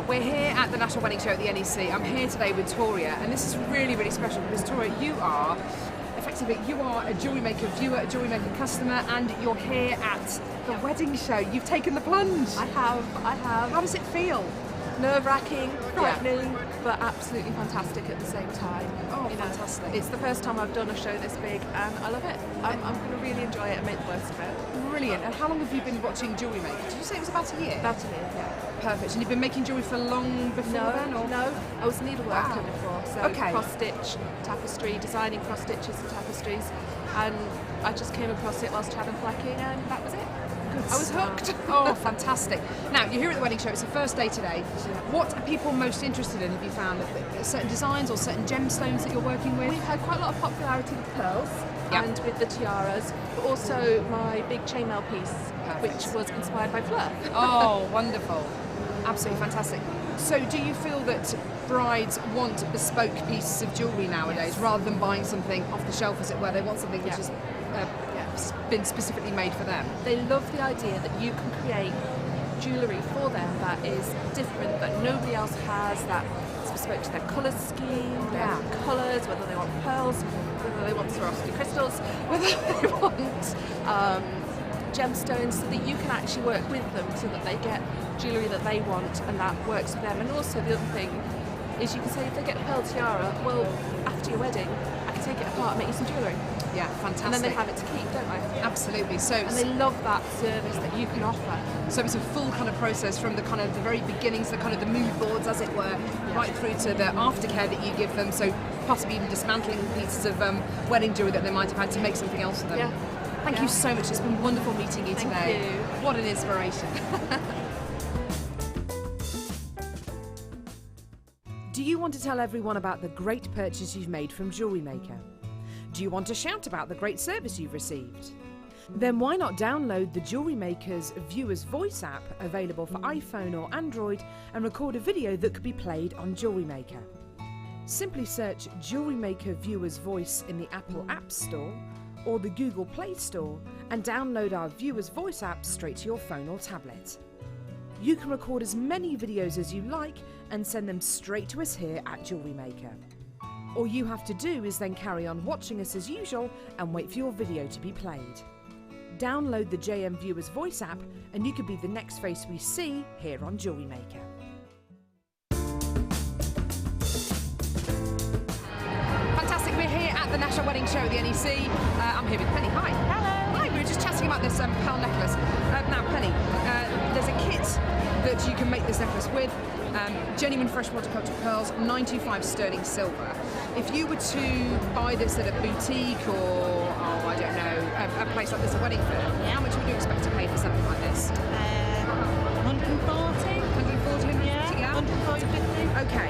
We're here at the National Wedding Show at the NEC. I'm here today with Toria, and this is really, really special because Toria, you are a Jewellery Maker viewer, a Jewellery Maker customer, and you're here at the wedding show. You've taken the plunge. I have. How does it feel? Nerve-wracking, frightening, but absolutely fantastic at the same time. Oh, fantastic. It's the first time I've done a show this big and I love it. I'm going to really enjoy it and make the most of it. Brilliant. And how long have you been watching Jewellery Maker? Did you say it was about a year? About a year, yeah. Perfect. And you've been making jewellery for long before then? Or? No, I was a needleworker before, so okay. cross-stitch, tapestry, designing cross-stitches and tapestries, and I just came across it whilst travel flacking and that was it. I was hooked. Oh, fantastic. Now, you're here at the wedding show. It's the first day today. What are people most interested in, have you found? Certain designs or certain gemstones that you're working with? We've had quite a lot of popularity with pearls and with the tiaras, but also my big chainmail piece, which was inspired by Fleur. Oh, wonderful. Absolutely fantastic. So do you feel that brides want bespoke pieces of jewellery nowadays rather than buying something off the shelf, as it were? They want something which is been specifically made for them. They love the idea that you can create jewellery for them that is different, that nobody else has, that it's bespoke to their colour scheme, their colours, whether they want pearls, whether they want Swarovski crystals, whether they want gemstones, so that you can actually work with them so that they get jewellery that they want and that works for them. And also the other thing is you can say if they get a pearl tiara, well, after your wedding, I can take it apart and make you some jewellery. Yeah, fantastic. And then they have it to keep, don't they? Absolutely. So, and they love that service that you can offer. So it's a full kind of process from the kind of the very beginnings, the kind of the mood boards, as it were, right through to the aftercare that you give them. So possibly even dismantling pieces of wedding jewellery that they might have had to make something else for them. Yeah. Thank you so much. It's been wonderful meeting you today. Thank you. What an inspiration. Do you want to tell everyone about the great purchase you've made from Jewellery Maker? Do you want to shout about the great service you've received? Then why not download the Jewellery Maker's Viewer's Voice app, available for iPhone or Android, and record a video that could be played on Jewellery Maker. Simply search Jewellery Maker Viewer's Voice in the Apple App Store or the Google Play Store and download our Viewer's Voice app straight to your phone or tablet. You can record as many videos as you like and send them straight to us here at Jewellery Maker. All you have to do is then carry on watching us as usual and wait for your video to be played. Download the JM Viewer's Voice app and you could be the next face we see here on Jewellery Maker. Fantastic, we're here at the National Wedding Show at the NEC. I'm here with Penny. Hi. Hello. Hi, we were just chatting about this pearl necklace. Now, Penny, there's a kit that you can make this necklace with. Genuine freshwater cultured pearls, 925 sterling silver. If you were to buy this at a boutique or, I don't know, a place like this, a wedding fair, how much would you expect to pay for something like this? 140. 140, 150, yeah? 140, 50. Okay.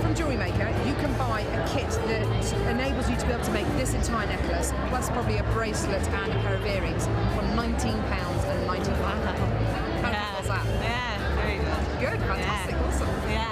From Jewellery Maker, you can buy a kit that enables you to be able to make this entire necklace, plus probably a bracelet and a pair of earrings, for £19.95. How was that? Yeah, very good. Good, fantastic, awesome. Yeah.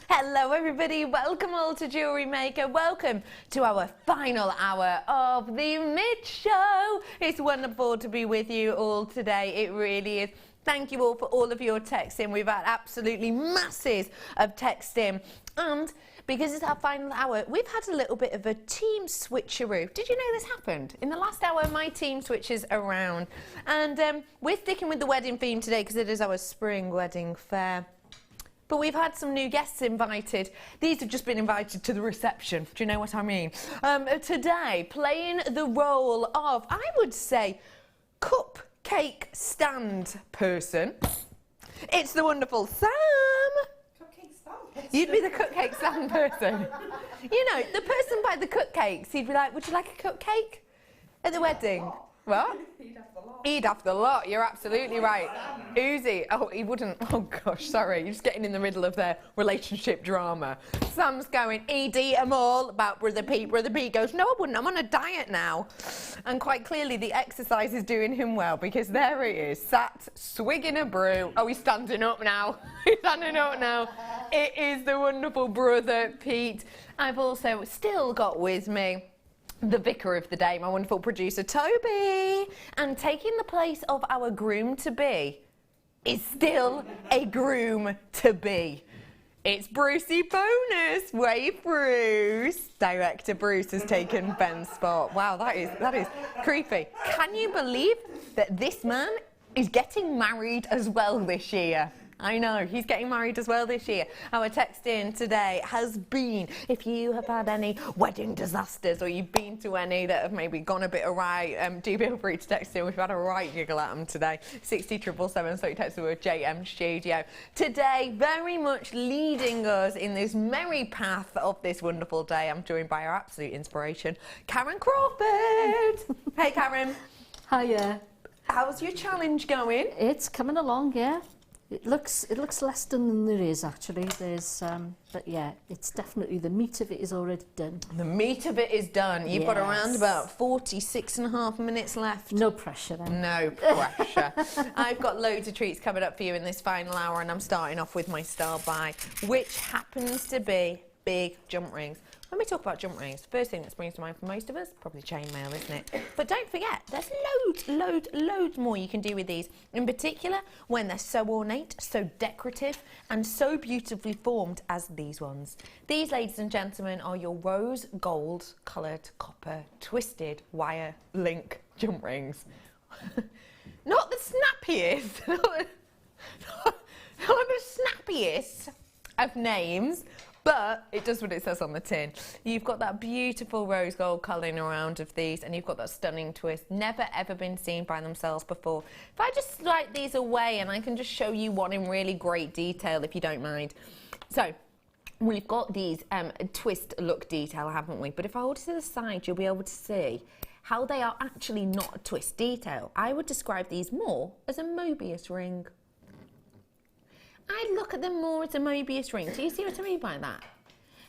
Hello everybody, welcome all to Jewellery Maker. Welcome to our final hour of the mid-show. It's wonderful to be with you all today, it really is. Thank you all for all of your texting. We've had absolutely masses of texting. And because it's our final hour, we've had a little bit of a team switcheroo. Did you know this happened? In the last hour, my team switches around. And we're sticking with the wedding theme today because it is our spring wedding fair. But we've had some new guests invited. These have just been invited to the reception. Do you know what I mean? Today, playing the role of, I would say, cupcake stand person. It's the wonderful Sam. Cupcake stand? You'd be the cupcake stand person. You know, the person by the cupcakes, he'd be like, would you like a cupcake at the wedding? What? He'd have the lot. You're absolutely right. Uzi. Oh, he wouldn't. Oh, gosh, sorry. You're just getting in the middle of their relationship drama. Sam's going, he'd eat them all. About Brother Pete. Brother Pete goes, no, I wouldn't. I'm on a diet now. And quite clearly, the exercise is doing him well, because there he is, sat, swigging a brew. Oh, he's standing up now. He's standing up now. It is the wonderful Brother Pete. I've also still got with me the vicar of the day, my wonderful producer Toby, and taking the place of our groom-to-be is still a groom-to-be. It's Brucey Bonus. Wave Bruce. Director Bruce has taken Ben's spot. Wow, that is creepy. Can you believe that this man is getting married as well this year? I know, he's getting married as well this year. Our text in today has been, if you have had any wedding disasters or you've been to any that have maybe gone a bit awry, do feel free to text in. We've had a right giggle at them today. 60777, so you text the word JM Studio. Today, very much leading us in this merry path of this wonderful day, I'm joined by our absolute inspiration, Karen Crawford. Hey, Karen. Hiya. How's your challenge going? It's coming along, yeah. It looks less done than there is actually. There's but yeah, it's definitely the meat of it is already done. The meat of it is done. You've got around about 46.5 minutes left. No pressure then. No pressure. I've got loads of treats coming up for you in this final hour, and I'm starting off with my star buy, which happens to be big jump rings. When we talk about jump rings, the first thing that springs to mind for most of us, probably chainmail, isn't it? But don't forget, there's loads more you can do with these. In particular, when they're so ornate, so decorative, and so beautifully formed as these ones. These, ladies and gentlemen, are your rose gold coloured copper twisted wire link jump rings. Not the snappiest, not the snappiest of names, but it does what it says on the tin. You've got that beautiful rose gold colouring around of these, and you've got that stunning twist. Never ever been seen by themselves before. If I just slide these away and I can just show you one in really great detail, if you don't mind. So, we've got these twist look detail, haven't we? But if I hold it to the side, you'll be able to see how they are actually not a twist detail. I would describe these more as a Mobius ring. I look at them more as a Mobius ring. Do you see what I mean by that?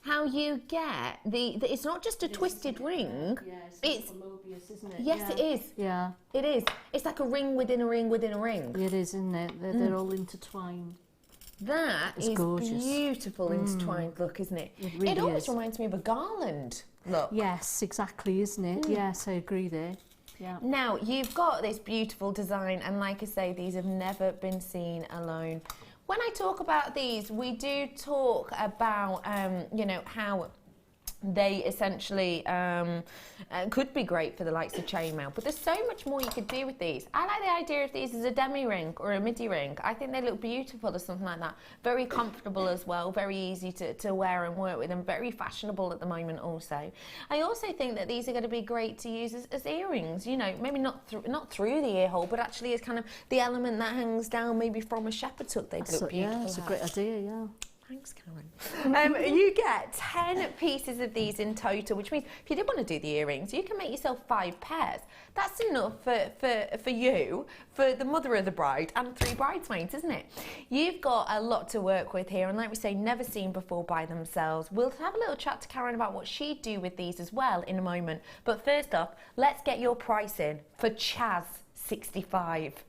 How you get it's not just a twisted ring. Yeah, it's like a Mobius, isn't it? Yes, yeah. it is. Yeah. It is. It's like a ring within a ring within a ring. It is, isn't it? They're all intertwined. That is gorgeous. Beautiful intertwined look, isn't it? It really almost is. reminds me of a garland look. Yes, exactly, isn't it? Yes, I agree there. Yeah. Now, you've got this beautiful design, and like I say, these have never been seen alone. When I talk about these, we do talk about, you know, how they essentially could be great for the likes of chainmail, but there's so much more you could do with these. I like the idea of these as a demi ring or a midi ring. I think they look beautiful or something like that. Very comfortable as well, very easy to wear and work with, and very fashionable at the moment also. I also think that these are going to be great to use as earrings, you know, maybe not through the ear hole, but actually as kind of the element that hangs down maybe from a shepherd's hook. They'd look beautiful. Yeah, it's a great idea, yeah. Thanks, Karen. You get 10 pieces of these in total, which means if you did want to do the earrings, you can make yourself 5 pairs. That's enough for you, for the mother of the bride, and 3 bridesmaids, isn't it? You've got a lot to work with here, and like we say, never seen before by themselves. We'll have a little chat to Karen about what she'd do with these as well in a moment. But first off, let's get your price in for Chaz 65.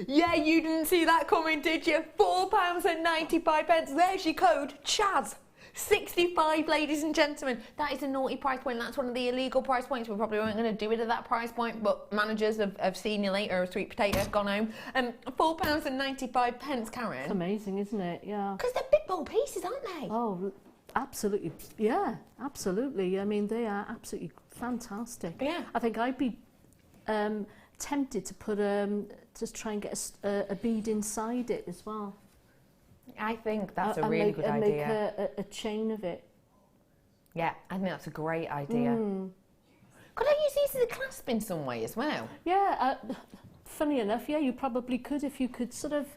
Yeah, you didn't see that coming, did you? £4.95. There's your code, Chaz. 65, ladies and gentlemen. That is a naughty price point. That's one of the illegal price points. We probably weren't going to do it at that price point, but managers have seen you later, a sweet potato, gone home. £4.95, Karen. It's amazing, isn't it? Yeah. Because they're big bold pieces, aren't they? Oh, absolutely. Yeah, absolutely. I mean, they are absolutely fantastic. Yeah. I think I'd be tempted to put just try and get a bead inside it as well. I think that's a really good idea. And make a chain of it. Yeah, I think that's a great idea. Could I use these as a clasp in some way as well? Yeah, funny enough, yeah, you probably could if you could sort of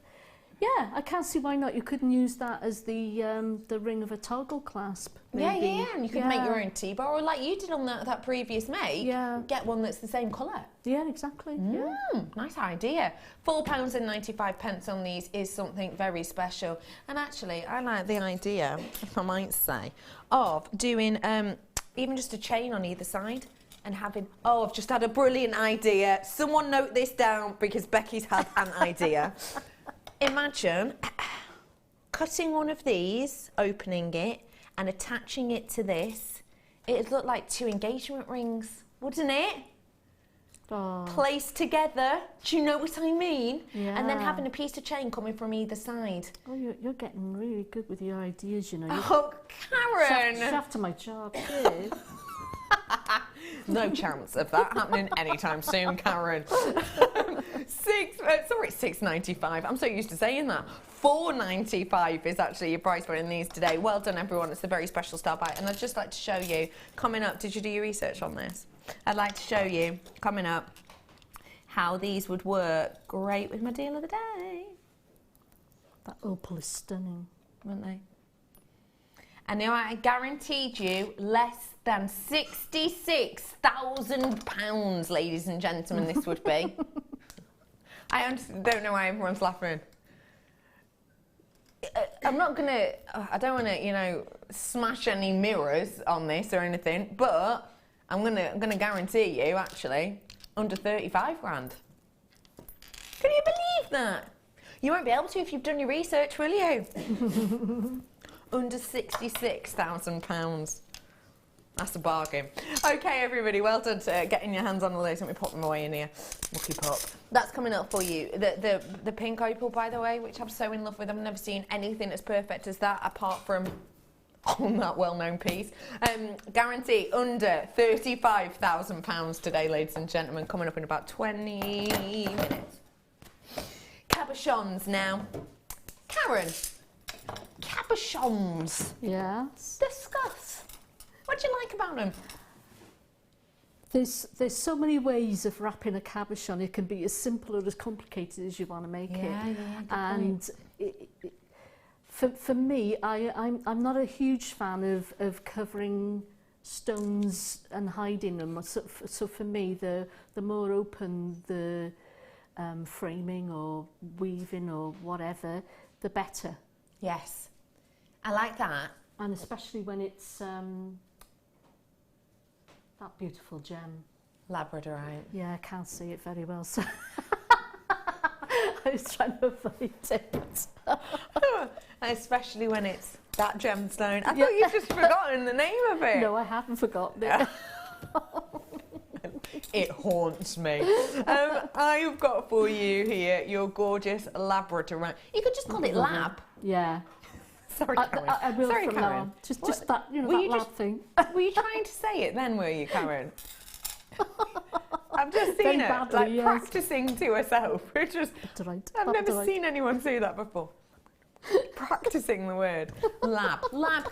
Yeah, I can't see why not. You couldn't use that as the ring of a toggle clasp. Yeah, maybe. yeah, and you could make your own T-bar, or like you did on that previous make, get one that's the same colour. Yeah, exactly. Yeah. Nice idea. £4.95 on these is something very special. And actually, I like the idea, if I might say, of doing even just a chain on either side and having, oh, I've just had a brilliant idea. Someone note this down because Becky's had an idea. Imagine cutting one of these, opening it, and attaching it to this. It'd look like 2 engagement rings, wouldn't it? Oh. Placed together. Do you know what I mean? Yeah. And then having a piece of chain coming from either side. Oh, you're getting really good with your ideas, you know. Oh, Karen! Shaft to my job, too. No chance of that happening anytime soon, Karen. £6.95. I'm so used to saying that. £4.95 is actually your price point in these today. Well done, everyone. It's a very special style buy. And I'd just like to show you, coming up, did you do your research on this? I'd like to show you, coming up, how these would work great with my deal of the day. That opal is stunning. Weren't they? And now I guaranteed you less than £66,000, ladies and gentlemen, this would be. I honestly don't know why everyone's laughing. I'm not gonna, I don't wanna, you know, smash any mirrors on this or anything, but I'm gonna guarantee you, actually, under 35 grand. Can you believe that? You won't be able to if you've done your research, will you? Under £66,000. That's a bargain. Okay, everybody, well done to getting your hands on all those. Let me pop them away in here. We'll keep up. That's coming up for you. The pink opal, by the way, which I'm so in love with. I've never seen anything as perfect as that, apart from on that well-known piece. Guarantee under £35,000 today, ladies and gentlemen. Coming up in about 20 minutes. Cabochons now. Karen. Cabochons. Yes. Discuss. What do you like about them? There's so many ways of wrapping a cabochon. It can be as simple or as complicated as you want to make it. Yeah, and for me, I'm not a huge fan of covering stones and hiding them. So for me, the more open the framing or weaving or whatever, the better. Yes, I like that. And especially when it's that beautiful gem. Labradorite. Yeah, I can't see it very well, so I was trying to avoid it. Especially when it's that gemstone. I thought you'd just forgotten the name of it. No, I haven't forgotten it. It haunts me. I've got for you here your gorgeous Labradorite. You could just call it Lab. Yeah. Sorry, Karen. I will Sorry, from Karen. now on. Just that, you know, Were that you lab just- thing. Were you trying to say it then, were you, Karen? I've just Very seen her badly, like yes. practicing to herself. Which is, Labradorite, I've never Labradorite. seen anyone say that before. Practicing the word. Lab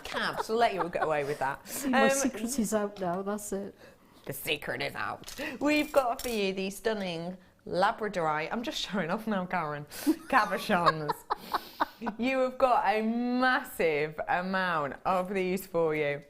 cabs. We'll let you get away with that. My secret is out now, that's it. The secret is out. We've got for you the stunning Labradorite. I'm just showing off now, Karen. Cabochons. You have got a massive amount of these for you.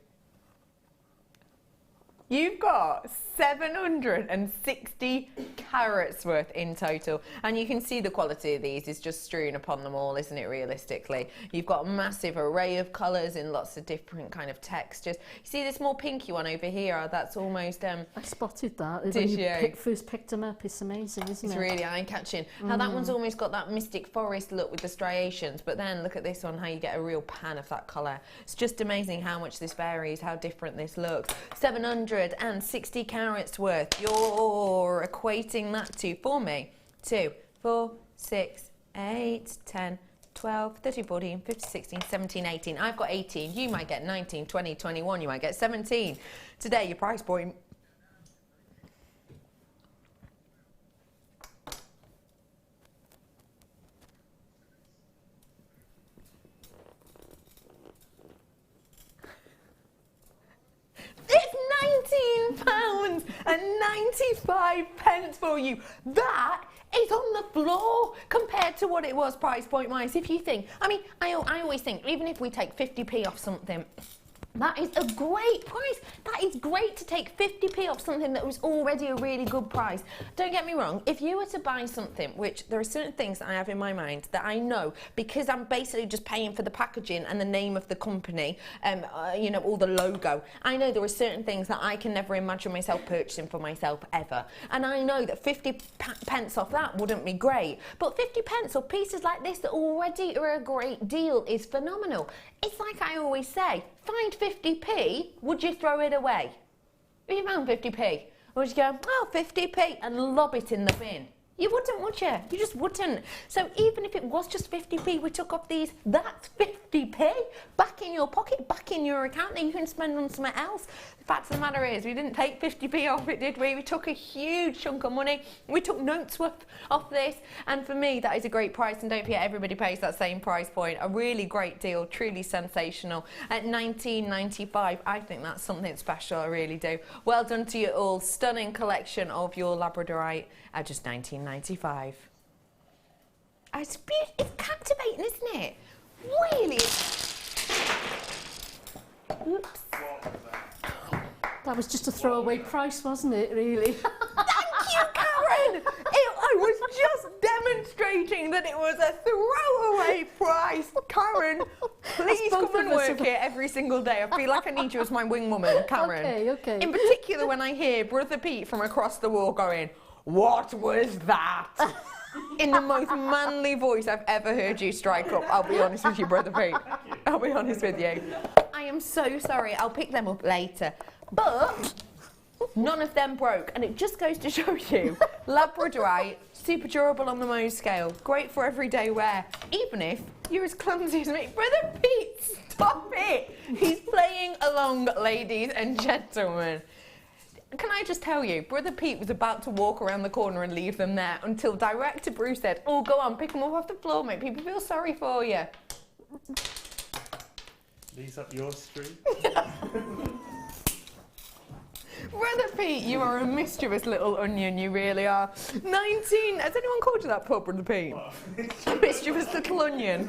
You've got 760 carats worth in total, and you can see the quality of these is just strewn upon them all, isn't it, realistically? You've got a massive array of colours in lots of different kind of textures. You see this more pinky one over here, that's almost... I spotted that. Did When you? First picked them up, it's amazing, isn't It's it? really eye-catching. How that one's almost got that mystic forest look with the striations, but then look at this one, how you get a real pan of that colour. It's just amazing how much this varies, how different this looks. 760 carats worth. You're equating that to, for me, 2, 4, 6, 8, 10, 12, 13, 14, 15, 16, 17, 18. I've got 18. You might get 19, 20, 21. You might get 17. Today, your price point... It's £19.95. 95p for you. That is on the floor compared to what it was price point wise. If you think, I mean, I always think, even if we take 50p off something, that is a great price. That is great to take 50p off something that was already a really good price. Don't get me wrong, if you were to buy something, which there are certain things that I have in my mind that I know, because I'm basically just paying for the packaging and the name of the company, you know, all the logo, I know there are certain things that I can never imagine myself purchasing for myself ever. And I know that 50p off that wouldn't be great. But 50p off pieces like this that already are a great deal is phenomenal. It's like I always say, find 50p, would you throw it away? If you found 50p, would you go, oh, 50p, and lob it in the bin? You wouldn't, would you? You just wouldn't. So even if it was just 50p, we took off these, that's 50p back in your pocket, back in your account that you can spend on something else. The fact of the matter is, we didn't take 50p off it, did we? We took a huge chunk of money. We took notes worth off this. And for me, that is a great price. And don't forget, everybody pays that same price point. A really great deal, truly sensational. At £19.95, I think that's something special, I really do. Well done to you all. Stunning collection of your Labradorite at just £19.95. It's captivating, isn't it? Really. Oops. That was just a throwaway price, wasn't it, really? Thank you, Karen! I was just demonstrating that it was a throwaway price. Karen, please come and work here every single day. I feel like I need you as my wing woman, Karen. Okay, okay. In particular, when I hear Brother Pete from across the wall going, "What was that?" In the most manly voice I've ever heard you strike up. I'll be honest with you, Brother Pete. I'll be honest with you. I am so sorry. I'll pick them up later. But none of them broke. And it just goes to show you, Labradorite, super durable on the Mohs scale. Great for everyday wear. Even if you're as clumsy as me. Brother Pete, stop it. He's playing along, ladies and gentlemen. Can I just tell you, Brother Pete was about to walk around the corner and leave them there until Director Bruce said, oh, go on, pick them up off the floor, make people feel sorry for you. These up your street? Brother Pete, you are a mischievous little onion, you really are. 19, has anyone called you that pub, Brother Pete? Mischievous little onion.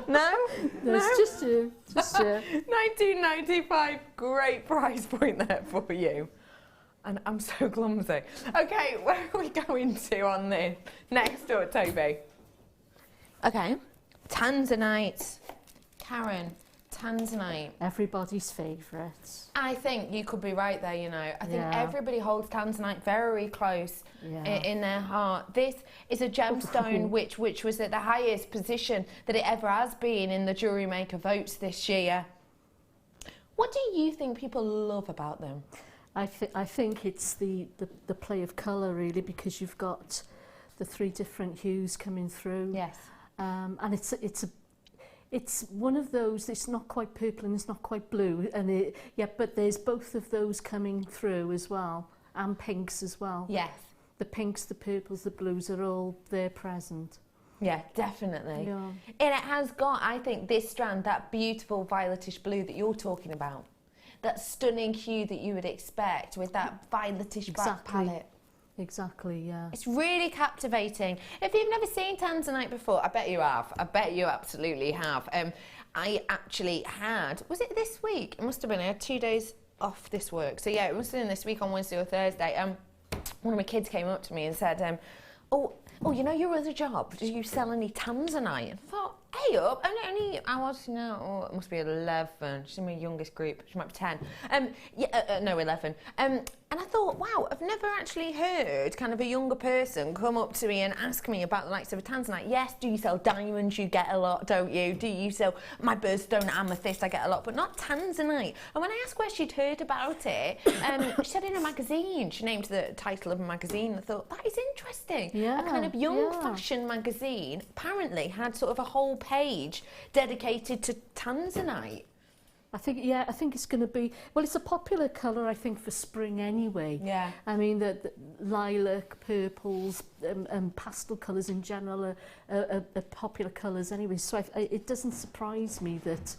No? No, it's just you. Just you. 1995, great price point there for you. And I'm so clumsy. Okay, where are we going to on this? Next door, Toby. Okay, Tanzanite. Karen, Tanzanite. Everybody's favourite. I think you could be right there, you know. I think everybody holds Tanzanite very close in their heart. This is a gemstone which was at the highest position that it ever has been in the Jewellery Maker votes this year. What do you think people love about them? I think it's the play of colour, really, because you've got the three different hues coming through. Yes. And it's one of those, it's not quite purple and it's not quite blue, and but there's both of those coming through as well, and pinks as well. Yes. The pinks, the purples, the blues are all there present. Yeah, definitely. Yeah. And it has got, I think, this strand, that beautiful violetish blue that you're talking about. That stunning hue that you would expect with that violetish black palette. Exactly, yeah. It's really captivating. If you've never seen Tanzanite before, I bet you have. I bet you absolutely have. I actually had, was it this week? It must have been, I had 2 days off this work. So yeah, it must have been this week on Wednesday or Thursday. One of my kids came up to me and said, oh, you know your other job, do you sell any Tanzanite? And I thought, hey up, I was, it must be 11. She's in my youngest group, she might be 10. No, 11. And I thought, wow, I've never actually heard kind of a younger person come up to me and ask me about the likes of a Tanzanite. Yes, do you sell diamonds? You get a lot, don't you? Do you sell my birthstone amethyst? I get a lot, but not Tanzanite. And when I asked where she'd heard about it, she said in a magazine. She named the title of a magazine. I thought, that is interesting. Yeah, a kind of young fashion magazine apparently had sort of a whole page dedicated to Tanzanite. I think it's going to be, well, it's a popular colour, I think, for spring anyway. Yeah. I mean, the lilac, purples, and pastel colours in general are popular colours anyway. So it doesn't surprise me that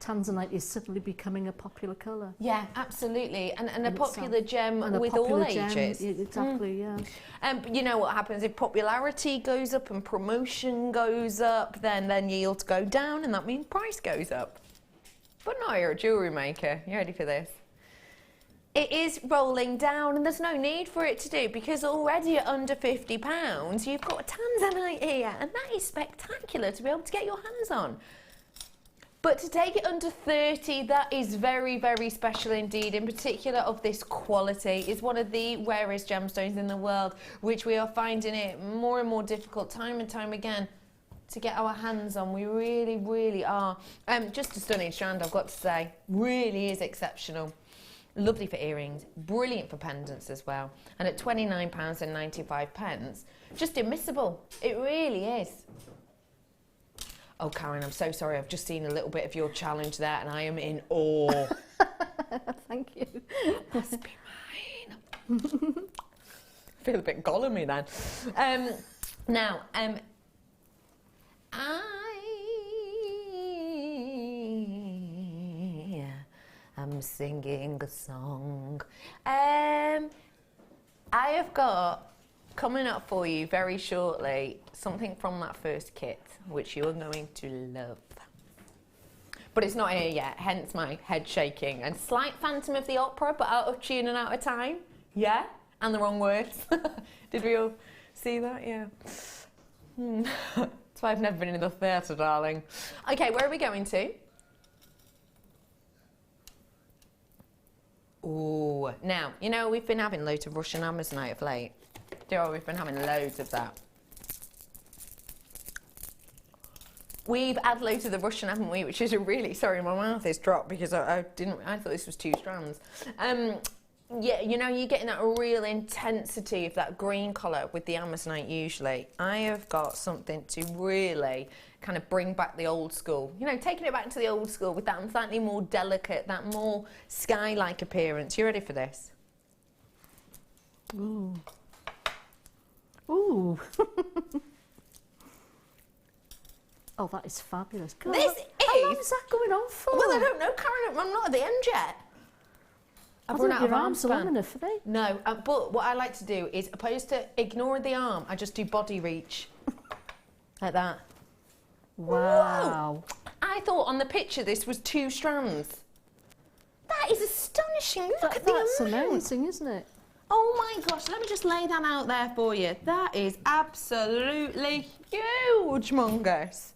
Tanzanite is suddenly becoming a popular colour. Yeah, absolutely, and a In popular itself. gem And a with all popular gem, ages. exactly, yeah. But you know what happens if popularity goes up and promotion goes up, then yields go down, and that means price goes up. But not you're a jewellery maker. You ready for this? It is rolling down, and there's no need for it to do, because already at under £50, you've got a Tanzanite here, and that is spectacular to be able to get your hands on. But to take it under 30, that is very, very special indeed. In particular of this quality. It's one of the rarest gemstones in the world, which we are finding it more and more difficult time and time again to get our hands on. We really, really are. Just a stunning strand, I've got to say. Really is exceptional. Lovely for earrings, brilliant for pendants as well. And at £29.95, just immiscible. It really is. Oh, Karen, I'm so sorry. I've just seen a little bit of your challenge there, and I am in awe. Thank you. Must be mine. Feel a bit Gollumy then. Now, I'm singing a song. I have got coming up for you very shortly something from that first kit, which you are going to love. But it's not here yet, hence my head shaking. And slight Phantom of the Opera, but out of tune and out of time. Yeah? And the wrong words. Did we all see that? Yeah. That's why I've never been in the theatre, darling. Okay, where are we going to? Ooh, now, you know, we've been having loads of Russian Amazonite of late. We've been having loads of that. We've had loads of the Russian, haven't we? Which is a really, sorry, my mouth is dropped because I thought this was 2 strands. Yeah, you know, you're getting that real intensity of that green colour with the Amazonite usually. I have got something to really kind of bring back the old school. You know, taking it back to the old school with that slightly more delicate, that more sky-like appearance. You ready for this? Ooh. Ooh. Oh, that is fabulous. God, This is... How long is that going on for? Well, I don't know, Karen. I'm not at the end yet. I've run out of your arm arms are span. long enough, are they? No, but what I like to do is, opposed to ignoring the arm, I just do body reach. Like that. Wow. Whoa. I thought on the picture this was 2 strands. That is astonishing. Look at the amount. That's amazing, isn't it? Oh my gosh, let me just lay that out there for you. That is absolutely huge, Mongus.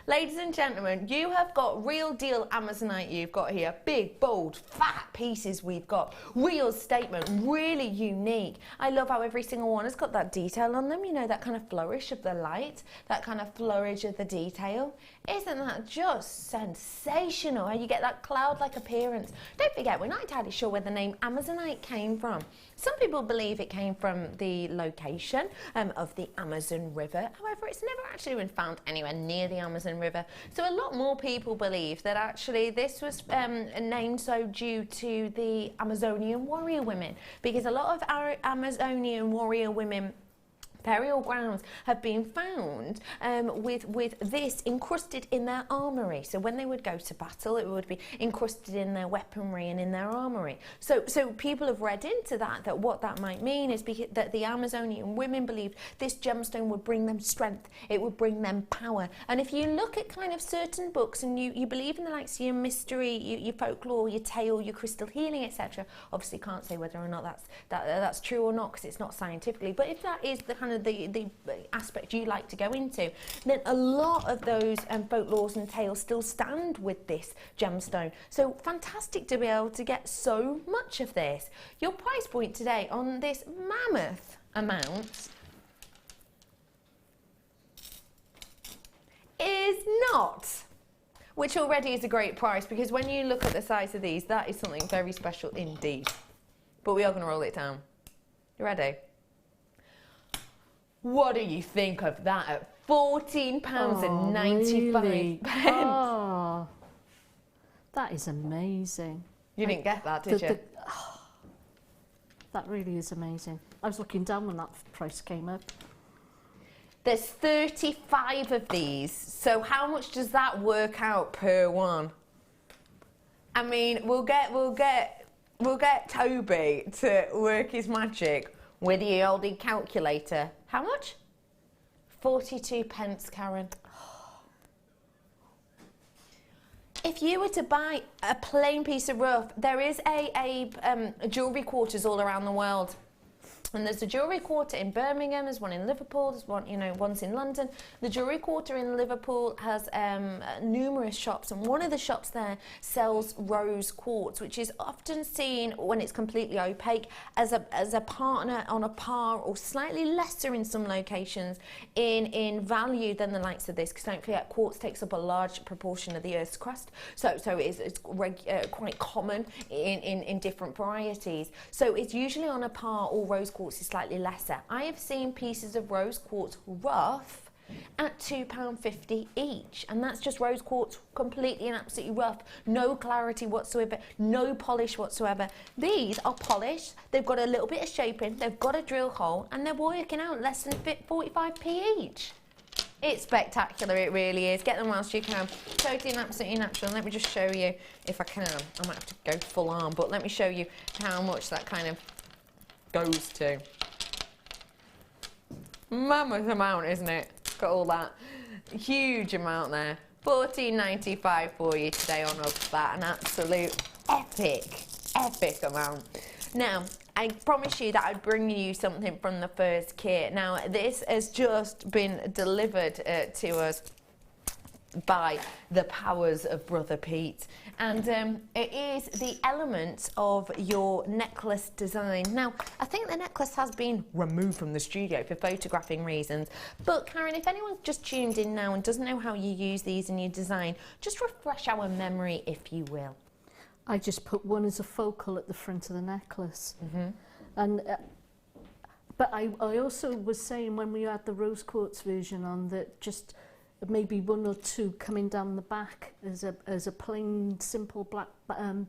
Ladies and gentlemen, you have got real deal Amazonite you've got here. Big, bold, fat pieces we've got. Real statement, really unique. I love how every single one has got that detail on them, you know, that kind of flourish of the light, that kind of flourish of the detail. Isn't that just sensational, how you get that cloud-like appearance? Don't forget, we're not entirely sure where the name Amazonite came from. Some people believe it came from the location of the Amazon River. However, it's never actually been found anywhere near the Amazon River. So a lot more people believe that actually this was named so due to the Amazonian warrior women, because a lot of our Amazonian warrior women burial grounds have been found with this encrusted in their armoury. So when they would go to battle, it would be encrusted in their weaponry and in their armoury. So people have read into that what that might mean is that the Amazonian women believed this gemstone would bring them strength, it would bring them power. And if you look at kind of certain books and you believe in the likes of your mystery, your folklore, your tale, your crystal healing, etc., obviously can't say whether or not that's true or not because it's not scientifically, but if that is the kind of the aspect you like to go into, then a lot of those folklores and tales still stand with this gemstone. So fantastic to be able to get so much of this. Your price point today on this mammoth amount is not, which already is a great price, because when you look at the size of these, that is something very special indeed. But we are going to roll it down. You ready? What do you think of that at £14.95? Really? Oh, that is amazing. You didn't get that, did you? That really is amazing. I was looking down when that price came up. There's 35 of these, so how much does that work out per one? I mean, we'll get Toby to work his magic with the oldie calculator. How much? 42 pence, Karen. If you were to buy a plain piece of rough, there is a jewellery quarters all around the world. And there's a jewellery quarter in Birmingham, there's one in Liverpool, there's one, one's in London. The jewellery quarter in Liverpool has numerous shops, and one of the shops there sells rose quartz, which is often seen when it's completely opaque as a partner on a par or slightly lesser in some locations in value than the likes of this, because don't forget, quartz takes up a large proportion of the Earth's crust, so it's quite common in different varieties. So it's usually on a par, or rose quartz is slightly lesser. I have seen pieces of rose quartz rough at £2.50 each, and that's just rose quartz, completely and absolutely rough, no clarity whatsoever, no polish whatsoever. These are polished, they've got a little bit of shaping, they've got a drill hole, and they're working out less than 45p each. It's spectacular, it really is. Get them whilst you can. Totally and absolutely natural. Let me just show you, if I can. I might have to go full arm, but let me show you how much that kind of goes to. Mammoth amount, isn't it? Got all that huge amount there. £14.95 for you today on Us. That an absolute epic amount. Now, I promised you that I'd bring you something from the first kit. Now, this has just been delivered to us by the powers of Brother Pete, and it is the elements of your necklace design. Now, I think the necklace has been removed from the studio for photographing reasons, but Karen, if anyone's just tuned in now and doesn't know how you use these in your design, just refresh our memory, if you will. I just put one as a focal at the front of the necklace. And but I also was saying when we had the rose quartz version on that just maybe one or two coming down the back as a plain simple black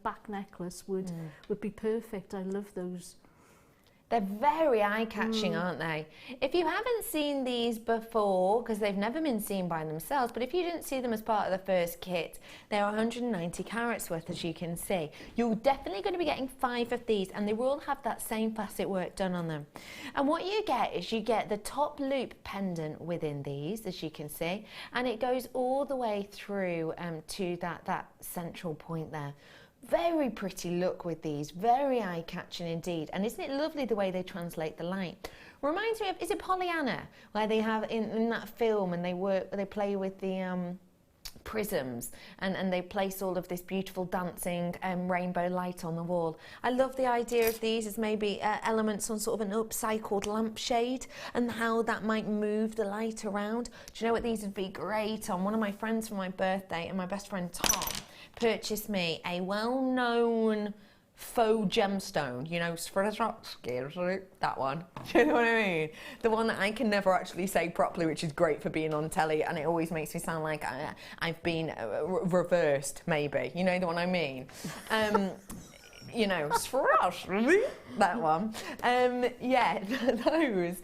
back necklace would be perfect. I love those. They're very eye-catching, aren't they? If you haven't seen these before, because they've never been seen by themselves, but if you didn't see them as part of the first kit, they're 190 carats worth, as you can see. You're definitely going to be getting 5 of these, and they will have that same facet work done on them. And what you get is you get the top loop pendant within these, as you can see, and it goes all the way through to that central point there. Very pretty look with these, very eye-catching indeed. And isn't it lovely the way they translate the light? Reminds me of, is it Pollyanna, where they have in that film and they play with the prisms and they place all of this beautiful dancing rainbow light on the wall. I love the idea of these as maybe elements on sort of an upcycled lampshade and how that might move the light around. Do you know what these would be great on? One of my friends for my birthday, and my best friend Tom, purchased me a well-known faux gemstone, that one. Do you know what I mean? The one that I can never actually say properly, which is great for being on telly, and it always makes me sound like I've been reversed, maybe. You know the one I mean? That one. Yeah, those.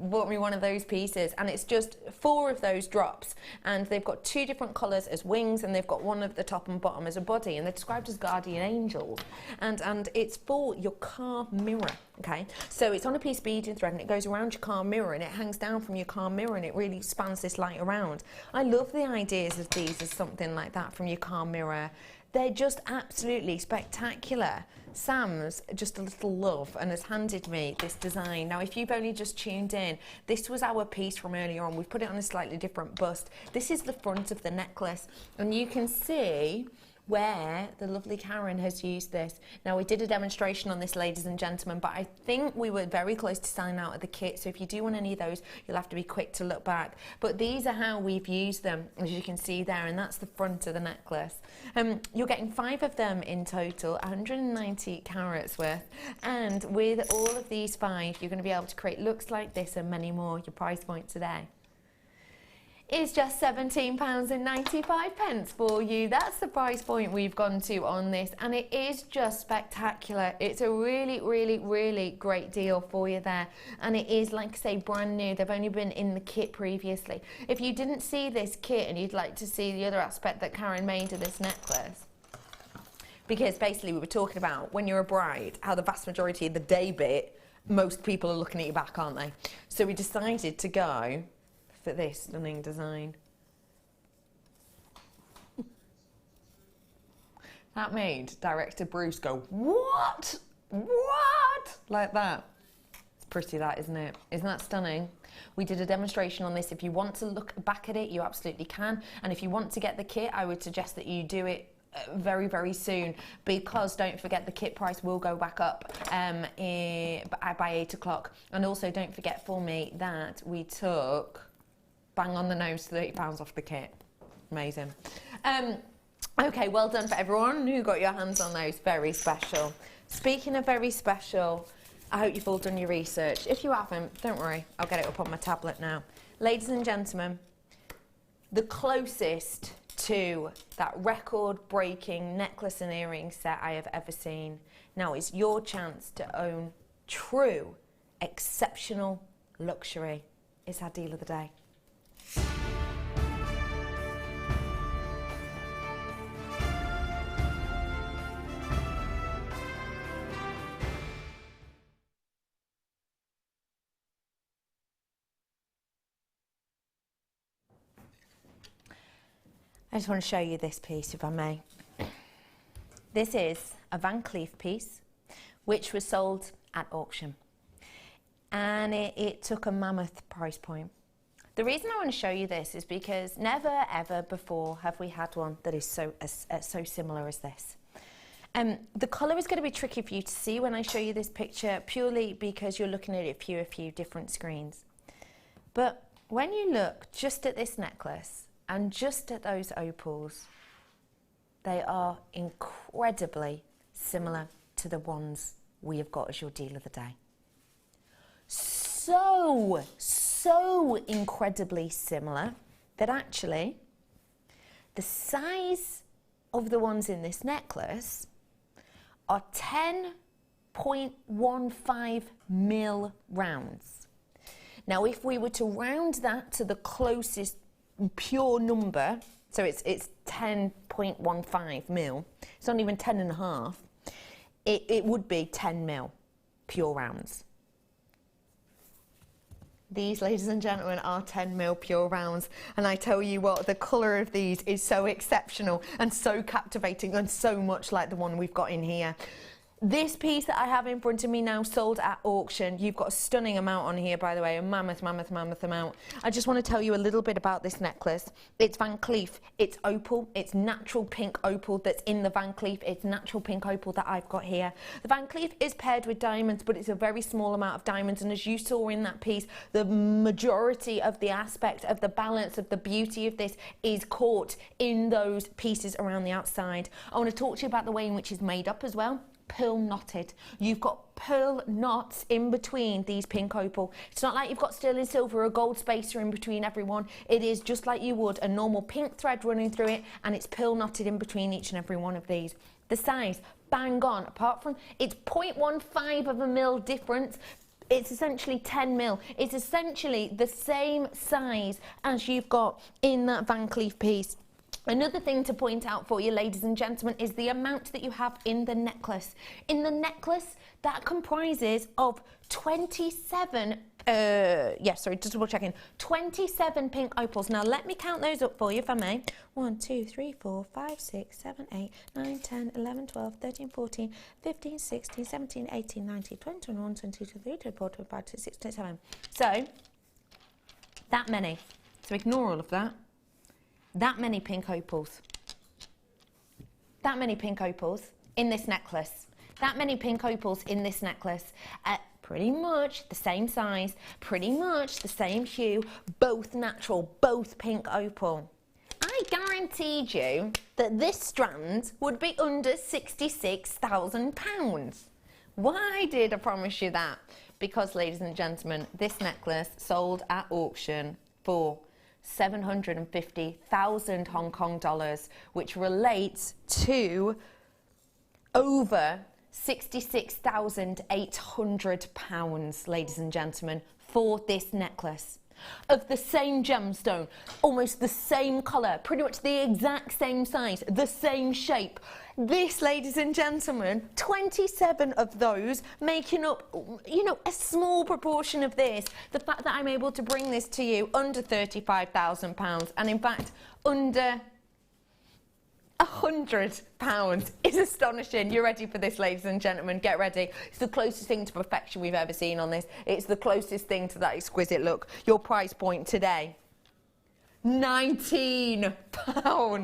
Bought me one of those pieces, and it's just 4 of those drops, and they've got 2 different colours as wings, and they've got one at the top and bottom as a body, and they're described as guardian angels, and it's for your car mirror. Okay, so it's on a piece of beading thread, and it goes around your car mirror, and it hangs down from your car mirror, and it really spans this light around. I love the ideas of these as something like that from your car mirror. They're just absolutely spectacular. Sam's just a little love and has handed me this design. Now, if you've only just tuned in, this was our piece from earlier on. We've put it on a slightly different bust. This is the front of the necklace, and you can see where the lovely Karen has used this. Now, we did a demonstration on this, ladies and gentlemen, but I think we were very close to selling out of the kit, so if you do want any of those, you'll have to be quick to look back. But these are how we've used them, as you can see there, and that's the front of the necklace. You're getting 5 of them in total, 190 carats worth, and with all of these 5, you're going to be able to create looks like this and many more. Your price point today is just £17.95 for you. That's the price point we've gone to on this, and it is just spectacular. It's a really, really, really great deal for you there, and it is, like I say, brand new. They've only been in the kit previously. If you didn't see this kit and you'd like to see the other aspect that Karen made of this necklace, because basically we were talking about when you're a bride, how the vast majority of the day bit, most people are looking at your back, aren't they? So we decided to go for this stunning design. That made director Bruce go, what? What? Like that. It's pretty, that, isn't it? Isn't that stunning? We did a demonstration on this. If you want to look back at it, you absolutely can. And if you want to get the kit, I would suggest that you do it very, very soon, because don't forget the kit price will go back up by 8 o'clock. And also don't forget for me that we took, bang on the nose, £30 off the kit. Amazing. Okay, well done for everyone who got your hands on those. Very special. Speaking of very special, I hope you've all done your research. If you haven't, don't worry, I'll get it up on my tablet now. Ladies and gentlemen, the closest to that record-breaking necklace and earring set I have ever seen. Now is your chance to own true, exceptional luxury. It's our deal of the day. I just want to show you this piece, if I may. This is a Van Cleef piece, which was sold at auction. And it took a mammoth price point. The reason I want to show you this is because never, ever before have we had one that is so similar as this. The colour is going to be tricky for you to see when I show you this picture, purely because you're looking at it through a few different screens. But when you look just at this necklace, and just at those opals, they are incredibly similar to the ones we have got as your deal of the day. So incredibly similar that actually the size of the ones in this necklace are 10.15 mil rounds. Now, if we were to round that to the closest pure number, so it's 10.15 mil, it's not even 10 and a half, it would be 10 mil pure rounds. These, ladies and gentlemen, are 10 mil pure rounds, and I tell you what, the colour of these is so exceptional and so captivating and so much like the one we've got in here. This piece that I have in front of me now sold at auction. You've got a stunning amount on here, by the way, a mammoth amount. I just want to tell you a little bit about this necklace. It's Van Cleef, it's opal, it's natural pink opal that's in the Van Cleef, it's natural pink opal that I've got here. The Van Cleef is paired with diamonds, but it's a very small amount of diamonds, and as you saw in that piece, the majority of the aspect of the balance of the beauty of this is caught in those pieces around the outside. I want to talk to you about the way in which it's made up as well. Pearl knotted. You've got pearl knots in between these pink opal. It's not like you've got sterling silver or gold spacer in between every one. It is just like you would a normal pink thread running through it, and it's pearl knotted in between each and every one of these. The size, bang on, apart from it's 0.15 of a mil difference. It's essentially 10 mil. It's essentially the same size as you've got in that Van Cleef piece. Another thing to point out for you, ladies and gentlemen, is the amount that you have in the necklace. In the necklace, that comprises of 27, just double checking, 27 pink opals. Now, let me count those up for you, if I may. 1, 2, 3, 4, 5, 6, 7, 8, 9, 10, 11, 12, 13, 14, 15, 16, 17, 18, 19, 20, 21, 22, 23, 24, 25, 26, 27. So, that many. So, ignore all of that. That many pink opals. That many pink opals in this necklace. That many pink opals in this necklace. Pretty much the same size, pretty much the same hue, both natural, both pink opal. I guaranteed you that this strand would be under £66,000. Why did I promise you that? Because, ladies and gentlemen, this necklace sold at auction for 750,000 Hong Kong dollars, which relates to over £66,800, ladies and gentlemen, for this necklace. of the same gemstone, almost the same colour, pretty much the exact same size, the same shape. This, ladies and gentlemen, 27 of those making up, you know, a small proportion of this. The fact that I'm able to bring this to you under £35,000 and in fact under £100 is astonishing. You're ready for this, ladies and gentlemen? Get ready. It's the closest thing to perfection we've ever seen on this. It's the closest thing to that exquisite look. Your price point today, £19. Wow,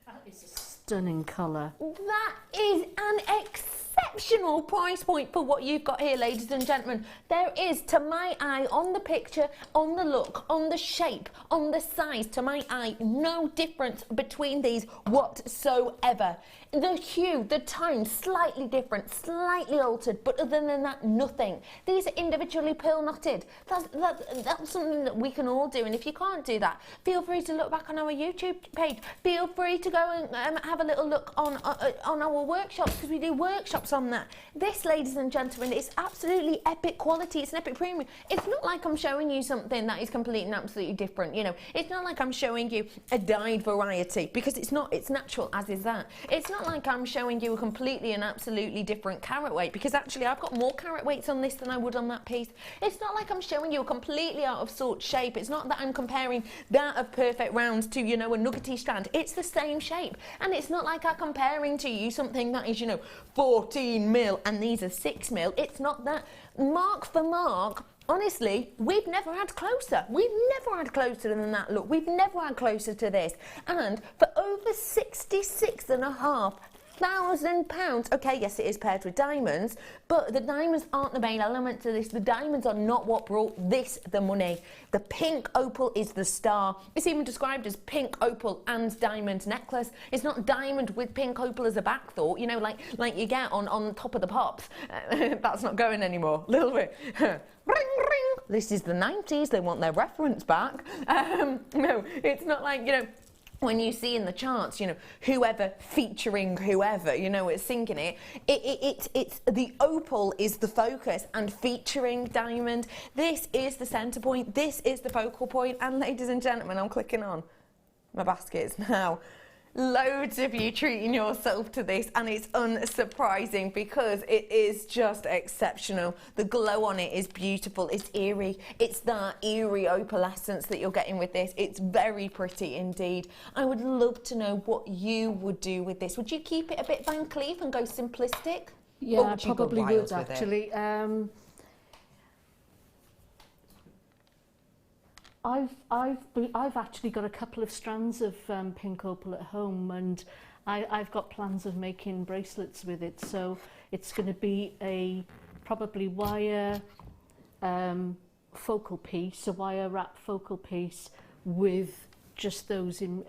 that is a stunning colour. That is an exceptional price point for what you've got here, ladies and gentlemen. There is, to my eye, on the picture, on the look, on the shape, on the size, to my eye, no difference between these whatsoever. The hue, the tone, slightly different, slightly altered, but other than that, nothing. These are individually pearl knotted. That's something that we can all do, and if you can't do that, feel free to look back on our YouTube page. Feel free to go and have a little look on our workshops, because we do workshops on that. This, ladies and gentlemen, is absolutely epic quality. It's an epic premium. It's not like I'm showing you something that is completely and absolutely different, you know. It's not like I'm showing you a dyed variety, because it's not. It's natural, as is that. It's not like I'm showing you a completely and absolutely different carat weight, because actually I've got more carat weights on this than I would on that piece. It's not like I'm showing you a completely out of sort shape. It's not that I'm comparing that of perfect rounds to, you know, a nuggety strand. It's the same shape. And it's not like I'm comparing to you something that is, you know, 14 mil and these are 6 mil. It's not that. Mark for mark, honestly, we've never had closer. We've never had closer than that look. We've never had closer to this. And for over £66,500, okay, yes, it is paired with diamonds, but the diamonds aren't the main element to this. The diamonds are not what brought this the money. The pink opal is the star. It's even described as pink opal and diamond necklace. It's not diamond with pink opal as a back thought, you know, like you get on top of the pops. That's not going anymore. A little bit. Ring, ring. This is the 90s. They want their reference back. No, it's not like, you know, when you see in the charts, you know, whoever featuring whoever, you know, it's singing it. It's the opal is the focus and featuring diamond. This is the centre point. This is the focal point. And ladies and gentlemen, I'm clicking on my baskets now. Loads of you treating yourself to this, and it's unsurprising because it is just exceptional. The glow on it is beautiful. It's eerie. It's that eerie opalescence that you're getting with this. It's very pretty indeed. I would love to know what you would do with this. Would you keep it a bit Van Cleef and go simplistic? Yeah, I probably would actually. I've actually got a couple of strands of pink opal at home, and I've got plans of making bracelets with it. So it's going to be a probably wire focal piece, a wire wrap focal piece with just those in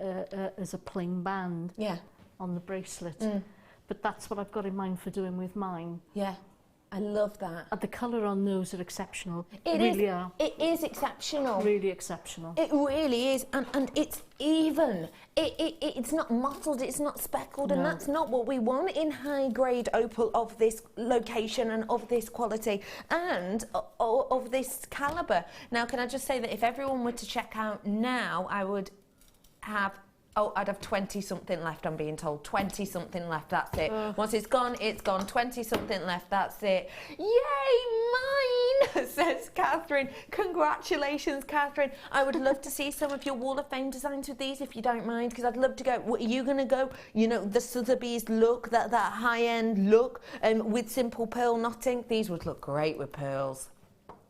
as a plain band. Yeah. On the bracelet. But that's what I've got in mind for doing with mine. Yeah. I love that. And the colour on those are exceptional. It really is, are. It is exceptional. Really exceptional. It really is. And it's even. It's not mottled, it's not speckled, and that's not what we want in high-grade opal of this location and of this quality and of this calibre. Now, can I just say that if everyone were to check out now, I would have... Oh, I'd have 20-something left, I'm being told. 20-something left, that's it. Once it's gone, it's gone. 20-something left, that's it. Yay, mine, says Catherine. Congratulations, Catherine. I would love to see some of your Wall of Fame designs with these, if you don't mind, because I'd love to go. What, are you going to go, you know, the Sotheby's look, that high-end look, with simple pearl knotting? These would look great with pearls.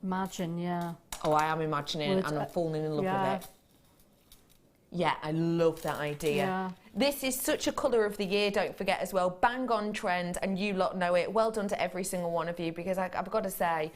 Imagine, yeah. Oh, I am imagining, and I'm falling in love with it. Yeah, I love that idea. Yeah. This is such a colour of the year, don't forget as well. Bang on trend, and you lot know it. Well done to every single one of you, because I've got to say,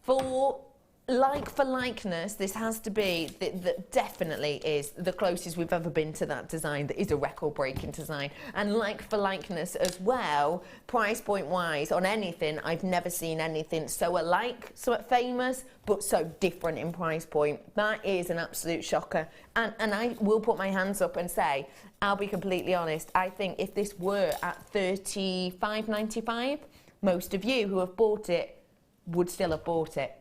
for likeness, this has to be, that definitely is the closest we've ever been to that design. That is a record-breaking design. And for likeness as well, price point-wise, on anything, I've never seen anything so alike, so famous, but so different in price point. That is an absolute shocker. And I will put my hands up and say, I'll be completely honest, I think if this were at $35.95, most of you who have bought it would still have bought it.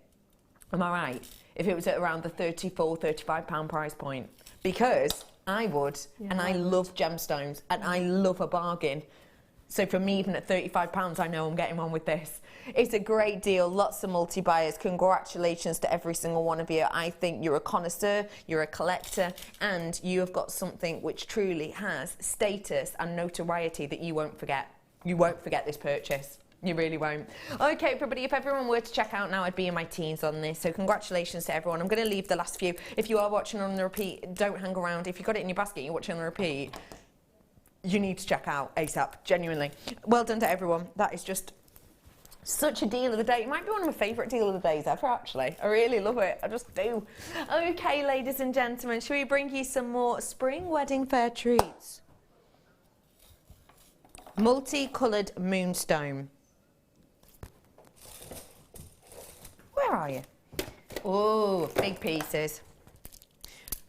Am I right? if it was at around the £34-35 price point, because I would, and I love gemstones, and I love a bargain. So for me, even at £35, I know I'm getting on with this. It's a great deal, lots of multi-buyers. Congratulations to every single one of you. I think you're a connoisseur, you're a collector, and you have got something which truly has status and notoriety that you won't forget. You won't forget this purchase. You really won't. Okay, everybody, if everyone were to check out now, I'd be in my teens on this. So congratulations to everyone. I'm going to leave the last few. If you are watching on the repeat, don't hang around. If you've got it in your basket, you're watching on the repeat, you need to check out ASAP, genuinely. Well done to everyone. That is just such a deal of the day. It might be one of my favourite deal of the days ever, actually. I really love it. I just do. Okay, ladies and gentlemen, shall we bring you some more spring wedding fair treats? Multicoloured Moonstone. Where are you? Oh, big pieces.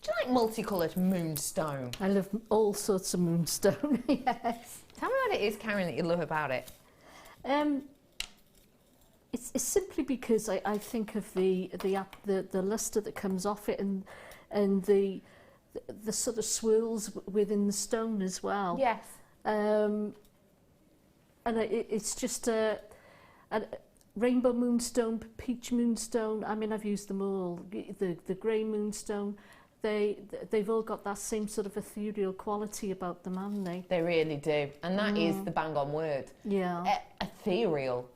Do you like multicoloured Moonstone? I love all sorts of Moonstone, yes. Tell me what it is, Karen, that you love about it. It's simply because I think of the lustre that comes off it, and the sort of swirls within the stone as well. Yes. And it's just a rainbow moonstone, peach moonstone. I mean, I've used them all. The grey moonstone. They've all got that same sort of ethereal quality about them, haven't they? They really do, and that is the bang-on word. Yeah. Ethereal,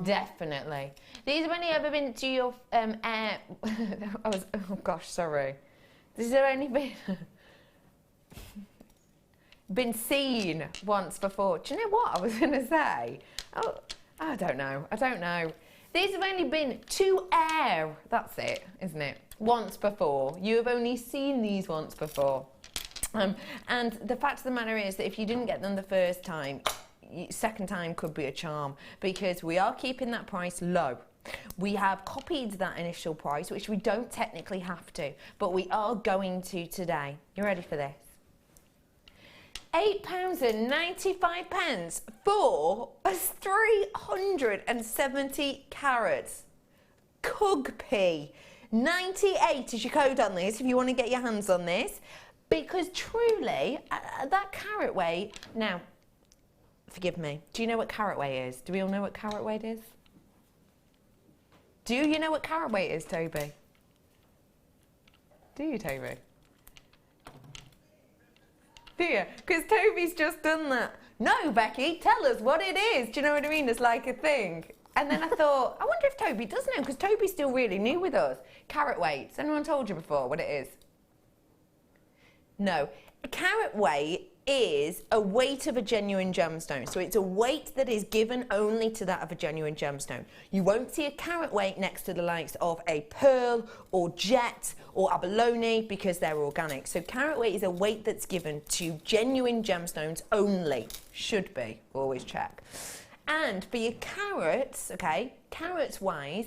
definitely. These have only ever been to your air. Oh gosh, sorry. These have only been seen once before. Do you know what I was going to say? Oh, I don't know. These have only been to air. That's it, isn't it? Once before. You have only seen these once before. And the fact of the matter is that if you didn't get them the first time, second time could be a charm, because we are keeping that price low. We have copied that initial price, which we don't technically have to, but we are going to today. You ready for this? £8.95 for a 370 carats Cugpea. 98 is your code on this if you want to get your hands on this, because truly that carat weight. Now, forgive me, do you know what carat weight is? Do we all know what carat weight is? Do you know what carat weight is, Toby? Do you, Toby? Do you? Because Toby's just done that. No, Becky, tell us what it is. Do you know what I mean? It's like a thing. And then I thought, I wonder if Toby does know, because Toby's still really new with us. Carat weight. Has anyone told you before what it is? No. A carat weight is a weight of a genuine gemstone. So it's a weight that is given only to that of a genuine gemstone. You won't see a carat weight next to the likes of a pearl or jet or abalone, because they're organic. So carat weight is a weight that's given to genuine gemstones only. Should be. Always check. And for your carats, okay, carats wise,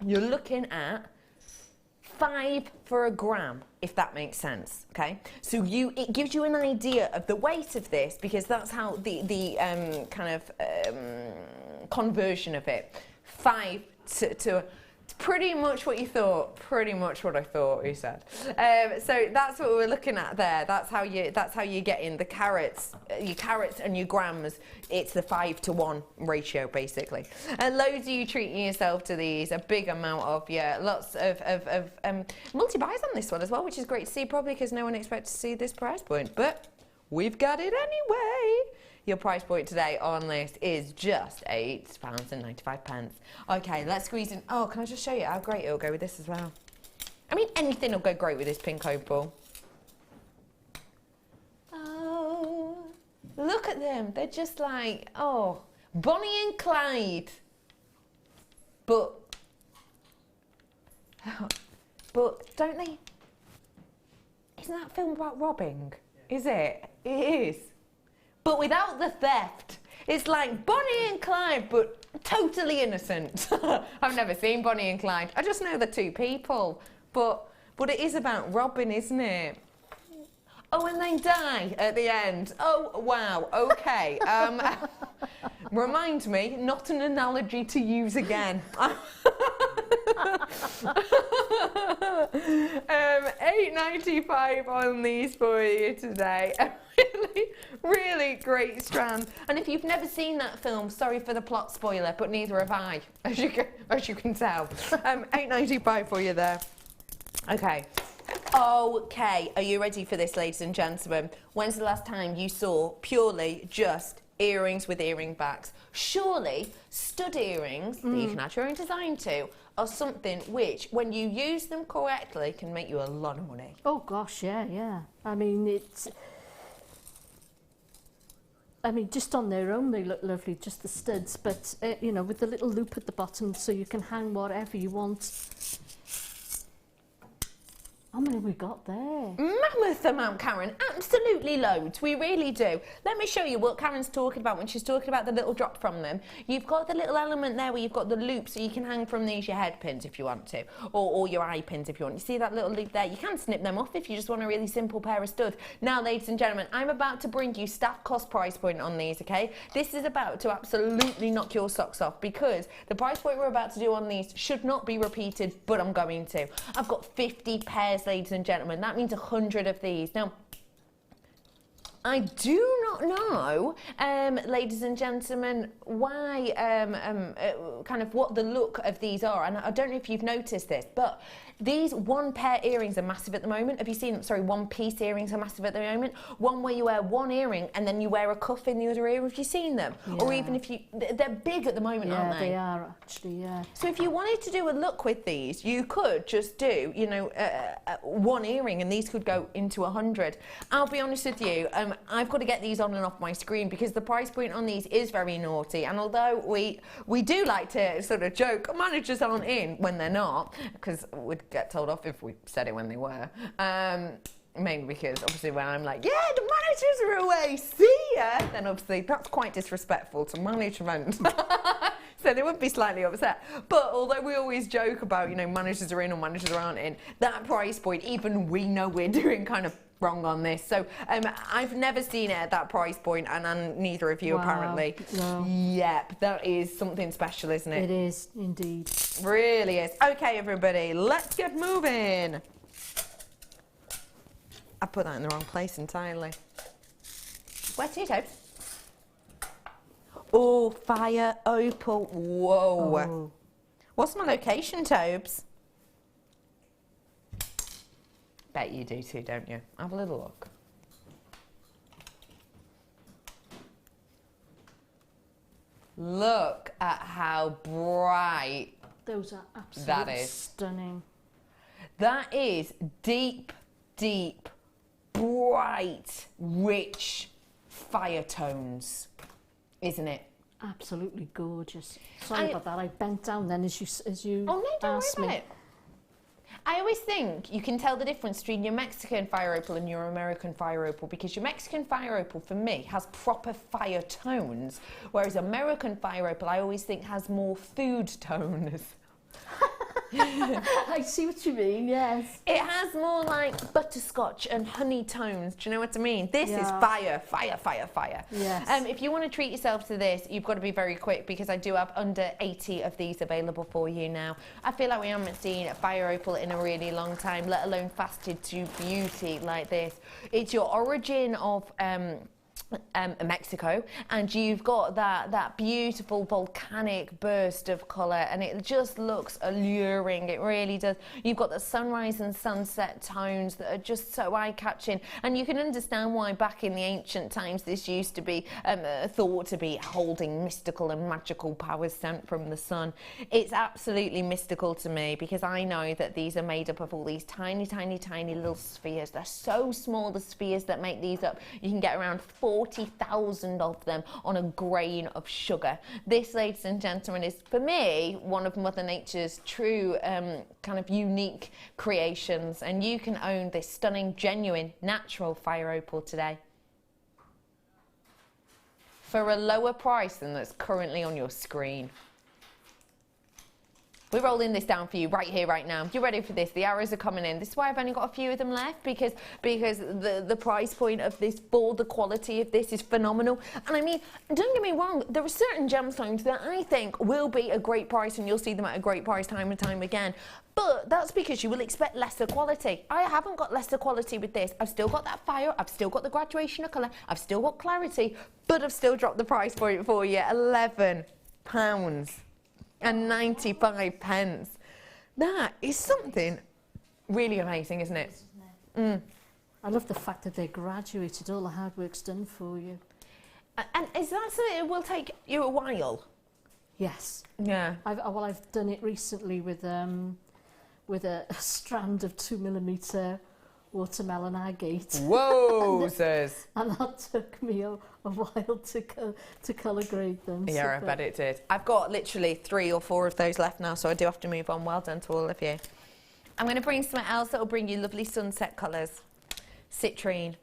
you're looking at 5 for a gram, if that makes sense, okay? So it gives you an idea of the weight of this, because that's how the kind of conversion of it. 5 to pretty much what you thought. Pretty much what I thought, he said. So that's what we're looking at there. That's how you get in the carats, your carats and your grams. It's the 5-to-1 ratio, basically. And loads of you treating yourself to these. A big amount of lots of multi-buys on this one as well, which is great to see. Probably because no one expected to see this price point, but we've got it anyway. Your price point today on this is just £8.95. Okay, let's squeeze in. Oh, can I just show you how great it'll go with this as well? I mean, anything will go great with this pink opal. Oh, look at them. They're just like, oh, Bonnie and Clyde. But don't they? Isn't that film about robbing? Is it? It is. But without the theft. It's like Bonnie and Clyde, but totally innocent. I've never seen Bonnie and Clyde. I just know the two people. But it is about robbing, isn't it? Oh, and they die at the end. Oh, wow. Okay. Remind me, not an analogy to use again. £8.95 on these for you today. A really, really great strand. And if you've never seen that film, sorry for the plot spoiler, but neither have I, as you can tell. £8.95 for you there. Okay. Okay, are you ready for this, ladies and gentlemen? When's the last time you saw purely just earrings with earring backs? Surely stud earrings that you can add your own design to are something which, when you use them correctly, can make you a lot of money. Oh gosh, yeah. I mean, just on their own, they look lovely, just the studs, but, you know, with the little loop at the bottom so you can hang whatever you want. How many have we got there? Mammoth amount, Karen. Absolutely loads. We really do. Let me show you what Karen's talking about when she's talking about the little drop from them. You've got the little element there where you've got the loop, so you can hang from these your head pins if you want to, or your eye pins if you want. You see that little loop there? You can snip them off if you just want a really simple pair of studs. Now, ladies and gentlemen, I'm about to bring you staff cost price point on these, okay? This is about to absolutely knock your socks off, because the price point we're about to do on these should not be repeated, but I'm going to. I've got 50 pairs, ladies and gentlemen. That means 100 of these. Now, I do not know, ladies and gentlemen, why, kind of what the look of these are. And I don't know if you've noticed this, but these one pair earrings are massive at the moment. Have you seen them? Sorry, one piece earrings are massive at the moment. One where you wear one earring and then you wear a cuff in the other ear. Have you seen them? Yeah. Or even if you, they're big at the moment, aren't they? Yeah, they are actually, yeah. So if you wanted to do a look with these, you could just do, you know, one earring, and these could go into 100. I'll be honest with you, I've got to get these on and off my screen because the price point on these is very naughty. And although we do like to sort of joke, managers aren't in when they're not, because we'd get told off if we said it when they were. Mainly because obviously when I'm like, yeah, the managers are away, see ya, then obviously that's quite disrespectful to management. So they would be slightly upset. But although we always joke about, you know, managers are in or managers aren't in, that price point, even we know we're doing kind of wrong on this. So I've never seen it at that price point, and neither of you apparently. No. Yep, that is something special, isn't it? It is, indeed. Really is. Okay, everybody, let's get moving. I put that in the wrong place entirely. Where's your toes? Oh, fire opal. Whoa. Oh. What's my location, Tobes? Bet you do too, don't you? Have a little look. Look at how bright those are absolutely that is. Stunning. That is deep, deep, bright, rich fire tones, isn't it? Absolutely gorgeous. Sorry about that. I bent down then as you oh, no, don't asked worry me. about it. I always think you can tell the difference between your Mexican fire opal and your American fire opal, because your Mexican fire opal, for me, has proper fire tones, whereas American fire opal, I always think, has more food tones. I see what you mean, yes. It has more like butterscotch and honey tones. Do you know what I mean? This is fire, fire, fire, fire. Yes. If you want to treat yourself to this, you've got to be very quick, because I do have under 80 of these available for you now. I feel like we haven't seen a fire opal in a really long time, let alone fasted to beauty like this. It's your origin of Mexico, and you've got that beautiful volcanic burst of colour, and it just looks alluring. It really does. You've got the sunrise and sunset tones that are just so eye-catching, and you can understand why back in the ancient times this used to be thought to be holding mystical and magical powers sent from the sun. It's absolutely mystical to me, because I know that these are made up of all these tiny, tiny, tiny little spheres. They're so small, the spheres that make these up. You can get around 40,000 of them on a grain of sugar. This, ladies and gentlemen, is, for me, one of Mother Nature's true kind of unique creations, and you can own this stunning, genuine, natural fire opal today for a lower price than that's currently on your screen. We're rolling this down for you right here, right now. You ready for this? The arrows are coming in. This is why I've only got a few of them left, because the price point of this, for the quality of this, is phenomenal. And I mean, don't get me wrong, there are certain gemstones that I think will be a great price, and you'll see them at a great price time and time again. But that's because you will expect lesser quality. I haven't got lesser quality with this. I've still got that fire, I've still got the graduation of colour, I've still got clarity, but I've still dropped the price point for you. £11.95. That is something really amazing, isn't it? Mm. I love the fact that they're graduated, all the hard work's done for you. And is that something that will take you a while? Yes. Yeah. I've done it recently with a strand of 2mm watermelon agate. Whoa, sis. And that took me a while to colour grade them. Yeah, I bet it did. I've got literally 3 or 4 of those left now, so I do have to move on. Well done to all of you. I'm going to bring something else that will bring you lovely sunset colours. Citrine.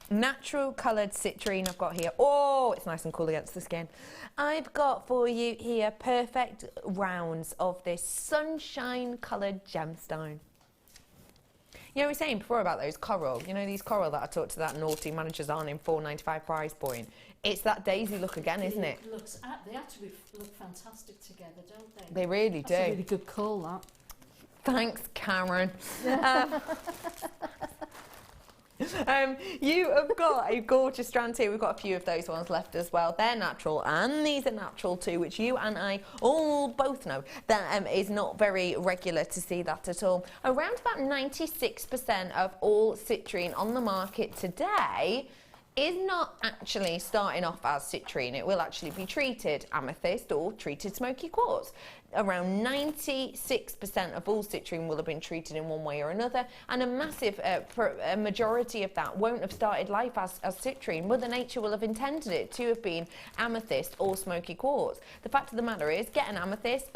Natural coloured citrine I've got here. Oh, it's nice and cool against the skin. I've got for you here perfect rounds of this sunshine coloured gemstone. You know, we were saying before about those coral. You know, these coral that I talked to that naughty managers on in $4.95 price point. It's that daisy look again, isn't it? They actually look fantastic together, don't they? They really do. That's a really good call, that. Thanks, Karen. You have got a gorgeous strand here. We've got a few of those ones left as well. They're natural, and these are natural too, which you and I all both know that is not very regular to see that at all. Around about 96% of all citrine on the market today is not actually starting off as citrine. It will actually be treated amethyst or treated smoky quartz. Around 96% of all citrine will have been treated in one way or another, and a massive majority of that won't have started life as citrine. Mother Nature will have intended it to have been amethyst or smoky quartz. The fact of the matter is, get an amethyst,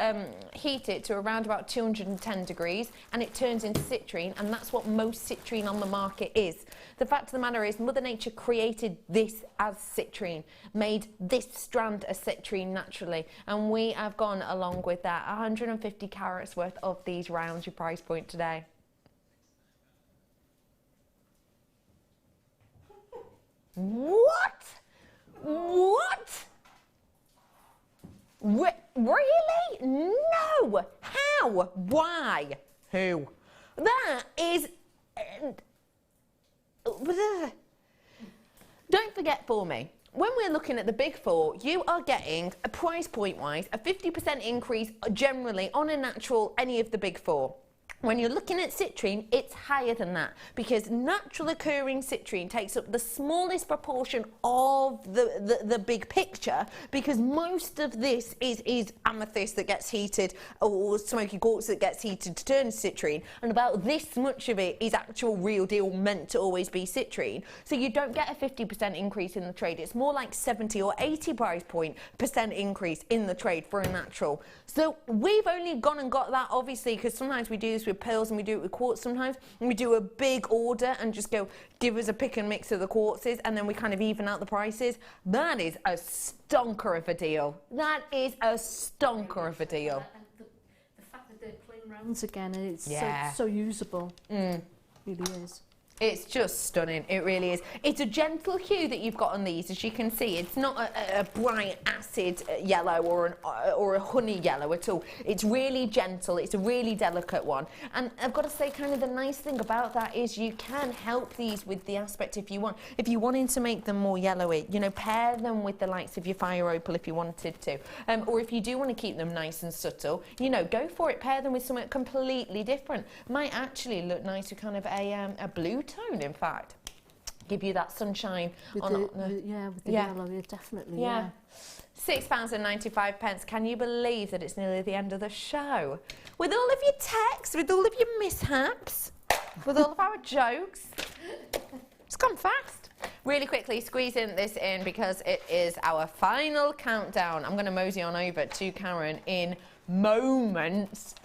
heat it to around about 210 degrees, and it turns into citrine, and that's what most citrine on the market is. The fact of the matter is, Mother Nature created this as citrine, made this strand a citrine naturally, and we have gone along with that. 150 carats worth of these rounds, your price point today. What? What? Really? No! How? Why? Who? That is... Don't forget for me, when we're looking at the big four, you are getting, a price point wise, a 50% increase generally on a natural any of the big four. When you're looking at citrine, it's higher than that, because natural occurring citrine takes up the smallest proportion of the big picture, because most of this is amethyst that gets heated, or smoky quartz that gets heated to turn citrine, and about this much of it is actual real deal meant to always be citrine. So you don't get a 50% increase in the trade. It's more like 70 or 80 price point % increase in the trade for a natural. So we've only gone and got that, obviously, because sometimes we do this with pearls and we do it with quartz sometimes, and we do a big order and just go, give us a pick and mix of the quartzes, and then we kind of even out the prices. That is a stonker of a deal. That is a stonker of a deal. And the fact that they're plain rounds again, and it's Yeah. so usable. Really is. It's just stunning, it really is. It's a gentle hue that you've got on these, as you can see. It's not a bright acid yellow or a honey yellow at all. It's really gentle, it's a really delicate one. And I've got to say, kind of the nice thing about that is you can help these with the aspect if you want. If you wanted to make them more yellowy, you know, pair them with the likes of your fire opal if you wanted to. Or if you do want to keep them nice and subtle, you know, go for it. Pair them with something completely different. Might actually look nice with kind of a blue tone, in fact. Give you that sunshine With on the yellow, yeah, definitely. yeah. £6.95. Can you believe that it's nearly the end of the show? With all of your texts, with all of your mishaps, with all of our jokes. It's gone fast. Really quickly squeezing this in because it is our final countdown. I'm going to mosey on over to Karen in moments.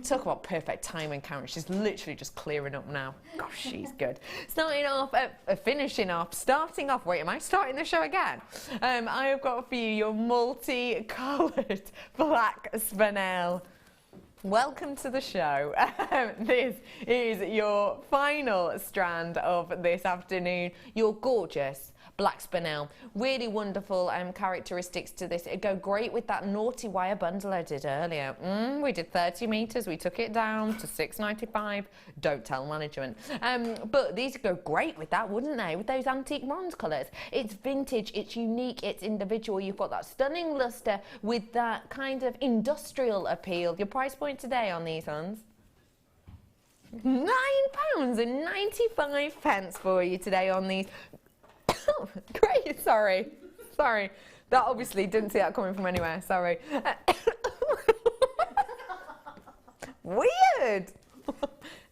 Talk about perfect timing, Karen. She's literally just clearing up now. Gosh, she's good. Starting off, starting off, wait, am I starting the show again? I have got for you your multi-coloured black spinel. Welcome to the show. This is your final strand of this afternoon. Your gorgeous black spinel. Really wonderful characteristics to this. It go great with that naughty wire bundle I did earlier. We did 30 metres. We took it down to $6.95. Don't tell management. But these go great with that, wouldn't they? With those antique bronze colours. It's vintage, it's unique, it's individual. You've got that stunning lustre with that kind of industrial appeal. Your price point today on these ones? £9.95 for you today on these. Oh, great, sorry. That obviously didn't see that coming from anywhere, sorry. Weird.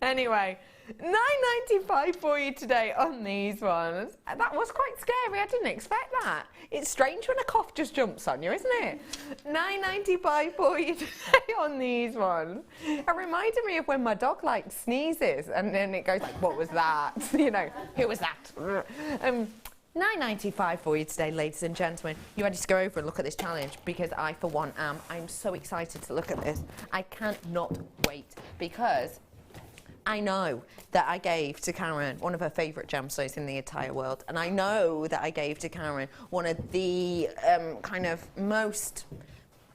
Anyway, £9.95 for you today on these ones. That was quite scary, I didn't expect that. It's strange when a cough just jumps on you, isn't it? £9.95 for you today on these ones. It reminded me of when my dog like sneezes and then it goes like, what was that? You know, who was that? £9.95 for you today, ladies and gentlemen. You ready to go over and look at this challenge? Because I, for one, am. I'm so excited to look at this. I cannot wait because I know that I gave to Karen one of her favourite gemstones in the entire world. And I know that I gave to Karen one of the kind of most,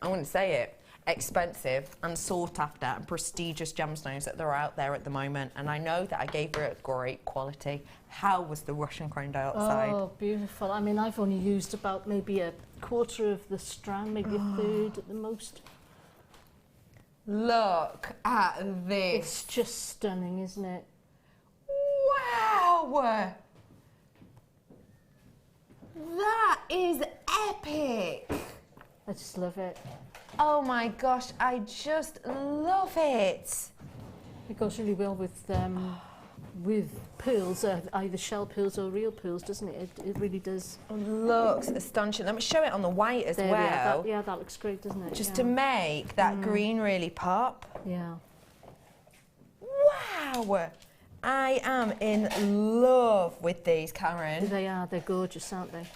I wouldn't say it, expensive and sought after and prestigious gemstones that are out there at the moment, and I know that I gave her a great quality. How was the Russian chrome diopside? Oh, beautiful. I mean, I've only used about maybe a quarter of the strand, maybe a third at the most. Look at this. It's just stunning, isn't it? Wow! That is epic! I just love it. Oh my gosh, I just love it. It goes really well with pearls, either shell pearls or real pearls, doesn't it? It really does. Looks astonishing. Let me show it on the white as there well. Yeah, that looks great, doesn't it? Just to make that green really pop. Yeah. Wow! I am in love with these, Karen. They are. They're gorgeous, aren't they?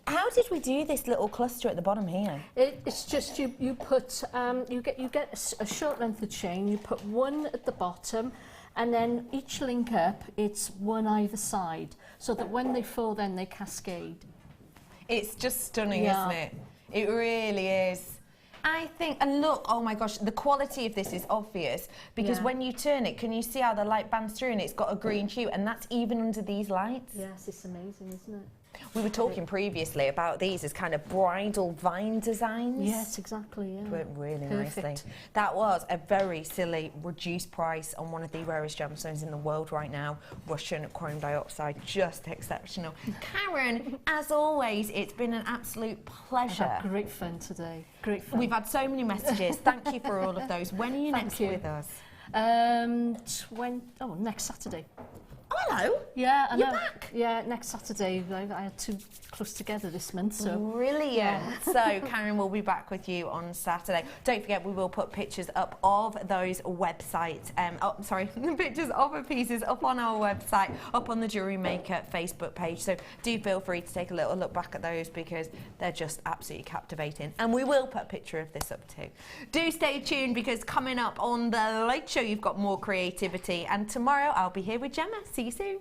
How did we do this little cluster at the bottom here? It's just you put you get a short length of chain. You put one at the bottom, and then each link up, it's one either side, so that when they fall, then they cascade. It's just stunning, isn't it? It really is. I think, and look, oh my gosh, the quality of this is obvious because when you turn it, can you see how the light bands through and it's got a green hue, and that's even under these lights? Yes, it's amazing, isn't it? We were talking previously about these as kind of bridal vine designs. Yes, exactly, yeah. But really Perfect. nicely. That was a very silly reduced price on one of the rarest gemstones in the world right now. Russian chrome diopside, just exceptional. Karen, as always, it's been an absolute pleasure. I've had great fun today. Great fun. We've had so many messages. Thank you for all of those. When are you next with us? Next Saturday. Oh, hello. Yeah, I You're know. back. Yeah, next Saturday. I had two close together this month, so. Brilliant. Yeah. So Karen will be back with you on Saturday. Don't forget, we will put pictures up of those websites. Pictures of the pieces up on our website, up on the Jewellery Maker Facebook page. So do feel free to take a little look back at those because they're just absolutely captivating. And we will put a picture of this up too. Do stay tuned because coming up on the Late Show, you've got more creativity. And tomorrow I'll be here with Gemma. See you soon.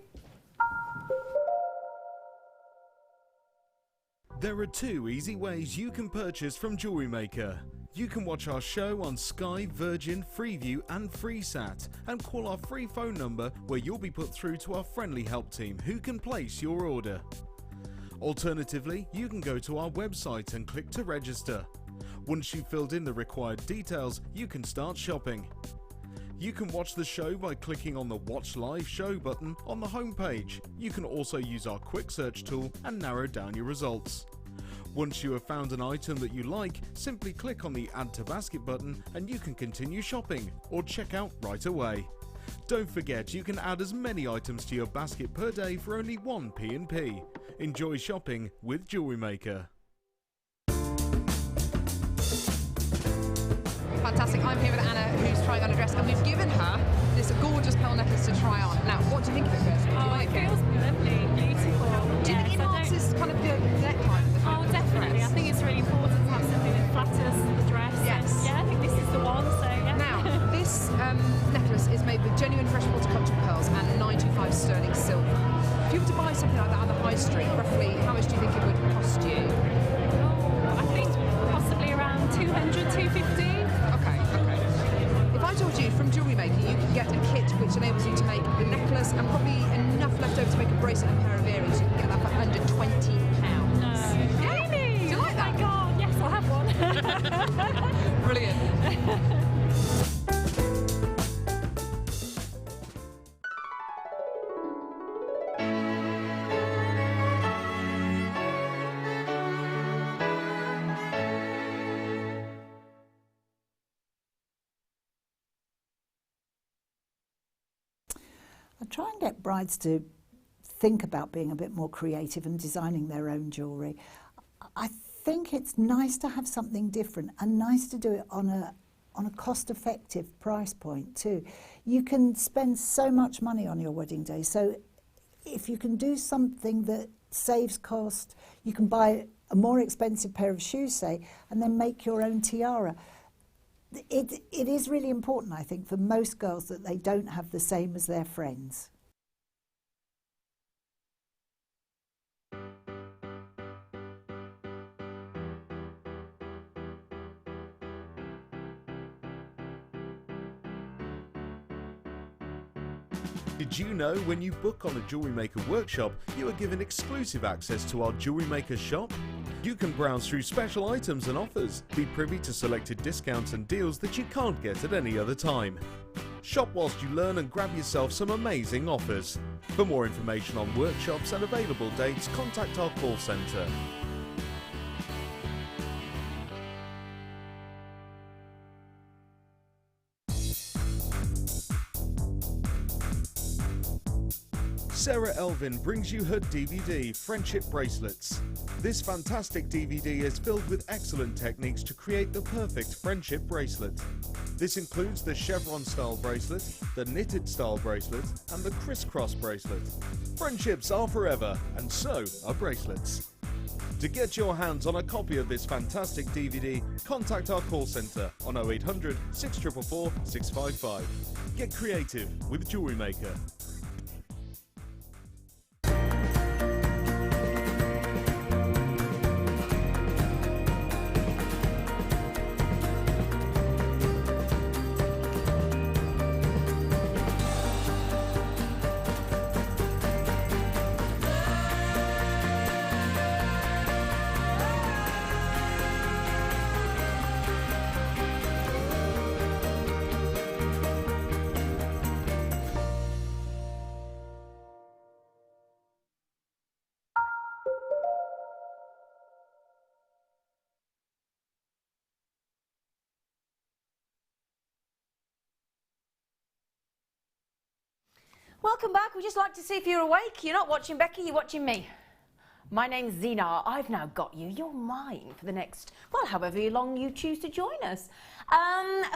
There are two easy ways you can purchase from Jewellery Maker. You can watch our show on Sky, Virgin, Freeview and FreeSat and call our free phone number where you'll be put through to our friendly help team who can place your order. Alternatively, you can go to our website and click to register. Once you've filled in the required details, you can start shopping. You can watch the show by clicking on the Watch Live Show button on the homepage. You can also use our quick search tool and narrow down your results. Once you have found an item that you like, simply click on the Add to Basket button and you can continue shopping or check out right away. Don't forget, you can add as many items to your basket per day for only 1 P&P. Enjoy shopping with Jewellery Maker. Fantastic. I'm here with Anna, who's trying on a dress, and we've given her this gorgeous pearl necklace to try on. Now, what do you think of it first? Do you like it feels lovely, beautiful. Do you think it enhances kind of the neckline? Oh, definitely. I think it's really important to have something that flatters the dress. Yes. And, yeah, I think this is the one, so yeah. Now, This necklace is made with genuine freshwater cultured pearls and 925 sterling silver. If you were to buy something like that on the high street, roughly how much do you think it would cost you? Oh, I think possibly around 200, 250. Okay. If I told you from Jewellery Maker you could get a kit which enables you to make the necklace and probably enough left over to make a bracelet and a pair of earrings, you can get that for under £20. No. Really? Do you like that? Oh my God, yes, I'll have one. Brilliant. I try and get brides to think about being a bit more creative and designing their own jewellery. I think it's nice to have something different and nice to do it on a cost-effective price point too. You can spend so much money on your wedding day, so if you can do something that saves cost, you can buy a more expensive pair of shoes, say, and then make your own tiara. It is really important, I think, for most girls that they don't have the same as their friends. Did you know when you book on a Jewellery Maker workshop, you are given exclusive access to our Jewellery Maker shop? You can browse through special items and offers, be privy to selected discounts and deals that you can't get at any other time. Shop whilst you learn and grab yourself some amazing offers. For more information on workshops and available dates, contact our call centre. Sarah Elvin brings you her DVD, Friendship Bracelets. This fantastic DVD is filled with excellent techniques to create the perfect friendship bracelet. This includes the chevron style bracelet, the knitted style bracelet, and the crisscross bracelet. Friendships are forever, and so are bracelets. To get your hands on a copy of this fantastic DVD, contact our call centre on 0800 644 655. Get creative with Jewellery Maker. Welcome back. We'd just like to see if you're awake. You're not watching Becky, you're watching me. My name's Zena. I've now got you. You're mine for the next, well, however long you choose to join us.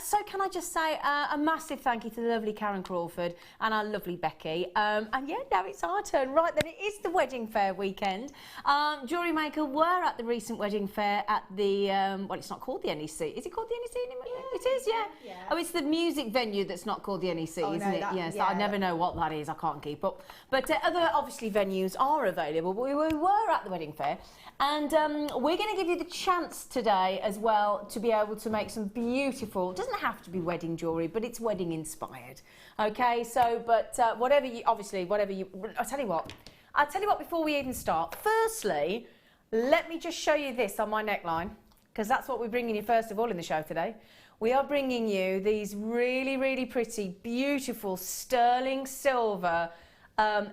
So can I just say a massive thank you to the lovely Karen Crawford and our lovely Becky. And yeah, now it's our turn. Right then, it is the wedding fair weekend. Jewellery Maker were at the recent wedding fair at the, well, it's not called the NEC. Is it called the NEC? Yeah, it is, yeah. Oh, it's the music venue that's not called the NEC, isn't it? Yes, yeah. I never know what that is. I can't keep up. But other, obviously, venues are available. But we were at the wedding fair. And we're going to give you the chance today as well to be able to make some beautiful, doesn't have to be wedding jewellery, but it's wedding inspired. Okay, so, but whatever you, obviously, whatever you, I'll tell you what before we even start. Firstly, let me just show you this on my neckline, because that's what we're bringing you first of all in the show today. We are bringing you these really, really pretty, beautiful sterling silver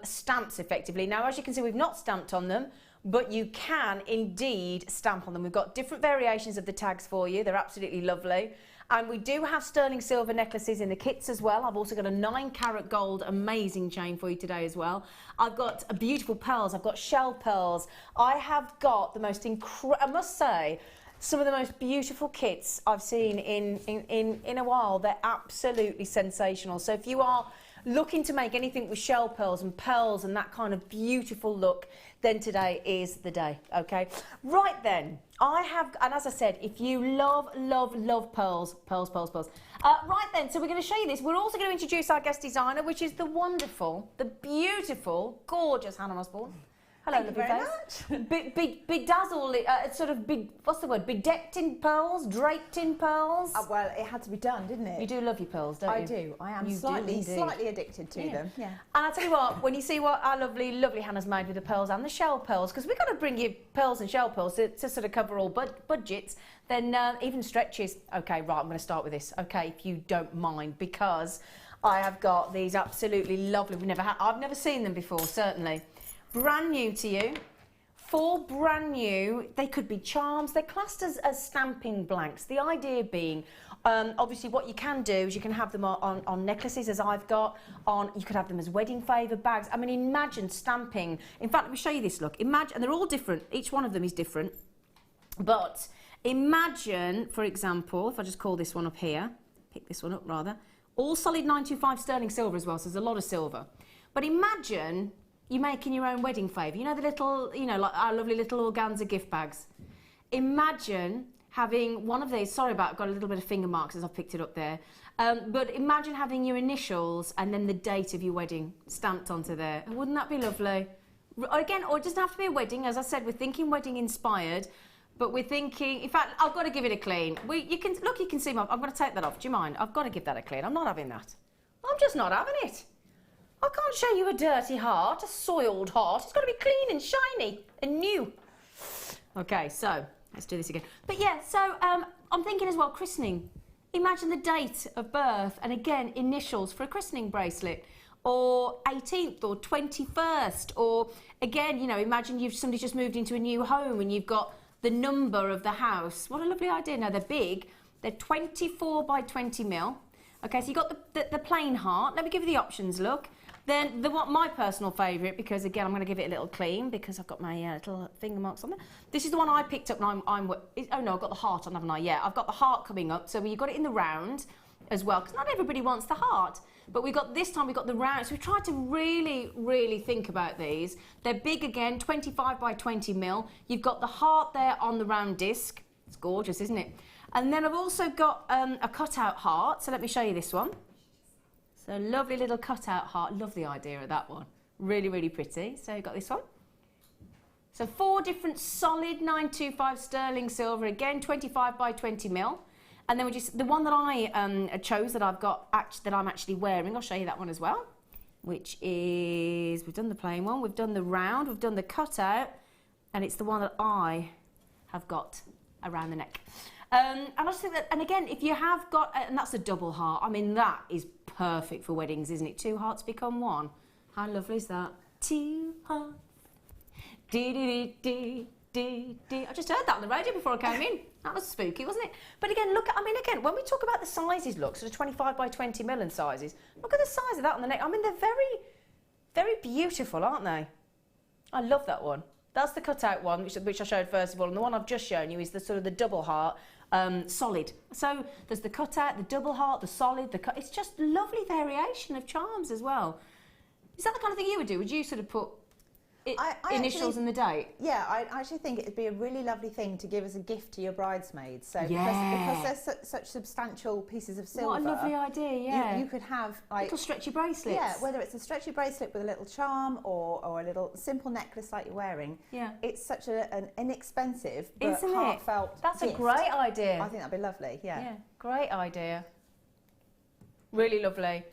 stamps effectively. Now, as you can see, we've not stamped on them, but you can indeed stamp on them. We've got different variations of the tags for you. They're absolutely lovely. And we do have sterling silver necklaces in the kits as well. I've also got a 9-carat gold amazing chain for you today as well. I've got beautiful pearls. I've got shell pearls. I have got the most I must say, some of the most beautiful kits I've seen in a while. They're absolutely sensational. So if you are looking to make anything with shell pearls and that kind of beautiful look, then today is the day, okay? Right then, I have, and as I said, if you love pearls. Right then, so we're going to show you this. We're also going to introduce our guest designer, which is the wonderful, the beautiful, gorgeous Hannah Osbourne. Hello, Thank you very much. Big dazzle, sort of big, what's the word, bedecked in pearls, draped in pearls? Well, it had to be done, didn't it? You do love your pearls, don't you? I do. I am You slightly do addicted to them. Yeah. And I'll tell you what, when you see what our lovely Hannah's made with the pearls and the shell pearls, because we've got to bring you pearls and shell pearls to sort of cover all budgets, then even stretches. Okay, right, I'm going to start with this, okay, if you don't mind, because I have got these absolutely lovely, I've never seen them before, certainly. Brand new to you. 4 brand new, they could be charms, they're classed as stamping blanks. The idea being, obviously what you can do is you can have them on necklaces, as I've got, you could have them as wedding favour bags. I mean, imagine stamping. In fact, let me show you this, look. Imagine, and they're all different, each one of them is different. But imagine, for example, if I just call this one up here, pick this one up rather, all solid 925 sterling silver as well, so there's a lot of silver. But imagine you're making your own wedding favour. You know the little, like our lovely little organza gift bags. Imagine having one of these, sorry about, I've got a little bit of finger marks as I've picked it up there, but imagine having your initials and then the date of your wedding stamped onto there. Wouldn't that be lovely? Again, or it doesn't have to be a wedding, as I said, we're thinking wedding inspired, but we're thinking, in fact, I've got to give it a clean. You can see I'm going to take that off, do you mind? I've got to give that a clean, I'm not having that. I'm just not having it. I can't show you a dirty heart, a soiled heart. It's got to be clean and shiny and new. Okay, so let's do this again. But yeah, so I'm thinking as well, christening. Imagine the date of birth and again, initials for a christening bracelet, or 18th or 21st, or again, imagine somebody's just moved into a new home and you've got the number of the house. What a lovely idea. Now they're big. They're 24 by 20 mil. Okay, so you've got the plain heart. Let me give you the options, look. Then my personal favourite, because again I'm going to give it a little clean because I've got my little finger marks on there. This is the one I picked up and oh no, I've got the heart on, haven't I? Yeah, I've got the heart coming up. So you've got it in the round as well, because not everybody wants the heart. But this time we've got the round. So we've tried to really think about these. They're big again, 25 by 20 mil. You've got the heart there on the round disc. It's gorgeous, isn't it? And then I've also got a cut-out heart. So let me show you this one. So lovely little cut-out heart. Love the idea of that one. Really pretty. So you've got this one. So 4 different solid 925 sterling silver. Again, 25 by 20 mil. And then the one that I chose that I've got, that I'm actually wearing, I'll show you that one as well. Which is, we've done the plain one, we've done the round, we've done the cut-out. And it's the one that I have got around the neck. And I just think that, and again, if you have got, and that's a double heart, I mean, that is perfect for weddings, isn't it? 2 hearts become 1. How lovely is that? 2 hearts. I just heard that on the radio before I came in. That was spooky, wasn't it? But again, look, I mean, again, when we talk about the sizes, look, sort of 25 by 20 million sizes, look at the size of that on the neck. I mean, they're very beautiful, aren't they? I love that one. That's the cut-out one, which I showed first of all, and the one I've just shown you is the sort of the double heart, solid. So there's the cut-out, the double heart, the solid, the cut. It's just lovely variation of charms as well. Is that the kind of thing you would do? Would you sort of put initials and the date? Yeah, I actually think it'd be a really lovely thing to give as a gift to your bridesmaids. So yeah. because they're such substantial pieces of silver. What a lovely idea, yeah. You could have like little stretchy bracelets. Yeah, whether it's a stretchy bracelet with a little charm or a little simple necklace like you're wearing. Yeah. It's such an inexpensive but Isn't heartfelt it? That's gift. a great idea. I think that'd be lovely, yeah. Yeah, great idea. Really lovely.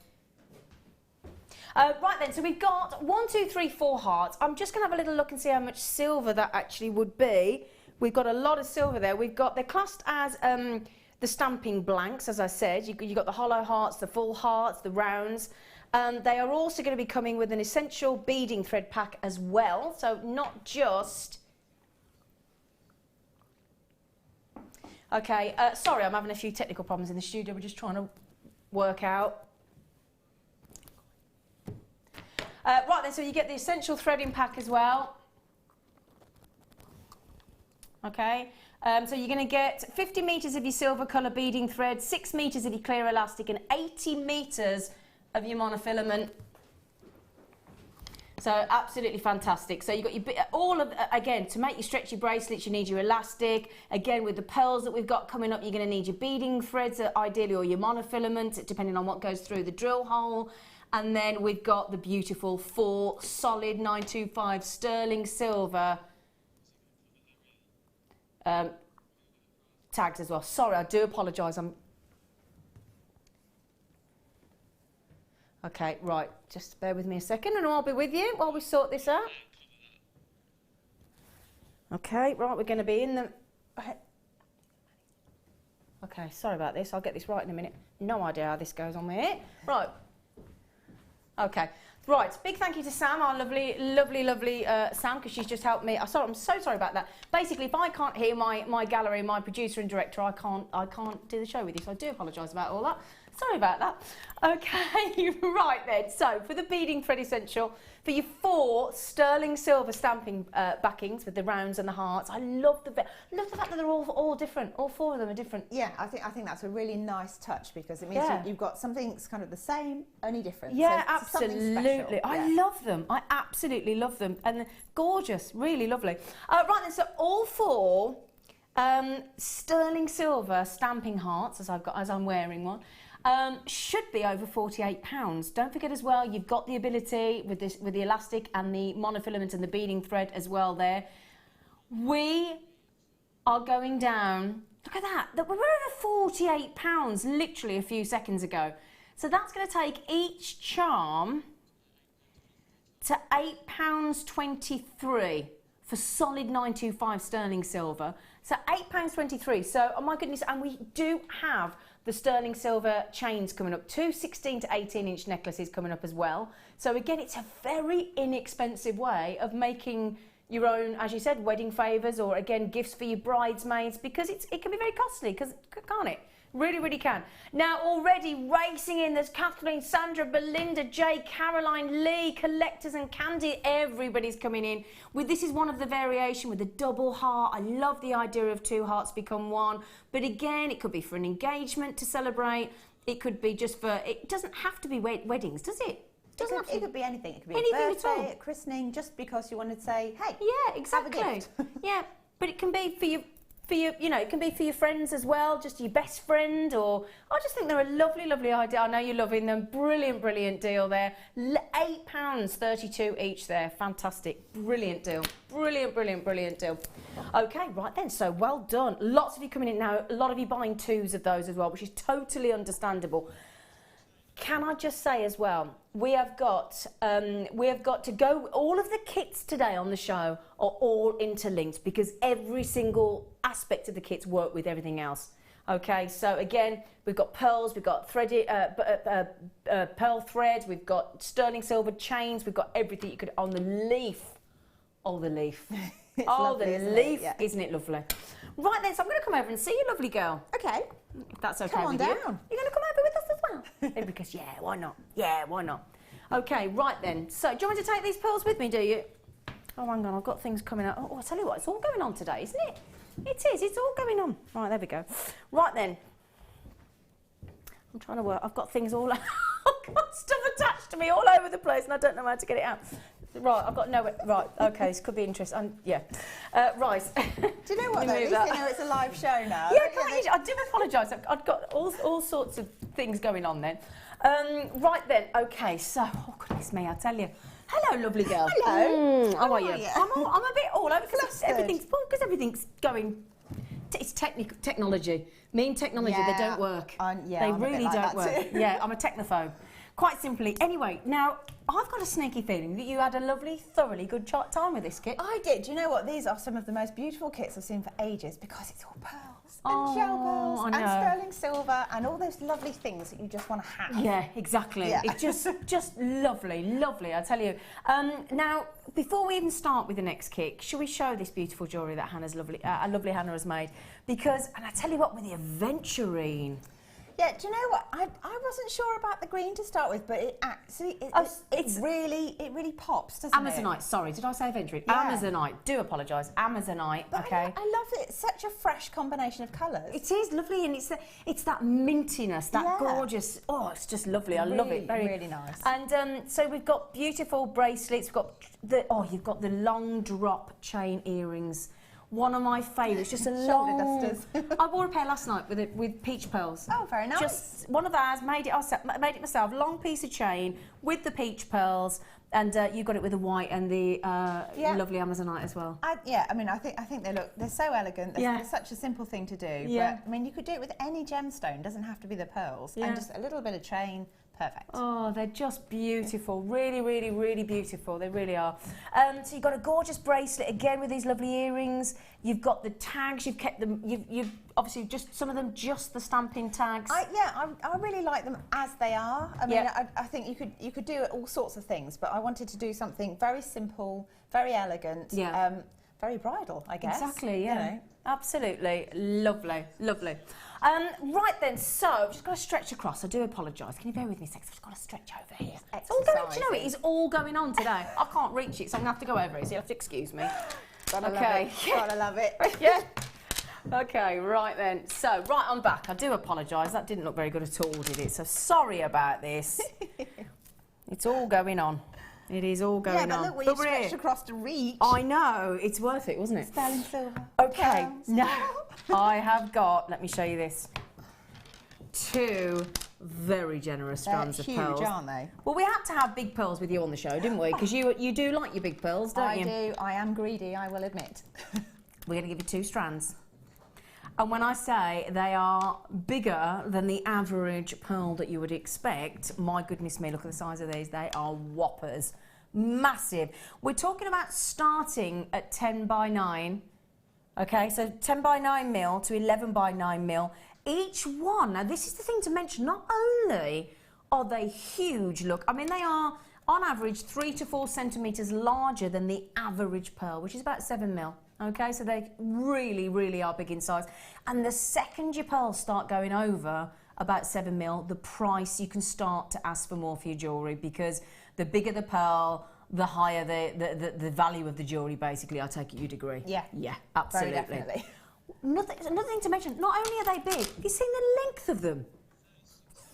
Right then, so we've got 1, 2, 3, 4 hearts. I'm just going to have a little look and see how much silver that actually would be. We've got a lot of silver there. They're classed as the stamping blanks, as I said. You've got the hollow hearts, the full hearts, the rounds. They are also going to be coming with an essential beading thread pack as well. So not just... Okay, sorry, I'm having a few technical problems in the studio. We're just trying to work out. Right then, so you get the essential threading pack as well. Okay, so you're going to get 50 metres of your silver colour beading thread, 6 metres of your clear elastic and 80 metres of your monofilament. So absolutely fantastic. So you've got your all of again to make your stretchy bracelets. You need your elastic. Again with the pearls that we've got coming up, you're going to need your beading threads, ideally, or your monofilament, depending on what goes through the drill hole. And then we've got the beautiful 4 solid 925 sterling silver tags as well. Sorry, I do apologise. Okay, right, just bear with me a second and I'll be with you while we sort this out. Okay, right, we're going to be in the... Okay, sorry about this, I'll get this right in a minute. No idea how this goes on with it. Right. Okay, right, big thank you to Sam, our lovely Sam, because she's just helped me. I'm so sorry about that. Basically, if I can't hear my gallery, my producer and director, I can't do the show with you, so I do apologise about all that. Sorry about that. Okay, right then. So for the beading thread essential, for your 4 sterling silver stamping backings with the rounds and the hearts. I love the fact that they're all different. All 4 of them are different. Yeah, I think that's a really nice touch because it means you've got something that's kind of the same, only different. Yeah, so absolutely. I love them. I absolutely love them, and gorgeous, really lovely. Right then, so all 4 sterling silver stamping hearts, as I'm wearing one. Should be over £48. Don't forget as well, you've got the ability with the elastic and the monofilament and the beading thread as well there. We are going down, look at that, we were over £48 literally a few seconds ago. So that's going to take each charm to £8.23 for solid 925 sterling silver. So £8.23. So, oh my goodness, and we do have the sterling silver chains coming up, 2 16 to 18 inch necklaces coming up as well. So again, it's a very inexpensive way of making your own, as you said, wedding favours, or again, gifts for your bridesmaids, because it can be very costly, can't it? Really, really can. Now, already racing in, there's Kathleen, Sandra, Belinda, Jay, Caroline, Lee, Collectors and Candy. Everybody's coming in. This is one of the variation with the double heart. I love the idea of 2 hearts become 1. But again, it could be for an engagement to celebrate. It could be just for, it doesn't have to be weddings, does it? It could be anything. It could be anything a birthday, at all. A christening, just because you want to say, hey, yeah, exactly. have a gift. Yeah, but it can be for your, it can be for your friends as well, just your best friend, or I just think they're a lovely, lovely idea. I know you're loving them. Brilliant, brilliant deal there. £8.32 each there. Fantastic. Brilliant deal. Brilliant, brilliant, brilliant deal. Okay, right then. So well done. Lots of you coming in now. A lot of you buying 2s of those as well, which is totally understandable. Can I just say as well, we have got to go, all of the kits today on the show are all interlinked because every single aspect of the kits work with everything else. Okay, so again, we've got pearls, we've got threaded, pearl thread, we've got sterling silver chains, we've got everything you could, on the leaf. Oh, the leaf. It's oh, lovely, the isn't leaf. it? Yeah. Isn't it lovely? Right then, so I'm going to come over and see you, lovely girl. Okay. If that's okay Come on with down. you. You're going to come over with us as well? Because, yeah, why not? Yeah, why not? Okay, right then. So, do you want me to take these pearls with me, do you? Oh, hang on, I've got things coming out. Oh, I'll tell you what, it's all going on today, isn't it? It is, it's all going on. Right, there we go. Right then. I'm trying to work. I've got things all... I've got stuff attached to me all over the place and I don't know how to get it out. Right, I've got nowhere. Right, okay, this could be interesting. Yeah. Right. Do you know what, though? At least they know it's a live show now. Yeah, I do apologise. I've got all sorts of things going on then. Right then, okay, so, oh goodness me, I tell you. Hello, lovely girl. Hello. How are you? you? I'm a bit all over because everything's going. It's technology. Me and technology, they don't work. Yeah, they I'm a bit really like don't that work. too. Yeah, I'm a technophobe. Quite simply. Anyway, now I've got a sneaky feeling that you had a lovely, thoroughly good time with this kit. I did. Do you know what? These are some of the most beautiful kits I've seen for ages because it's all pearls and gel pearls and sterling silver and all those lovely things that you just want to have. Yeah, exactly. Yeah. It's just lovely, lovely, I tell you. Now, before we even start with the next kit, shall we show this beautiful jewellery that Hannah's lovely Hannah has made? Because, and I tell you what, with the aventurine. Yeah, do you know what? I wasn't sure about the green to start with, but it actually it really pops, doesn't it? Amazonite. Sorry, did I say aventurine? Yeah. Amazonite. Do apologise. Amazonite. But okay. I love it. It's such a fresh combination of colours. It is lovely, and it's that mintiness, that gorgeous. Oh, it's just lovely. I love it. Really nice. And so we've got beautiful bracelets. We've got you've got the long drop chain earrings. One of my favourites, just a shoulder long... dusters. I wore a pair last night with peach pearls. Oh, very nice. Just one of ours, made it myself. Long piece of chain with the peach pearls, and you got it with the white and the lovely Amazonite as well. I think they're so elegant. They're such a simple thing to do. Yeah. But I mean, you could do it with any gemstone. Doesn't have to be the pearls. Yeah. And just a little bit of chain. Perfect. Oh, they're just beautiful. Really, really, really beautiful. They really are. So you've got a gorgeous bracelet again with these lovely earrings. You've got the tags. You've kept them. You've obviously just some of them just the stamping tags. I really like them as they are. I mean, I think you could do all sorts of things, but I wanted to do something very simple, very elegant, very bridal, I guess. Exactly. Yeah. You know. Absolutely. Lovely. Lovely. Right then, so I've just got to stretch across. I do apologise. Can you bear with me a second? I've just got to stretch over here. It's all going, do you know, it is all going on today. I can't reach it, so I'm going to have to go over it, so you'll have to excuse me. Gotta love it. Yeah. Okay, right then. So, right, I'm back. I do apologise. That didn't look very good at all, did it? So, sorry about this. It's all going on. It is all going on. Yeah, but look, we stretched across to reach. I know. It's worth it, wasn't it? Sterling silver. Okay, now I have got, let me show you this, 2 very generous strands of pearls. Huge, aren't they? Well, we had to have big pearls with you on the show, didn't we? Because you do like your big pearls, don't you? I do. I am greedy, I will admit. We're going to give you 2 strands. And when I say they are bigger than the average pearl that you would expect, my goodness me, look at the size of these. They are whoppers. Massive. We're talking about starting at 10 by 9. Okay, so 10 by 9 mil to 11 by 9 mil. Each one, now this is the thing to mention, not only are they huge, look, I mean they are on average 3 to 4 centimetres larger than the average pearl, which is about 7 mil. Okay, so they really, really are big in size. And the second your pearls start going over about 7 mil, the price you can start to ask for more for your jewellery, because the bigger the pearl, the higher the value of the jewellery, basically. I take it you'd agree. Yeah. Yeah, absolutely. Very definitely. Another thing to mention, not only are they big, have you seen the length of them?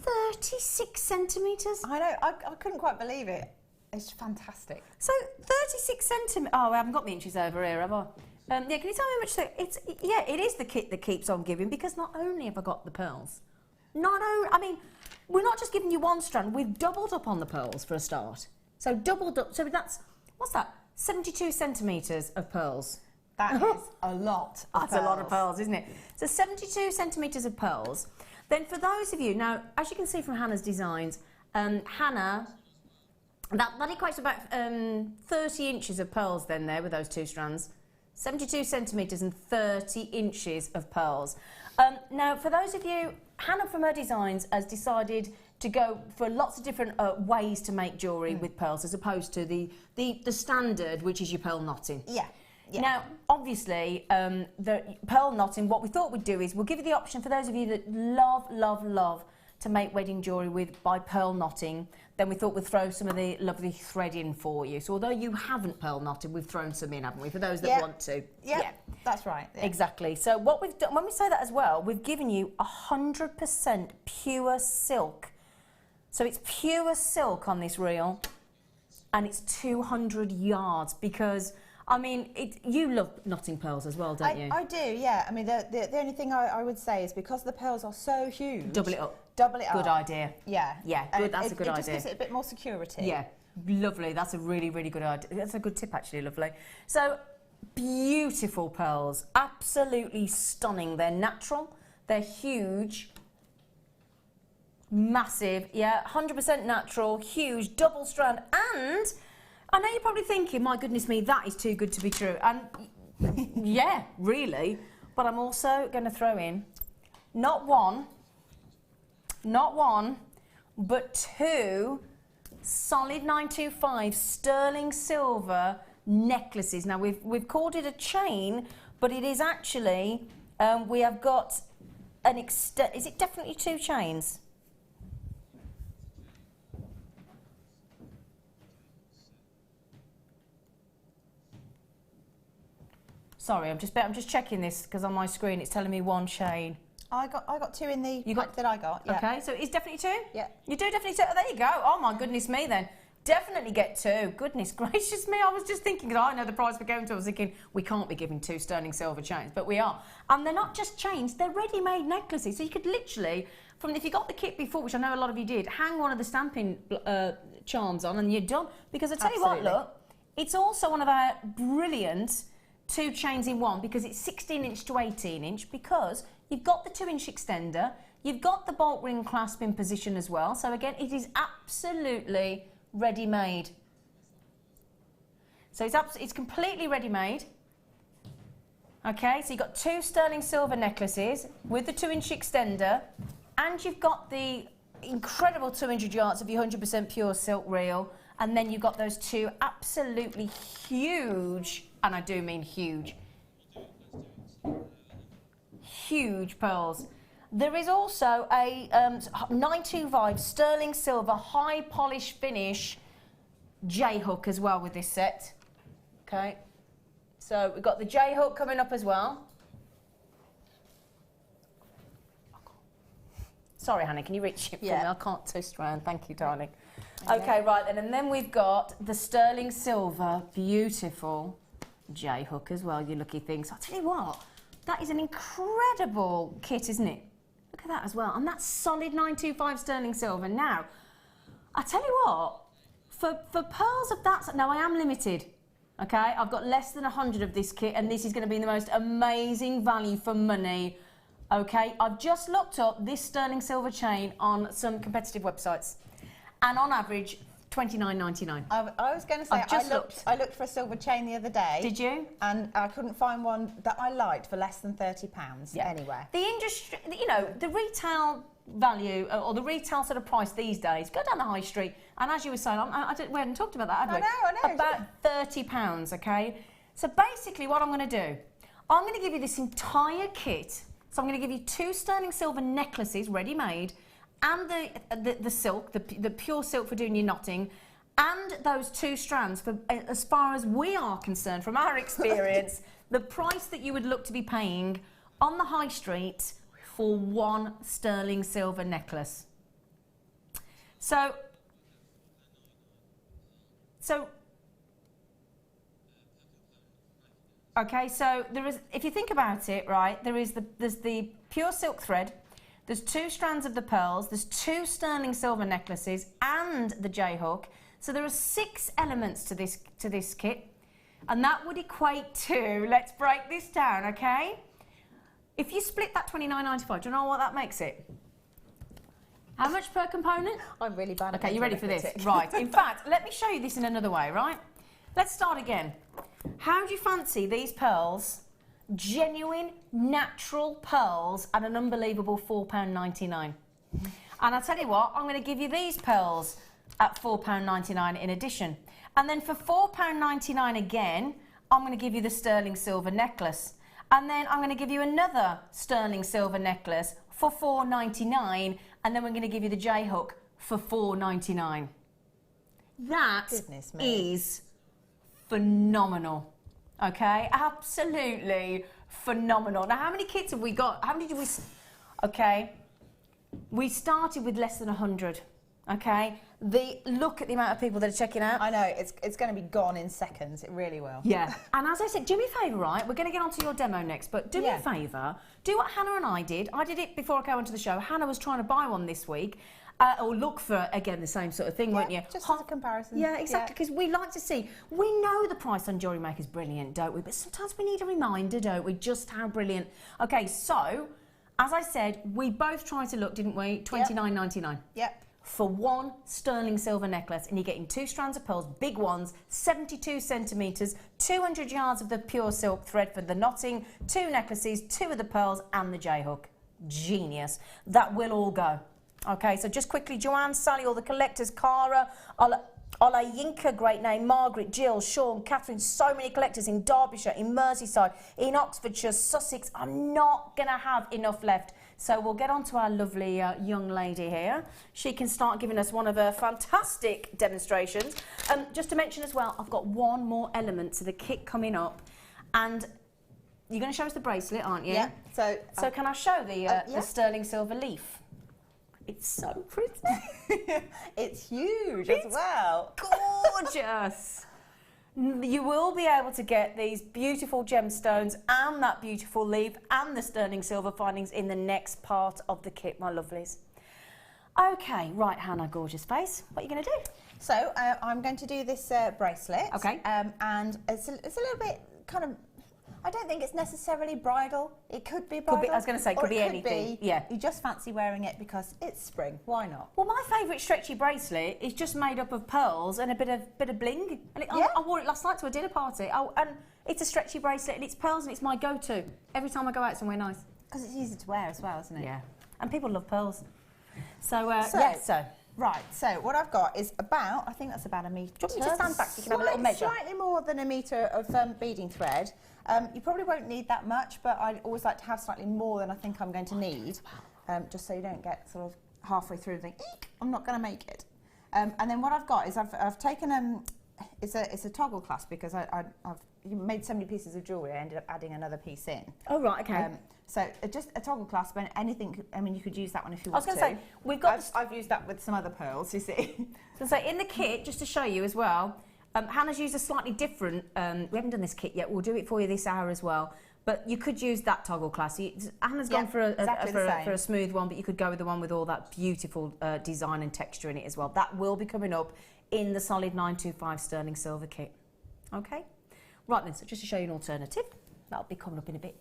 36 centimetres. I know, I couldn't quite believe it. It's fantastic. So 36 centimetres. Oh, I haven't got my inches over here, have I? Yeah, can you tell me how much? So it is the kit that keeps on giving, because not only have I got the pearls, I mean, we're not just giving you 1 strand. We've doubled up on the pearls for a start. So doubled up. So that's what's that? 72 centimetres of pearls. That is a lot. That's a lot of pearls, isn't it? So 72 centimetres of pearls. Then for those of you now, as you can see from Hannah's designs, Hannah. That equates to about 30 inches of pearls then there with those 2 strands. 72 centimetres and 30 inches of pearls. Now, for those of you, Hannah from her designs has decided to go for lots of different ways to make jewellery with pearls, as opposed to the standard, which is your pearl knotting. Yeah. Yeah. Now, obviously, the pearl knotting, what we thought we'd do is we'll give you the option for those of you that love to make wedding jewellery by pearl knotting. Then we thought we'd throw some of the lovely thread in for you. So although you haven't pearl knotted, we've thrown some in, haven't we, for those that want to? Yeah, that's right. Yeah. Exactly. So what we've done, when we say that as well, we've given you 100% pure silk. So it's pure silk on this reel, and it's 200 yards, because I mean, you love knotting pearls as well, don't you? I do, yeah. I mean, the only thing I would say is, because the pearls are so huge... Double it up. Double it up. Good idea. Yeah. Yeah, good, that's a good idea. It just gives it a bit more security. Yeah, lovely. That's a really, really good idea. That's a good tip, actually, lovely. So, beautiful pearls. Absolutely stunning. They're natural. They're huge. Massive. Yeah, 100% natural. Huge. Double strand. And... I know you're probably thinking, my goodness me, that is too good to be true. And yeah, really. But I'm also going to throw in not one, but 2 solid 925 sterling silver necklaces. Now, we've called it a chain, but it is actually, we have got is it definitely 2 chains? Sorry, I'm just checking this because on my screen it's telling me 1 chain. I got 2 in the pack that I got. Yeah. Okay, so it's definitely 2? Yeah. You do definitely 2? Oh, there you go. Oh my goodness me then. Definitely get 2. Goodness gracious me. I was just thinking, because I know the price we're going to, I was thinking we can't be giving 2 sterling silver chains, but we are. And they're not just chains, they're ready-made necklaces. So you could literally, if you got the kit before, which I know a lot of you did, hang one of the stamping charms on and you're done. Because I tell you what, look, it's also one of our brilliant 2 chains in 1, because it's 16-inch to 18-inch, because you've got the 2-inch extender, you've got the bolt ring clasp in position as well. So again, it is absolutely ready-made. So it's completely ready-made. Okay, so you've got 2 sterling silver necklaces with the 2-inch extender, and you've got the incredible 200 yards of your 100% pure silk reel, and then you've got those 2 absolutely huge, and I do mean huge, huge pearls. There is also a 925 sterling silver high polish finish J-hook as well with this set. Okay, so we've got the J-hook coming up as well. Sorry, Hannah, can you reach it for me? I can't twist around. Thank you, darling. Okay, right then, and then we've got the sterling silver beautiful J-hook as well, you lucky things. I'll tell you what, that is an incredible kit, isn't it? Look at that as well, and that's solid 925 sterling silver. Now, I tell you what, for pearls of that, now I am limited, okay? I've got less than 100 of this kit, and this is going to be the most amazing value for money, okay? I've just looked up this sterling silver chain on some competitive websites, and on average, $29.99. I was going to say, I looked for a silver chain the other day. Did you? And I couldn't find one that I liked for less than £30 anywhere. The industry, you know, the retail value or the retail sort of price these days, go down the high street, and as you were saying, we hadn't talked about that, had we? I know. About £30, okay? So basically what I'm going to do, I'm going to give you this entire kit. So I'm going to give you 2 sterling silver necklaces ready-made, and the silk, the pure silk for doing your knotting, and those 2 strands, for as far as we are concerned, from our experience, the price that you would look to be paying on the high street for 1 sterling silver necklace. So okay, so there is, if you think about it, right, there's the pure silk thread, there's 2 strands of the pearls, there's 2 sterling silver necklaces, and the J-hook. So there are 6 elements to this kit, and that would equate to, let's break this down, okay? If you split that $29.95, do you know what that makes it? How much per component? I'm really bad at Okay, you ready for this? Right. In fact, let me show you this in another way, right? Let's start again. How do you fancy these pearls, genuine, natural pearls, at an unbelievable £4.99? And I'll tell you what, I'm going to give you these pearls at £4.99 in addition. And then for £4.99 again, I'm going to give you the sterling silver necklace. And then I'm going to give you another sterling silver necklace for $4.99. And then we're going to give you the J-hook for $4.99. That is phenomenal. Okay, absolutely phenomenal. Now, how many kits have we got? How many did we... Okay, we started with less than 100. Okay, look at the amount of people that are checking out. I know, it's going to be gone in seconds. It really will. Yeah. And as I said, do me a favour, right? We're going to get onto your demo next, but do me a favour. Do what Hannah and I did. I did it before I came onto the show. Hannah was trying to buy one this week. Or look for, again, the same sort of thing, weren't you? Just as a comparison. Yeah, exactly, because we like to see. We know the price on Jewellery Maker is brilliant, don't we? But sometimes we need a reminder, don't we, just how brilliant. Okay, so, as I said, we both tried to look, didn't we? $29.99. Yep. For 1 sterling silver necklace, and you're getting 2 strands of pearls, big ones, 72 centimetres, 200 yards of the pure silk thread for the knotting, 2 necklaces, 2 of the pearls, and the J-hook. Genius. That will all go. Okay, so just quickly, Joanne, Sally, all the collectors, Cara, Olayinka, great name, Margaret, Jill, Sean, Catherine, so many collectors in Derbyshire, in Merseyside, in Oxfordshire, Sussex. I'm not going to have enough left. So we'll get on to our lovely young lady here. She can start giving us one of her fantastic demonstrations. Just to mention as well, I've got one more element to the kit coming up, and you're going to show us the bracelet, aren't you? Yeah. So can I show the sterling silver leaf? It's so pretty. It's huge as well. Gorgeous. You will be able to get these beautiful gemstones and that beautiful leaf and the sterling silver findings in the next part of the kit, my lovelies. Okay, right, Hannah, gorgeous face. What are you going to do? So I'm going to do this bracelet. Okay. And it's a little bit kind of, I don't think it's necessarily bridal. It could be bridal. I was going to say, it could be anything. Yeah. You just fancy wearing it because it's spring. Why not? Well, my favourite stretchy bracelet is just made up of pearls and a bit of bling. And I wore it last night to a dinner party. And it's a stretchy bracelet and it's pearls and it's my go-to every time I go out somewhere nice. Because it's easy to wear as well, isn't it? Yeah. And people love pearls. So right, so what I've got is about, I think that's about a metre. Do you want me to stand back so you can have a little measure? Slightly more than a metre of beading thread. You probably won't need that much, but I always like to have slightly more than I think I'm going to need, just so you don't get sort of halfway through and think, eek, I'm not going to make it. And then what I've got is I've taken, it's a toggle clasp because I've made so many pieces of jewellery, I ended up adding another piece in. Oh, right, okay. So just a toggle clasp and anything, I mean, you could use that one if you want to. I was going to say, we've got... I've used that with some other pearls, you see. So in the kit, just to show you as well, Hannah's used a slightly different, we haven't done this kit yet, we'll do it for you this hour as well, but you could use that toggle clasp. Hannah's gone for a smooth one, but you could go with the one with all that beautiful design and texture in it as well. That will be coming up in the solid 925 sterling silver kit. Okay? Right then, so just to show you an alternative, that'll be coming up in a bit.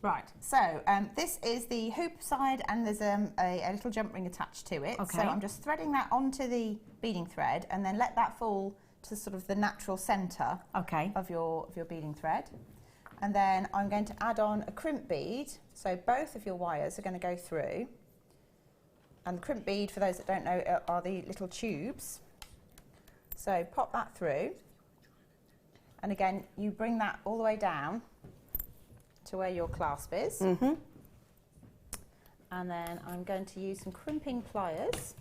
Right, so this is the hoop side and there's a little jump ring attached to it. Okay. So I'm just threading that onto the beading thread and then let that fall to sort of the natural centre of your beading thread. And then I'm going to add on a crimp bead. So both of your wires are going to go through. And the crimp bead, for those that don't know, are the little tubes. So pop that through. And again, you bring that all the way down to where your clasp is. Mm-hmm. And then I'm going to use some crimping pliers.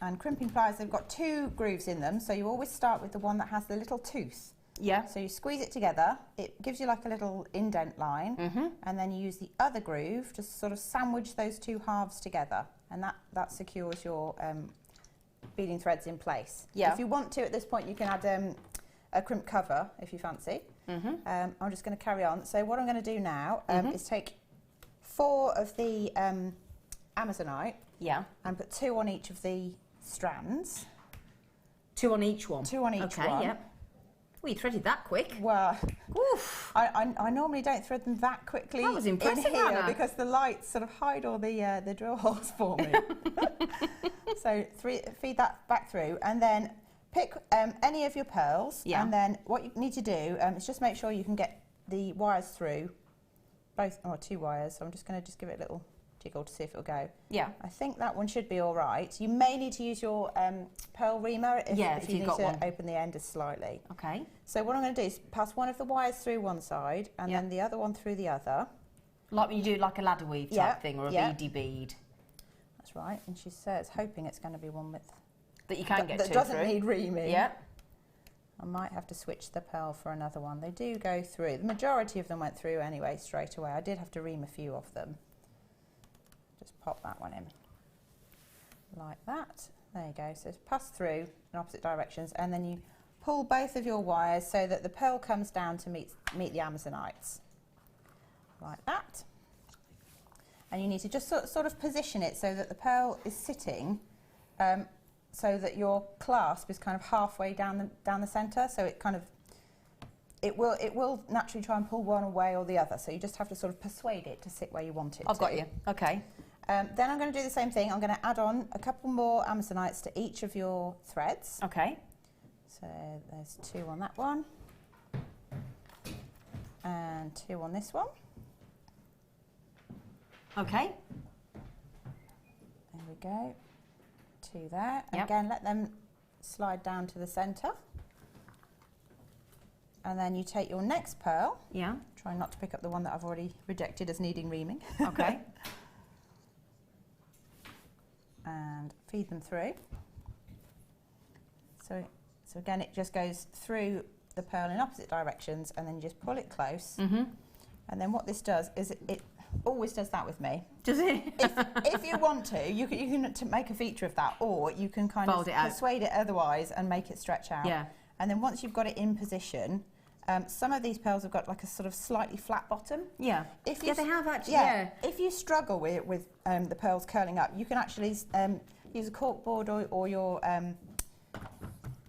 And crimping pliers, they've got two grooves in them, so you always start with the one that has the little tooth. Yeah. So you squeeze it together, it gives you like a little indent line, and then you use the other groove to sort of sandwich those two halves together, and that secures your beading threads in place. Yeah. If you want to, at this point, you can add a crimp cover if you fancy. I'm just going to carry on. So what I'm going to do now is take 4 of the Amazonite and put 2 on each of the strands. 2 on each one? 2 on each one. Okay, yep. Well, you threaded that quick. Well, I normally don't thread them that quickly. That was impressive, in here Hannah. because the lights sort of hide all the drill holes for me. So feed that back through and then pick any of your pearls, and then what you need to do is just make sure you can get the wires through, both, or 2 wires, so I'm just going to give it a little jiggle to see if it'll go. Yeah. I think that one should be all right. You may need to use your pearl reamer if you need to open the end slightly. Okay. So what I'm going to do is pass one of the wires through one side and then the other one through the other. Like when you do like a ladder weave type thing or a beady bead. That's right, and she says, hoping it's going to be one with... That you can get that doesn't need reaming. Yeah. I might have to switch the pearl for another one. They do go through. The majority of them went through anyway straight away. I did have to ream a few of them. Just pop that one in. Like that. There you go. So pass through in opposite directions and then you pull both of your wires so that the pearl comes down to meet the Amazonites. Like that. And you need to just sort of position it so that the pearl is sitting so that your clasp is kind of halfway down the centre, so it kind of it will naturally try and pull one away or the other. So you just have to sort of persuade it to sit where you want it. I've got you. Okay. Then I'm going to do the same thing. I'm going to add on a couple more Amazonites to each of your threads. Okay. So there's 2 on that one, and 2 on this one. Okay. There we go. 2 there. Again, let them slide down to the centre. And then you take your next pearl. Yeah. Try not to pick up the one that I've already rejected as needing reaming. Okay. And feed them through. So again, it just goes through the pearl in opposite directions, and then you just pull it close. Mm-hmm. And then what this does is it always does that with me. Does it? If you want to, you can to make a feature of that, or you can kind Fold of it out. persuade it otherwise and make it stretch out. Yeah. And then once you've got it in position, some of these pearls have got like a sort of slightly flat bottom. Yeah. If Yeah, they have actually. Yeah. If you struggle with the pearls curling up, you can actually use a cork board or your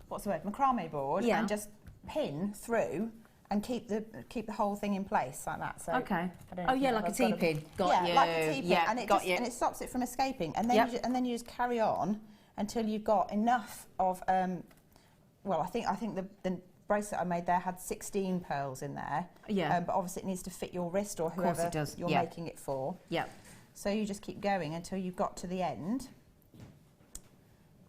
what's the word, macrame board, Yeah. and just pin through and keep the whole thing in place like that. So Okay. I don't know Oh if yeah, you like a know, I've got T-pin. Got yeah, you. like a T-pin, Yeah, and it got you. and it stops it from escaping, and then Yep. and then you just carry on until you've got enough of. Well, I think the bracelet I made there had 16 pearls in there. Yeah. But obviously it needs to fit your wrist or course whoever it does, you're yeah. making it for. Yeah. So you just keep going until you've got to the end.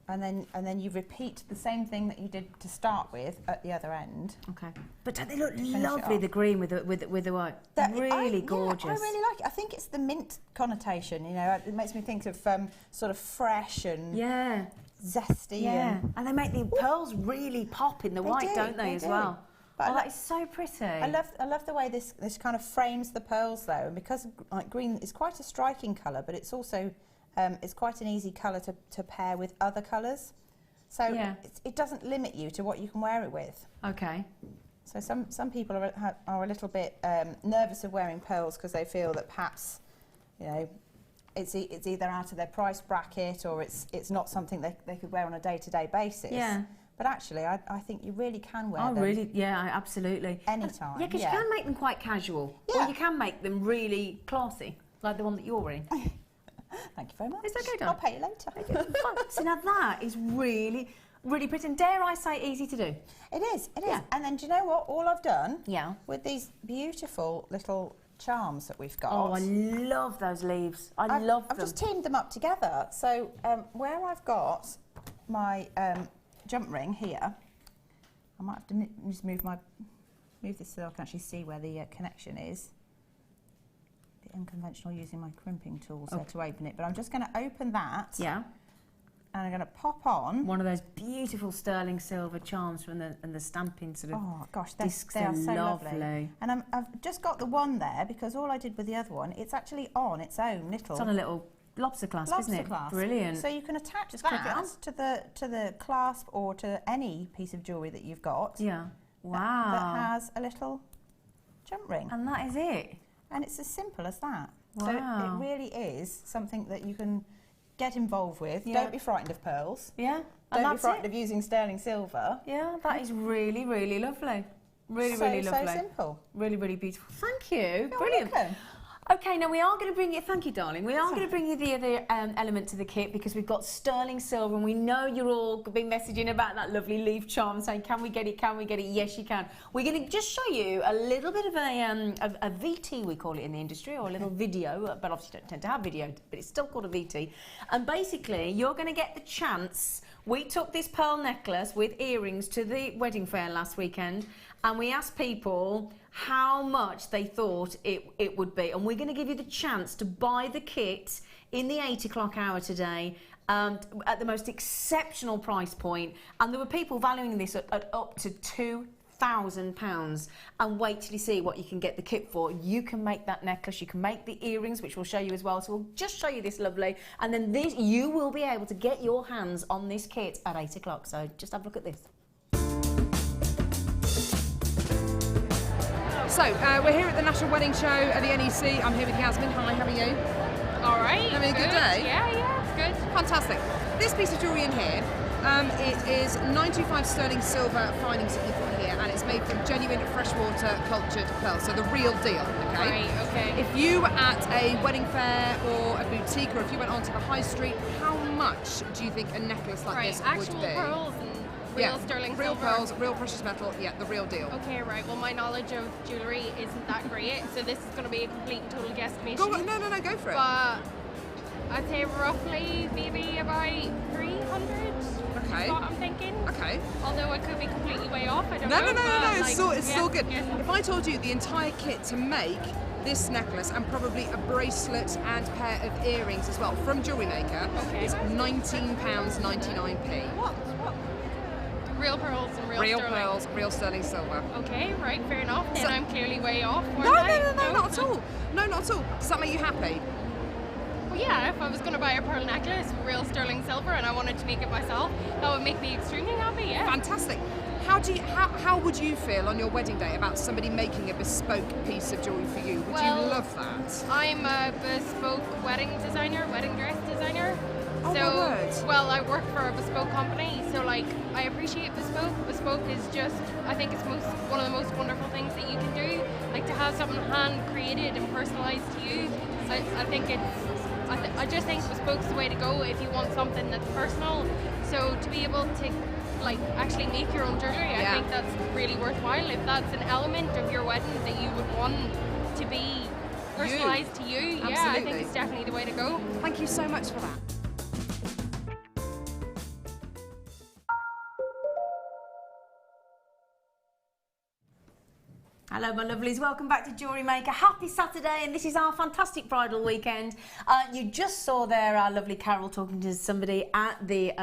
And then you repeat the same thing that you did to start with at the other end. Okay. But don't they look it lovely? off. The green with the white. Really gorgeous. Yeah, I really like it. I think it's the mint connotation. You know, it makes me think of sort of fresh and Yeah. zesty. Yeah. And they make the pearls really pop in the white, do, don't they, as do. well? But Oh, that is so pretty. I love the way this kind of frames the pearls though, and because like green is quite a striking colour, but it's also it's quite an easy colour to pair with other colours. So Yeah. it doesn't limit you to what you can wear it with. Okay. So some people are a little bit nervous of wearing pearls because they feel that perhaps, you know, it's either out of their price bracket or it's not something they could wear on a day-to-day basis. Yeah. But actually, I think you really can wear them. Really, yeah, absolutely. Anytime. Yeah, because you can make them quite casual. Yeah. Or you can make them really classy, like the one that you're wearing. Thank you very much. Is that okay, I'll pay you later. So now that is really, really pretty. And dare I say, easy to do. It is. Yeah. And then do you know what? All I've done Yeah. with these beautiful little charms that we've got. Oh, I love those leaves. I love them. I've just teamed them up together. So where I've got my jump ring here, I might have to just move this so I can actually see where the connection is. Bit unconventional using my crimping tools there to open it, but I'm just going to open that. Yeah. And I'm going to pop on One of those beautiful sterling silver charms from the stamping sort of Oh gosh, discs. they are so lovely. lovely. And I've just got the one there because all I did with the other one, it's actually on its own little. It's on a little lobster clasp, isn't it? clasp. Brilliant. So you can attach Just click it on. that to the clasp or to any piece of jewellery that you've got. Yeah. that- Wow. That has a little jump ring. And that is it. And it's as simple as that. Wow. So it really is something that you can get involved with. Yeah. Don't be frightened of pearls. Yeah. Don't And be that's frightened it. of using sterling silver. Yeah, that is really, really lovely. Really, really lovely. So simple. Really, really beautiful. Thank you. You're Brilliant. welcome. Okay, now we are going to bring you, thank you darling, we are going to bring you the other element to the kit because we've got sterling silver and we know you're all been messaging about that lovely leaf charm saying can we get it, yes you can. We're going to just show you a little bit of a VT we call it in the industry, or a little video, but obviously don't tend to have video, but it's still called a VT. And basically you're going to get the chance, we took this pearl necklace with earrings to the wedding fair last weekend and we asked people how much they thought it would be, and we're going to give you the chance to buy the kit in the 8 o'clock hour today at the most exceptional price point, and there were people valuing this at up to £2,000, and wait till you see what you can get the kit for. You can make that necklace, you can make the earrings, which we'll show you as well, so we'll just show you this lovely, and then this you will be able to get your hands on this kit at 8 o'clock, so just have a look at this. So, we're here at the National Wedding Show at the NEC. I'm here with Yasmin. Hi, how are you? All right. Having a good day? Yeah, it's good. Fantastic. This piece of jewellery in here, it is 925 sterling silver finings that you've got here, and it's made from genuine freshwater cultured pearls, so the real deal, okay? Right, okay. If you were at a wedding fair or a boutique, or if you went onto the high street, how much do you think a necklace like this would actual be? pearls and real sterling real silver. pearls, real precious metal, yeah, the real deal. Okay, right. Well, my knowledge of jewellery isn't that great, so this is going to be a complete and total guesstimation. Go on, no, go for it. But I'd say roughly maybe about 300. Okay. Is what I'm thinking. thinking. Okay. Although I could be completely way off. I don't No, know. no, no, no, no. but, It's like, still good. yes. If I told you the entire kit to make this necklace and probably a bracelet and pair of earrings as well from Jewellery Maker, Okay. it's £19.99p. What? Real pearls and real sterling. Pearls, real sterling silver. Okay, right, fair enough. Then So- I'm clearly way off. No, no, no, no, not at all. No, not at all. Does that make you happy? Well, yeah, if I was going to buy a pearl necklace, real sterling silver, and I wanted to make it myself, that would make me extremely happy, yeah. Fantastic. How would you feel on your wedding day about somebody making a bespoke piece of jewellery for you? Would Well, you love that? I'm a bespoke wedding designer, wedding dress designer. Oh, so, my word. well, I work for a bespoke company, so like I appreciate bespoke. Bespoke is just, I think it's one of the most wonderful things that you can do. Like to have something hand created and personalised to you. So I think I just think bespoke's the way to go if you want something that's personal. So to be able to like actually make your own jewellery, I think that's really worthwhile. If that's an element of your wedding that you would want to be personalised to you, yeah, I think it's definitely the way to go. Thank you so much for that. Hello my lovelies, welcome back to Jewellery Maker. Happy Saturday, and this is our fantastic bridal weekend. You just saw there our lovely Carol talking to somebody at the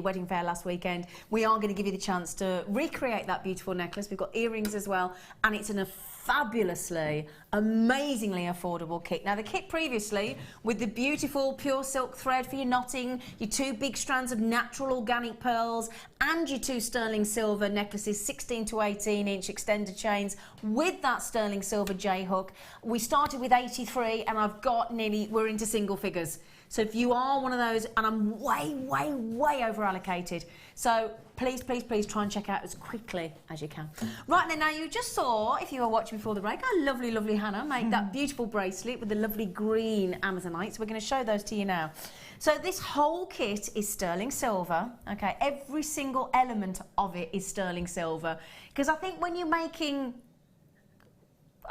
wedding fair last weekend. We are going to give you the chance to recreate that beautiful necklace. We've got earrings as well, and it's in a fabulously, amazingly affordable kit. Now the kit previously with the beautiful pure silk thread for your knotting, your 2 big strands of natural organic pearls and your 2 sterling silver necklaces, 16 to 18 inch extender chains with that sterling silver J hook. We started with 83 and I've got we're into single figures. So if you are one of those, and I'm way over allocated, so please try and check out as quickly as you can. Right then, now you just saw, if you were watching before the break, our lovely Hannah made that beautiful bracelet with the lovely green Amazonite. So we're going to show those to you now. So this whole kit is sterling silver, okay? Every single element of it is sterling silver. Because I think when you're making,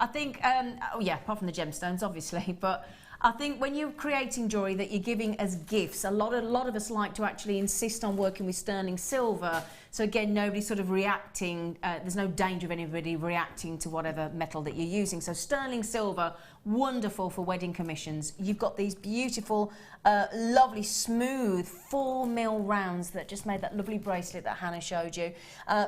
oh yeah, apart from the gemstones, obviously, but I think when you're creating jewellery that you're giving as gifts, a lot of us like to actually insist on working with sterling silver. So again, nobody's sort of reacting, there's no danger of anybody reacting to whatever metal that you're using. So sterling silver, wonderful for wedding commissions. You've got these beautiful, lovely, smooth 4mm rounds that just made that lovely bracelet that Hannah showed you.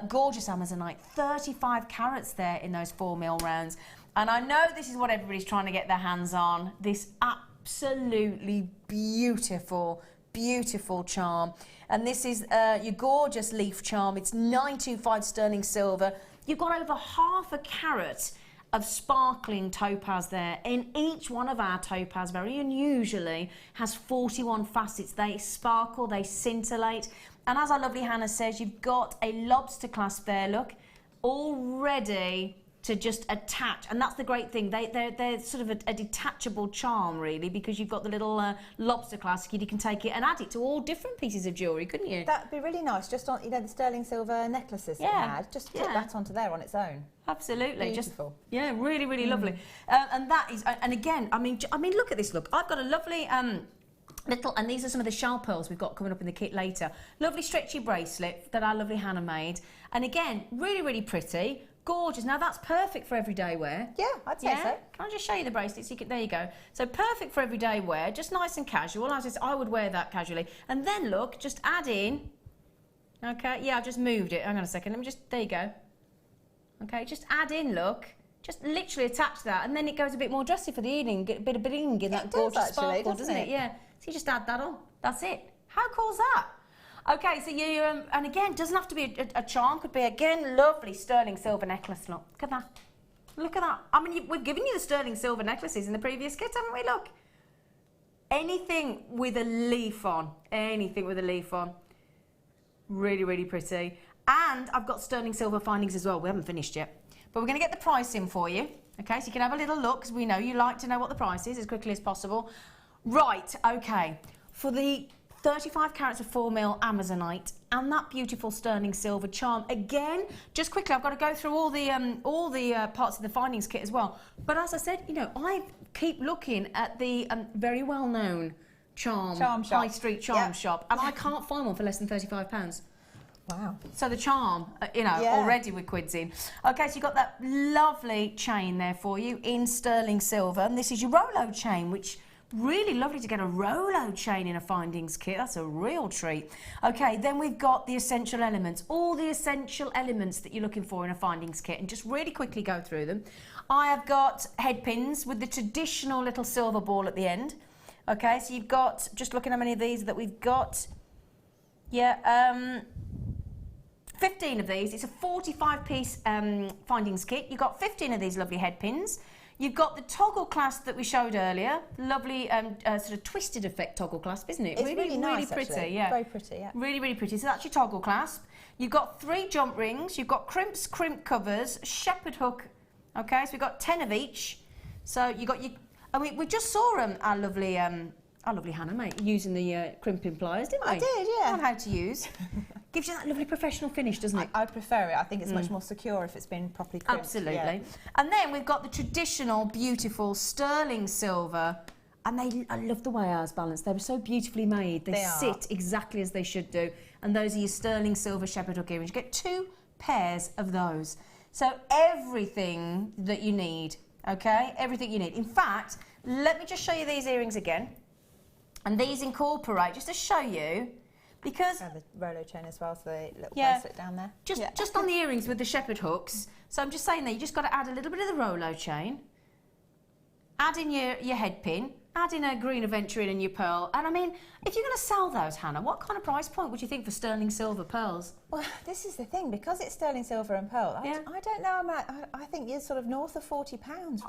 Gorgeous Amazonite, 35 carats there in those 4mm rounds. And I know this is what everybody's trying to get their hands on, this absolutely beautiful charm. And this is your gorgeous leaf charm. It's 925 sterling silver. You've got over half a carat of sparkling topaz there. In each one of our topaz, very unusually, has 41 facets. They sparkle, they scintillate. And as our lovely Hannah says, you've got a lobster clasp there, look, all ready to just attach, and that's the great thing. They're sort of a detachable charm, really, because you've got the little lobster clasp. You can take it and add it to all different pieces of jewellery, couldn't you? That'd be really nice. Just on, the sterling silver necklaces that you had. Just put that onto there on its own. Absolutely, beautiful. Really lovely. And that is, and again, I mean, look at this. Look, I've got a lovely and these are some of the shell pearls we've got coming up in the kit later. Lovely stretchy bracelet that our lovely Hannah made, and again, really pretty. Gorgeous. Now that's perfect for everyday wear. Yeah, I'd say so. Can I just show you the bracelet? So there you go. So perfect for everyday wear, just nice and casual. I would wear that casually. And then look, just add in. Okay, yeah, I've just moved it. Hang on a second. Let me just, there you go. Okay, just add in, look. Just literally attach that, and then it goes a bit more dressy for the evening. Get a bit of bling in that gorgeous sparkle, doesn't it? Yeah. So you just add that on. That's it. How cool is that? Okay, so you, and again, doesn't have to be a charm, could be, again, lovely sterling silver necklace, look at that. Look at that. I mean, we've given you the sterling silver necklaces in the previous kit, haven't we? Look. Anything with a leaf on, really pretty. And I've got sterling silver findings as well. We haven't finished yet. But we're going to get the price in for you, okay, so you can have a little look, because we know you like to know what the price is as quickly as possible. Right, okay, for the 35 carats of 4mm Amazonite and that beautiful sterling silver charm. Again, just quickly, I've got to go through all the parts of the findings kit as well. But as I said, I keep looking at the very well-known charm shop. High street charm shop, and I can't find one for less than £35. Wow. So the charm, already with quids in. Okay, so you've got that lovely chain there for you in sterling silver. And this is your Rolo chain, which really lovely to get a Rolo chain in a findings kit. That's a real treat. Okay, then we've got the essential elements, all the essential elements that you're looking for in a findings kit, and just really quickly go through them. I have got head pins with the traditional little silver ball at the end. Okay, so you've got, just looking how many of these that we've got. Yeah, 15 of these. It's a 45-piece findings kit. You've got 15 of these lovely head pins. You've got the toggle clasp that we showed earlier. Lovely sort of twisted effect toggle clasp, isn't it? It's really nice, pretty, actually. yeah. Very pretty, yeah. Really, really pretty. So that's your toggle clasp. You've got 3 jump rings. You've got crimps, crimp covers, shepherd hook. Okay, so we've got 10 of each. So you got your... I mean, we just saw our lovely Hannah, mate, using the crimping pliers, didn't we? I did, yeah. On how to use. Gives you that lovely professional finish, doesn't it? I prefer it. I think it's much more secure if it's been properly crimped. Absolutely. Yeah. And then we've got the traditional, beautiful sterling silver. And I love the way ours balance. They were so beautifully made. They sit exactly as they should do. And those are your sterling silver shepherd hook earrings. You get 2 pairs of those. So everything that you need, okay? Everything you need. In fact, let me just show you these earrings again. And these incorporate, just to show you, because... And the Rolo chain as well, so the little bracelet down there. Just on the earrings with the shepherd hooks. So I'm just saying that you just got to add a little bit of the Rolo chain, add in your head pin, add in a green aventurine and your pearl. And I mean, if you're going to sell those, Hannah, what kind of price point would you think for sterling silver pearls? Well, this is the thing, because it's sterling silver and pearl, I don't know, I think you're sort of north of £40,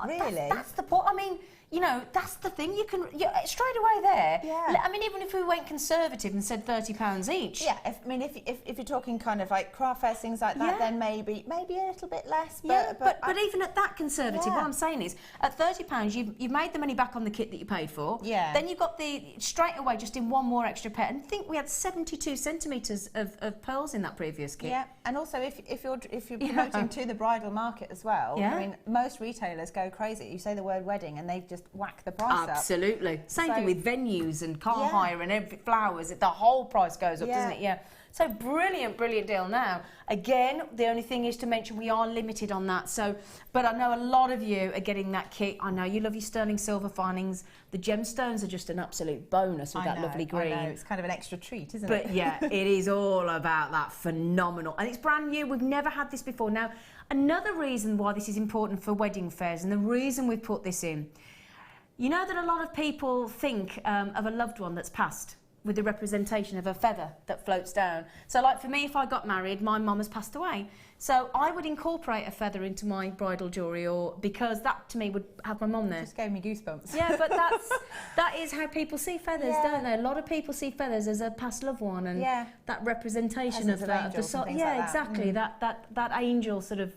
really. That's the point. I mean, you know, that's the thing. You can straight away there. Yeah. I mean, even if we went conservative and said £30 each. Yeah. If you're talking kind of like craft fairs, things like that, then maybe a little bit less. But even at that conservative, what I'm saying is, at £30, you've made the money back on the kit that you paid for. Yeah. Then you've got straight away just in one more extra pair. And I think we had 72 centimetres of pearls in that previous kit. Yeah. And also, if you're promoting to the bridal market as well, I mean, most retailers go crazy. You say the word wedding, and they just whack the price up. Absolutely. Same thing with venues and car hire and flowers. The whole price goes up, doesn't it? Yeah. So brilliant, brilliant deal. Now, again, the only thing is to mention we are limited on that. So, but I know a lot of you are getting that kit. I know you love your sterling silver findings. The gemstones are just an absolute bonus with that lovely green. I know. It's kind of an extra treat, isn't it? But yeah, it is all about that phenomenal. And it's brand new. We've never had this before. Now, another reason why this is important for wedding fairs, and the reason we've put this in, you know that a lot of people think of a loved one that's passed with the representation of a feather that floats down. So like for me, if I got married, my mum has passed away. So I would incorporate a feather into my bridal jewellery, or because that to me would have my mum there. Just gave me goosebumps. Yeah, but that is how people see feathers, don't they? A lot of people see feathers as a past loved one, and that representation of that, exactly. That angel sort of,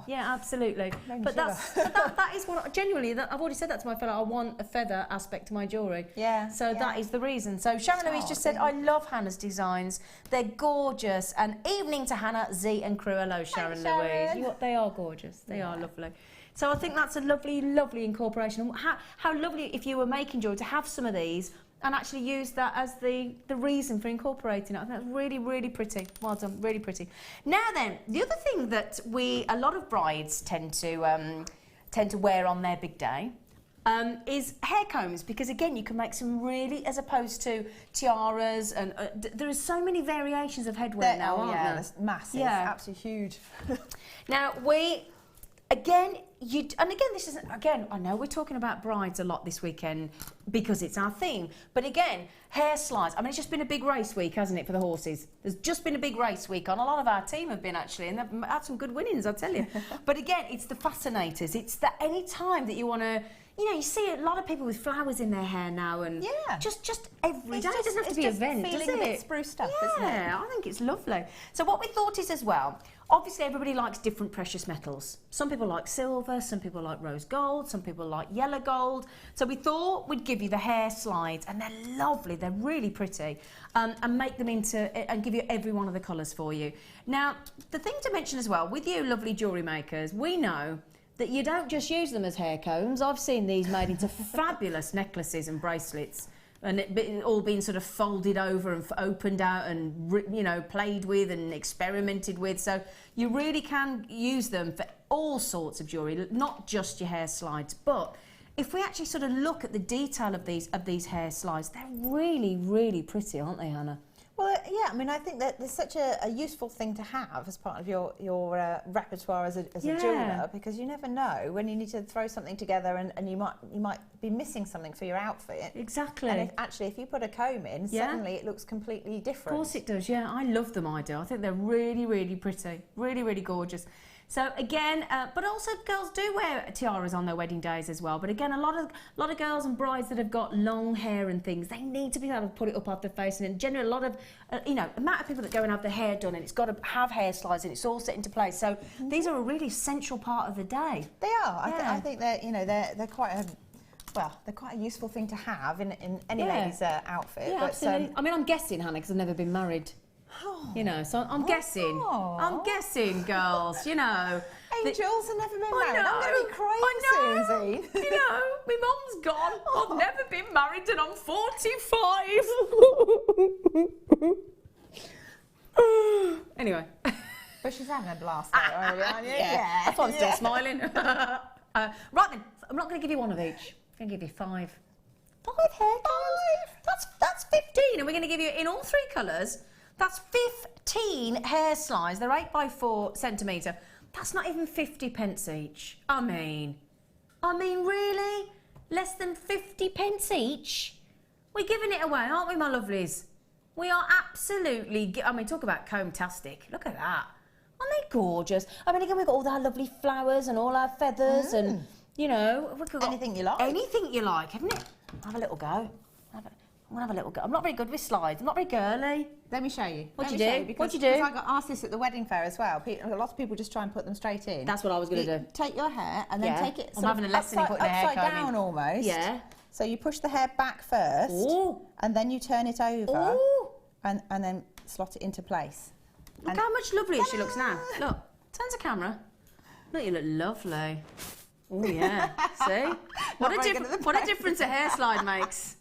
yeah, absolutely. But that is what genuinely. I've already said that to my fellow. I want a feather aspect to my jewellery. Yeah. So that is the reason. So Sharon Louise just said, I love Hannah's designs. They're gorgeous. And evening to Hannah, Z and crew. Hello, Sharon Louise. They are gorgeous. They are lovely. So I think that's a lovely, lovely incorporation. How lovely if you were making jewellery to have some of these and actually use that as the reason for incorporating it. I think that's really, really pretty. Well done, really pretty. Now then, the other thing that a lot of brides tend to wear on their big day is hair combs, because again you can make some really, as opposed to tiaras, and there are so many variations of headwear now, aren't there? It's massive, absolutely huge. Now this isn't, I know we're talking about brides a lot this weekend because it's our theme, but again, hair slides. I mean, it's just been a big race week, hasn't it, for the horses? There's just been a big race week on. A lot of our team have been, actually, and they've had some good winnings, I tell you. But again, it's the fascinators. It's that any time that you want to, you see a lot of people with flowers in their hair now, and just every day. It doesn't have to be an event, does it? Feeling a bit spruced up, isn't it? Yeah, I think it's lovely. So what we thought is as well, obviously everybody likes different precious metals. Some people like silver, some people like rose gold, some people like yellow gold. So we thought we'd give you the hair slides, and they're lovely, they're really pretty, and make them and give you every one of the colours for you. Now, the thing to mention as well, with you lovely jewellery makers, we know that you don't just use them as hair combs. I've seen these made into fabulous necklaces and bracelets. and it all been sort of folded over and opened out and, you know, played with and experimented with. So you really can use them for all sorts of jewellery, not just your hair slides. But if we actually sort of look at the detail of these hair slides, they're really, really pretty, aren't they, Hannah? Well, yeah, I mean, I think that there's such a useful thing to have as part of your repertoire as a jeweller, because you never know when you need to throw something together and you might be missing something for your outfit. Exactly. And if you put a comb in, suddenly it looks completely different. Of course it does, yeah. I love them, I do. I think they're really, really pretty, really, really gorgeous. So again, but also girls do wear tiaras on their wedding days as well. But again, a lot of girls and brides that have got long hair and things, they need to be able to put it up off their face. And in general, a lot of, you know, amount of people that go and have their hair done, and it's got to have hair slides and it's all set into place. So these are a really essential part of the day. They are. I think they're, you know, they're quite a, well, they're quite a useful thing to have in any lady's outfit. Yeah, but, absolutely. I mean, I'm guessing, Hannah, because I've never been married. You know, so I'm guessing. I'm guessing, girls, you know. Angels have never been married. I'm going to be crying soon, Zine. You know, my mum's gone. I've never been married and I'm 45. Anyway. But she's having a blast though, aren't you? Yeah, that's why I'm still smiling. Right then, I'm not going to give you one of each. I'm going to give you 5. 5 hair colours. That's 15, and we're going to give you, in all 3 colours, that's 15 hair slides. They're 8 by 4 centimetre. That's not even 50 pence each. I mean, really? Less than 50 pence each? We're giving it away, aren't we, my lovelies? We are absolutely, I mean, talk about comb-tastic. Look at that. Aren't they gorgeous? I mean, again, we've got all our lovely flowers and all our feathers and, you know. We've got anything you like. Anything you like, haven't it? Have a little go. I'm going to have a little go. I'm not very good with slides. I'm not very girly. Let me show you. What do you do? Because I got asked this at the wedding fair as well. A lot of people just try and put them straight in. That's what I was going to do. Take your hair and then take it I'm having a lesson in putting the hair upside down almost. Yeah. So you push the hair back first. Ooh. And then you turn it over. Ooh. And then slot it into place. Look how much lovelier she looks now. Look, turn the camera. Look, you look lovely. Oh yeah. See? What a difference a hair slide makes.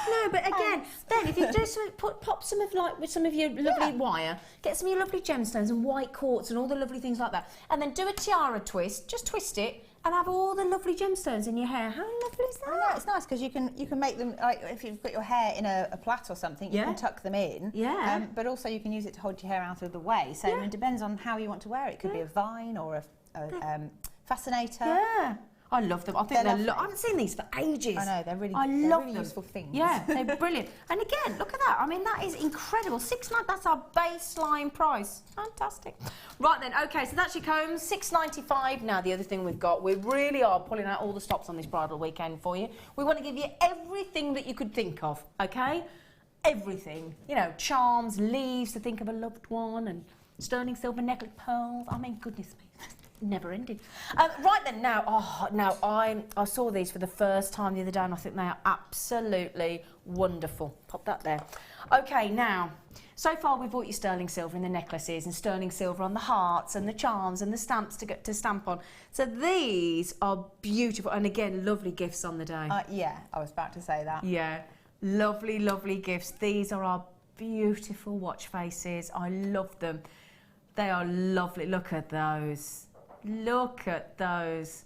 No, but again, then if you do pop some of with some of your lovely wire, get some of your lovely gemstones and white quartz and all the lovely things like that, and then do a tiara twist. Just twist it and have all the lovely gemstones in your hair. How lovely is that? I know, it's nice because you can make them, like if you've got your hair in a plait or something, you can tuck them in. Yeah. But also you can use it to hold your hair out of the way. So it depends on how you want to wear it. It could be a vine or a fascinator. Yeah. I love them. I think I haven't seen these for ages. I know, they're really useful things. Yeah, they're brilliant. And again, look at that. I mean, that is incredible. $6.99, that's our baseline price. Fantastic. Right then, okay, so that's your combs, $6.95. Now, the other thing we've got, we really are pulling out all the stops on this bridal weekend for you. We want to give you everything that you could think of, okay? Everything. You know, charms, leaves to think of a loved one, and sterling silver necklace, pearls. I mean, goodness me. Never ended. Right then, now I saw these for the first time the other day, and I think they are absolutely wonderful. Pop that there. Okay, now, so far we've bought you sterling silver in the necklaces and sterling silver on the hearts and the charms and the stamps to stamp on. So these are beautiful, and again, lovely gifts on the day. Yeah, I was about to say that. Yeah, lovely, lovely gifts. These are our beautiful watch faces. I love them. They are lovely. Look at those. Look at those.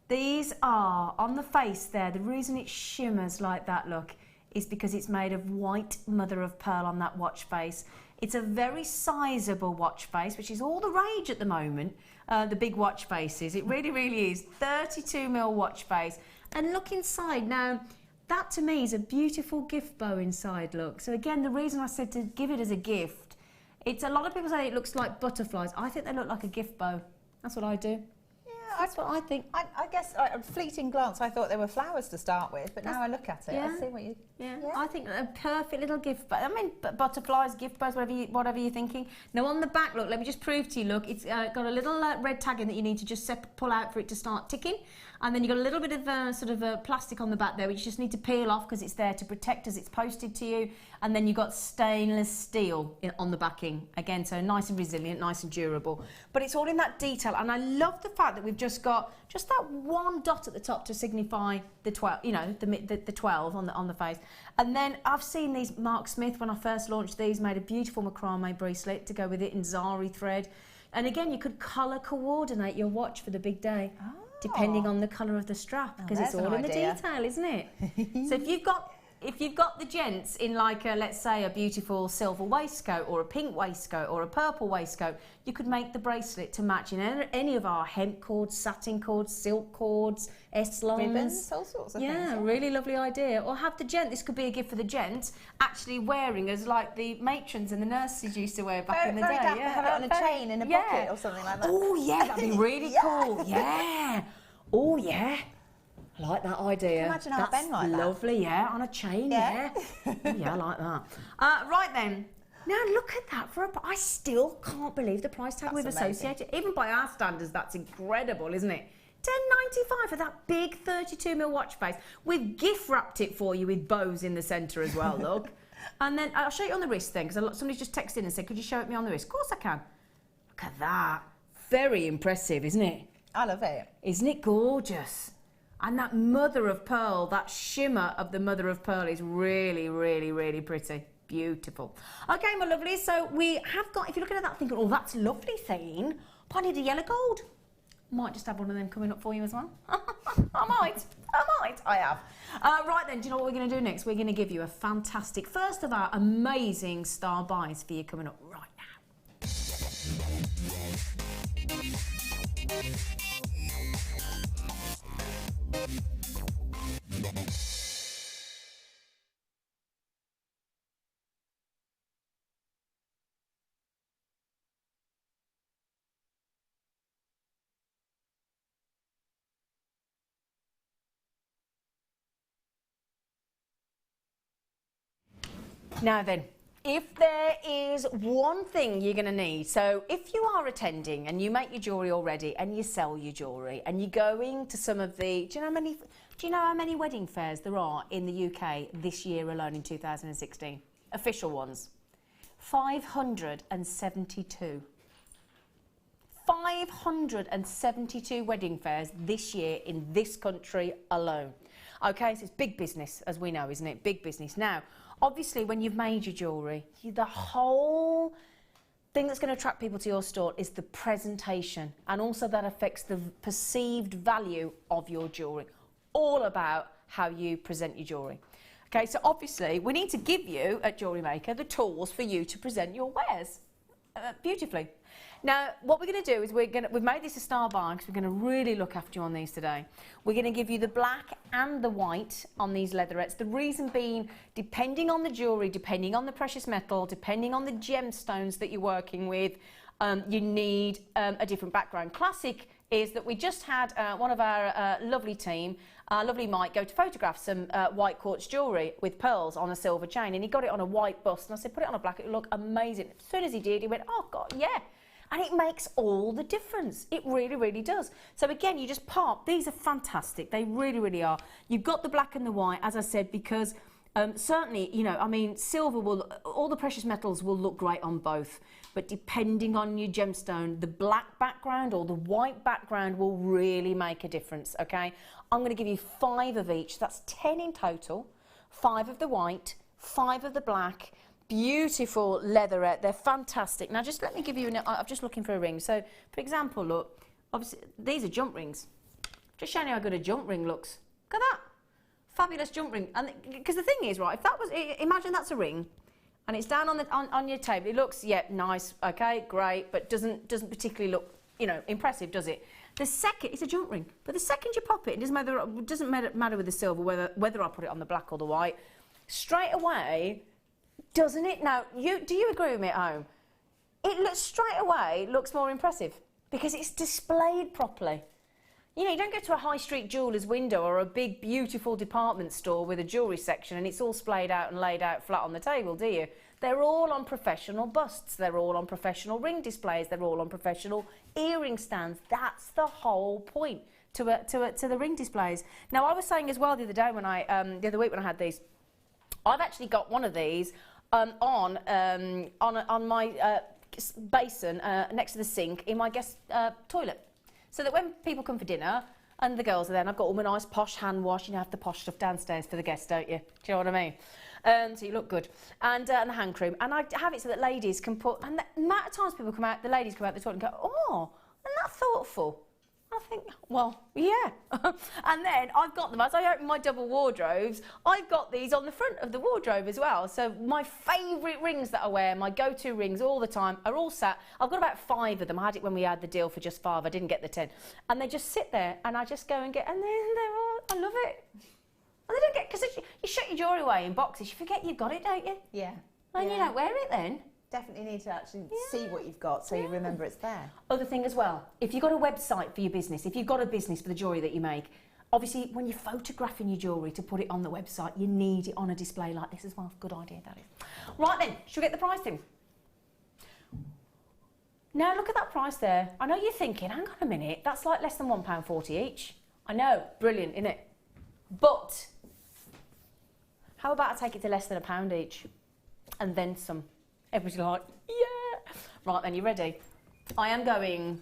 These are, on the face there, the reason it shimmers like that, look, is because it's made of white mother of pearl on that watch face. It's a very sizable watch face, which is all the rage at the moment, the big watch faces. It really, really is. 32mm watch face. And look inside. Now, that to me is a beautiful gift bow inside, look. So again, the reason I said to give it as a gift, it's a lot of people say it looks like butterflies. I think they look like a gift bow. That's what I do. Yeah, that's what I think. I guess at a fleeting glance, I thought they were flowers to start with, but now I look at it, I see what you. Yeah, I think a perfect little gift bow. I mean, butterflies, gift bows, whatever you're thinking. Now on the back, look, let me just prove to you. Look, it's got a little red tag in that you need to just pull out for it to start ticking, and then you've got a little bit of sort of plastic on the back there, which you just need to peel off because it's there to protect as it's posted to you. And then you've got stainless steel on the backing again, so nice and resilient, nice and durable. But it's all in that detail, and I love the fact that we've just got that one dot at the top to signify the 12, you know, the 12 on the face. And then I've seen these, Mark Smith, when I first launched these, made a beautiful macrame bracelet to go with it in zari thread. And again, you could colour coordinate your watch for the big day, depending on the colour of the strap, because it's all in the detail, isn't it? So if you've got the gents in like a, let's say, a beautiful silver waistcoat or a pink waistcoat or a purple waistcoat, you could make the bracelet to match in any of our hemp cords, satin cords, silk cords, S-longs. Ribbons, all sorts of things. Yeah, really lovely idea. Or have the gent, this could be a gift for the gent, actually wearing as like the matrons and the nurses used to wear back in the day. Dapper, have it on a chain in a pocket or something like that. Oh yeah, that'd be really cool. Yeah. Oh yeah. I like that idea. Imagine our Ben like that. Lovely, yeah, on a chain, yeah. Oh, yeah, I like that. Right then, now look at that. I still can't believe the price tag we've associated. Even by our standards, that's incredible, isn't it? $10.95 for that big 32mm watch face. We've gift wrapped it for you with bows in the centre as well, look. And then I'll show you on the wrist then, because somebody's just texted in and said, could you show it me on the wrist? Of course I can. Look at that. Very impressive, isn't it? I love it. Isn't it gorgeous? And that mother of pearl, that shimmer of the mother of pearl is really, really, really pretty. Beautiful. Okay, my lovelies, so we have got, if you're looking at that thinking, oh, that's lovely thing, but I need a yellow gold. Might just have one of them coming up for you as well. I have. Right then, do you know what we're going to do next? We're going to give you a fantastic, first of our amazing star buys for you coming up right now. Now then, if there is one thing you're going to need, so if you are attending and you make your jewellery already and you sell your jewellery and you're going to some of the, do you know how many wedding fairs there are in the UK this year alone in 2016? Official ones. 572. 572 wedding fairs this year in this country alone. Okay, so it's big business, as we know, isn't it? Big business. Now, obviously, when you've made your jewellery, the whole thing that's going to attract people to your store is the presentation, and also that affects the perceived value of your jewellery. All about how you present your jewellery. Okay, so obviously, we need to give you, at Jewellery Maker, the tools for you to present your wares beautifully. Now, what we're going to do is we've made this a star bar because we're going to really look after you on these today. We're going to give you the black and the white on these leatherettes. The reason being, depending on the jewellery, depending on the precious metal, depending on the gemstones that you're working with, you need a different background. Classic is that we just had one of our lovely team, lovely Mike, go to photograph some white quartz jewellery with pearls on a silver chain, and he got it on a white bust, and I said, put it on a black, it'll look amazing. As soon as he did, he went, oh God, yeah. And it makes all the difference. It really, really does. So again, you just pop. These are fantastic. They really, really are. You've got the black and the white, as I said, because certainly, you know, I mean, silver will, all the precious metals will look great on both. But depending on your gemstone, the black background or the white background will really make a difference, okay? I'm going to give you 5 of each. That's 10 in total. 5 of the white, 5 of the black. Beautiful leatherette, they're fantastic. Now just let me give you, I'm just looking for a ring. So for example, look, obviously these are jump rings. Just showing you how good a jump ring looks. Look at that, fabulous jump ring. And because the thing is, right, if that was, imagine that's a ring and it's down on your table, it looks, yeah, nice, okay, great, but doesn't particularly look, you know, impressive, does it? The second, it's a jump ring, but the second you pop it, it doesn't matter with the silver whether I put it on the black or the white, straight away, doesn't it? Now, do you agree with me at home? It looks straight away looks more impressive because it's displayed properly. You know, you don't go to a high street jeweller's window or a big, beautiful department store with a jewellery section and it's all splayed out and laid out flat on the table, do you? They're all on professional busts. They're all on professional ring displays. They're all on professional earring stands. That's the whole point to the ring displays. Now, I was saying as well the other day when the other week when I had these, I've actually got one of these on my basin next to the sink in my guest toilet, so that when people come for dinner, And the girls are there, and I've got all my nice posh hand wash. You know, have the posh stuff downstairs for the guests, don't you? Do you know what I mean? So you look good. And the hand cream. And I have it so that ladies can put, and the amount of times people come out, the ladies come out the toilet and go, oh, isn't that thoughtful? I think, well, yeah. And then I've got them, as I open my double wardrobes, I've got these on the front of the wardrobe as well. So my favourite rings that I wear, my go-to rings all the time, are all sat. I've got about 5 of them. I had it when we had the deal for just 5. I didn't get the 10. And they just sit there, and I just go and get, and then they're all, I love it. And they don't get, because you shut your jewellery away in boxes, you forget you've got it, don't you? Yeah. And you don't wear it then. Definitely need to actually see what you've got so you remember it's there. Other thing as well, if you've got a website for your business, if you've got a business for the jewellery that you make, obviously when you're photographing your jewellery to put it on the website, you need it on a display like this as well. Good idea, that is. Right then, should we get the pricing? Now look at that price there. I know you're thinking, hang on a minute, that's like less than £1.40 each. I know, brilliant, isn't it? But how about I take it to less than £1 each? And then some. Everybody's like, yeah. Right then, you ready? I am going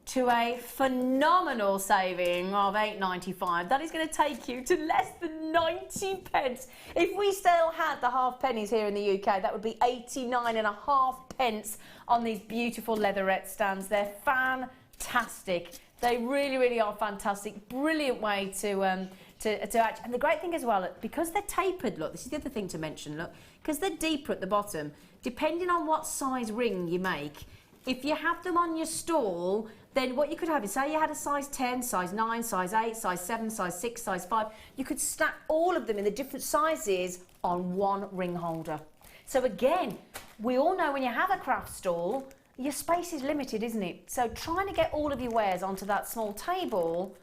to a phenomenal saving of £8.95. That is going to take you to less than 90 pence. If we still had the half pennies here in the UK, that would be 89.5 pence on these beautiful leatherette stands. They're fantastic. They really, really are fantastic. Brilliant way to act. And the great thing as well, because they're tapered, look, this is the other thing to mention, look, because they're deeper at the bottom, depending on what size ring you make, if you have them on your stall, then what you could have is, say you had a size 10, size 9, size 8, size 7, size 6, size 5, you could stack all of them in the different sizes on one ring holder. So again, we all know when you have a craft stall, your space is limited, isn't it? So trying to get all of your wares onto that small table.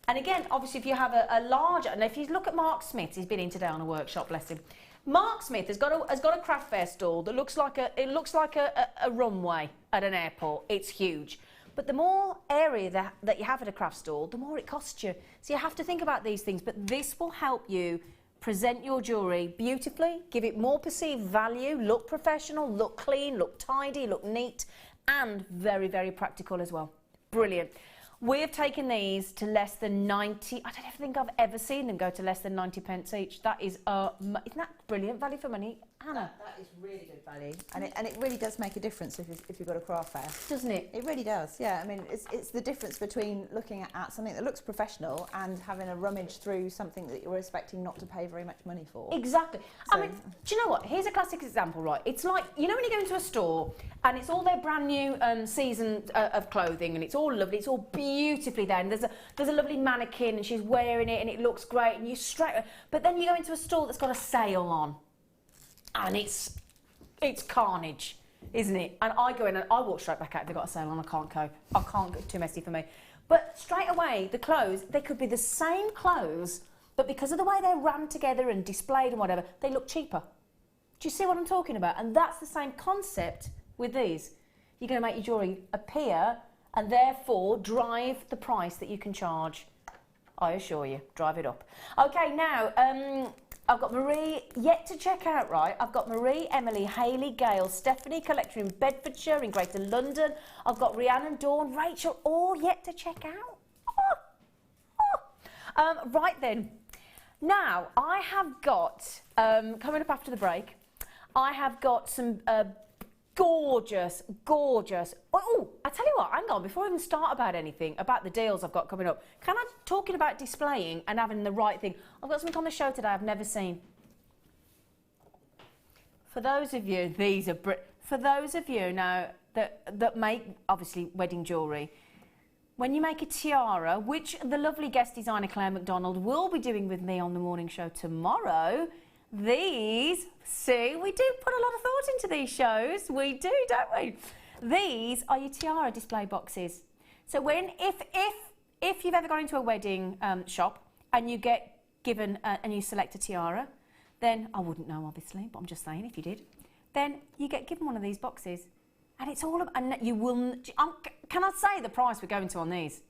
And again, obviously, if you have a larger, and if you look at Mark Smith, he's been in today on a workshop, bless him. Mark Smith has got a craft fair stall that looks like a runway at an airport. It's huge. But the more area that you have at a craft stall, the more it costs you. So you have to think about these things. But this will help you present your jewellery beautifully, give it more perceived value, look professional, look clean, look tidy, look neat, and very, very practical as well. Brilliant. We have taken these to less than 90. I don't think I've ever seen them go to less than 90 pence each. That is, isn't that brilliant value for money, Hannah? That is really good value, and it really does make a difference if you've got a craft fair, doesn't it? It really does. Yeah, I mean, it's the difference between looking at something that looks professional and having a rummage through something that you're expecting not to pay very much money for. Exactly. So, I mean, do you know what? Here's a classic example, right? It's like, you know when you go into a store and it's all their brand new season of clothing and it's all lovely, it's all beautifully there, and there's a lovely mannequin and she's wearing it and it looks great and you but then you go into a store that's got a sale on and it's carnage, isn't it? And I go in and I walk straight back out if they've got a sale on. I can't cope. I can't get too messy for me. But straight away, the clothes, they could be the same clothes, but because of the way they're rammed together and displayed and whatever, they look cheaper. Do you see what I'm talking about? And that's the same concept with these. You're going to make your jewellery appear and therefore drive the price that you can charge. I assure you, drive it up. Okay, now, I've got Marie yet to check out, right? I've got Marie, Emily, Hayley, Gail, Stephanie collector in Bedfordshire, in Greater London. I've got Rhiannon, Dawn, Rachel, all yet to check out. Right then. Now, I have got, coming up after the break, I have got some gorgeous. Oh, I tell you what, hang on, before I even start about anything, about the deals I've got coming up, can I, talking about displaying and having the right thing, I've got something on the show today I've never seen. For those of you, for those of you now that make, obviously, wedding jewellery, when you make a tiara, which the lovely guest designer Claire McDonald will be doing with me on the morning show tomorrow, these, see, we do put a lot of thought into these shows. We do, don't we? These are your tiara display boxes. So if you've ever gone into a wedding shop and you get given and you select a tiara, then, I wouldn't know obviously, but I'm just saying if you did, then you get given one of these boxes. And it's all, and you will, can I say the price we're going to on these?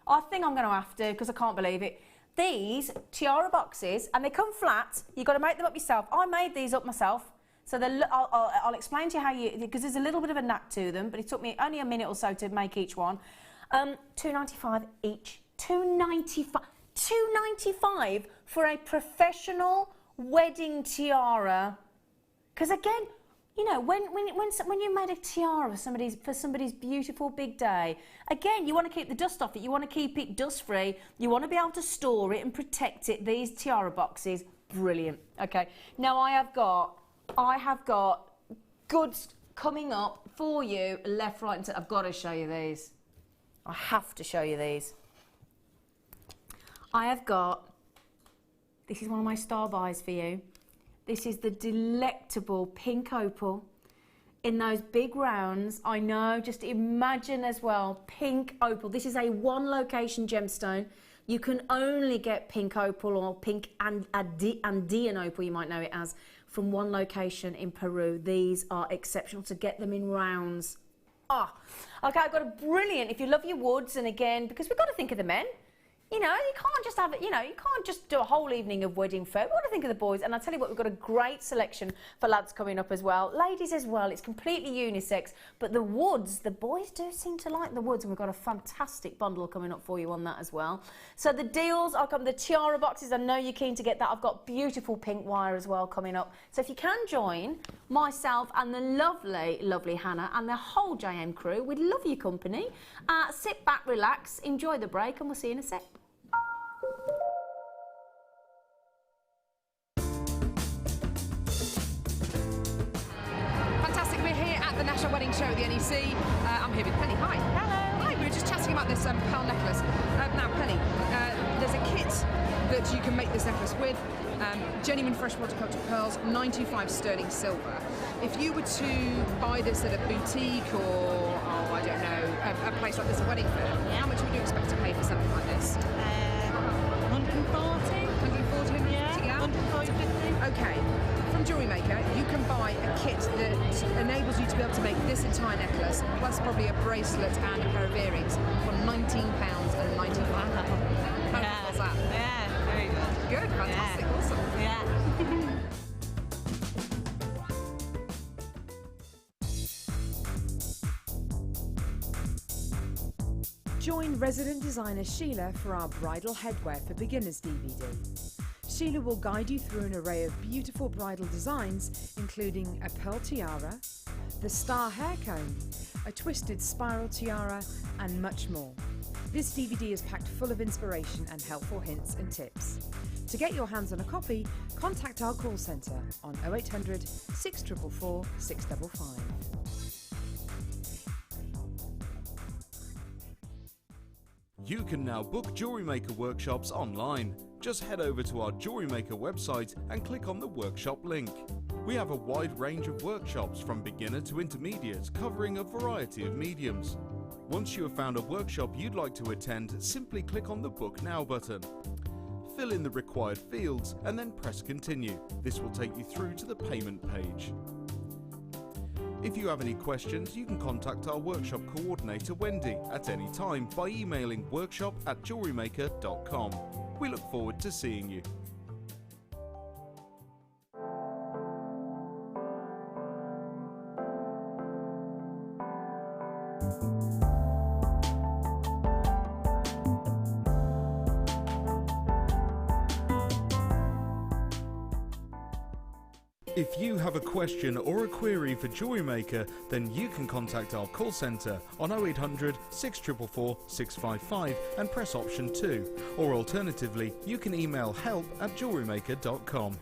I think I'm going to have to, because I can't believe it. These tiara boxes, and they come flat, you've got to make them up yourself. I made these up myself, so I'll explain to you how you, because there's a little bit of a knack to them, but it took me only a minute or so to make each one. £2.95 each £2.95. £2.95 for a professional wedding tiara. Because again, you know, when you made a tiara for somebody's beautiful big day, again, you want to keep the dust off it. You want to keep it dust free. You want to be able to store it and protect it. These tiara boxes, brilliant. Okay, now I have got goods coming up for you, left, right, and centre. I've got to show you these. I have to show you these. I have got. This is one of my star buys for you. This is the delectable pink opal in those big rounds. I know, just imagine as well, pink opal. This is a one location gemstone. You can only get pink opal or pink Andean opal, you might know it as, from one location in Peru. These are exceptional to get them in rounds. Okay, I've got a brilliant, if you love your woods, and again, because we've got to think of the men. You know, you can't just have it, you know, you can't just do a whole evening of wedding fair. We've got to think of the boys. And I'll tell you what, we've got a great selection for lads coming up as well. Ladies as well, it's completely unisex. But the woods, the boys do seem to like the woods. And we've got a fantastic bundle coming up for you on that as well. So the deals, I've got the tiara boxes. I know you're keen to get that. I've got beautiful pink wire as well coming up. So if you can join myself and the lovely, lovely Hannah and the whole JM crew, we'd love your company. Sit back, relax, enjoy the break, and we'll see you in a sec. The National Wedding Show at the NEC. I'm here with Penny. Hi. Hello. Hi. We were just chatting about this pearl necklace. Now, Penny, there's a kit that you can make this necklace with. Genuine freshwater cultured pearls, 925 sterling silver. If you were to buy this at a boutique or, I don't know, a place like this, a wedding fair, how much would you expect to pay for something like this? 140. 140? Yeah. 140. Okay. From Jewellery Maker, you can buy a kit that enables you to be able to make this entire necklace, plus probably a bracelet and a pair of earrings, for £19.95. How was that? Yeah, very good. Good, fantastic, yeah. Awesome. Yeah. Join resident designer Sheila for our Bridal Headwear for Beginners DVD. Sheila will guide you through an array of beautiful bridal designs, including a pearl tiara, the star hair comb, a twisted spiral tiara, and much more. This DVD is packed full of inspiration and helpful hints and tips. To get your hands on a copy, contact our call centre on 0800 644 655. You can now book Jewellery Maker workshops online. Just head over to our Jewellery Maker website and click on the workshop link. We have a wide range of workshops from beginner to intermediate, covering a variety of mediums. Once you have found a workshop you'd like to attend, simply click on the Book Now button. Fill in the required fields and then press Continue. This will take you through to the payment page. If you have any questions, you can contact our workshop coordinator Wendy at any time by emailing workshop@jewellerymaker.com. We look forward to seeing you. If you have a question or a query for Jewellery Maker, then you can contact our call centre on 0800 644 655 and press option 2, or alternatively you can email help@jewellerymaker.com.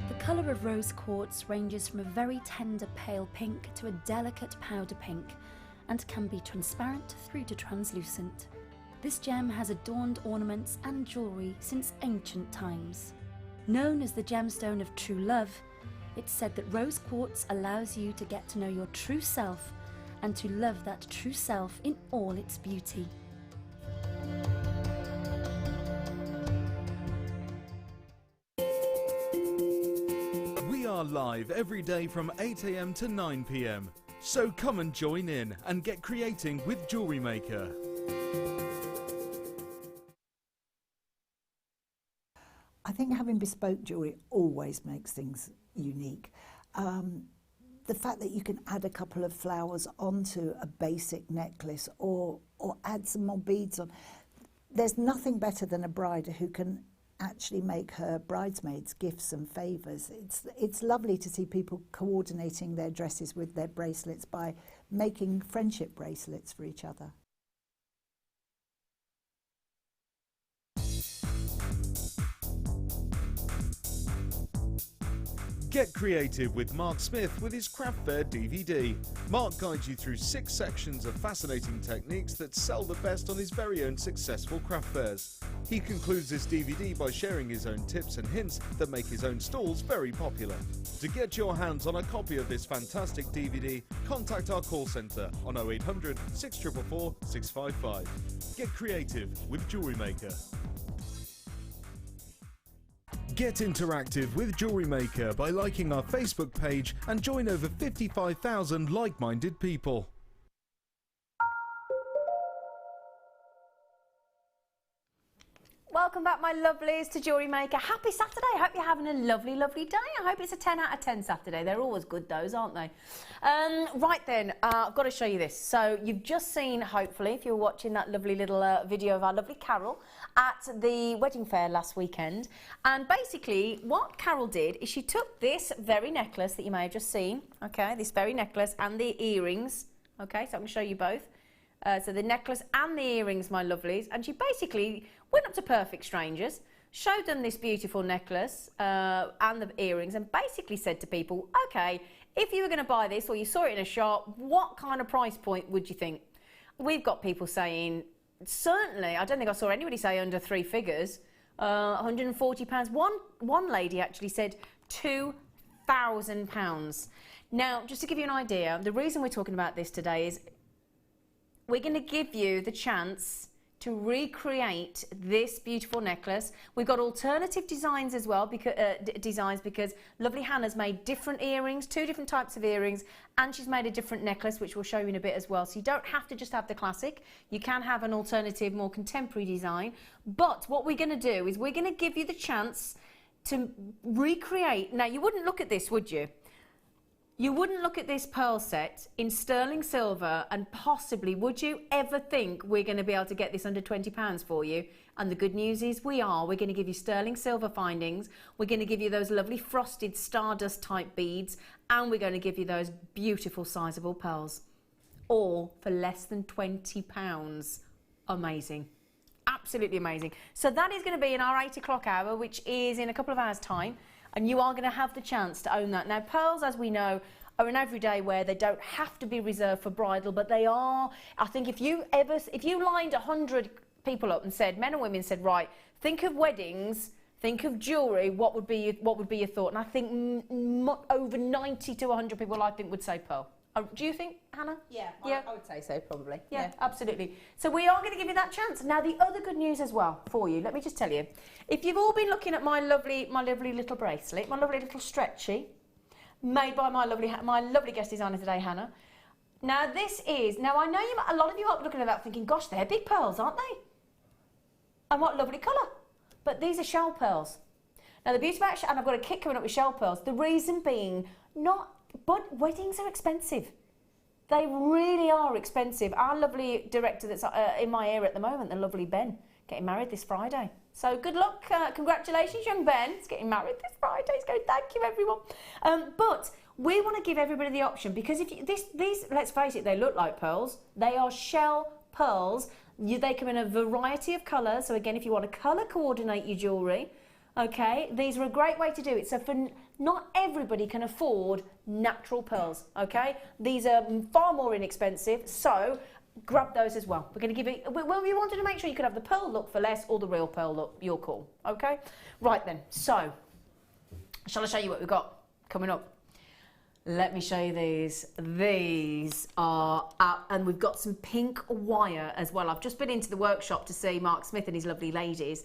The colour of rose quartz ranges from a very tender pale pink to a delicate powder pink, and can be transparent through to translucent. This gem has adorned ornaments and jewellery since ancient times. Known as the gemstone of true love, it's said that rose quartz allows you to get to know your true self and to love that true self in all its beauty. We are live every day from 8 AM to 9 PM. So come and join in and get creating with Jewellery Maker. I think having bespoke jewellery always makes things unique. The fact that you can add a couple of flowers onto a basic necklace or add some more beads on. There's nothing better than a bride who can actually make her bridesmaids gifts and favours. It's lovely to see people coordinating their dresses with their bracelets by making friendship bracelets for each other. Get creative with Mark Smith with his Craft Fair DVD. Mark guides you through 6 sections of fascinating techniques that sell the best on his very own successful craft fairs. He concludes this DVD by sharing his own tips and hints that make his own stalls very popular. To get your hands on a copy of this fantastic DVD, contact our call centre on 0800 644 655. Get creative with Jewellery Maker. Get interactive with Jewellery Maker by liking our Facebook page and join over 55,000 like-minded people. Welcome back, my lovelies, to Jewellery Maker. Happy Saturday. I hope you're having a lovely, lovely day. I hope it's a 10 out of 10 Saturday. They're always good, those, aren't they? Right then, I've got to show you this. So you've just seen, hopefully, if you're watching that lovely little video of our lovely Carol at the wedding fair last weekend. And basically, what Carol did is she took this very necklace that you may have just seen, okay, this very necklace and the earrings, okay, so I'm going to show you both. So the necklace and the earrings, my lovelies, and she basically went up to perfect strangers, showed them this beautiful necklace and the earrings, and basically said to people, okay, if you were going to buy this or you saw it in a shop, what kind of price point would you think? We've got people saying, certainly, I don't think I saw anybody say under 3 figures, £140. One lady actually said £2,000. Now, just to give you an idea, the reason we're talking about this today is we're going to give you the chance to recreate this beautiful necklace. We've got alternative designs as well, because lovely Hannah's made different earrings, 2 different types of earrings, and she's made a different necklace, which we'll show you in a bit as well. So you don't have to just have the classic. You can have an alternative, more contemporary design. But what we're going to do is we're going to give you the chance to recreate. Now, you wouldn't look at this, would you? You wouldn't look at this pearl set in sterling silver and possibly, would you ever think we're going to be able to get this under £20 for you? And the good news is we are. We're going to give you sterling silver findings. We're going to give you those lovely frosted stardust type beads. And we're going to give you those beautiful sizable pearls. All for less than £20. Amazing. Absolutely amazing. So that is going to be in our 8 o'clock hour, which is in a couple of hours' time. And you are going to have the chance to own that. Now, pearls, as we know, are an everyday wear. They don't have to be reserved for bridal, but they are. I think if you lined 100 people up and said, men and women said, right, think of weddings, think of jewellery, what would be your thought? And I think over 90 to 100 people, I think, would say pearl. Do you think, Hannah? Yeah, I would say so, probably. Yeah, absolutely. So we are going to give you that chance. Now, the other good news as well for you, let me just tell you. If you've all been looking at my lovely little bracelet, my lovely little stretchy, made by my lovely guest designer today, Hannah. Now, I know a lot of you are looking at that thinking, gosh, they're big pearls, aren't they? And what lovely colour. But these are shell pearls. Now, the beauty about, and I've got a kit coming up with shell pearls, the reason being, but weddings are expensive. They really are expensive. Our lovely director that's in my ear at the moment, the lovely Ben, getting married this Friday. So good luck. Congratulations, young Ben. He's getting married this Friday. He's going, thank you, everyone. But we want to give everybody the option because these, let's face it, they look like pearls. They are shell pearls. They come in a variety of colours. So again, if you want to colour coordinate your jewellery, okay, these are a great way to do it. So for not everybody can afford natural pearls, okay? These are far more inexpensive, so grab those as well. We're going to give it, well, we wanted to make sure you could have the pearl look for less or the real pearl look, your call, okay? Right then, so, shall I show you what we've got coming up? Let me show you these. These are out, and we've got some pink wire as well. I've just been into the workshop to see Mark Smith and his lovely ladies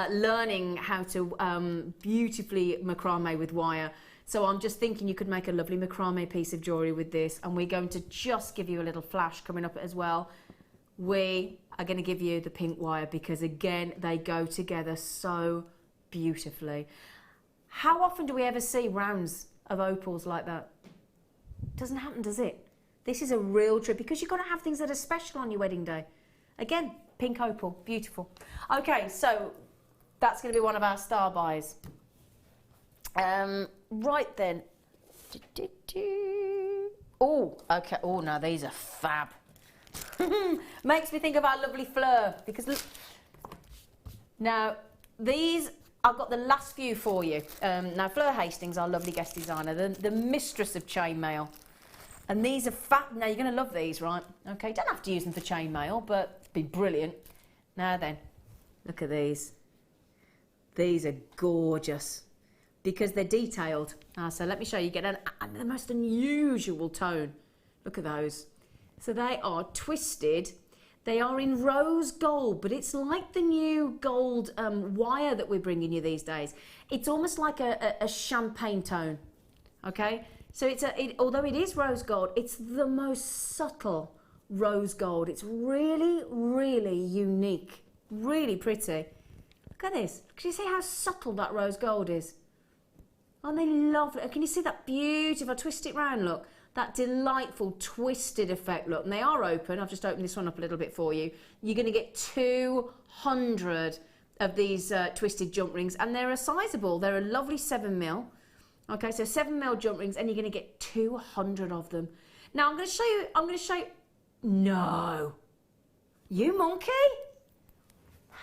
learning how to beautifully macrame with wire. So I'm just thinking you could make a lovely macrame piece of jewellery with this, and we're going to just give you a little flash coming up as well. We are going to give you the pink wire because, again, they go together so beautifully. How often do we ever see rounds of opals like that? Doesn't happen, does it? This is a real treat because you've got to have things that are special on your wedding day. Again, pink opal, beautiful. Okay, so that's going to be one of our star buys. Right then. Oh, okay. Oh, no, these are fab. Makes me think of our lovely Fleur because look. Now, these, I've got the last few for you. Now, Fleur Hastings, our lovely guest designer, the mistress of chainmail. And these are fab. Now, you're going to love these, right? Okay, don't have to use them for chainmail, but it'd be brilliant. Now then, look at these. These are gorgeous because they're detailed. So let me show you. Get the most unusual tone. Look at those. So they are twisted. They are in rose gold, but it's like the new gold wire that we're bringing you these days. It's almost like a champagne tone, okay? So although it is rose gold, it's the most subtle rose gold. It's really, really unique, really pretty. Look at this. Can you see how subtle that rose gold is? Aren't they lovely? Can you see that beautiful, twist it round, look? That delightful twisted effect, look. And they are open. I've just opened this one up a little bit for you. You're going to get 200 of these twisted jump rings, and they're a sizable. They're a lovely 7mm. Okay, so 7mm jump rings, and you're going to get 200 of them. Now, I'm going to show you. No. You monkey?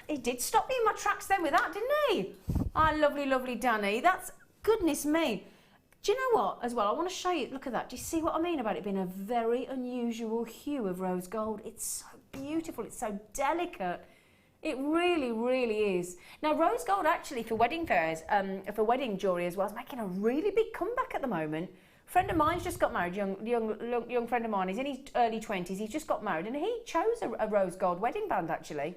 He did stop me in my tracks then with that, didn't he? Ah, lovely, lovely Danny. That's, goodness me. Do you know what, as well, I want to show you, look at that. Do you see what I mean about it being a very unusual hue of rose gold? It's so beautiful, it's so delicate. It really, really is. Now, rose gold actually for wedding fairs, for wedding jewellery as well, is making a really big comeback at the moment. A friend of mine's just got married, young friend of mine, he's in his early 20s, he's just got married, and he chose a rose gold wedding band actually.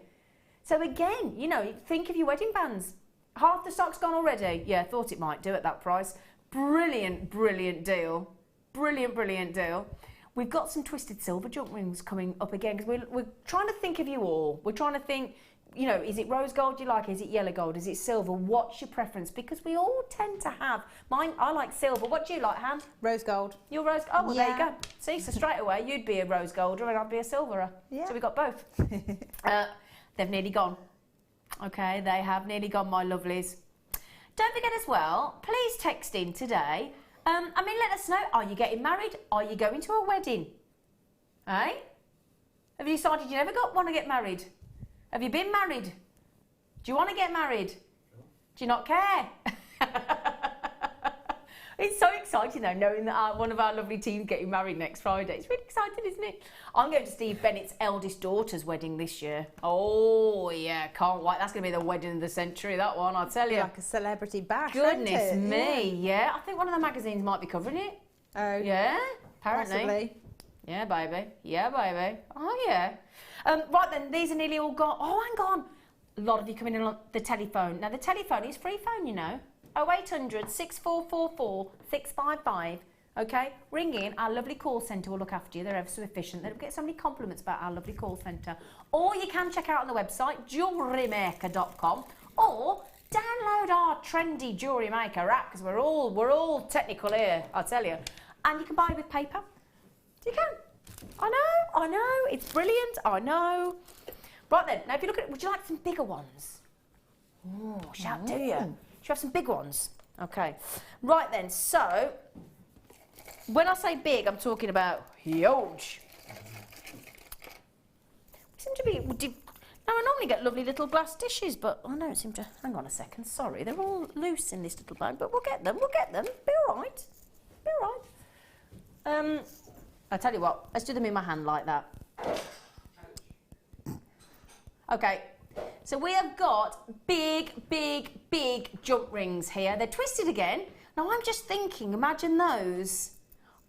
So again, you know, think of your wedding bands. Half the stock's gone already. Yeah, thought it might do at that price. Brilliant, brilliant deal. Brilliant, brilliant deal. We've got some twisted silver jump rings coming up again because we're trying to think of you all. We're trying to think, you know, is it rose gold you like? Is it yellow gold? Is it silver? What's your preference? Because we all tend to have, mine, I like silver. What do you like, Han? Rose gold. You're rose, oh, well, there you go. See, so straight away, you'd be a rose golder and I'd be a silverer. Yeah. So we got both. They've nearly gone. Okay, they have nearly gone, my lovelies. Don't forget as well, please text in today. Let us know, are you getting married? Are you going to a wedding? Eh? Have you decided you never want to get married? Have you been married? Do you want to get married? Do you not care? It's so exciting though, knowing that one of our lovely team's getting married next Friday. It's really exciting, isn't it? I'm going to Steve Bennett's eldest daughter's wedding this year. Oh yeah, can't wait. That's going to be the wedding of the century, that one, I'll tell you. Like a celebrity bash, goodness me, yeah. I think one of the magazines might be covering it. Oh. Yeah, apparently. Possibly. Yeah, baby. Yeah, baby. Oh, yeah. Right then, these are nearly all gone. Oh, hang on. A lot of you coming in on the telephone. Now, the telephone is free phone, you know. 0800 6444 655. Okay? Ring in. Our lovely call centre will look after you. They're ever so efficient. They'll get so many compliments about our lovely call centre. Or you can check out on the website, JewelleryMaker.com, or download our trendy Jewellery Maker app, because we're all technical here, I'll tell you. And you can buy it with paper. You can. I know. It's brilliant. I know. Right then, now if you look at it, would you like some bigger ones? Oh, shout, do you? Should you have some big ones? Okay. Right then, so, when I say big, I'm talking about huge. Seem to be, now I normally get lovely little glass dishes, but I don't seem to, hang on a second, sorry, they're all loose in this little bag, but we'll get them, be all right. I'll tell you what, let's do them in my hand like that. Okay, so we have got big jump rings here. They're twisted again. Now I'm just thinking, imagine those.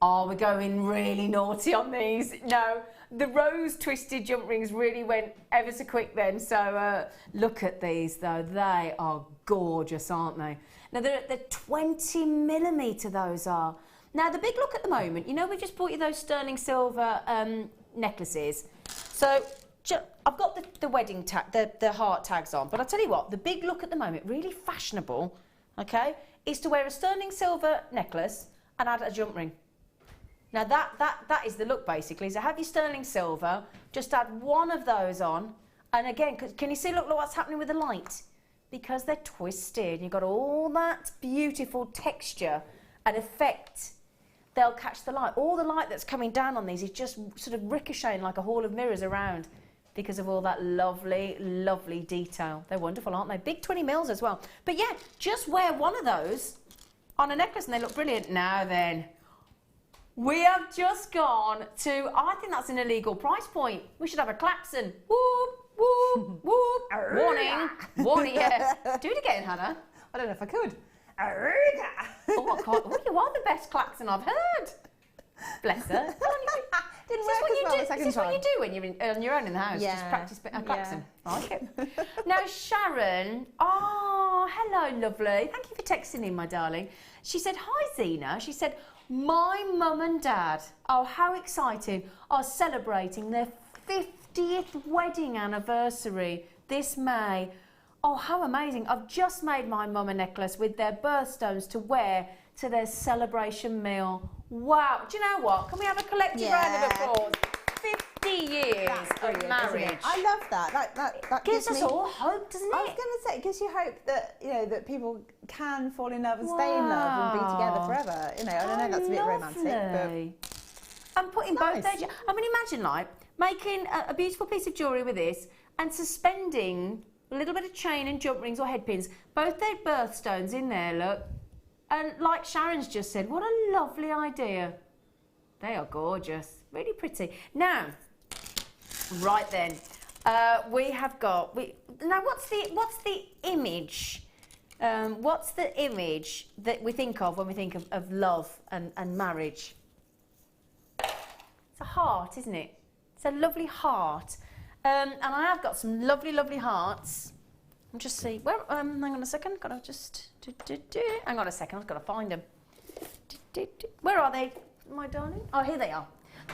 Oh, we're going really naughty on these. No, the rose twisted jump rings really went ever so quick then. So look at these though, they are gorgeous, aren't they? Now they're 20mm, those are. Now, the big look at the moment, you know, we've just bought you those sterling silver necklaces. So, I've got the wedding tag, the heart tags on, but I'll tell you what, the big look at the moment, really fashionable, okay, is to wear a sterling silver necklace and add a jump ring. Now that is the look basically, so have your sterling silver, just add one of those on, and again, can you see, look what's happening with the light? Because they're twisted, you've got all that beautiful texture and effect. They'll catch the light. All the light that's coming down on these is just sort of ricocheting like a hall of mirrors around because of all that lovely, lovely detail. They're wonderful, aren't they? Big 20 mils as well. But yeah, just wear one of those on a necklace and they look brilliant. Now then, we have just gone to, I think that's an illegal price point. We should have a klaxon. Whoop, whoop, whoop. Warning, warning, yeah. Do it again, Hannah. I don't know if I could. Oh, I can't. Oh, you are the best klaxon I've heard. Bless her. Didn't work as well the second time. Is this what you do when you're on your own in the house? Yeah. Just practice a klaxon. I like it. Now, Sharon. Oh, hello, lovely. Thank you for texting in, my darling. She said, hi, Zena. She said, my mum and dad, oh, how exciting, are celebrating their 50th wedding anniversary this May. Oh, how amazing. I've just made my mum a necklace with their birthstones to wear to their celebration meal. Wow. Do you know what? Can we have a collective round of applause? 50 years of marriage. I love that. That gives us all hope, doesn't it? I was going to say, it gives you hope that, you know, that people can fall in love and stay in love and be together forever. You know, I don't know, that's a bit romantic, but... And putting both their... I mean, imagine, like, making a beautiful piece of jewellery with this and suspending a little bit of chain and jump rings or head pins, both their birthstones in there, look. And like Sharon's just said, what a lovely idea. They are gorgeous, really pretty. Now, right then, we have got, now what's the image? What's the image that we think of when we think of love and marriage? It's a heart, isn't it? It's a lovely heart. And I have got some lovely, lovely hearts. I'm just see. Well, hang on a second. Gotta just. Hang on a second. I've got to find them. Where are they, my darling? Oh, here they are.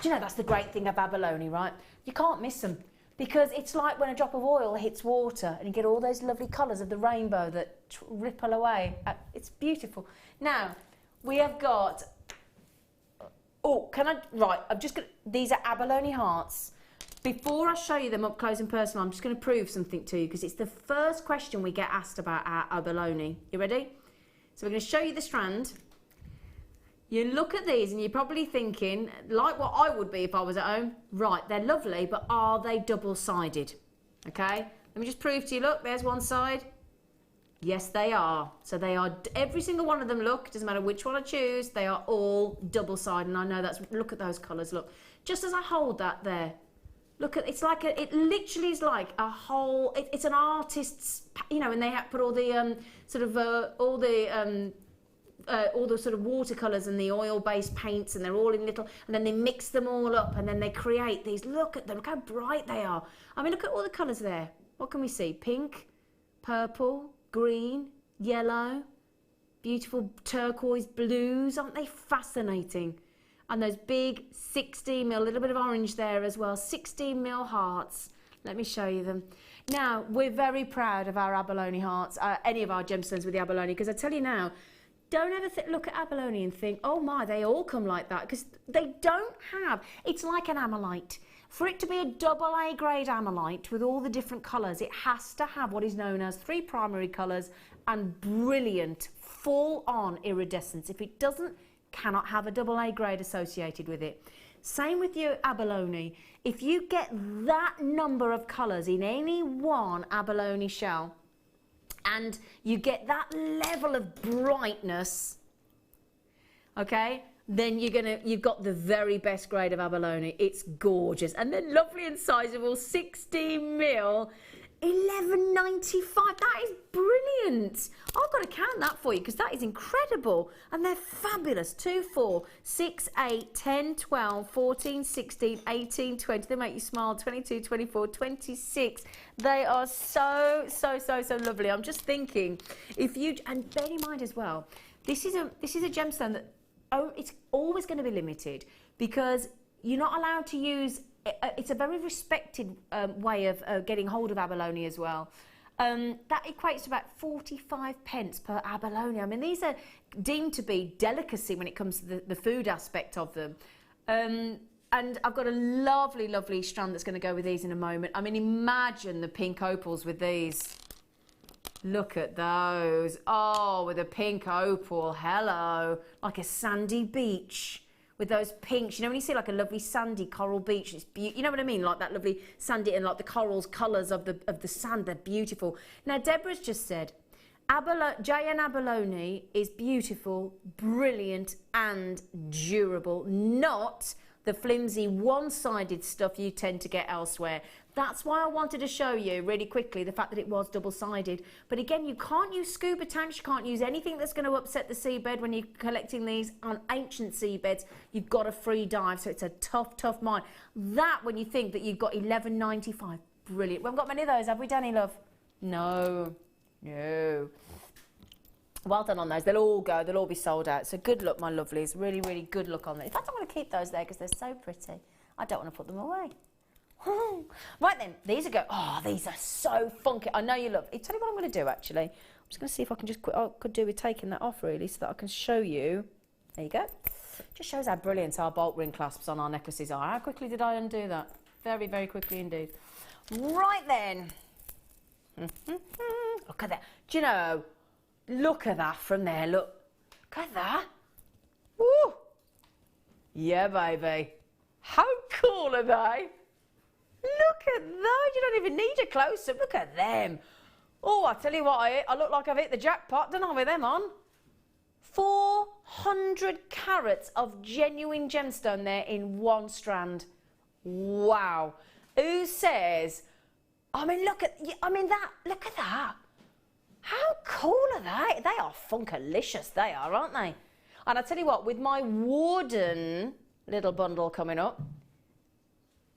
Do you know that's the great thing of Abalone, right? You can't miss them because it's like when a drop of oil hits water and you get all those lovely colours of the rainbow that ripple away. It's beautiful. Now we have got. Oh, can I? Right. I'm just gonna. These are Abalone hearts. Before I show you them up close and personal, I'm just going to prove something to you because it's the first question we get asked about our abalone. You ready? So we're going to show you the strand. You look at these and you're probably thinking, like what I would be if I was at home, right, they're lovely, but are they double-sided? Okay? Let me just prove to you, look, there's one side. Yes, they are. So they are, every single one of them, look, doesn't matter which one I choose, they are all double-sided. And I know that's, look at those colours, look. Just as I hold that there, look at, it's like it literally is like a whole, it's an artist's, you know, and they have put all the all the sort of watercolours and the oil-based paints, and they're all in little, and then they mix them all up, and then they create these, look at them, look how bright they are. I mean, look at all the colours there. What can we see? Pink, purple, green, yellow, beautiful turquoise blues. Aren't they fascinating? And those big 16 mil, a little bit of orange there as well, 16 mil hearts. Let me show you them. Now, we're very proud of our abalone hearts, any of our gemstones with the abalone, because I tell you now, don't ever look at abalone and think, oh my, they all come like that, because they don't have, it's like an amalite. For it to be a double A grade amalite with all the different colours, it has to have what is known as 3 primary colours and brilliant, full-on iridescence. If it doesn't, cannot have a double A grade associated with it. Same with your abalone. If you get that number of colours in any one abalone shell and you get that level of brightness, okay, then you've got the very best grade of abalone. It's gorgeous. And they're lovely and sizable, 16 mil, $11.95. That is brilliant. I've got to count that for you because that is incredible. And they're fabulous. 2, 4, 6, 8, 10, 12, 14, 16, 18, 20. They make you smile. 22, 24, 26. They are so lovely. I'm just thinking, if you, and bear in mind as well, this is a gemstone that it's always going to be limited because you're not allowed to use it's a very respected way of getting hold of abalone as well. That equates to about 45 pence per abalone. I mean, these are deemed to be delicacy when it comes to the food aspect of them. And I've got a lovely, lovely strand that's going to go with these in a moment. I mean, imagine the pink opals with these. Look at those. Oh, with a pink opal. Hello. Like a sandy beach with those pinks. You know when you see like a lovely sandy coral beach, it's you know what I mean? Like that lovely sandy and like the corals colours of the sand, they're beautiful. Now, Deborah's just said, J&N Abalone is beautiful, brilliant and durable, not the flimsy one-sided stuff you tend to get elsewhere. That's why I wanted to show you really quickly the fact that it was double-sided. But again, you can't use scuba tanks, you can't use anything that's going to upset the seabed when you're collecting these on ancient seabeds. You've got a free dive, so it's a tough, tough mine. That, when you think that you've got $11.95, brilliant. We haven't got many of those, have we, Danny, love? No. No. Well done on those. They'll all go. They'll all be sold out. So good luck, my lovelies. Really, really good luck on them. In fact, I'm going to keep those there because they're so pretty. I don't want to put them away. Right then, these are oh, these are so funky. I know you love. I'll tell you what I'm going to do, actually. I'm just going to see if I can just could do with taking that off, really, so that I can show you. There you go. Just shows how brilliant our bolt ring clasps on our necklaces are. How quickly did I undo that? Very, very quickly indeed. Right then. Look at that. Do you know... Look at that from there, look. Look at that. Woo! Yeah, baby. How cool are they? Look at those. You don't even need a close-up. Look at them. Oh, I tell you what, I look like I've hit the jackpot, don't I, with them on? 400 carats of genuine gemstone there in one strand. Wow. Who says... I mean, look at that. How cool are they? They are funkalicious, they are, aren't they? And I tell you what, with my wooden little bundle coming up,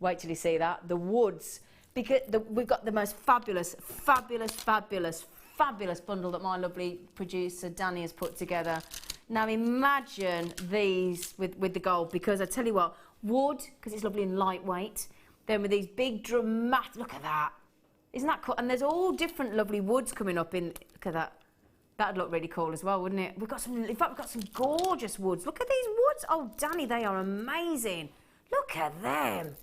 wait till you see that, the woods, because we've got the most fabulous, fabulous, fabulous, fabulous bundle that my lovely producer Danny has put together. Now imagine these with the gold, because I tell you what, wood, because it's lovely and lightweight, then with these big dramatic, look at that. Isn't that cool? And there's all different lovely woods coming up in, look at that. That'd look really cool as well, wouldn't it? We've got some, in fact, we've got some gorgeous woods. Look at these woods. Oh, Danny, they are amazing. Look at them.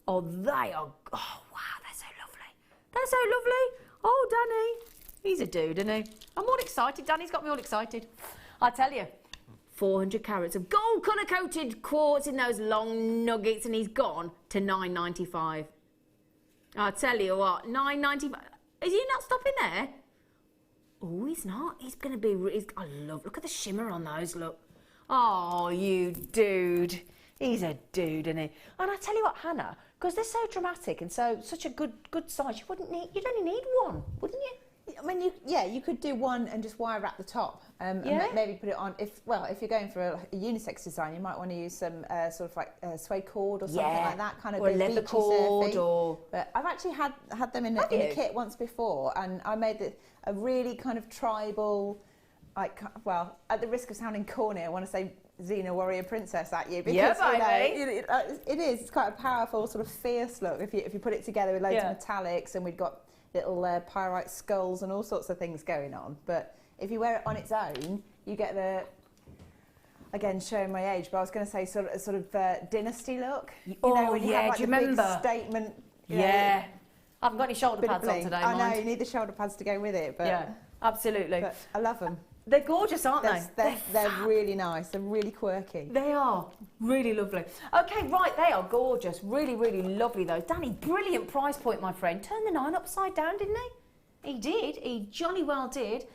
Oh, they are, oh, wow, they're so lovely. They're so lovely. Oh, Danny. He's a dude, isn't he? I'm all excited. Danny's got me all excited. I tell you, 400 carats of gold colour-coated quartz in those long nuggets, and he's gone to $9.95. I'll tell you what, $9.95. Is he not stopping there? Oh, he's not. He's going to be... I love... Look at the shimmer on those, look. Oh, you dude. He's a dude, isn't he? And I tell you what, Hannah, because they're so dramatic and such a good size, you'd only need one, wouldn't you? I mean, you could do one and just wire wrap the top, and maybe put it on. If you're going for a unisex design, you might want to use some sort of like suede cord or something like that, kind of or a leather cord. But I've actually had them in a kit once before, and I made a really kind of tribal, like, well, at the risk of sounding corny, I want to say Zena Warrior Princess at you, because it is. It's quite a powerful sort of fierce look if you put it together with loads of metallics, and we've got little pyrite skulls and all sorts of things going on. But if you wear it on its own, you get the, again, showing my age, but I was going to say sort of dynasty look. You know, when you have, like, do you the remember? Big statement. I haven't got any shoulder pads on today, I know, you need the shoulder pads to go with it. But yeah, absolutely. But I love them. They're gorgeous, aren't they? They're really nice. They're really quirky. They are. Really lovely. Okay, right, they are gorgeous. Really, really lovely, though. Danny, brilliant price point, my friend. Turned the 9 upside down, didn't he? He did. He jolly well did.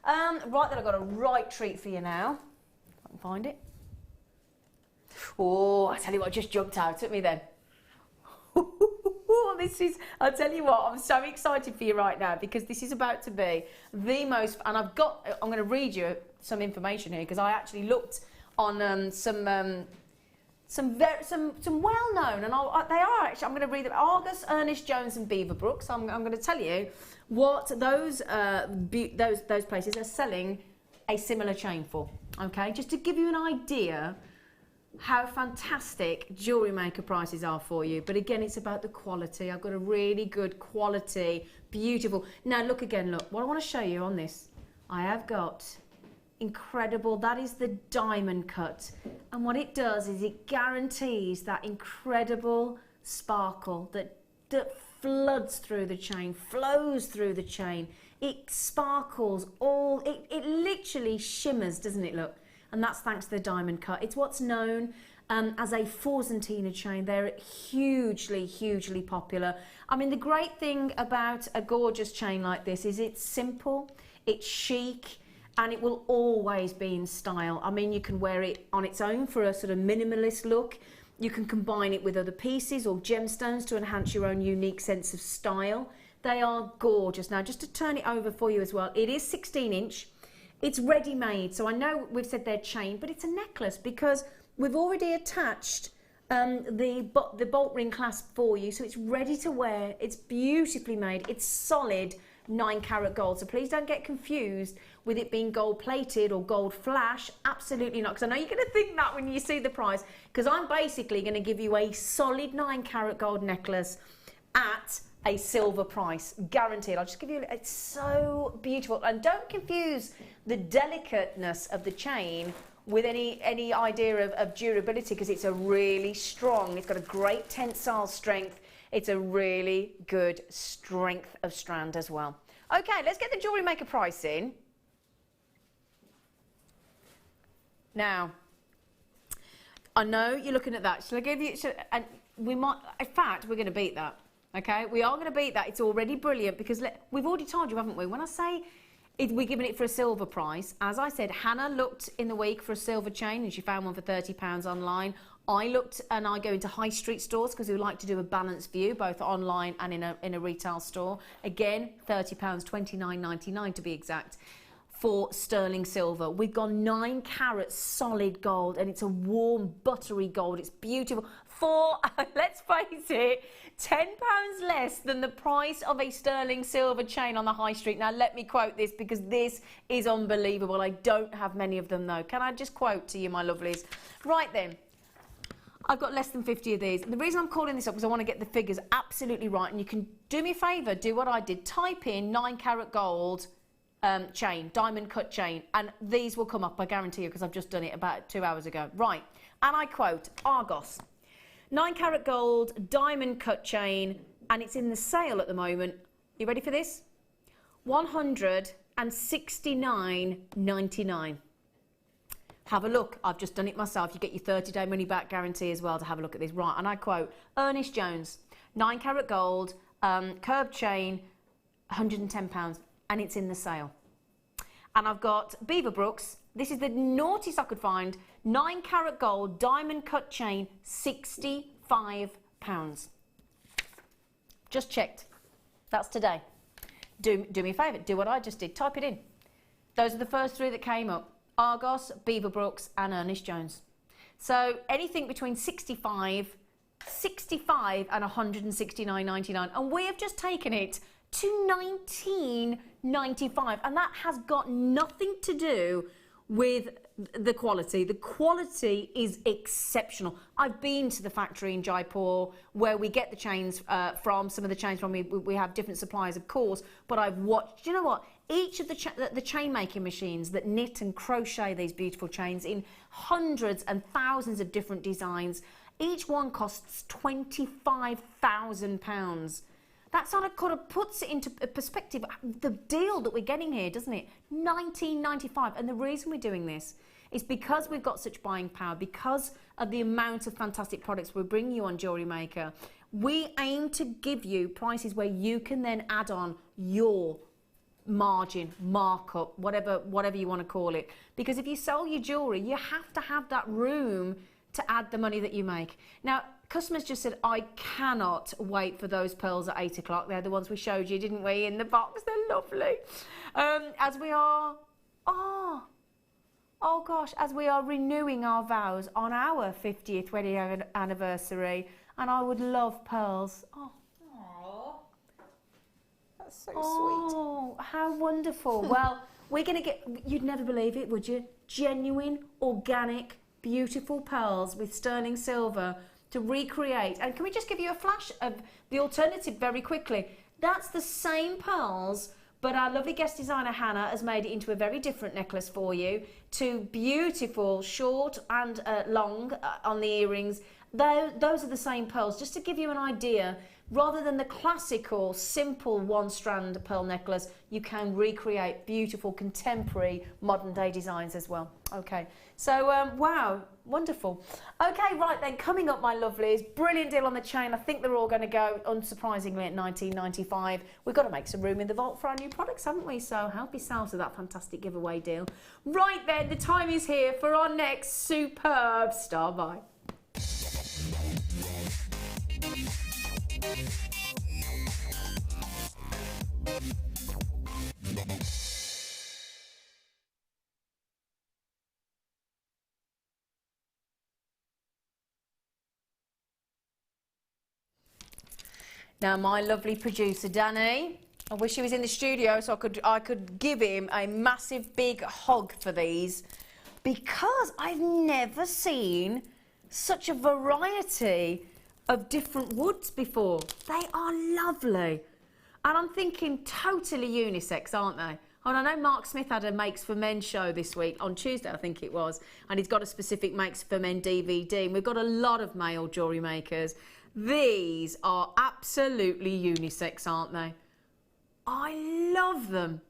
Right, then I've got a right treat for you now. If I can find it. Oh, I tell you what, just jumped out at me then. I'll tell you what, I'm so excited for you right now, because this is about to be the most, and I'm going to read you some information here, because I actually looked on some well-known, and they are actually, I'm going to read them, Argus, Ernest Jones and Beaverbrook. So I'm going to tell you what those places are selling a similar chain for, okay? Just to give you an idea how fantastic Jewellery Maker prices are for you. But again, it's about the quality. I've got a really good quality, beautiful. Now look again, look. What I want to show you on this, I have got incredible, that is the diamond cut. And what it does is it guarantees that incredible sparkle that floods through the chain, flows through the chain. It sparkles all, it literally shimmers, doesn't it, look? And that's thanks to the diamond cut. It's what's known as a Forzentina chain. They're hugely, hugely popular. I mean, the great thing about a gorgeous chain like this is it's simple, it's chic, and it will always be in style. I mean, you can wear it on its own for a sort of minimalist look. You can combine it with other pieces or gemstones to enhance your own unique sense of style. They are gorgeous. Now, just to turn it over for you as well, it is 16-inch. It's ready-made, so I know we've said they're chain, but it's a necklace because we've already attached the bolt ring clasp for you, so it's ready to wear. It's beautifully made. It's solid 9-carat gold, so please don't get confused with it being gold-plated or gold flash. Absolutely not, because I know you're going to think that when you see the price, because I'm basically going to give you a solid 9-carat gold necklace at a silver price, guaranteed. I'll just give you, it's so beautiful. And don't confuse the delicateness of the chain with any idea of durability, because it's a really strong, it's got a great tensile strength. It's a really good strength of strand as well. Okay, let's get the Jewellery Maker price in. Now, I know you're looking at that. Shall I give you, and we might, in fact, we're going to beat that. Okay, we are going to beat that. It's already brilliant because we've already told you, haven't we? When I say we're giving it for a silver price, as I said, Hannah looked in the week for a silver chain and she found one for £30 online. I looked, and I go into high street stores because we like to do a balanced view, both online and in a retail store. Again, £30, $29.99 to be exact, for sterling silver. We've gone 9-carat solid gold, and it's a warm, buttery gold. It's beautiful. For, let's face it, £10 less than the price of a sterling silver chain on the high street. Now, let me quote this because this is unbelievable. I don't have many of them, though. Can I just quote to you, my lovelies? Right then. I've got less than 50 of these. The reason I'm calling this up is I want to get the figures absolutely right, and you can do me a favour, do what I did. Type in 9-carat gold chain, diamond cut chain, and these will come up, I guarantee you, because I've just done it about 2 hours ago. Right, and I quote, Argos, 9-carat gold, diamond cut chain, and it's in the sale at the moment. You ready for this? $169.99. Have a look. I've just done it myself. You get your 30-day money-back guarantee as well to have a look at this. Right, and I quote, Ernest Jones, 9-carat gold, curved chain, £110, and it's in the sale. And I've got Beaverbrooks. This is the naughtiest I could find. 9-carat gold, diamond cut chain, £65. Just checked. That's today. Do me a favour. Do what I just did. Type it in. Those are the first three that came up. Argos, Beaverbrooks and Ernest Jones. So anything between 65 and £169.99, and we have just taken it to £19.95, and that has got nothing to do with the quality. The quality is exceptional. I've been to the factory in Jaipur where we get the chains from. Some of the chains from we have different suppliers, of course, but I've watched, you know what, each of the chain making machines that knit and crochet these beautiful chains in hundreds and thousands of different designs, each one costs £25,000. That sort of puts it into perspective, the deal that we're getting here, doesn't it? £19.95. And the reason we're doing this is because we've got such buying power, because of the amount of fantastic products we're bringing you on Jewellery Maker. We aim to give you prices where you can then add on your margin, markup, whatever you want to call it. Because if you sell your jewellery, you have to have that room to add the money that you make. Now, customers just said, I cannot wait for those pearls at 8 o'clock. They're the ones we showed you, didn't we, in the box? They're lovely. As we are, oh gosh, as we are renewing our vows on our 50th wedding anniversary, and I would love pearls. Oh. That's so sweet. Oh, how wonderful. Well, we're going to get, you'd never believe it, would you? Genuine, organic beautiful pearls with sterling silver to recreate. And can we just give you a flash of the alternative very quickly? That's the same pearls, but our lovely guest designer Hannah has made it into a very different necklace for you. Two beautiful short and long on the earrings. Those are the same pearls, just to give you an idea. Rather than the classical, simple one-strand pearl necklace, you can recreate beautiful, contemporary, modern-day designs as well. Okay, so, wow, wonderful. Okay, right then, coming up, my lovelies, brilliant deal on the chain. I think they're all going to go, unsurprisingly, at $19.95. We've got to make some room in the vault for our new products, haven't we? So help yourselves with that fantastic giveaway deal. Right then, the time is here for our next superb star buy. Now, my lovely producer, Danny, I wish he was in the studio so I could give him a massive big hug for these, because I've never seen such a variety of different woods before. They are lovely. And I'm thinking totally unisex, aren't they? And I know Mark Smith had a Makes for Men show this week, on Tuesday I think it was, and he's got a specific Makes for Men DVD, and we've got a lot of male jewellery makers. These are absolutely unisex, aren't they? I love them.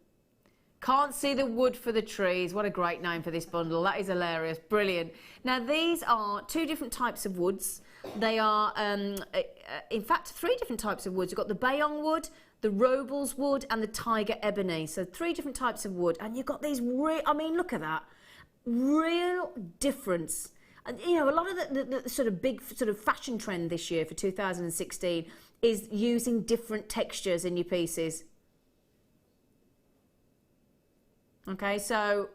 Can't see the wood for the trees. What a great name for this bundle. That is hilarious. Brilliant. Now, these are two different types of woods. They are, in fact, three different types of woods. You've got the Bayonne wood, the Robles wood, and the Tiger ebony. So three different types of wood. And you've got these I mean, look at that. Real difference. And, you know, a lot of the sort of big sort of fashion trend this year for 2016 is using different textures in your pieces. Okay, so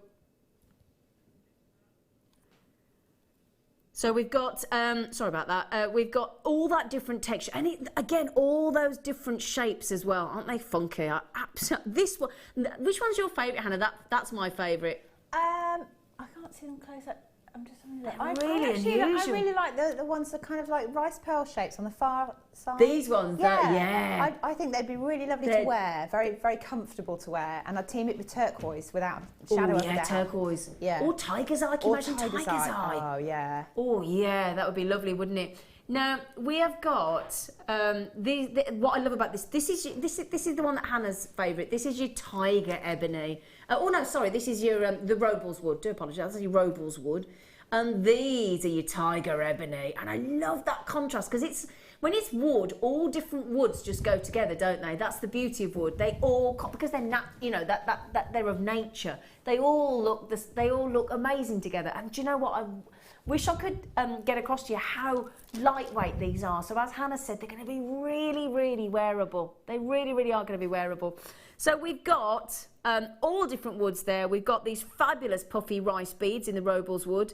we've got, sorry about that, we've got all that different texture, and again, all those different shapes as well. Aren't they funky? This one, which one's your favourite, Hannah? That's my favourite. I can't see them close up. I'm just having a look. I really like the ones that kind of like rice pearl shapes on the far side. These ones, yeah. I think they'd be really lovely to wear, very, very comfortable to wear, and I'd team it with turquoise without a shadow of a doubt. Turquoise. Yeah. Or tiger's eye. Can you imagine tiger's eye? Oh, yeah. Oh, yeah, that would be lovely, wouldn't it? Now, we have got, what I love about this is the one that Hannah's favourite. This is your Tiger ebony. Oh, no, sorry, this is your, the Robles wood. Do apologise, that's your Robles wood. And these are your Tiger ebony. And I love that contrast, because when it's wood, all different woods just go together, don't they? That's the beauty of wood. They all, because they're they're of nature. They all look amazing together. And do you know what? I wish I could get across to you how lightweight these are. So as Hannah said, they're going to be really, really wearable. They really, really are going to be wearable. So we've got all different woods there. We've got these fabulous puffy rice beads in the Robles wood.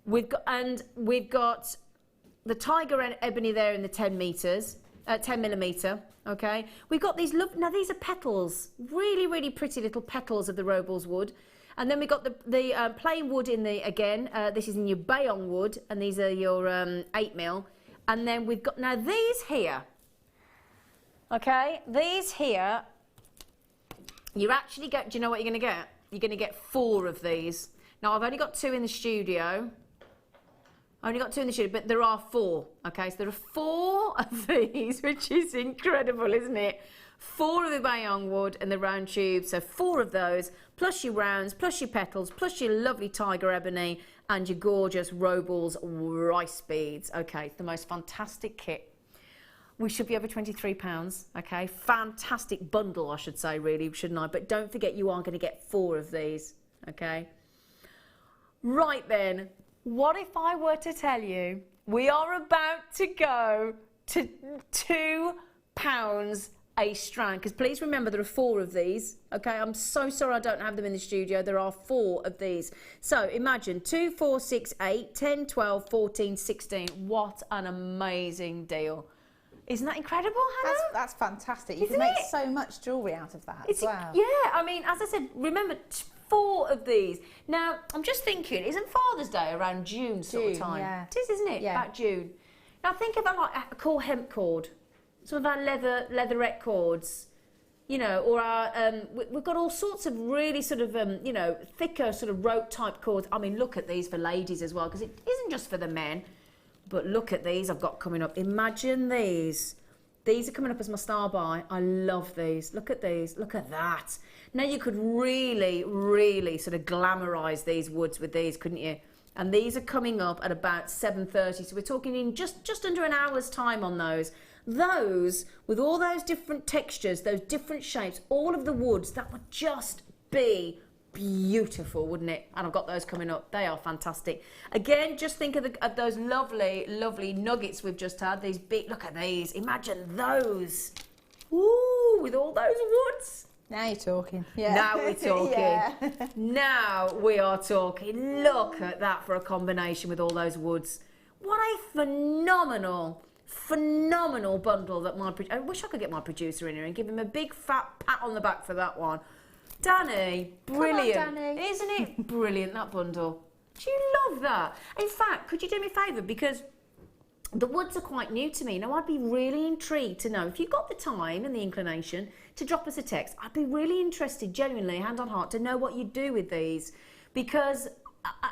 We've got the Tiger ebony there in the 10 millimetre, okay? We've got these, now these are petals, really, really pretty little petals of the Robles wood. And then we've got the plain wood in the, again, this is in your Bayonne wood, and these are your 8 mil. And then we've got, now these here, okay? These here, you're actually do you know what you're going to get? You're going to get 4 of these. Now, I've only got 2 in the studio. But there are 4, okay? So there are 4 of these, which is incredible, isn't it? 4 of the Bayonne wood and the round tube, so 4 of those, plus your rounds, plus your petals, plus your lovely Tiger ebony, and your gorgeous Robles rice beads. Okay, it's the most fantastic kit. We should be over £23, okay? Fantastic bundle, I should say, really, shouldn't I? But don't forget, you are going to get 4 of these, okay? Right then, what if I were to tell you we are about to go to £2 a strand? Because please remember, there are 4 of these, okay? I'm so sorry I don't have them in the studio. There are 4 of these. So imagine 2, 4, 6, 8, 10, 12, 14, 16. What an amazing deal. Isn't that incredible, Hannah? That's fantastic. You can make so much jewellery out of that as well. Yeah, I mean, as I said, remember, 4 of these. Now, I'm just thinking, isn't Father's Day around June sort of June, time? yeah. It is, isn't it? Yeah. About June. Now, think about like a cool hemp cord, some of our leatherette cords, you know, or our, we've got all sorts of really sort of, you know, thicker sort of rope type cords. I mean, look at these for ladies as well, because it isn't just for the men, but look at these I've got coming up. Imagine these. These are coming up as my star buy. I love these. Look at these. Look at that. Now you could really, really sort of glamorise these woods with these, couldn't you? And these are coming up at about 7:30. So we're talking in just under an hour's time on those. Those, with all those different textures, those different shapes, all of the woods, that would just be beautiful, wouldn't it? And I've got those coming up. They are fantastic. Again, just think of those lovely, lovely nuggets we've just had. These big, look at these. Imagine those. Ooh, with all those woods. Now you're talking. Yeah. Now we're talking. Yeah. Now we are talking. Look at that for a combination with all those woods. What a phenomenal bundle that I wish I could get my producer in here and give him a big fat pat on the back for that one. Danny, brilliant. Come on, Danny. Isn't it brilliant, that bundle? Do you love that? In fact, could you do me a favour? Because the woods are quite new to me. Now, I'd be really intrigued to know, if you've got the time and the inclination to drop us a text, I'd be really interested, genuinely, hand on heart, to know what you do with these. Because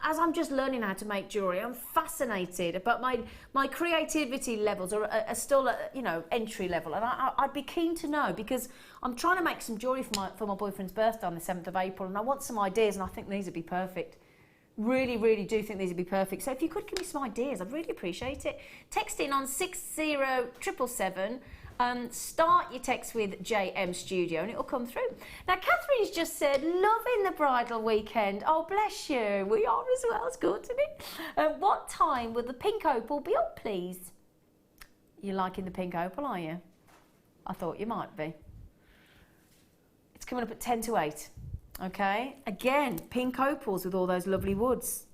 as I'm just learning how to make jewellery, I'm fascinated, but my creativity levels are still at, you know, entry level, and I'd be keen to know, because I'm trying to make some jewellery for my boyfriend's birthday on the 7th of April, and I want some ideas, and I think these would be perfect. Really, really do think these would be perfect. So if you could give me some ideas, I'd really appreciate it. Text in on 60777. Start your text with JM Studio and it will come through. Now, Catherine's just said, loving the bridal weekend. Oh, bless you. We are as well. It's good, isn't it? What time will the pink opal be up, please? You're liking the pink opal, are you? I thought you might be. It's coming up at 10 to 8. Okay, again, pink opals with all those lovely woods.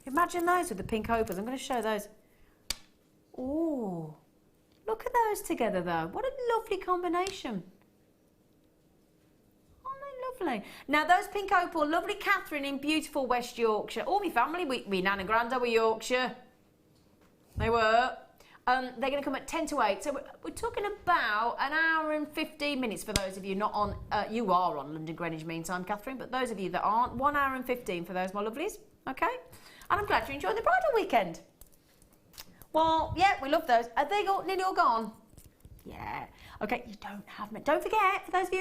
Imagine those with the pink opals. I'm going to show those. Oh, look at those together though. What a lovely combination. Aren't they lovely? Now those pink opal, lovely Catherine in beautiful West Yorkshire. All my family, we Nan and Granda were Yorkshire. They were. They're going to come at 10 to 8. So we're talking about an hour and 15 minutes for those of you not on, you are on London Greenwich Mean Time, Catherine, but those of you that aren't, 1 hour and 15 for those, my lovelies, okay? And I'm glad you enjoyed the bridal weekend. Well, yeah, we love those. Are they nearly all gone? Yeah. Okay, you don't have me. Don't forget, for those of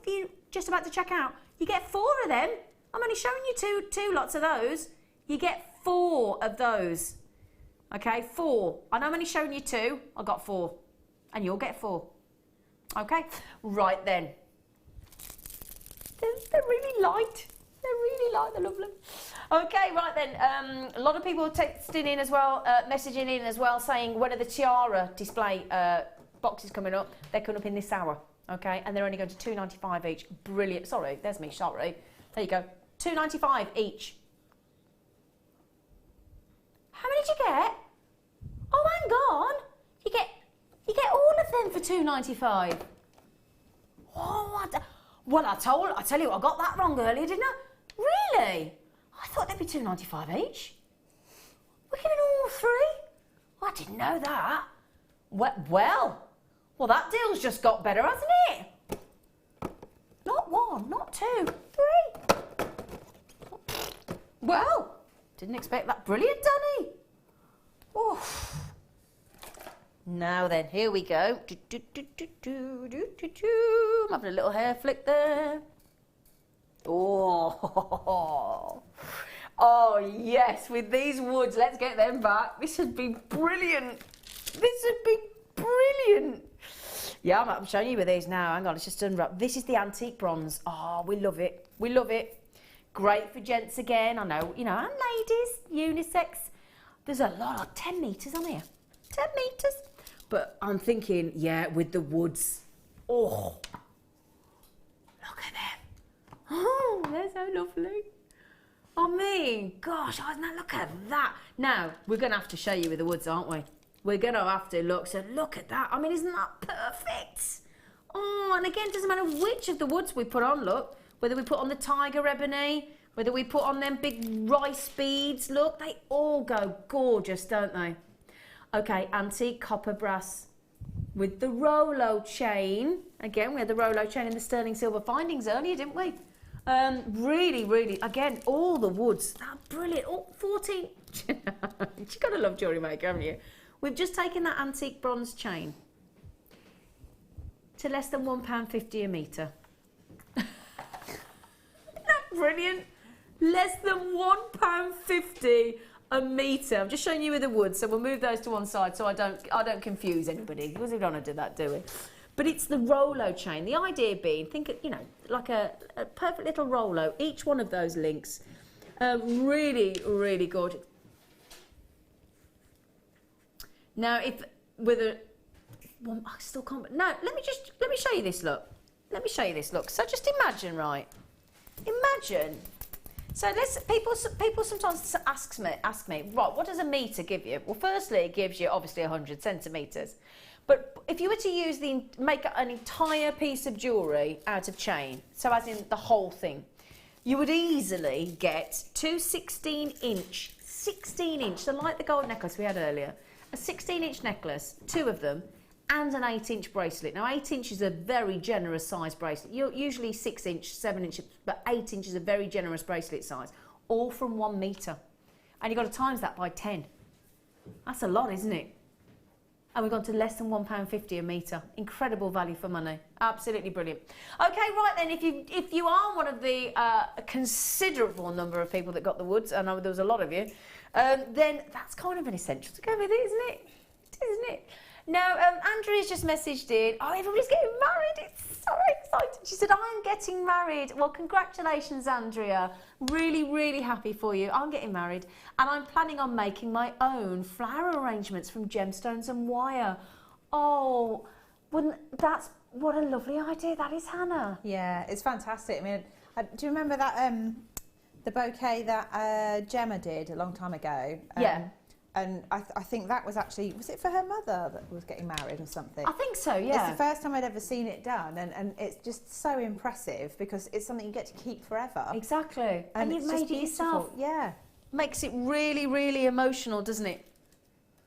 you just about to check out, you get 4 of them. I'm only showing you two lots of those. You get 4 of those. Okay, 4. And I'm only showing you 2. I got 4. And you'll get 4. Okay, right then. They're really light. They're really light. They're lovely. Okay, right then. A lot of people are texting in as well, messaging in as well, saying when are the Tiara display boxes coming up? They're coming up in this hour. Okay, and they're only going to £2.95 each. Brilliant. Sorry, there's me. Sorry. There you go. £2.95 each. How many did you get? Oh, hang on. You get all of them for £2.95. Oh, well, I tell you, I got that wrong earlier, didn't I? Really? I thought they'd be £2.95 each. We're giving all 3? Oh, I didn't know that. Well, that deal's just got better, hasn't it? Not 1, not 2, 3. Well, didn't expect that. Brilliant, Danny. Oof. Now then, here we go. I'm having a little hair flick there. Oh, yes, with these woods, let's get them back. This would be brilliant. This would be brilliant. Yeah, I'm showing you with these now. Hang on, it's just unwrapped. This is the antique bronze. Oh, we love it. We love it. Great for gents again, I know, you know, and ladies, unisex. There's a lot of 10 metres on here. 10 metres. But I'm thinking, yeah, with the woods. Oh, look at them. Oh, they're so lovely. I mean, gosh, look at that. Now, we're going to have to show you with the woods, aren't we? We're going to have to look. So look at that. I mean, isn't that perfect? Oh, and again, it doesn't matter which of the woods we put on, look. whether we put on the tiger ebony, whether we put on them big rice beads, look, they all go gorgeous, don't they? Okay, antique copper brass with the Rolo chain. Again, we had the Rolo chain and the sterling silver findings earlier, didn't we? Really, really, again, all the woods, they're brilliant. Oh, 14. You've got to love Jewellery Maker, haven't you? We've just taken that antique bronze chain to less than £1.50 a metre. Isn't that brilliant? Less than £1.50 a metre. I'm just showing you with the wood, so we'll move those to one side so I don't confuse anybody, because we don't want to do that, do we? But it's the Rolo chain. The idea being, think of, you know, like a perfect little Rolo. Each one of those links, really, really gorgeous. Now, if with a, well, I still can't. No, let me show you this look. Let me show you this look. So just imagine, right? Imagine. So people sometimes ask me, right, what does a metre give you? Well, firstly, it gives you obviously 100 centimetres. But if you were to make an entire piece of jewellery out of chain, so as in the whole thing, you would easily get two 16-inch, so like the gold necklace we had earlier, a 16-inch necklace, two of them, and an 8-inch bracelet. Now, 8 inch is a very generous size bracelet. You're usually 6 inch, 7 inch, but 8 inch is a very generous bracelet size, all from 1 metre. And you've got to times that by 10. That's a lot, isn't it? And we've gone to less than £1.50 a metre. Incredible value for money. Absolutely brilliant. Okay, right then, if you are one of the considerable number of people that got the woods, I know there was a lot of you, then that's kind of an essential to go with it, isn't it? Isn't it? Now, Andrea's just messaged in, oh, everybody's getting married, it's so exciting. She said, I'm getting married. Well, congratulations, Andrea. Really, really happy for you. I'm getting married, and I'm planning on making my own flower arrangements from gemstones and wire. Oh, that's, what a lovely idea that is, Hannah. Yeah, it's fantastic. I mean, do you remember that, the bouquet that Gemma did a long time ago? Yeah. And I think that was actually, was it for her mother that was getting married or something? I think so, yeah. It's the first time I'd ever seen it done, and it's just so impressive because it's something you get to keep forever. Exactly. And you've made it yourself. Yeah. Makes it really, really emotional, doesn't it?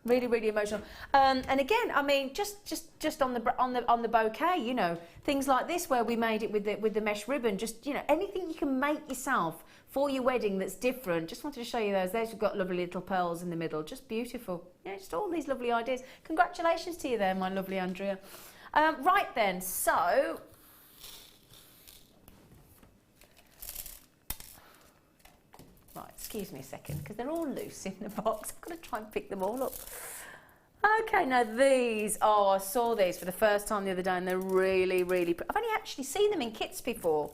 Really, really emotional. And again, I mean, just on the bouquet, you know, things like this where we made it with the mesh ribbon. Just, you know, anything you can make yourself for your wedding that's different. Just wanted to show you those. Those have got lovely little pearls in the middle. Just beautiful. Yeah, just all these lovely ideas. Congratulations to you there, my lovely Andrea. Right then, so right, excuse me a second, because they're all loose in the box. I've got to try and pick them all up. Okay, now these, oh, I saw these for the first time the other day, and they're really, really, I've only actually seen them in kits before.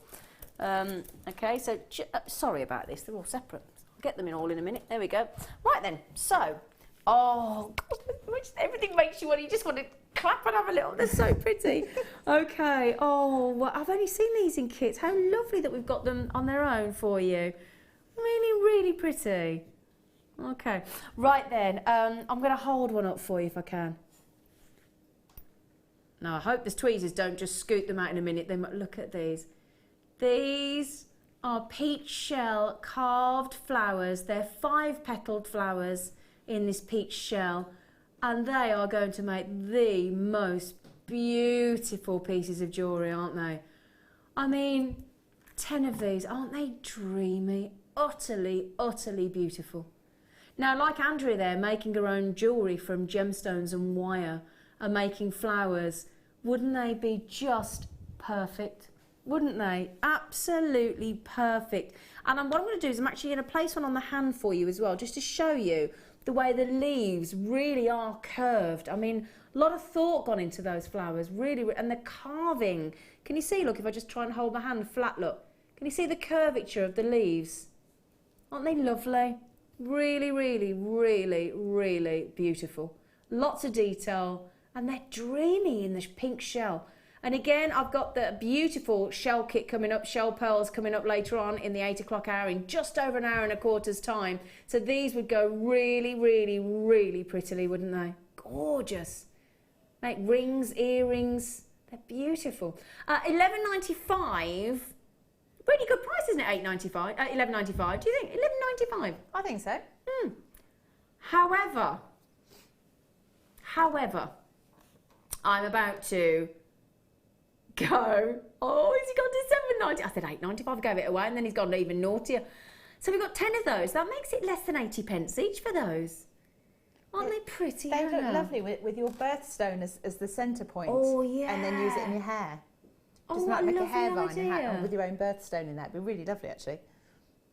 Okay, so, sorry about this, they're all separate. I'll get them in all in a minute. There we go. Right then, so, oh, everything makes you want, you just want to clap and have a little, they're so pretty. Okay, oh, well, I've only seen these in kits. How lovely that we've got them on their own for you. Really, really pretty. Okay, right then, I'm going to hold one up for you if I can. Now, I hope the tweezers don't just scoot them out in a minute. They might look at these. These are peach shell carved flowers. They're 5-petaled flowers in this peach shell, and they are going to make the most beautiful pieces of jewellery, aren't they? I mean, 10 of these, aren't they dreamy? Utterly, utterly beautiful. Now, like Andrea there, making her own jewellery from gemstones and wire and making flowers, wouldn't they be just perfect? Wouldn't they? Absolutely perfect. And what I'm going to do is I'm actually going to place one on the hand for you as well, just to show you the way the leaves really are curved. I mean, a lot of thought gone into those flowers, really, and the carving. Can you see, look, if I just try and hold my hand flat, look. Can you see the curvature of the leaves? Aren't they lovely? Really, really, really, really beautiful. Lots of detail, and they're dreamy in this pink shell. And again, I've got the beautiful shell kit coming up, shell pearls coming up later on in the 8 o'clock hour in just over an hour and a quarter's time. So these would go really, really, really prettily, wouldn't they? Gorgeous. Make rings, earrings, they're beautiful. $11.95. Pretty good price, isn't it? $11.95. Do you think? $11.95. I think so. However, I'm about to go. Oh, has he gone to $7.90? I said $8.95. I gave it away, and then he's gone even naughtier. So we've got 10 of those. That makes it less than 80 pence each for those. Aren't they pretty? They look lovely with your birthstone as the centre point. Oh, yeah. And then use it in your hair. Just what like a a hair lovely vine idea. with your own birthstone in that. It'd be really lovely, actually.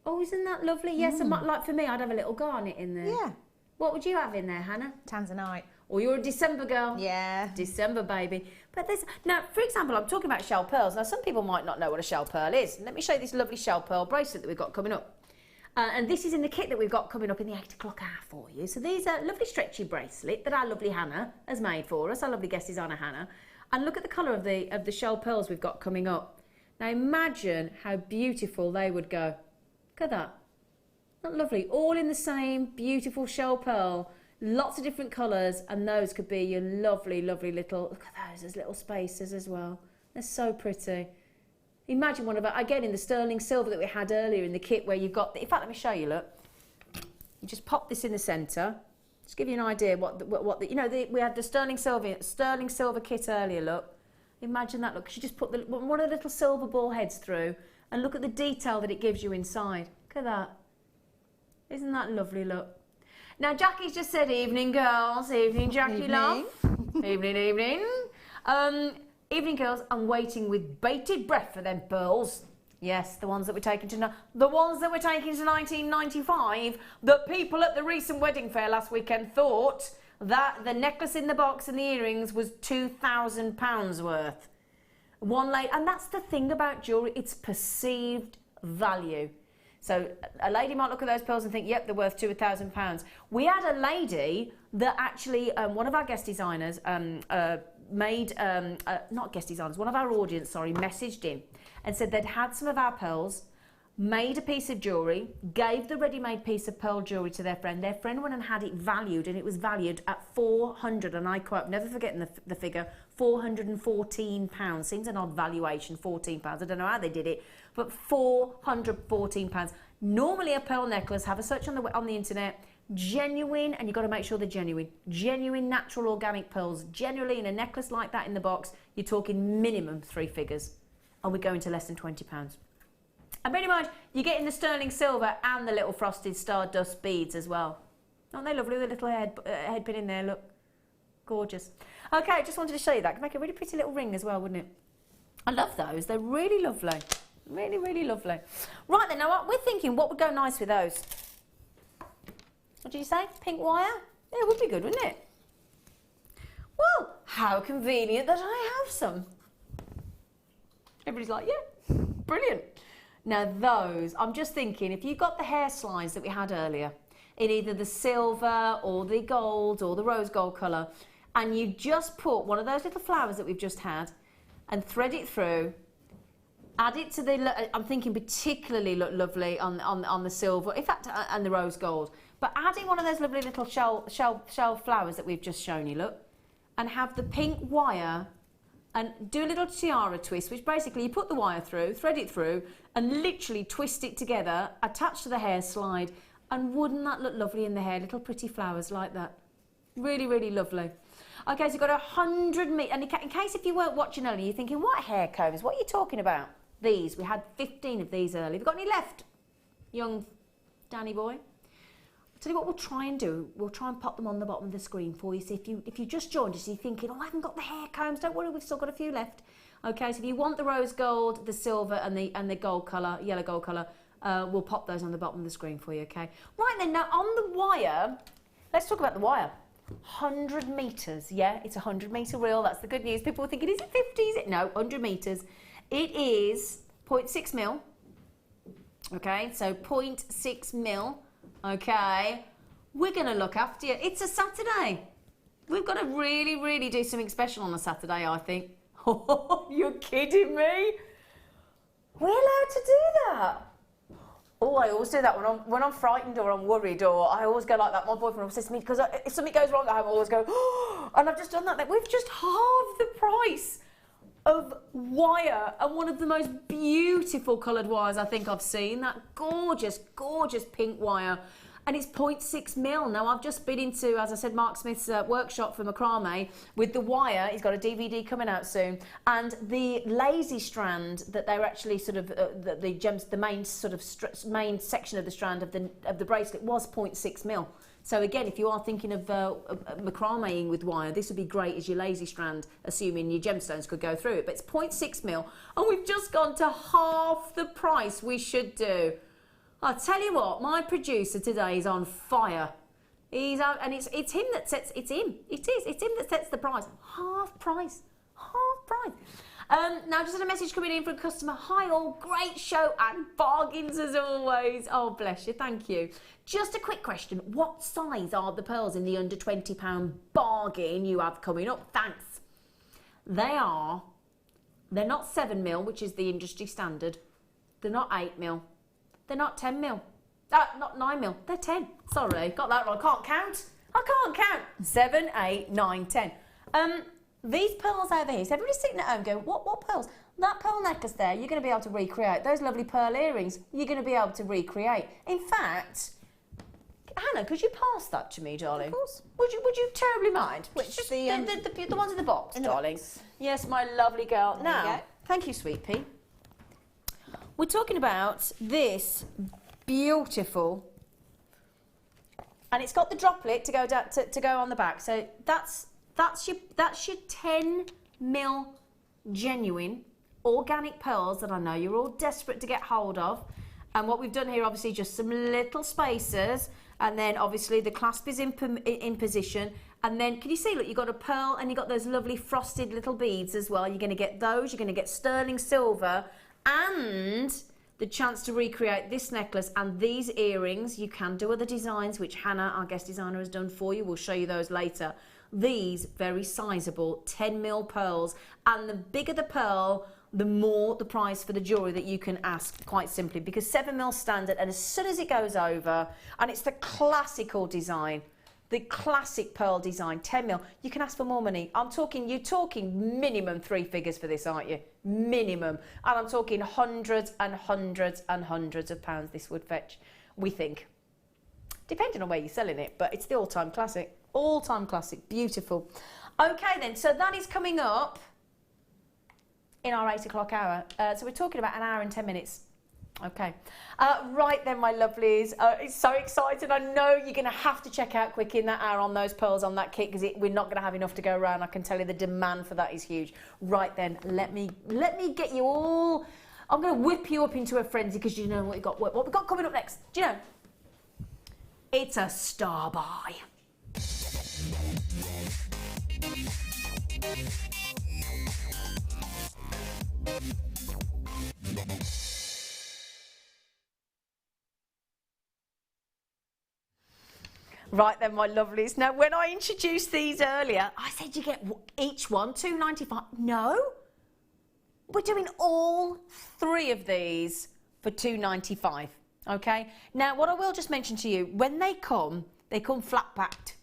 Oh, isn't that lovely? Yes, and like for me, I'd have a little garnet in there. Yeah. What would you have in there, Hannah? Tanzanite. Oh, you're a December girl. Yeah. December, baby. But there's... Now, for example, I'm talking about shell pearls. Now, some people might not know what a shell pearl is. Let me show you this lovely shell pearl bracelet that we've got coming up. And this is in the kit that we've got coming up in the 8 o'clock hour for you. So these are lovely stretchy bracelet that our lovely Hannah has made for us. Our lovely guest designer, Hannah. And look at the colour of the shell pearls we've got coming up. Now, imagine how beautiful they would go. Look at that. Not lovely. All in the same beautiful shell pearl. Lots of different colours, and those could be your lovely, lovely little... Look at those as little spacers as well. They're so pretty. Imagine one of our... Again, in the sterling silver that we had earlier in the kit where you've got... In fact, let me show you, look. You just pop this in the centre. Just give you an idea what the... You know, we had the sterling silver kit earlier, look. Imagine that, look. 'Cause you just put one of the little silver ball heads through, and look at the detail that it gives you inside. Look at that. Isn't that lovely, look? Now, Jackie's just said, evening, girls. Evening, Jackie, love. Evening, evening. Evening, girls. I'm waiting with bated breath for them pearls. Yes, the ones that we're taking to 1995. The people at the recent wedding fair last weekend thought that the necklace in the box and the earrings was £2,000 worth. One lady, and that's the thing about jewellery, it's perceived value. So a lady might look at those pearls and think, yep, they're worth £2,000. We had a lady that actually, one of our guest designers made, not guest designers, one of our audience, sorry, messaged in and said they'd had some of our pearls, made a piece of jewellery, gave the ready-made piece of pearl jewellery to their friend. Their friend went and had it valued, and it was valued at 400, and I quote, never forgetting the figure, £414. Seems an odd valuation, £14. I don't know how they did it, but £414. Normally a pearl necklace, have a search on the internet, genuine, and you've got to make sure they're genuine. Genuine, natural, organic pearls. Generally, in a necklace like that in the box, you're talking minimum 3 figures, and we're going to less than £20. And bear in mind, you're getting the sterling silver and the little frosted stardust beads as well. Aren't they lovely with a little head pin in there, look. Gorgeous. Okay, just wanted to show you that. It could make a really pretty little ring as well, wouldn't it? I love those. They're really lovely. Really, really lovely. Right then, now we're thinking what would go nice with those. What did you say? Pink wire? Yeah, it would be good, wouldn't it? Well, how convenient that I have some. Everybody's like, yeah, brilliant. Now those, I'm just thinking, if you've got the hair slides that we had earlier, in either the silver or the gold or the rose gold colour, and you just put one of those little flowers that we've just had and thread it through, add it to the, I'm thinking particularly look lovely on the silver, in fact, and the rose gold, but adding one of those lovely little shell flowers that we've just shown you, look, and have the pink wire and do a little tiara twist, which basically you put the wire through, thread it through, and literally twist it together, attach to the hair slide, and wouldn't that look lovely in the hair? Little pretty flowers like that. Really, really lovely. Okay, so you've got 100 meters, and in case if you weren't watching earlier, you're thinking, what hair combs? What are you talking about? These, we had 15 of these earlier. Have you got any left, young Danny boy? I'll tell you what we'll try and do. We'll try and pop them on the bottom of the screen for you. So if you just joined us, you're thinking, oh, I haven't got the hair combs. Don't worry, we've still got a few left. Okay, so if you want the rose gold, the silver, and the gold colour, yellow gold colour, we'll pop those on the bottom of the screen for you, okay? Right then, now on the wire, let's talk about the wire. 100 metres, yeah, it's a 100 metre reel. That's the good news. People were thinking, is it 50? Is it? No, 100 metres. It is 0.6 mil. Okay, so 0.6 mil. Okay, we're going to look after you. It's a Saturday. We've got to really, really do something special on a Saturday, I think. Oh, you're kidding me? We're allowed to do that? Oh, I always do that when I'm frightened or I'm worried, or I always go like that. My boyfriend always says to me, because if something goes wrong at home, I always go, oh, and I've just done that. We've just halved the price of wire, and one of the most beautiful coloured wires I think I've seen. That gorgeous, gorgeous pink wire. And it's 0.6 mil. Now, I've just been into, as I said, Mark Smith's workshop for macrame with the wire. He's got a DVD coming out soon. And the lazy strand that they're actually sort of, the main sort of main section of the strand of the bracelet was 0.6 mil. So again, if you are thinking of macrameing with wire, this would be great as your lazy strand, assuming your gemstones could go through it. But it's 0.6 mil. And we've just gone to half the price we should do. I'll tell you what, my producer today is on fire. He's out, and it's him that sets, it's him that sets the price. Half price. Now, just had a message coming in from a customer. Hi all, great show and bargains as always. Oh, bless you, thank you. Just a quick question. What size are the pearls in the under £20 bargain you have coming up? Thanks. They're not 7 mil, which is the industry standard. They're not 8 mil. They're not 10 mil. Not 9 mil. They're 10. Sorry, got that wrong. I can't count. 7, 8, 9, 10. These pearls over here, so everybody's sitting at home going, what pearls? That pearl necklace there, you're going to be able to recreate. Those lovely pearl earrings, you're going to be able to recreate. In fact, Hannah, could you pass that to me, darling? Of course. Would you terribly mind? Which, the ones in the box, darling. Box. Yes, my lovely girl. There Now, you go. thank you, sweet pea. We're talking about this beautiful, and it's got the droplet to go down, to go on the back. So that's your 10 mil genuine organic pearls that I know you're all desperate to get hold of. And what we've done here, obviously, just some little spacers, and then obviously the clasp is in position. And then, can you see, look, you've got a pearl and you've got those lovely frosted little beads as well. You're going to get those, you're going to get sterling silver, and the chance to recreate this necklace and these earrings. You can do other designs, which Hannah, our guest designer, has done for you. We'll show you those later. These very sizable 10 mil pearls, and the bigger the pearl, the more the price for the jewellery that you can ask, quite simply, because 7 mil standard, and as soon as it goes over, and it's the classical design, the classic pearl design, 10 mil, you can ask for more money. You're talking minimum 3 figures for this, aren't you? Minimum. And I'm talking hundreds and hundreds and hundreds of pounds this would fetch, we think. Depending on where you're selling it, but it's the all-time classic. All-time classic, beautiful. Okay then, so that is coming up in our 8 o'clock hour. So we're talking about an hour and 10 minutes. Okay. Right then, my lovelies. It's so exciting. I know you're going to have to check out quick in that hour on those pearls on that kit, because we're not going to have enough to go around. I can tell you the demand for that is huge. Right then, let me get you all. I'm going to whip you up into a frenzy, because you know what we've got coming up next. Do you know? It's a star buy. Right then, my lovelies. Now, when I introduced these earlier, I said you get each one £2.95. No, we're doing all 3 of these for £2.95. Okay. Now, what I will just mention to you, when they come flat packed.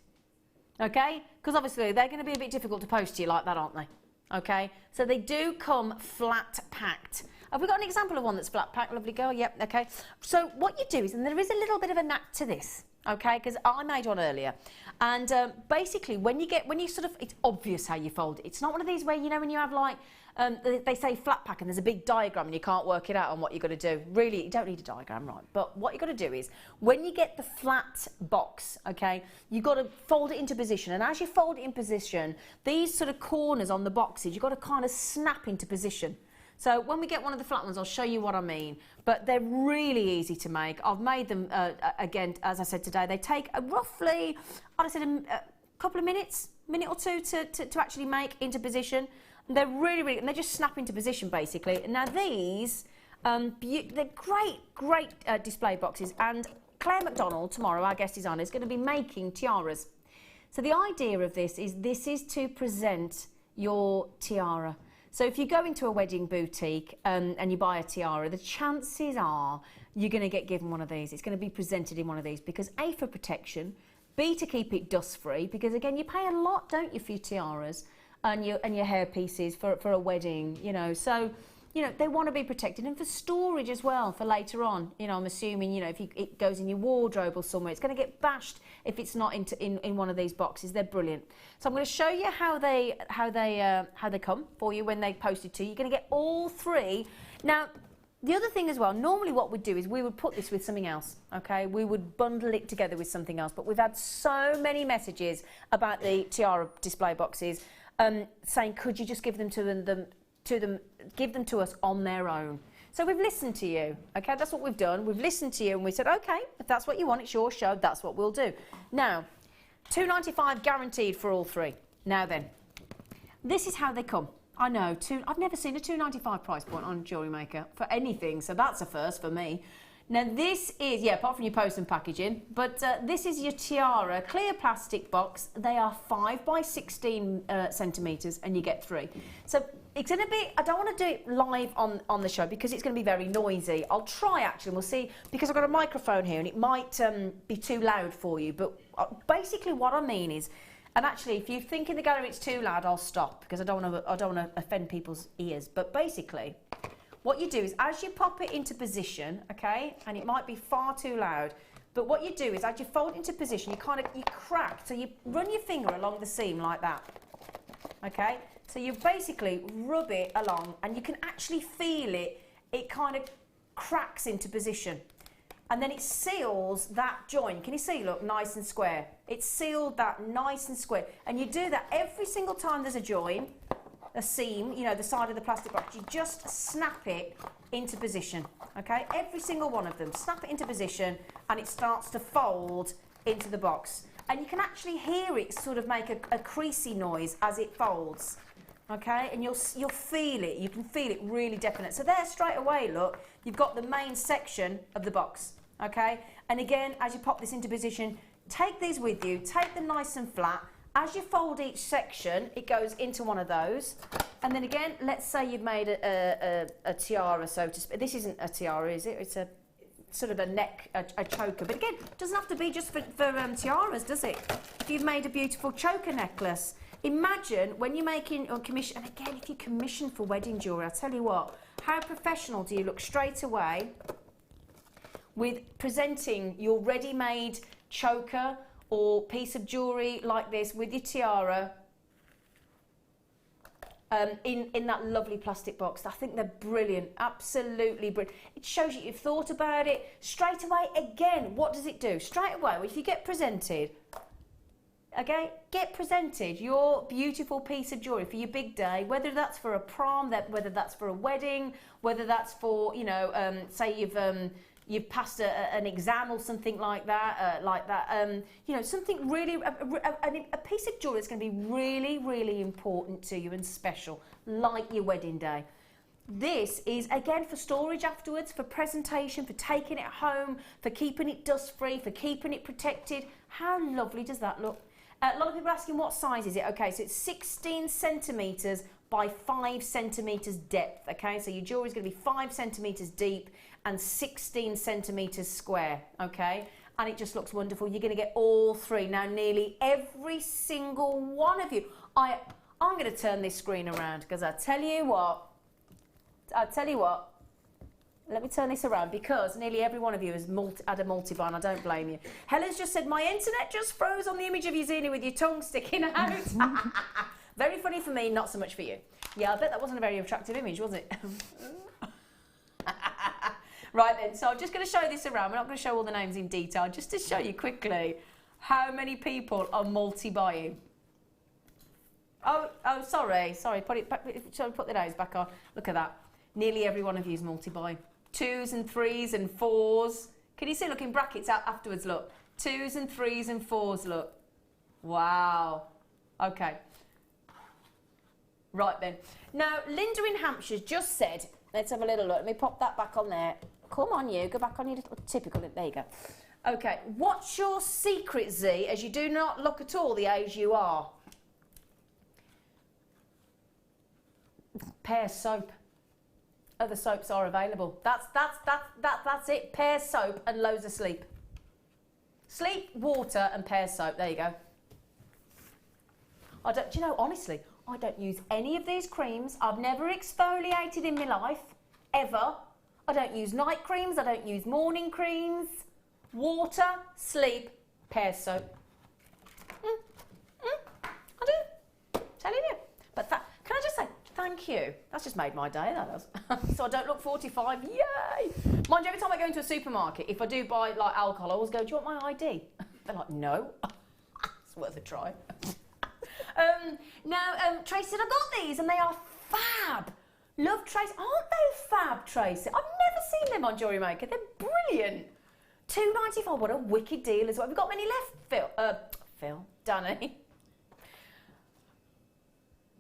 Okay, because obviously they're going to be a bit difficult to post to you like that, aren't they? Okay, so they do come flat packed. Have we got an example of one that's flat packed, lovely girl? Yep. Okay. So what you do is, and there is a little bit of a knack to this. Okay, because I made one earlier, and basically when you sort of, it's obvious how you fold it. It's not one of these where, you know, when you have like, they say flat pack and there's a big diagram and you can't work it out on what you've got to do. Really, you don't need a diagram, right? But what you've got to do is, when you get the flat box, okay, you've got to fold it into position, and as you fold it in position, these sort of corners on the boxes, you've got to kind of snap into position. So when we get one of the flat ones, I'll show you what I mean. But they're really easy to make. I've made them, again, as I said today, they take roughly, I'd say a couple of minutes, minute or two to actually make into position. And they're really, and they just snap into position, basically. And now these, they're great display boxes. And Claire McDonald, tomorrow, our guest designer, is going to be making tiaras. So the idea of this is to present your tiara. So if you go into a wedding boutique and you buy a tiara, the chances are you're going to get given one of these. It's going to be presented in one of these, because A, for protection, B, to keep it dust free, because again, you pay a lot, don't you, for your tiaras, and your hair pieces for a wedding, you know. So, you know, they want to be protected, and for storage as well for later on. You know, I'm assuming, you know, if it goes in your wardrobe or somewhere, it's going to get bashed if it's not in one of these boxes. They're brilliant. So I'm going to show you how they come for you when they posted to you. You're going to get all three. Now, the other thing as well, normally what we'd do is we would put this with something else, okay? We would bundle it together with something else, but we've had so many messages about the Tiara display boxes saying, could you just give them to us on their own? So we've listened to you, okay? That's what we've done. We've listened to you and we said, okay, if that's what you want, it's your show, that's what we'll do. Now, $2.95 guaranteed for all three. Now then, this is how they come. I know, I've never seen a $2.95 price point on Jewellery Maker for anything, so that's a first for me. Now this is, yeah, apart from your post and packaging, but this is your Tiara clear plastic box. They are 5 by 16 centimetres and you get 3. So it's going to be, I don't want to do it live on the show because it's going to be very noisy. I'll try actually, we'll see, because I've got a microphone here and it might be too loud for you, but basically what I mean is, and actually, if you think in the gallery it's too loud, I'll stop because I don't want to offend people's ears. But basically, what you do is as you pop it into position, okay, and it might be far too loud, but what you do is as you fold it into position, you crack, so you run your finger along the seam like that, okay? So you basically rub it along, and you can actually feel it. It kind of cracks into position. And then it seals that joint. Can you see, look, nice and square? It's sealed that nice and square. And you do that every single time there's a join, a seam, you know, the side of the plastic box. You just snap it into position, okay? Every single one of them. Snap it into position and it starts to fold into the box. And you can actually hear it sort of make a creasy noise as it folds, okay? And you'll feel it. You can feel it really definite. So there, straight away, look, you've got the main section of the box, okay? And again, as you pop this into position, take these with you, take them nice and flat. As you fold each section, it goes into one of those. And then again, let's say you've made a tiara, so to speak. This isn't a tiara, is it? It's a sort of a neck, a choker. But again, it doesn't have to be just for tiaras, does it? If you've made a beautiful choker necklace, imagine when you're making or commission, and again, if you commission for wedding jewellery, I'll tell you what, how professional do you look straight away with presenting your ready-made choker or piece of jewellery like this with your tiara in that lovely plastic box. I think they're brilliant, absolutely brilliant. It shows you you've thought about it. Straight away, again, what does it do? Straight away, if you get presented, okay, get presented your beautiful piece of jewellery for your big day, whether that's for a prom, whether that's for a wedding, whether that's for, you know, say you've passed an exam or something like that, you know, something really, a piece of jewellery that's going to be really, really important to you and special, like your wedding day. This is, again, for storage afterwards, for presentation, for taking it home, for keeping it dust-free, for keeping it protected. How lovely does that look? A lot of people are asking what size is it? Okay, so it's 16 centimetres by 5 centimetres depth, okay? So your jewellery is going to be 5 centimetres deep and 16 centimetres square, okay? And it just looks wonderful. You're going to get all three. Now, nearly every single one of you. I'm going to turn this screen around because I tell you what, let me turn this around because nearly every one of you has had a multi-buy, and I don't blame you. Helen's just said, my internet just froze on the image of you, Zena, with your tongue sticking out. Very funny for me, not so much for you. Yeah, I bet that wasn't a very attractive image, was it? Right then, so I'm just going to show this around. We're not going to show all the names in detail, just to show you quickly how many people are multi-buying. Oh, sorry, put it back, shall we put the nose back on? Look at that. Nearly every one of you is multi-buy. 2s and 3s and 4s. Can you see, look, in brackets afterwards, look. 2s and 3s and 4s, look. Wow. Okay. Right then. Now, Linda in Hampshire's just said, let's have a little look. Let me pop that back on there. Come on, you. Go back on your little typical. There you go. Okay. What's your secret, Z, as you do not look at all the age you are? Pear soap. Other soaps are available. That's it. Pear soap and loads of sleep. Sleep, water and pear soap. There you go. Do you know, honestly, I don't use any of these creams. I've never exfoliated in my life, ever. I don't use night creams. I don't use morning creams. Water, sleep, pear soap. I do. Telling you. But can I just say, thank you. That's just made my day, that does. So I don't look 45. Yay! Mind you, every time I go into a supermarket, if I do buy like alcohol, I always go, do you want my ID? They're like, no. It's worth a try. Tracy said, I got these and they are fab. Love Tracy. Aren't they fab, Tracy? I've never seen them on Jewellery Maker. They're brilliant. £2.95. What a wicked deal as well. Have we got many left, Phil? Danny?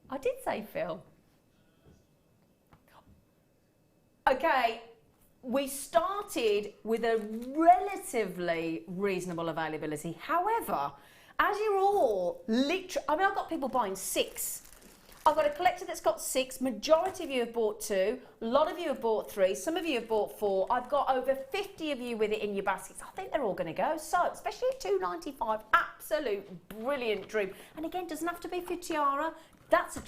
I did say Phil. Okay, we started with a relatively reasonable availability. However, as you're all literally, I mean, I've got people buying 6. I've got a collector that's got 6. Majority of you have bought 2. A lot of you have bought 3. Some of you have bought 4. I've got over 50 of you with it in your baskets. I think they're all going to go. So, especially at £2.95, absolute brilliant dream. And again, doesn't have to be for Tiara. That's a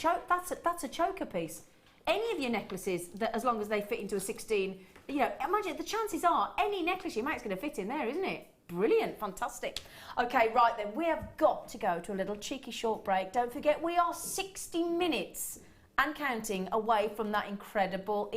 choker piece. Any of your necklaces, that as long as they fit into a 16, you know, imagine the chances are any necklace you make's going to fit in there, isn't it? Brilliant, fantastic. Okay, right then, we have got to go to a little cheeky short break. Don't forget, we are 60 minutes and counting away from that incredibly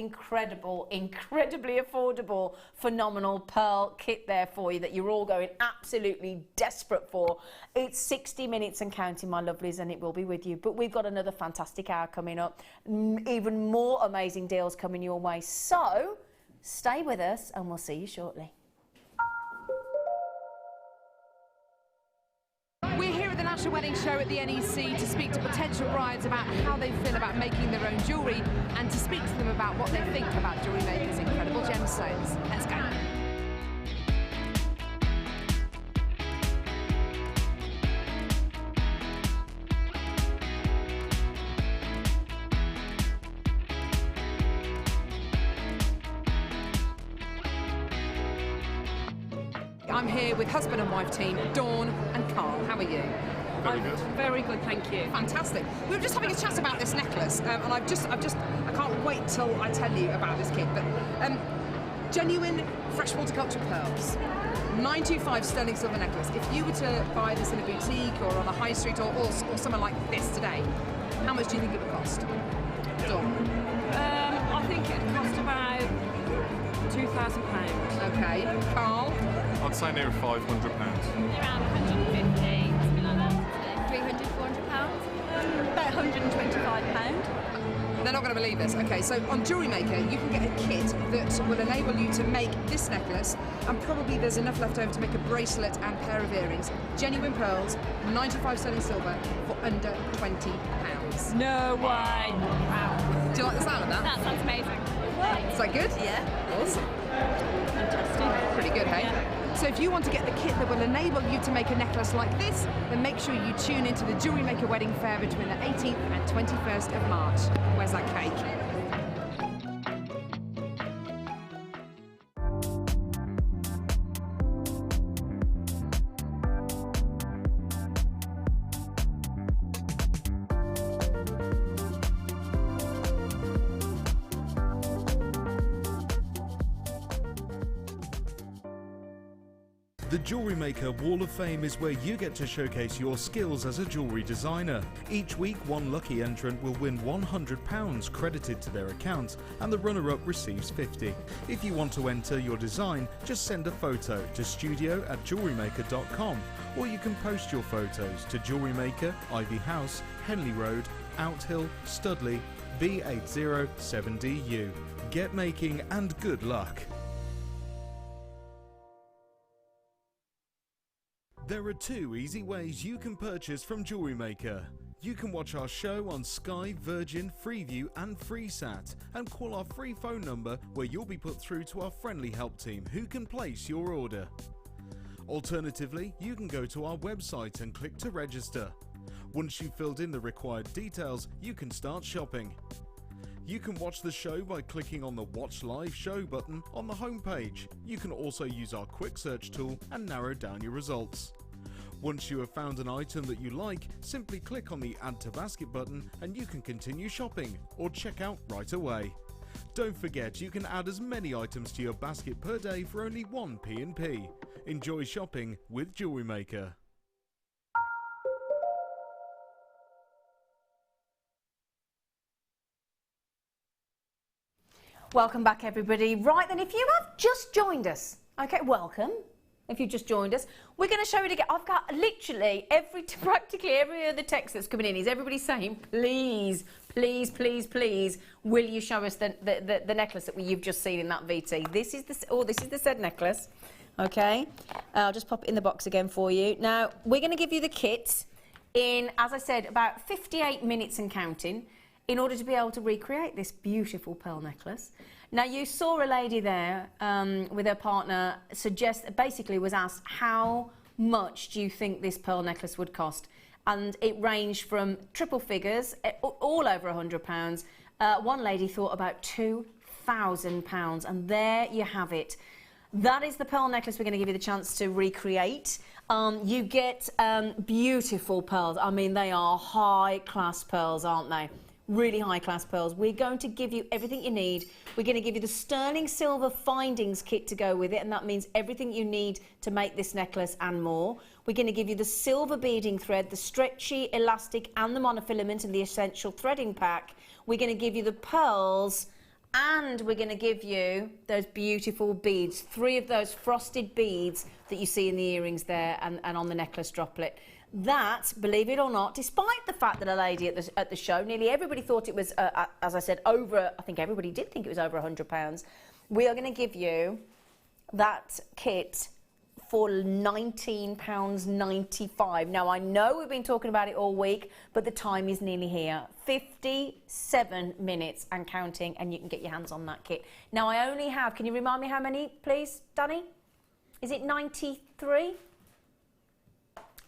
affordable, phenomenal pearl kit there for you that you're all going absolutely desperate for. It's 60 minutes and counting, my lovelies, and it will be with you. But we've got another fantastic hour coming up. Even more amazing deals coming your way. So, stay with us and we'll see you shortly. We're here at the National Wedding Show at the NEC to speak to potential brides about how they feel about making their own jewellery and to speak to them about what they think about Jewellery Maker's incredible gemstones. Let's go. I'm here with husband and wife team, Dawn and Carl. How are you? Very good. Very good, thank you. Fantastic. We were just having a chat about this necklace, and I can't wait till I tell you about this kit. But genuine freshwater culture pearls, 925 sterling silver necklace. If you were to buy this in a boutique or on a high street or somewhere like this today, how much do you think it would cost? Dawn? I think it would cost about £2,000. Okay. Carl? I'd say near £500. Around 150, something like that. 300, 400 pounds. About £125. They're not going to believe this. Okay, so on Jewellery Maker, you can get a kit that will enable you to make this necklace, and probably there's enough left over to make a bracelet and pair of earrings. Genuine pearls, 95 sterling silver for under £20. No way. Wow. Do you like the sound of that? That sounds amazing. Is that good? Yeah. Awesome. Fantastic. Pretty good, hey? Yeah. So if you want to get the kit that will enable you to make a necklace like this, then make sure you tune into the Jewellery Maker Wedding Fair between the 18th and 21st of March. Where's that cake? The Jewellery Maker Wall of Fame is where you get to showcase your skills as a jewellery designer. Each week, one lucky entrant will win £100 credited to their account, and the runner-up receives £50. If you want to enter your design, just send a photo to studio@jewellerymaker.com, or you can post your photos to Jewellery Maker, Ivy House, Henley Road, Outhill, Studley, B807DU. Get making and good luck. There are 2 easy ways you can purchase from Jewellery Maker. You can watch our show on Sky, Virgin, Freeview and FreeSat, and call our free phone number where you'll be put through to our friendly help team who can place your order. Alternatively, you can go to our website and click to register. Once you've filled in the required details, you can start shopping. You can watch the show by clicking on the Watch Live Show button on the homepage. You can also use our quick search tool and narrow down your results. Once you have found an item that you like, simply click on the Add to Basket button and you can continue shopping or check out right away. Don't forget you can add as many items to your basket per day for only 1 P&P. Enjoy shopping with Jewellery Maker. Welcome back, everybody. Right then, if you have just joined us, okay, welcome. If you just joined us, we're going to show it again. I've got literally practically every other text that's coming in is everybody saying, please, please, please, please, will you show us the necklace that you've just seen in that VT? This is the said necklace. Okay, I'll just pop it in the box again for you. Now, we're going to give you the kit in, as I said, about 58 minutes and counting in order to be able to recreate this beautiful pearl necklace. Now, you saw a lady there with her partner basically was asked, how much do you think this pearl necklace would cost? And it ranged from triple figures, all over £100. One lady thought about £2,000, and there you have it. That is the pearl necklace we're going to give you the chance to recreate. You get beautiful pearls. I mean, they are high-class pearls, aren't they? Really high-class pearls. We're going to give you everything you need. We're going to give you the sterling silver findings kit to go with it, and that means everything you need to make this necklace and more. We're going to give you the silver beading thread, the stretchy, elastic, and the monofilament and the essential threading pack. We're going to give you the pearls, and we're going to give you those beautiful beads, 3 of those frosted beads that you see in the earrings there and on the necklace droplet. That, believe it or not, despite the fact that a lady at the show, nearly everybody thought it was, as I said, I think everybody did think it was over £100. We are going to give you that kit for £19.95. Now, I know we've been talking about it all week, but the time is nearly here. 57 minutes and counting, and you can get your hands on that kit. Now, I only have, can you remind me how many, please, Danny? Is it 93?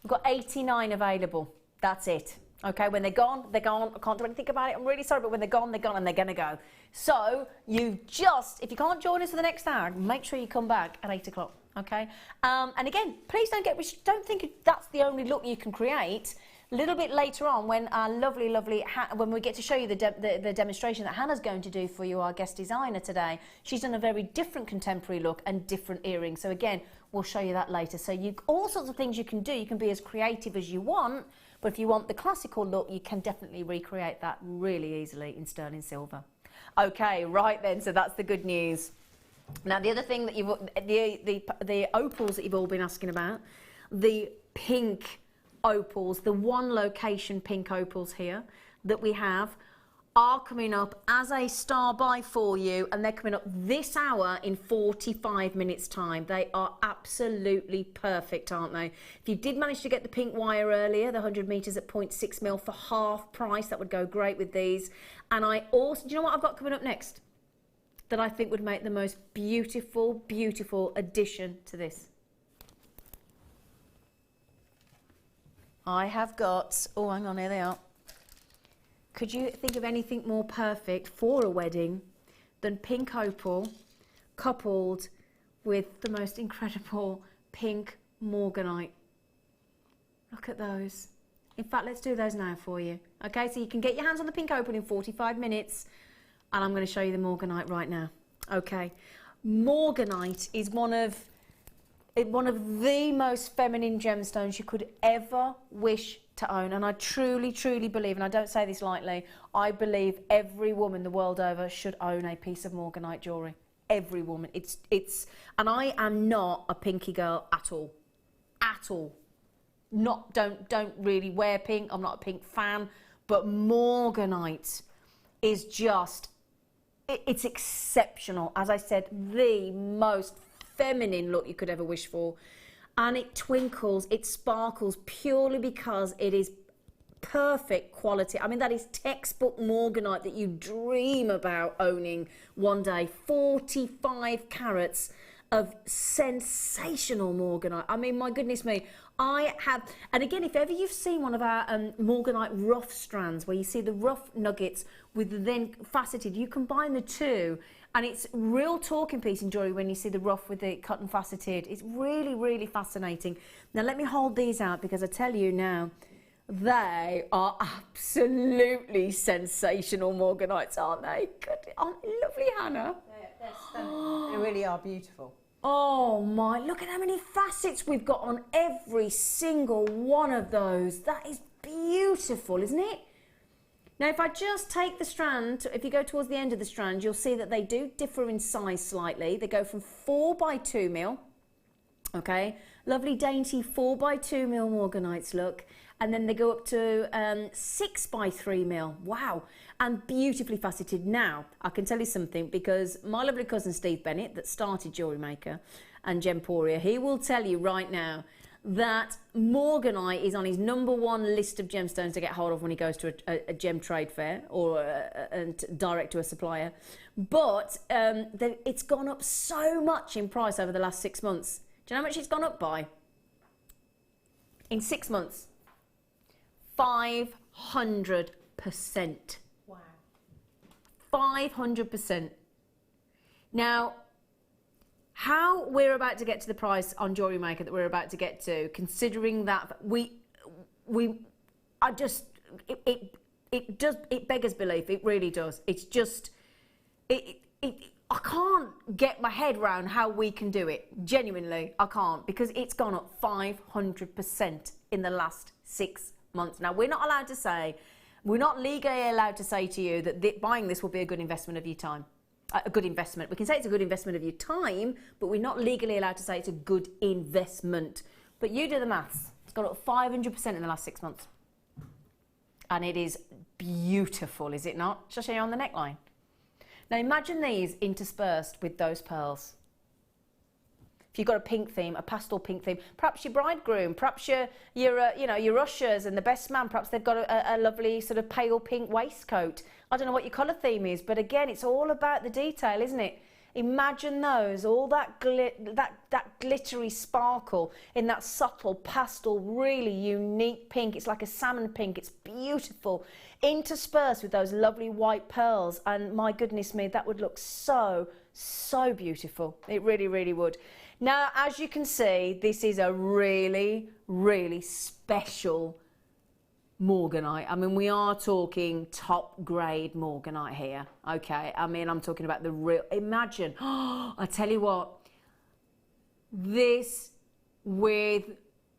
We've got 89 available. That's it. Okay, when they're gone, they're gone. I can't do anything about it. I'm really sorry, but when they're gone, and they're going to go. So, if you can't join us for the next hour, make sure you come back at 8 o'clock. Okay? And again, please don't think that's the only look you can create. A little bit later on, when our lovely, when we get to show you the demonstration that Hannah's going to do for you, our guest designer today, she's done a very different contemporary look and different earrings. So again, we'll show you that later. So all sorts of things you can do. You can be as creative as you want, but if you want the classical look, you can definitely recreate that really easily in sterling silver. Okay, right then, so that's the good news. Now, the other thing that the opals that you've all been asking about, the pink opals, the one location pink opals here that we have are coming up as a star buy for you, and they're coming up this hour in 45 minutes time. They are absolutely perfect, aren't they? If you did manage to get the pink wire earlier, the 100 meters at 0.6 mil for half price, that would go great with these. And I also, do you know what I've got coming up next that I think would make the most beautiful, beautiful addition to this? I have got, oh, hang on, here they are. Could you think of anything more perfect for a wedding than pink opal coupled with the most incredible pink Morganite? Look at those. In fact, let's do those now for you. Okay, so you can get your hands on the pink opal in 45 minutes, and I'm going to show you the Morganite right now. Okay, Morganite is one of the most feminine gemstones you could ever wish to own, and I truly, truly believe, and I don't say this lightly, I believe every woman the world over should own a piece of Morganite jewellery. Every woman. And I am not a pinky girl at all. At all. Don't really wear pink. I'm not a pink fan, but Morganite is just, it's exceptional. As I said, the most feminine look you could ever wish for, and it twinkles, it sparkles purely because it is perfect quality. I mean, that is textbook Morganite that you dream about owning one day. 45 carats of sensational Morganite. I mean, my goodness me, I have, and again, if ever you've seen one of our Morganite rough strands where you see the rough nuggets with the then faceted, you combine the two And it's real talking piece in jewellery when you see the rough with the cotton faceted. It's really, really fascinating. Now let me hold these out because I tell you now, they are absolutely sensational Morganites, aren't they? Aren't they lovely, Hannah? They're stunning. They really are beautiful. Oh my, look at how many facets we've got on every single one of those. That is beautiful, isn't it? Now, if I just take the strand, if you go towards the end of the strand, you'll see that they do differ in size slightly. They go from 4 by 2 mil, okay? Lovely, dainty 4 by 2 mil Morganites, look. And then they go up to 6 by 3 mil. Wow. And beautifully faceted. Now, I can tell you something, because my lovely cousin Steve Bennett, that started Jewellery Maker and Gemporia, he will tell you right now that Morganite is on his #1 list of gemstones to get hold of when he goes to a gem trade fair or direct to a supplier. But it's gone up so much in price over the last 6 months. Do you know how much it's gone up by? In 6 months. 500%. Wow. 500%. Now, how we're about to get to the price on Jewellery Maker that we're about to get to, considering that it beggars belief. It really does. It's just, I can't get my head around how we can do it. Genuinely, I can't, because it's gone up 500% in the last 6 months. Now, we're not allowed to say, we're not legally allowed to say to you that buying this will be a good investment of your time. A good investment. We can say it's a good investment of your time, but we're not legally allowed to say it's a good investment. But you do the maths. It's gone up 500% in the last 6 months. And it is beautiful, is it not? Shall I show you on the neckline? Now imagine these interspersed with those pearls. If you've got a pink theme, a pastel pink theme, perhaps your bridegroom, perhaps your ushers and the best man, perhaps they've got a lovely sort of pale pink waistcoat. I don't know what your colour theme is, but again, it's all about the detail, isn't it? Imagine those, all that glittery sparkle in that subtle pastel, really unique pink. It's like a salmon pink. It's beautiful, interspersed with those lovely white pearls. And my goodness me, that would look so, so beautiful. It really, really would. Now, as you can see, this is a really, really special Morganite. I mean, we are talking top grade Morganite here, okay? I mean, I'm talking about the real, imagine, I tell you what, this with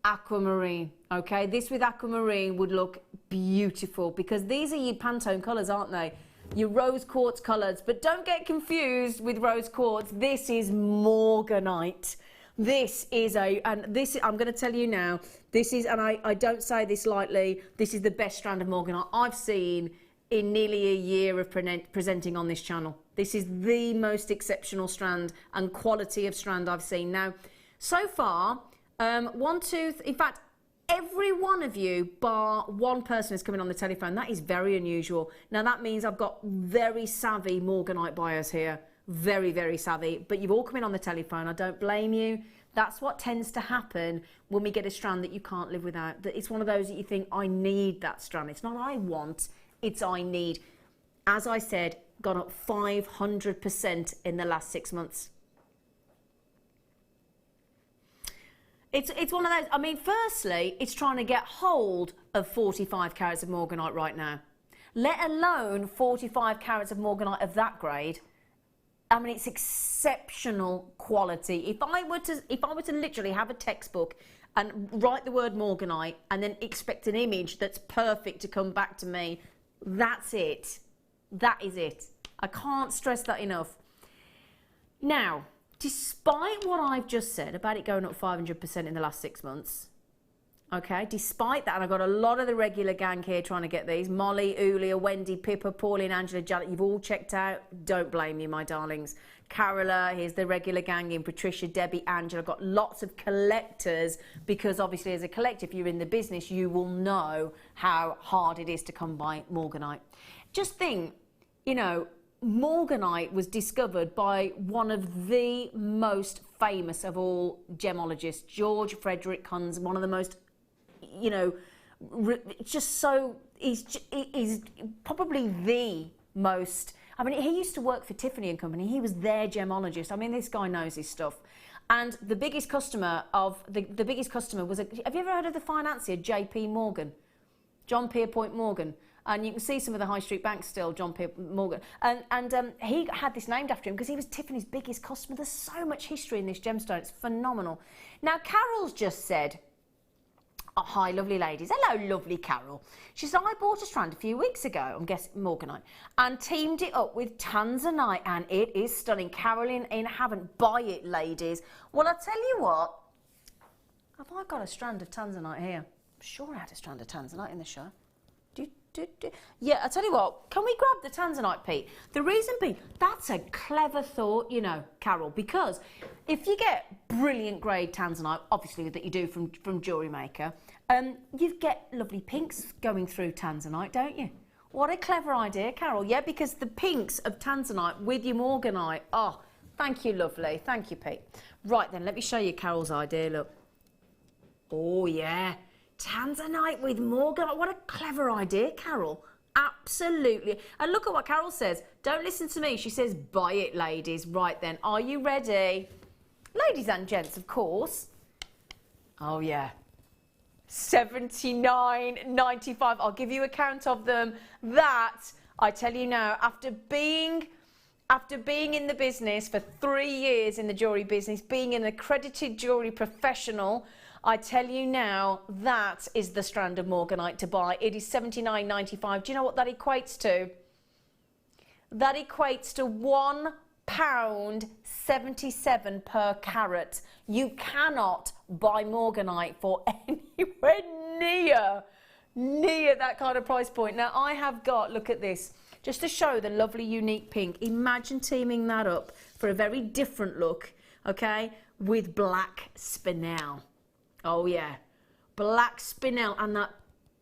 aquamarine, okay? This with aquamarine would look beautiful, because these are your Pantone colours, aren't they? Your rose quartz colours, but don't get confused with rose quartz. This is Morganite. This is I'm going to tell you now, this is, and I don't say this lightly, this is the best strand of Morganite I've seen in nearly a year of presenting on this channel. This is the most exceptional strand and quality of strand I've seen. Now, so far, in fact, every one of you, bar one person, is coming on the telephone. That is very unusual. Now, that means I've got very savvy Morganite buyers here. Very, very savvy. But you've all come in on the telephone. I don't blame you. That's what tends to happen when we get a strand that you can't live without. That it's one of those that you think, I need that strand. It's not I want, it's I need. As I said, gone up 500% in the last 6 months. It's one of those, I mean, firstly, it's trying to get hold of 45 carats of Morganite right now, let alone 45 carats of Morganite of that grade. I mean, it's exceptional quality. If I were to literally have a textbook and write the word Morganite and then expect an image that's perfect to come back to me, that's it. That is it. I can't stress that enough. Now, despite what I've just said about it going up 500% in the last 6 months, okay, despite that, and I've got a lot of the regular gang here trying to get these, Molly, Ulia, Wendy, Pippa, Pauline, Angela, Janet, you've all checked out, don't blame you, my darlings. Carola, here's the regular gang in, Patricia, Debbie, Angela, I've got lots of collectors, because obviously as a collector, if you're in the business, you will know how hard it is to come by Morganite. Just think, you know, Morganite was discovered by one of the most famous of all gemologists, George Frederick Kunz, one of the most, you know, just so, he's probably the most, I mean, he used to work for Tiffany and Company. He was their gemologist. I mean, this guy knows his stuff. And the biggest customer was, have you ever heard of the financier, JP Morgan? John Pierpont Morgan. And you can see some of the high street banks still, John Pierpont Morgan. And he had this named after him because he was Tiffany's biggest customer. There's so much history in this gemstone. It's phenomenal. Now, Carol's just said, oh, hi, lovely ladies. Hello, lovely Carol. She said, I bought a strand a few weeks ago, I'm guessing Morganite, and teamed it up with Tanzanite, and it is stunning. Carolyn in Haven't. Buy it, ladies. Well, I'll tell you what. Have I got a strand of Tanzanite here? I'm sure I had a strand of Tanzanite in the show. Yeah, I'll tell you what, can we grab the Tanzanite, Pete? The reason being, that's a clever thought, you know, Carol, because if you get brilliant grade Tanzanite, obviously that you do from Jewellery Maker, you get lovely pinks going through Tanzanite, don't you? What a clever idea, Carol. Yeah, because the pinks of Tanzanite with your Morganite, oh, thank you, lovely. Thank you, Pete. Right then, let me show you Carol's idea, look. Oh, yeah. Tanzanite with Morganite. What a clever idea, Carol. Absolutely. And look at what Carol says. Don't listen to me. She says, buy it, ladies. Right then, are you ready? Ladies and gents, of course. Oh, yeah. $79.95. I'll give you a count of them. That, I tell you now, after being in the business for 3 years in the jewellery business, being an accredited jewellery professional, I tell you now, that is the strand of Morganite to buy. It is $79.95. Do you know what that equates to? That equates to £1.77 per carat. You cannot buy Morganite for anywhere near that kind of price point. Now, I have got, look at this, just to show the lovely unique pink. Imagine teaming that up for a very different look, okay, with black spinel. Oh yeah, black spinel and that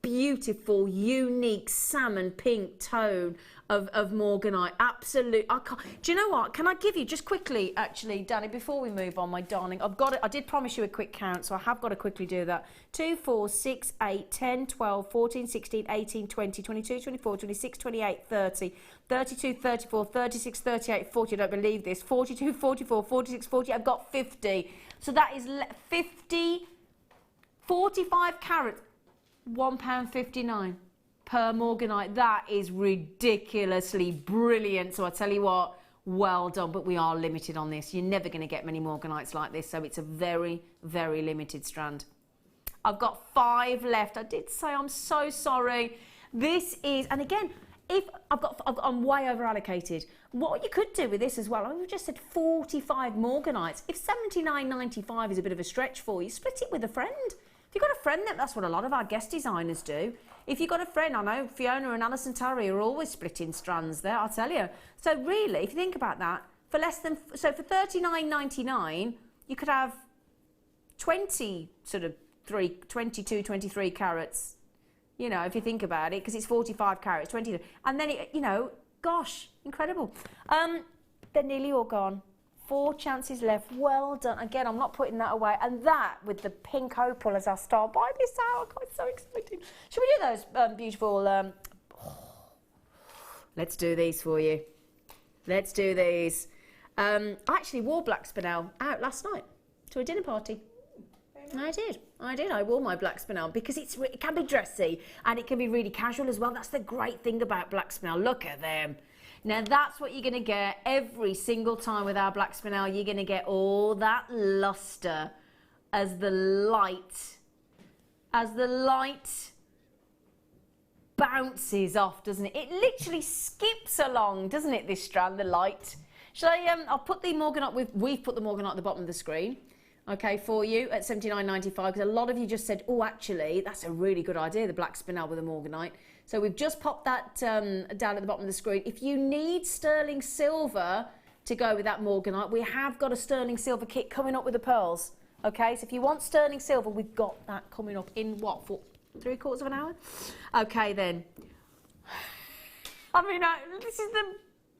beautiful, unique salmon pink tone of Morganite. Absolute. I can't. Do you know what? Can I give you just quickly, actually, Danny, before we move on, my darling? I've got it. I did promise you a quick count, so I have got to quickly do that. 2, 4, 6, 8, 10, 12, 14, 16, 18, 20, 22, 24, 26, 28, 30, 32, 34, 36, 38, 40. I don't believe this. 42, 44, 46, 40. I've got 50. So that is 50. 45 carats, £1.59 per Morganite. That is ridiculously brilliant. So I tell you what, well done. But we are limited on this. You're never going to get many Morganites like this. So it's a very, very limited strand. I've got 5 left. I did say I'm so sorry. This is, and again, if I'm way over allocated. What you could do with this as well, we've just said 45 Morganites. If $79.95 is a bit of a stretch for you, split it with a friend. If you've got a friend, that's what a lot of our guest designers do. If you've got a friend, I know Fiona and Alison Tarry are always splitting strands there, I'll tell you. So really, if you think about that, for less than, so for $39.99, you could have 22, 23 carats, you know, if you think about it, because it's 45 carats, 23. And then, you know, gosh, incredible. They're nearly all gone. 4 chances left. Well done. Again, I'm not putting that away. And that with the pink opal as our star. Buy this out. God, it's so exciting. Should we do those beautiful... Let's do these for you. Let's do these. I actually wore black spinel out last night to a dinner party. I did. I wore my black spinel because it can be dressy and it can be really casual as well. That's the great thing about black spinel. Look at them. Now that's what you're going to get every single time with our black spinel. You're going to get all that luster as the light bounces off, doesn't it? It literally skips along, doesn't it, this strand, the light. Shall I, I'll put the Morganite, we've put the Morganite at the bottom of the screen, okay, for you at $79.95, because a lot of you just said, oh, actually, that's a really good idea, the black spinel with the Morganite. So we've just popped that down at the bottom of the screen. If you need sterling silver to go with that Morganite, we have got a sterling silver kit coming up with the pearls. Okay, so if you want sterling silver, we've got that coming up in what, for 3/4 of an hour? Okay then. I mean, this is the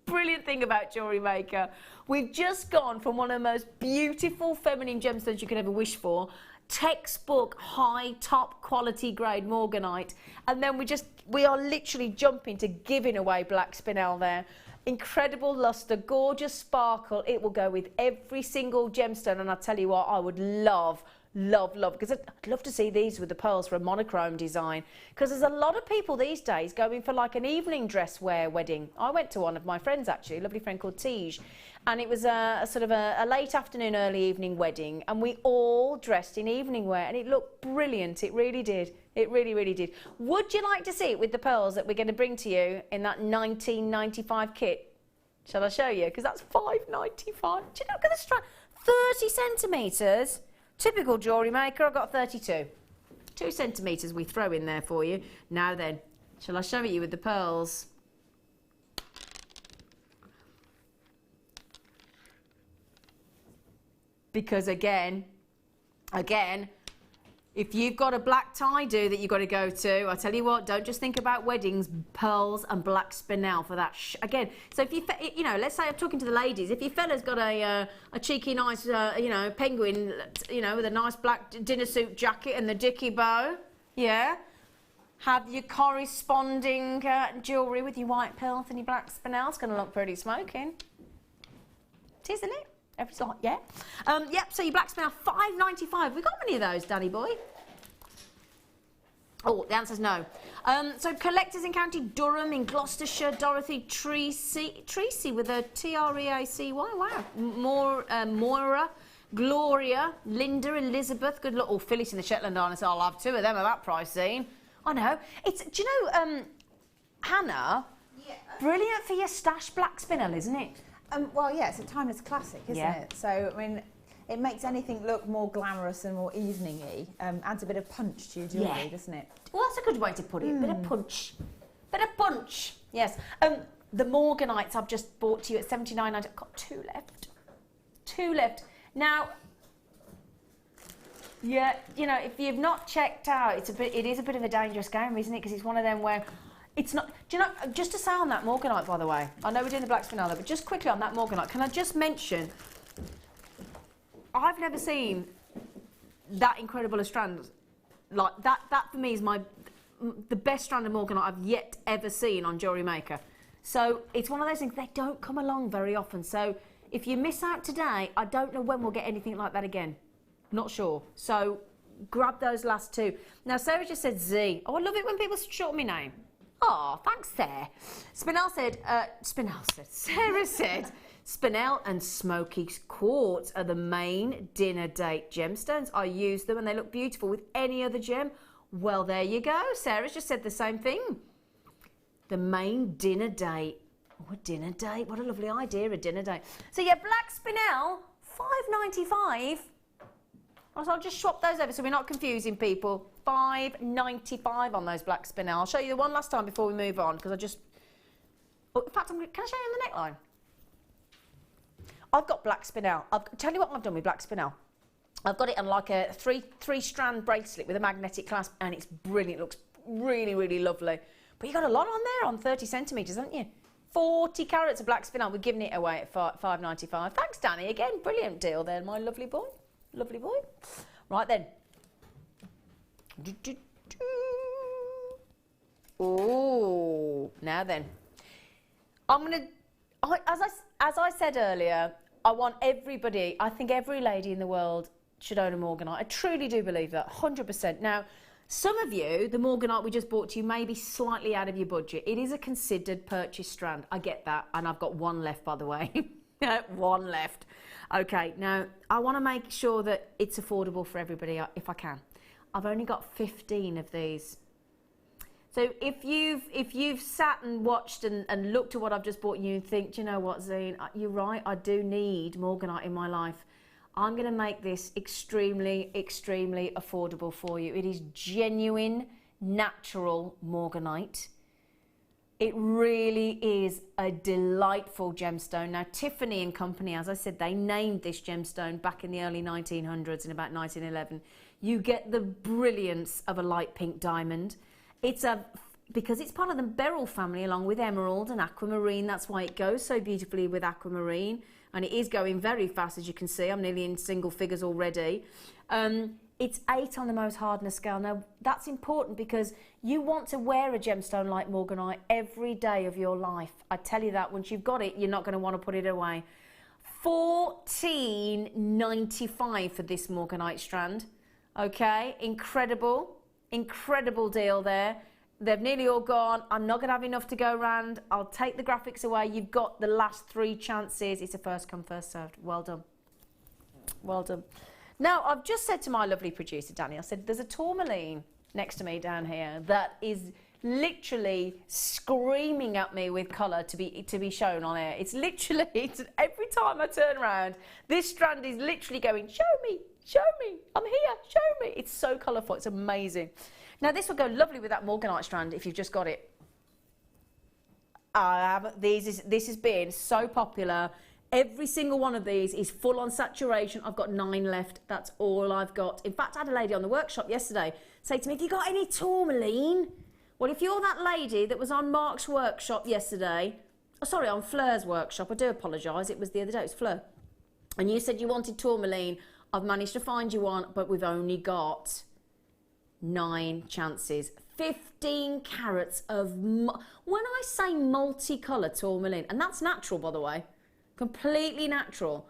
brilliant thing about Jewellery Maker. We've just gone from one of the most beautiful feminine gemstones you could ever wish for, textbook high top quality grade Morganite, and then we are literally jumping to giving away black spinel there. Incredible luster, gorgeous sparkle. It will go with every single gemstone, and I'll tell you what, I would love, because I'd love to see these with the pearls for a monochrome design, because there's a lot of people these days going for like an evening dress wear wedding. I went to one of my friends actually, a lovely friend called Tige, and it was a sort of a late afternoon, early evening wedding, and we all dressed in evening wear, and it looked brilliant. It really did. It really, really did. Would you like to see it with the pearls that we're going to bring to you in that 1995 kit? Shall I show you? Because that's $5.95. Do you know, look at the strand, 30 centimetres. Typical jewellery maker, I've got 32. 2 centimetres we throw in there for you. Now then, shall I show you with the pearls? Because again, if you've got a black tie-do that you've got to go to, I tell you what, don't just think about weddings, pearls and black spinel for that. Again, so if you know, let's say I'm talking to the ladies, if your fella's got a cheeky, nice, you know, penguin, you know, with a nice black dinner suit jacket and the dicky bow, yeah, have your corresponding jewellery with your white pearls and your black spinel. It's going to look pretty smoking. It is, isn't it? Every slot, yeah. Yep, so your black spinel, $5.95. We got many of those, Danny boy? Oh, the answer's no. So collectors in County Durham, in Gloucestershire, Dorothy Treacy with a T-R-E-A-C-Y, wow. Moira, Gloria, Linda, Elizabeth, good luck. Oh, Phyllis in the Shetland Islands, I'll have 2 of them at that price scene. I know. It's, do you know, Hannah, yeah. Brilliant for your stash black spinel, isn't it? Well, yeah, it's a timeless classic, isn't it? So, I mean, it makes anything look more glamorous and more evening-y. Adds a bit of punch to your jewellery, doesn't it? Well, that's a good way to put it. Bit of punch. Bit of punch. Yes. The Morganites I've just bought to you at $79.90. I've got 2 left. 2 left. Now, yeah, you know, if you've not checked out, it is a bit of a dangerous game, isn't it? Because it's one of them where it's not. Do you know? Just to say on that Morganite, by the way, I know we're doing the black spinel, but just quickly on that Morganite, can I just mention? I've never seen that incredible a strand like that. That for me is the best strand of Morganite I've yet ever seen on Jewellery Maker. So it's one of those things, they don't come along very often. So if you miss out today, I don't know when we'll get anything like that again. Not sure. So grab those last 2. Now Sarah just said Z. Oh, I love it when people shorten my name. Oh, thanks, Sarah. Sarah said, spinel and smoky quartz are the main dinner date gemstones. I use them and they look beautiful with any other gem. Well, there you go. Sarah's just said the same thing. The main dinner date. Oh, a dinner date. What a lovely idea, a dinner date. So, yeah, black spinel, $5.95. I'll just swap those over so we're not confusing people. $5.95 on those black spinel. I'll show you the one last time before we move on, because I just... Oh, in fact, can I show you on the neckline? I've got black spinel. Tell you what I've done with black spinel. I've got it on like a three-strand bracelet with a magnetic clasp, and it's brilliant. It looks really, really lovely. But you got a lot on there, on 30 centimetres, haven't you? 40 carats of black spinel. We're giving it away at $5.95. Thanks, Danny. Again, brilliant deal there, my lovely boy. Lovely boy. Right then. Oh, now then. As I said earlier, I want everybody, I think every lady in the world should own a Morganite. I truly do believe that, 100%. Now, some of you, the Morganite we just bought to you may be slightly out of your budget. It is a considered purchase strand. I get that, and I've got 1 left, by the way. 1 left. Okay, now I want to make sure that it's affordable for everybody if I can. I've only got 15 of these. So if you've sat and watched and looked at what I've just bought you and think, do you know what, Zine, you're right, I do need Morganite in my life. I'm going to make this extremely, extremely affordable for you. It is genuine, natural Morganite. It really is a delightful gemstone. Now, Tiffany and Company, as I said, they named this gemstone back in the early 1900s, in about 1911. You get the brilliance of a light pink diamond. Because it's part of the beryl family along with emerald and aquamarine. That's why it goes so beautifully with aquamarine. And it is going very fast, as you can see. I'm nearly in single figures already. It's 8 on the Mohs hardness scale. Now, that's important because you want to wear a gemstone like Morganite every day of your life. I tell you that, once you've got it, you're not going to want to put it away. $14.95 for this Morganite strand. Okay, incredible, incredible deal there. They've nearly all gone. I'm not going to have enough to go around. I'll take the graphics away. You've got the last 3 chances. It's a first come, first served. Well done. Well done. Now, I've just said to my lovely producer, Danny, I said, there's a tourmaline next to me down here that is literally screaming at me with colour to be shown on air. It's literally, every time I turn around, this strand is literally going, show me, I'm here, show me. It's so colourful, it's amazing. Now, this will go lovely with that Morganite strand if you've just got it. This has been so popular. Every single one of these is full on saturation. I've got 9 left. That's all I've got. In fact, I had a lady on the workshop yesterday say to me, have you got any tourmaline? Well, if you're that lady that was on Mark's workshop yesterday, oh, sorry, on Fleur's workshop, I do apologise, it was the other day, it was Fleur, and you said you wanted tourmaline, I've managed to find you one, but we've only got 9 chances. 15 carats of, when I say multicolour tourmaline, and that's natural, by the way, completely natural.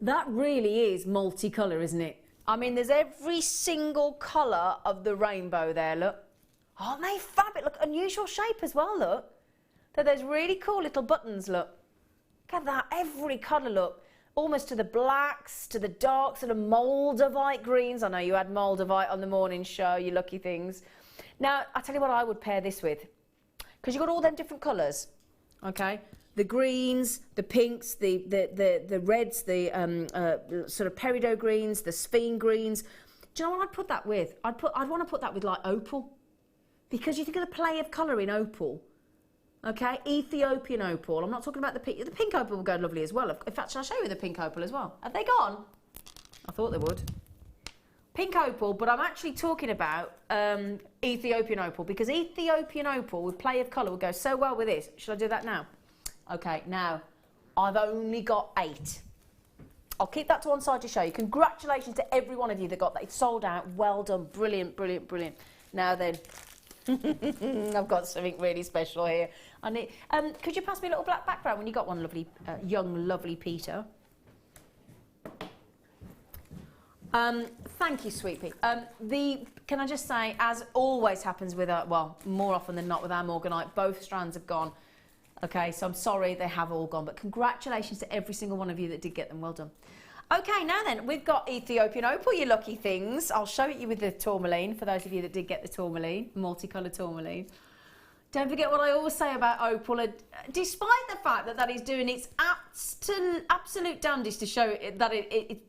That really is multicolour, isn't it? I mean, there's every single colour of the rainbow there, look. Aren't they fabulous? Look, unusual shape as well, look. There's really cool little buttons, look. Look at that, every colour, look. Almost to the blacks, to the darks, to the Moldavite greens. I know you had Moldavite on the morning show, you lucky things. Now, I'll tell you what I would pair this with. Because you've got all them different colours, okay? The greens, the pinks, the reds, the sort of peridot greens, the sphene greens. Do you know what I'd put that with? I'd want to put that with like opal. Because you think of the play of colour in opal. Okay, Ethiopian opal. I'm not talking about the pink. The pink opal will go lovely as well. In fact, shall I show you the pink opal as well? Have they gone? I thought they would. Pink opal, but I'm actually talking about Ethiopian opal, because Ethiopian opal with play of colour would go so well with this. Should I do that now? Okay, now, I've only got 8. I'll keep that to one side to show you. Congratulations to every one of you that got that. It's sold out. Well done. Brilliant, brilliant, brilliant. Now then, I've got something really special here. I need, could you pass me a little black background when you got one, lovely, young, lovely Peter? Thank you, sweet pea. Can I just say, as always happens with our, well, more often than not with our Morganite, both strands have gone. Okay, so I'm sorry they have all gone, but congratulations to every single one of you that did get them. Well done. Okay, now then, we've got Ethiopian opal, you lucky things. I'll show it you with the tourmaline, for those of you that did get the tourmaline, multicoloured tourmaline. Don't forget what I always say about opal. Despite the fact that that is doing its absolute damnedest to show it that it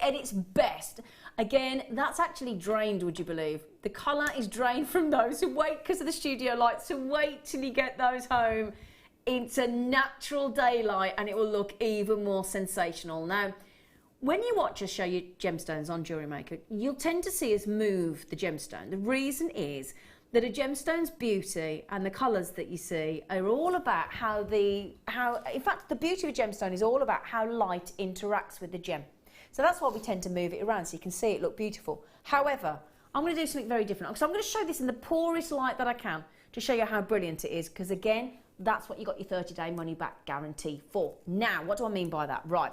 at its best, again, that's actually drained, would you believe? The colour is drained from those, so wait, because of the studio lights, so wait till you get those home. It's a natural daylight and it will look even more sensational. Now, when you watch us show you gemstones on Jewellery Maker, you'll tend to see us move the gemstone. The reason is that a gemstone's beauty and the colours that you see are all about in fact, the beauty of a gemstone is all about how light interacts with the gem. So that's why we tend to move it around so you can see it look beautiful. However, I'm going to do something very different. So I'm going to show this in the poorest light that I can to show you how brilliant it is, because again, that's what you got your 30-day money-back guarantee for. Now, what do I mean by that? Right,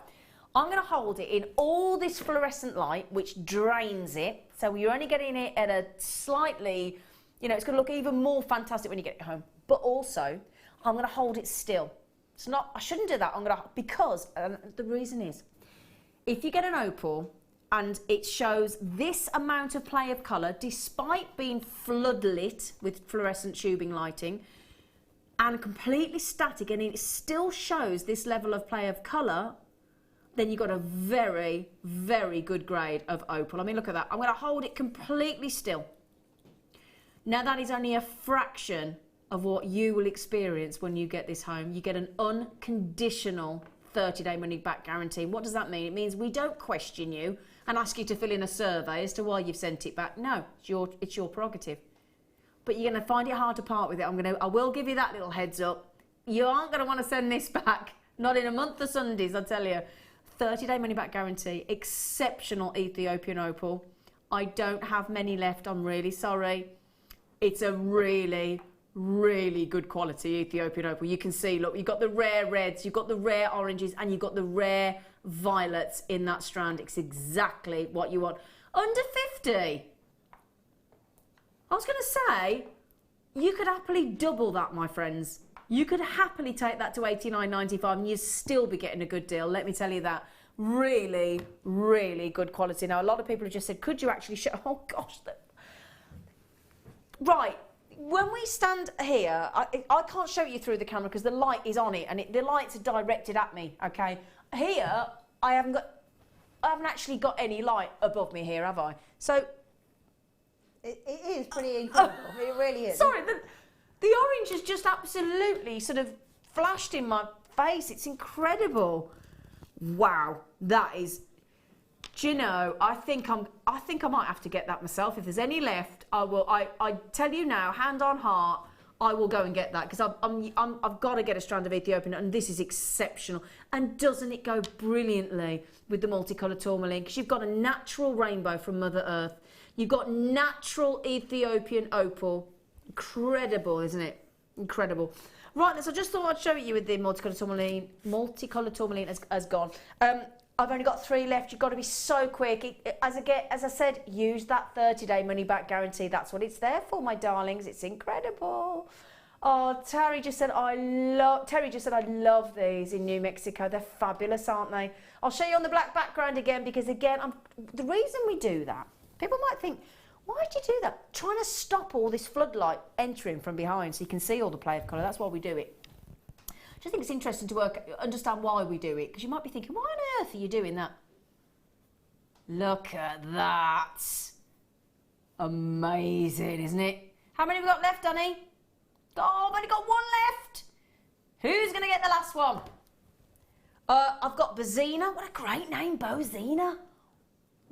I'm going to hold it in all this fluorescent light, which drains it. So you're only getting it at a slightly, you know, it's going to look even more fantastic when you get it home. But also, I'm going to hold it still. It's not, I shouldn't do that. I'm going to, because the reason is, if you get an opal and it shows this amount of play of colour, despite being floodlit with fluorescent tubing lighting, and completely static, and it still shows this level of play of colour, then you've got a very, very good grade of opal. I mean, look at that. I'm going to hold it completely still. Now, that is only a fraction of what you will experience when you get this home. You get an unconditional 30-day money-back guarantee. What does that mean? It means we don't question you and ask you to fill in a survey as to why you've sent it back. No, it's your prerogative. But you're going to find it hard to part with it. I will give you that little heads up. You aren't going to want to send this back. Not in a month of Sundays, I tell you. 30-day money-back guarantee. Exceptional Ethiopian opal. I don't have many left. I'm really sorry. It's a really, really good quality Ethiopian opal. You can see, look, you've got the rare reds, you've got the rare oranges, and you've got the rare violets in that strand. It's exactly what you want. Under 50. I was going to say, you could happily double that, my friends. You could happily take that to $89.95 and you'd still be getting a good deal. Let me tell you that. Really, really good quality. Now, a lot of people have just said, could you actually show... Oh, gosh. Right. When we stand here, I can't show you through the camera because the light is on it and the lights are directed at me, okay? Here, I haven't actually got any light above me here, have I? So... It is pretty incredible. It really is. Sorry, the orange has just absolutely sort of flashed in my face. It's incredible. Wow, that is. Do you know? I think I might have to get that myself. If there's any left, I will. I tell you now, hand on heart, I will go and get that because I've got to get a strand of Ethiopian, and this is exceptional. And doesn't it go brilliantly with the multicoloured tourmaline? Because you've got a natural rainbow from Mother Earth. You've got natural Ethiopian opal. Incredible, isn't it? Incredible. Right, so I just thought I'd show you with the multicoloured tourmaline. Multicoloured tourmaline has gone. I've only got 3 left. You've got to be so quick. As I said, use that 30-day money-back guarantee. That's what it's there for, my darlings. It's incredible. Oh, Terry just said I love these in New Mexico. They're fabulous, aren't they? I'll show you on the black background again because again, the reason we do that. People might think, why did you do that? Trying to stop all this floodlight entering from behind so you can see all the play of colour. That's why we do it. I just think it's interesting to understand why we do it, because you might be thinking, why on earth are you doing that? Look at that. Amazing, isn't it? How many have we got left, Danny? Oh, I've only got 1 left. Who's going to get the last one? I've got Zena. What a great name, Zena.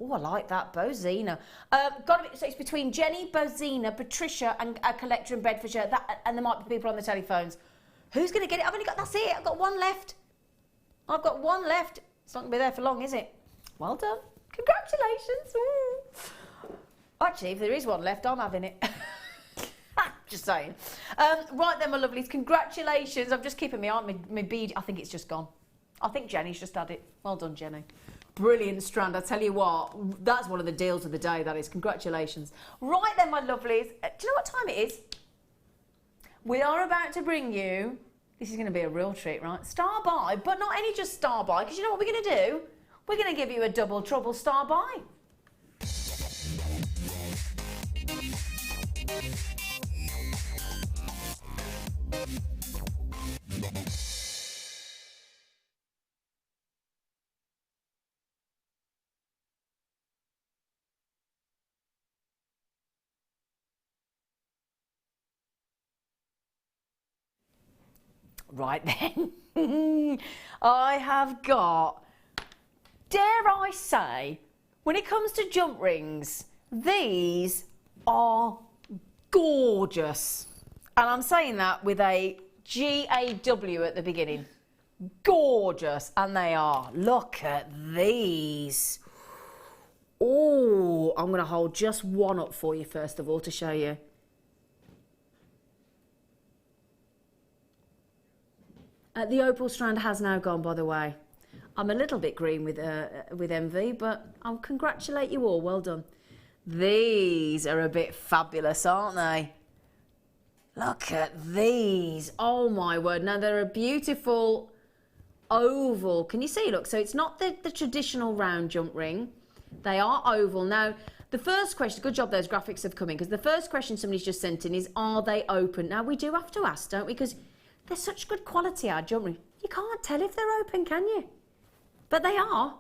Oh, I like that, Zena. So it's between Jenny, Zena, Patricia, and a collector in Bedfordshire. And there might be people on the telephones. Who's going to get it? That's it. I've got 1 left. I've got 1 left. It's not going to be there for long, is it? Well done. Congratulations. Ooh. Actually, if there is 1 left, I'm having it. Just saying. Right then, my lovelies. Congratulations. I'm just keeping my bead. I think it's just gone. I think Jenny's just had it. Well done, Jenny. Brilliant strand. I tell you what, that's one of the deals of the day, that is. Congratulations. Right then, my lovelies. Do you know what time it is? We are about to bring you, this is going to be a real treat, right? Star buy, but not any just star buy, because you know what we're going to do? We're going to give you a double trouble star buy. Right then, I have got, dare I say, when it comes to jump rings, these are gorgeous. And I'm saying that with a G-A-W at the beginning. Gorgeous, and they are. Look at these. Oh, I'm going to hold just one up for you first of all to show you. The opal strand has now gone, by the way. I'm a little bit green with envy, but I'll congratulate you all. Well done. These are a bit fabulous, aren't they? Look at these. Oh, my word. Now, they're a beautiful oval. Can you see? Look, so it's not the traditional round jump ring. They are oval. Now, the first question, good job those graphics have come in, because the first question somebody's just sent in is, are they open? Now, we do have to ask, don't we? Because they're such good quality, our jump ring. You can't tell if they're open, can you? But they are.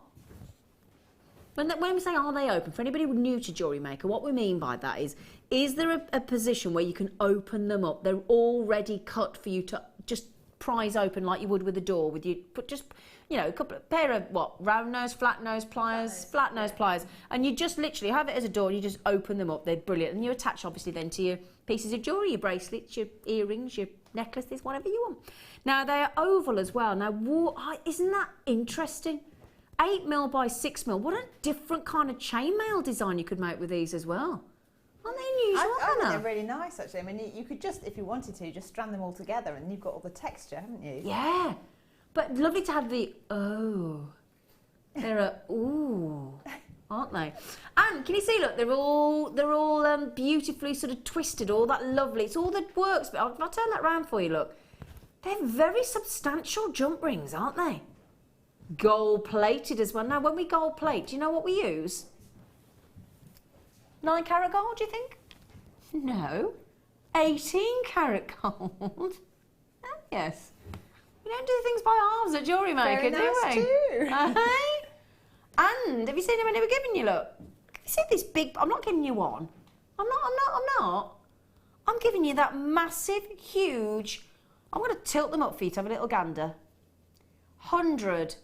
When we say are they open, for anybody new to Jewellery Maker, what we mean by that is there a position where you can open them up? They're already cut for you to just prise open like you would with a door, with you put just, you know, a pair of what, round nose, flat nose pliers, flat nose pliers, and you just literally have it as a door and you just open them up. They're brilliant, and you attach obviously then to your pieces of jewellery, your bracelets, your earrings, your necklaces, whatever you want. Now they are oval as well. Now, isn't that interesting? 8mm by 6mm. What a different kind of chainmail design you could make with these as well. Aren't they unusual, I think Hannah? they're really nice, actually. I mean, you could just, if you wanted to, just strand them all together and you've got all the texture, haven't you? Yeah. But lovely to have the, oh. They're a, ooh, aren't they? And can you see, look, they're all beautifully sort of twisted, all that lovely. It's all that works. But I'll turn that round for you, look. They're very substantial jump rings, aren't they? Gold plated as well. Now, when we gold plate, do you know what we use? 9 carat gold, do you think? No. 18 carat gold. Oh, yes. We don't do things by halves at Jewellery Maker, do we? Too. Hey? And have you seen how many we're giving you? Look. Have you seen this big? I'm not giving you one. I'm not. I'm giving you that massive, huge. I'm going to tilt them up for you to have a little gander. 100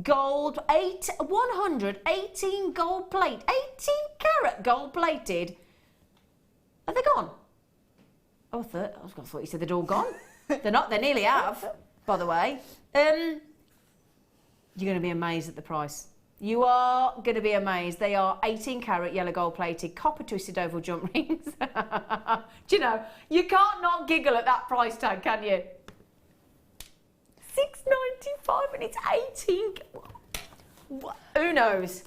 gold, 118 gold plate, 18 carat gold plated. Are they gone? Oh, I thought you said they'd all gone. They're not. They nearly have, by the way. You're going to be amazed at the price. You are going to be amazed. They are 18 carat yellow gold plated, copper twisted oval jump rings. Do you know, you can't not giggle at that price tag, can you? $6.95 and it's 18. Who knows?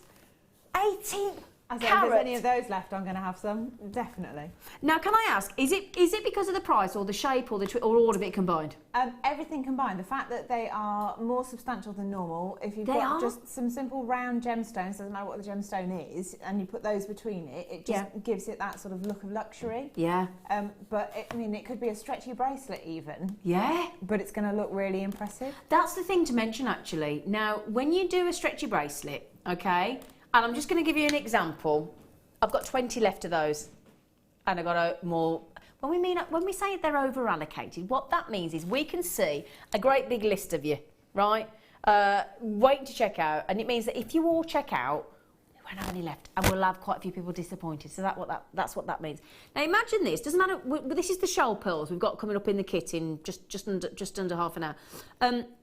18 If there's any of those left, I'm going to have some, definitely. Now, can I ask, is it because of the price or the shape or or all of it combined? Everything combined. The fact that they are more substantial than normal. If you've got just some simple round gemstones, doesn't matter what the gemstone is, and you put those between it, it just gives it that sort of look of luxury. Yeah. But I mean, it could be a stretchy bracelet even. Yeah. But it's going to look really impressive. That's the thing to mention, actually. Now, when you do a stretchy bracelet, okay, and I'm just going to give you an example. I've got 20 left of those, and I've got more. When we say they're over allocated, what that means is we can see a great big list of you, right? Waiting to check out, and it means that if you all check out, we won't have any left, and we'll have quite a few people disappointed. So that's what that means. Now imagine this. Doesn't matter. This is the shoal pearls we've got coming up in the kit in just under half an hour.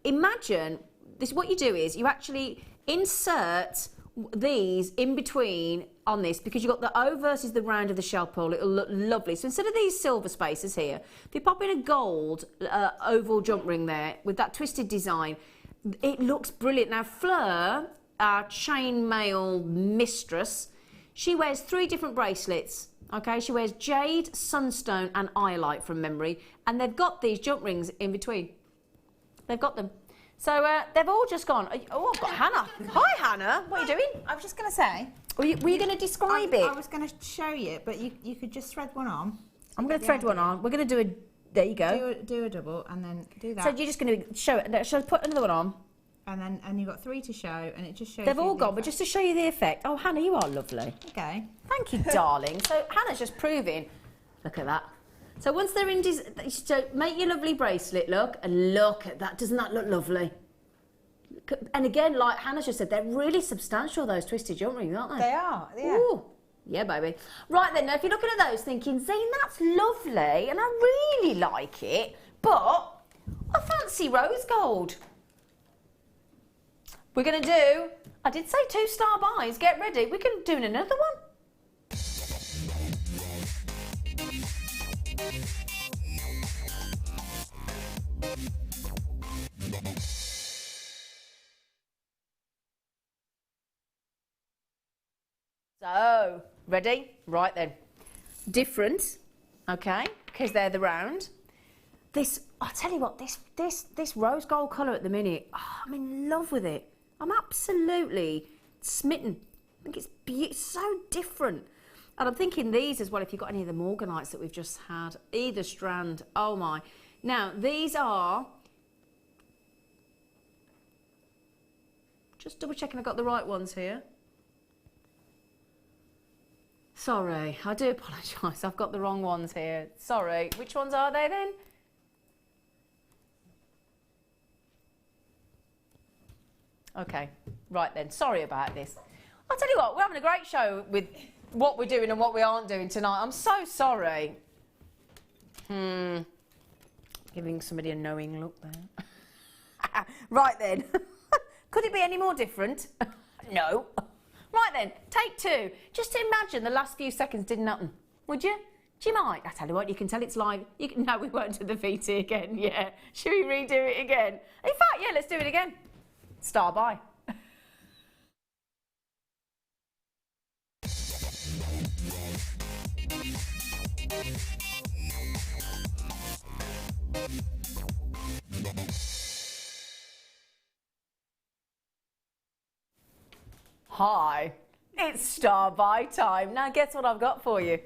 Imagine this. What you do is you actually insert these in between on this, because you've got the O versus the round of the shell pearl. It'll look lovely. So instead of these silver spaces here, if you pop in a gold oval jump ring there with that twisted design, it looks brilliant. Now Fleur, our chainmail mistress, she wears 3 different bracelets. Okay, she wears jade, sunstone and iolite from memory, and they've got these jump rings in between. They've got them. So they've all just gone. Oh, I've got Hannah. Hi, Hannah. What are you doing? I was just going to say. Were you going to describe it? I was going to show you, but you could just thread one on. I'm going to thread one on. We're going to do a. There you go. Do a double and then do that. So you're just going to show it. Shall I put another one on? And you've got 3 to show, and it just shows. They've all gone, but just to show you the effect. Oh, Hannah, you are lovely. Okay. Thank you, darling. So Hannah's just proving. Look at that. So once they're in, so make your lovely bracelet look, and look at that. Doesn't that look lovely? And again, like Hannah just said, they're really substantial, those twisted jump rings, aren't they? They are, yeah. Ooh. Yeah, baby. Right then, now if you're looking at those thinking, Zane, that's lovely, and I really like it, but I fancy rose gold. We're going to do, I did say 2-star buys, get ready. We can do another one. So, ready? Right then. Different, okay, because they're the round. This, I'll tell you what, this rose gold colour at the minute, oh, I'm in love with it. I'm absolutely smitten. I think it's so different. And I'm thinking these as well, if you've got any of the Morganites that we've just had, either strand, oh my. Now, these are, just double checking I've got the right ones here. Sorry, I do apologise. I've got the wrong ones here. Sorry. Which ones are they then? Okay, right then. Sorry about this. I'll tell you what, we're having a great show with what we're doing and what we aren't doing tonight. I'm so sorry. Giving somebody a knowing look there. Right then. Could it be any more different? No. Right then, take 2. Just imagine the last few seconds didn't happen. Would you? Do you mind? I tell you what, you can tell it's live. No, we won't do the VT again, yeah. Should we redo it again? In fact, yeah, let's do it again. Star by. Hi, it's star by time. Now guess what I've got for you?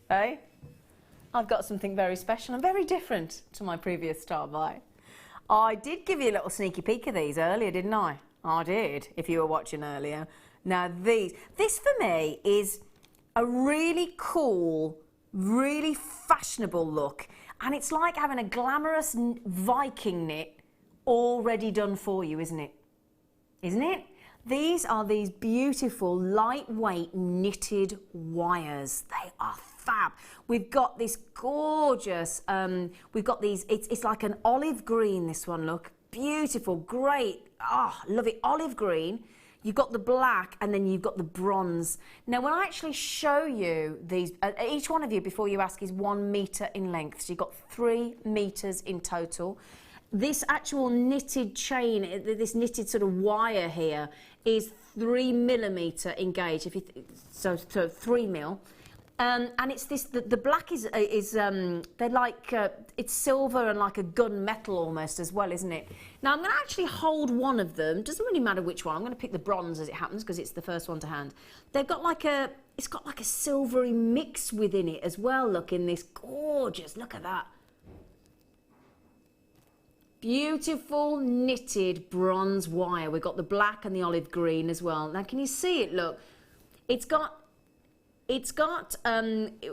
Hey? I've got something very special and very different to my previous star by. I did give you a little sneaky peek of these earlier, didn't I? I did, if you were watching earlier. Now this for me is a really cool, really fashionable look. And it's like having a glamorous Viking knit already done for you, isn't it? Isn't it? These are these beautiful, lightweight knitted wires. They are fab. We've got this gorgeous, we've got these, it's like an olive green, this one, look. Beautiful, great, love it, olive green. You've got the black and then you've got the bronze. Now, when I actually show you these, each one of you, before you ask, is 1 metre in length. So you've got 3 metres in total. This actual knitted chain, this knitted sort of wire here, is 3 millimetre in gauge. So 3 mil. And it's this. The black is they're like it's silver and like a gun-metal almost as well, isn't it? Now I'm going to actually hold one of them. Doesn't really matter which one. I'm going to pick the bronze as it happens because it's the first one to hand. They've got like it's got like a silvery mix within it as well. Look, in this gorgeous. Look at that. Beautiful knitted bronze wire. We've got the black and the olive green as well. Now, can you see it? Look, it's got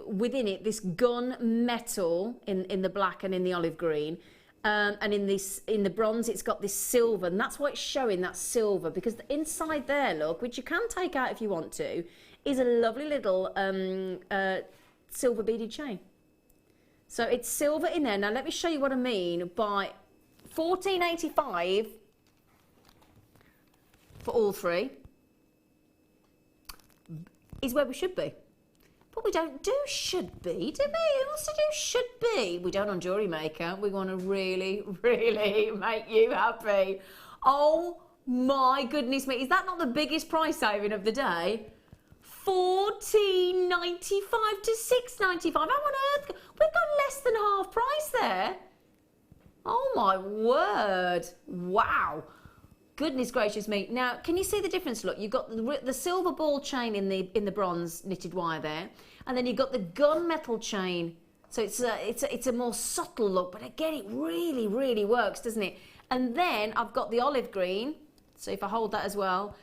within it this gun metal in the black and in the olive green, and in the bronze it's got this silver, and that's why it's showing that silver, because the inside there, look, which you can take out if you want to, is a lovely little silver beaded chain. So it's silver in there. Now let me show you what I mean by $14.85 for all 3 is where we should be. But we don't do should be, do we? Who wants to do should be? We don't on Jewellery Maker. We want to really, really make you happy. Oh my goodness me. Is that not the biggest price saving of the day? $14.95 to $6.95. How on earth? We've got less than half price there. Oh my word. Wow. Goodness gracious me. Now, can you see the difference? Look, you've got the silver ball chain in the bronze knitted wire there, and then you've got the gunmetal chain. So it's a more subtle look, but again, it really, really works, doesn't it? And then I've got the olive green. So if I hold that as well,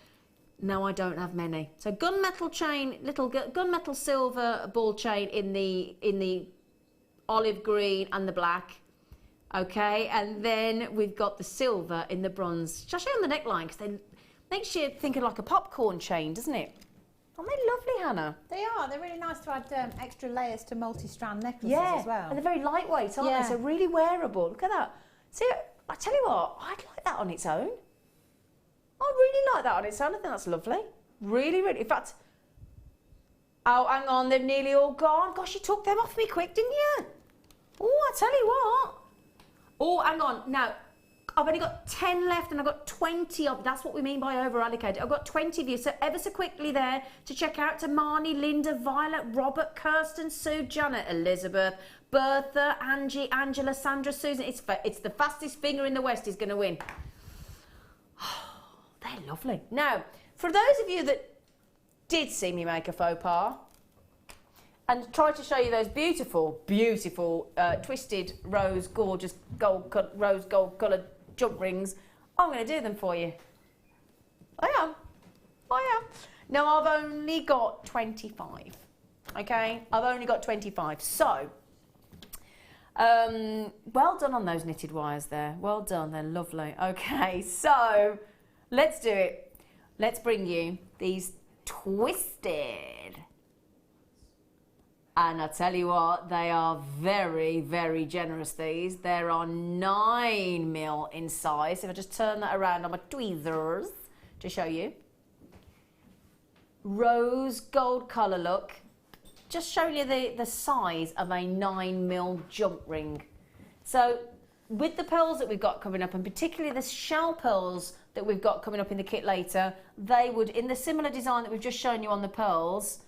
no, I don't have many. So gunmetal chain, little gunmetal silver ball chain in the olive green and the black. Okay, and then we've got the silver in the bronze. Shall I show you on the neckline? Because they makes you think of like a popcorn chain, doesn't it? Aren't they lovely, Hannah? They are. They're really nice to add extra layers to multi-strand necklaces as well. And they're very lightweight, aren't they? So really wearable. Look at that. See, I tell you what, I'd like that on its own. I really like that on its own. I think that's lovely. Really, really. In fact, oh, hang on, they've nearly all gone. Gosh, you took them off me quick, didn't you? Oh, I tell you what. Oh, hang on. Now, I've only got 10 left and I've got 20 of, that's what we mean by over-allocated. I've got 20 of you, so ever so quickly there to check out to Marnie, Linda, Violet, Robert, Kirsten, Sue, Janet, Elizabeth, Bertha, Angie, Angela, Sandra, Susan. It's the fastest finger in the West is going to win. Oh, they're lovely. Now, for those of you that did see me make a faux pas, and try to show you those beautiful, beautiful twisted rose, gorgeous rose gold coloured jump rings. I'm going to do them for you. I am. Now I've only got 25. Okay, I've only got 25. So, well done on those knitted wires there. Well done. They're lovely. Okay, so let's do it. Let's bring you these twisted And I tell you what, they are very, very generous, these. There are 9mm in size. If I just turn that around on my tweezers to show you. Rose gold colour look. Just showing you the size of a 9mm jump ring. So with the pearls that we've got coming up, and particularly the shell pearls that we've got coming up in the kit later, they would, in the similar design that we've just shown you on the pearls,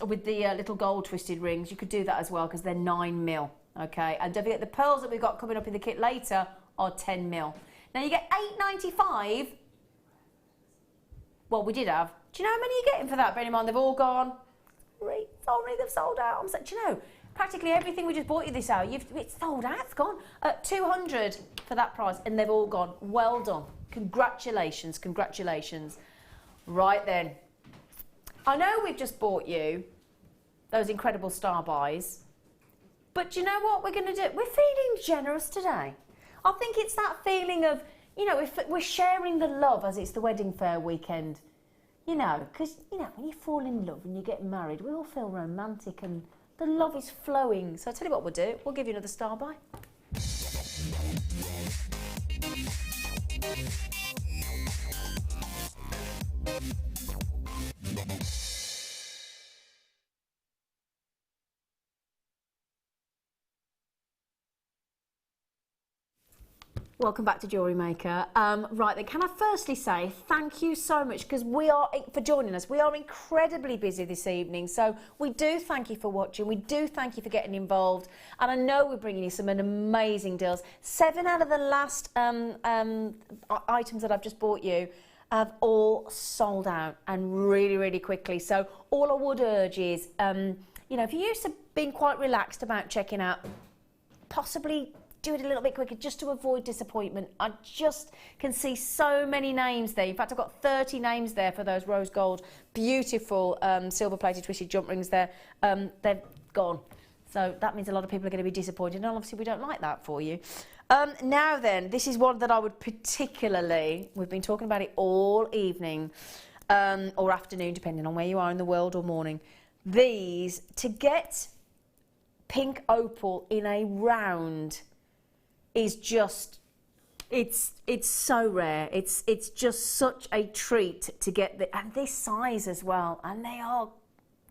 with the little gold twisted rings, you could do that as well because they're 9mm, okay? And don't forget, the pearls that we've got coming up in the kit later are 10mm. Now you get $8.95. Well, we did have. Do you know how many you're getting for that? Bearing in mind they've all gone. Sorry, they've sold out. I'm saying, do you know, practically everything we just bought you this hour, it's sold out, it's gone. $200 for that price, and they've all gone. Well done. Congratulations, congratulations. Right then. I know we've just bought you those incredible star buys, but do you know what we're going to do? We're feeling generous today. I think it's that feeling of, you know, if we're sharing the love as it's the wedding fair weekend, you know, because, you know, when you fall in love and you get married, we all feel romantic and the love is flowing. So I'll tell you what we'll do. We'll give you another star buy. Welcome back to Jewellery Maker. Right then, can I firstly say thank you so much because we are, for joining us, we are incredibly busy this evening. So we do thank you for watching. We do thank you for getting involved. And I know we're bringing you some amazing deals. 7 out of the last items that I've just bought you have all sold out and really, really quickly. So all I would urge is, you know, if you're used to being quite relaxed about checking out, possibly do it a little bit quicker just to avoid disappointment. I just can see so many names there. In fact, I've got 30 names there for those rose gold, beautiful silver plated twisted jump rings there. They're gone. So that means a lot of people are going to be disappointed, and obviously we don't like that for you. Now then, this is one that I would particularly, we've been talking about it all evening or afternoon, depending on where you are in the world, or morning. These, to get pink opal in a round is just, it's so rare. It's just such a treat to get and this size as well, and they are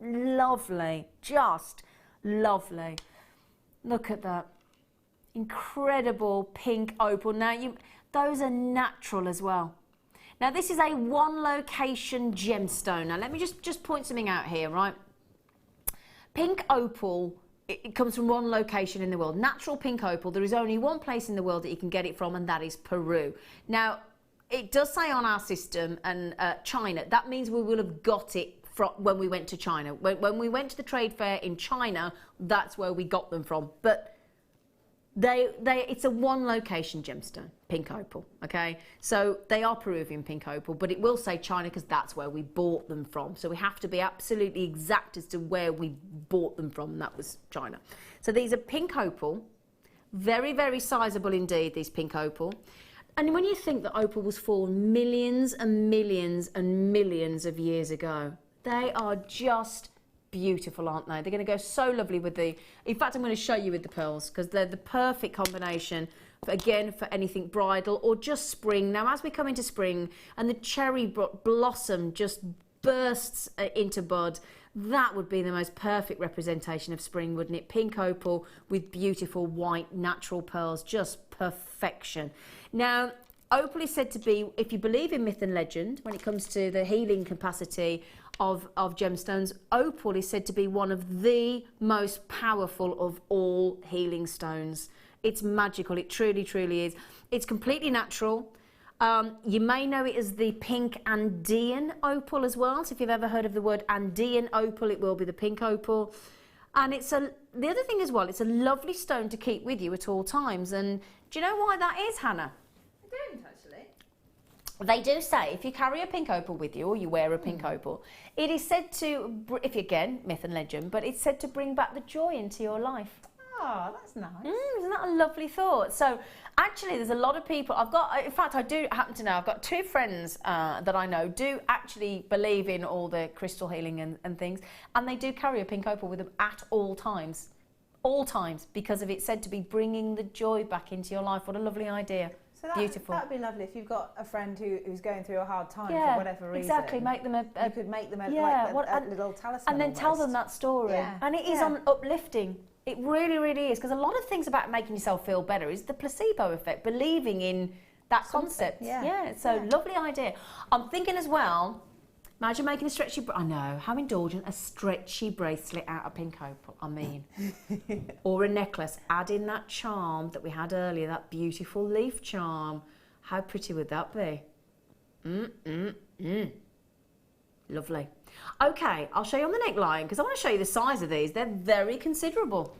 lovely, just lovely. Look at that incredible pink opal. Now those are natural as well. Now this is a 1 location gemstone. Now let me just point something out here, right? Pink opal, it comes from 1 location in the world. Natural pink opal, there is only 1 place in the world that you can get it from, and that is Peru. Now, it does say on our system, and China, that means we will have got it from when we went to China. When we went to the trade fair in China, that's where we got them from. But it's a 1 location gemstone, pink opal, okay? So they are Peruvian pink opal, but it will say China because that's where we bought them from. So we have to be absolutely exact as to where we bought them from, and that was China. So these are pink opal, very, very sizable indeed, these pink opal. And when you think that opal was formed millions and millions and millions of years ago, they are just beautiful, aren't they? They're going to go so lovely with the, in fact I'm going to show you with the pearls because they're the perfect combination for, again, for anything bridal or just spring. Now as we come into spring and the cherry blossom just bursts into bud, that would be the most perfect representation of spring, wouldn't it? Pink opal with beautiful white natural pearls, just perfection. Now opal is said to be, if you believe in myth and legend, when it comes to the healing capacity of gemstones, opal is said to be one of the most powerful of all healing stones. It's magical, it truly, truly is. It's completely natural. You may know it as the pink Andean opal as well. So if you've ever heard of the word Andean opal, it will be the pink opal. And it's the other thing as well, it's a lovely stone to keep with you at all times. And do you know why that is, Hannah? I don't actually. They do say if you carry a pink opal with you or you wear a pink opal, it is said to, if again, myth and legend, but it's said to bring back the joy into your life. Oh, that's nice. Isn't that a lovely thought? So actually there's a lot of people, in fact I do happen to know, I've got two friends that I know do actually believe in all the crystal healing and things, and they do carry a pink opal with them at all times. All times, because of it said to be bringing the joy back into your life. What a lovely idea. So beautiful. That would be lovely if you've got a friend who's going through a hard time Yeah, for whatever reason. exactly. Make them you could make them a little talisman. And then almost. tell them that story. Yeah. And it is uplifting. It really, really is. Because a lot of things about making yourself feel better is the placebo effect, believing in that concept. Yeah. So lovely idea. I'm thinking as well, imagine making a stretchy, I know, how indulgent, a stretchy bracelet out of pink opal, I mean. Or a necklace, add in that charm that we had earlier, that beautiful leaf charm. How pretty would that be? Lovely. Okay, I'll show you on the neckline, because I want to show you the size of these. They're very considerable.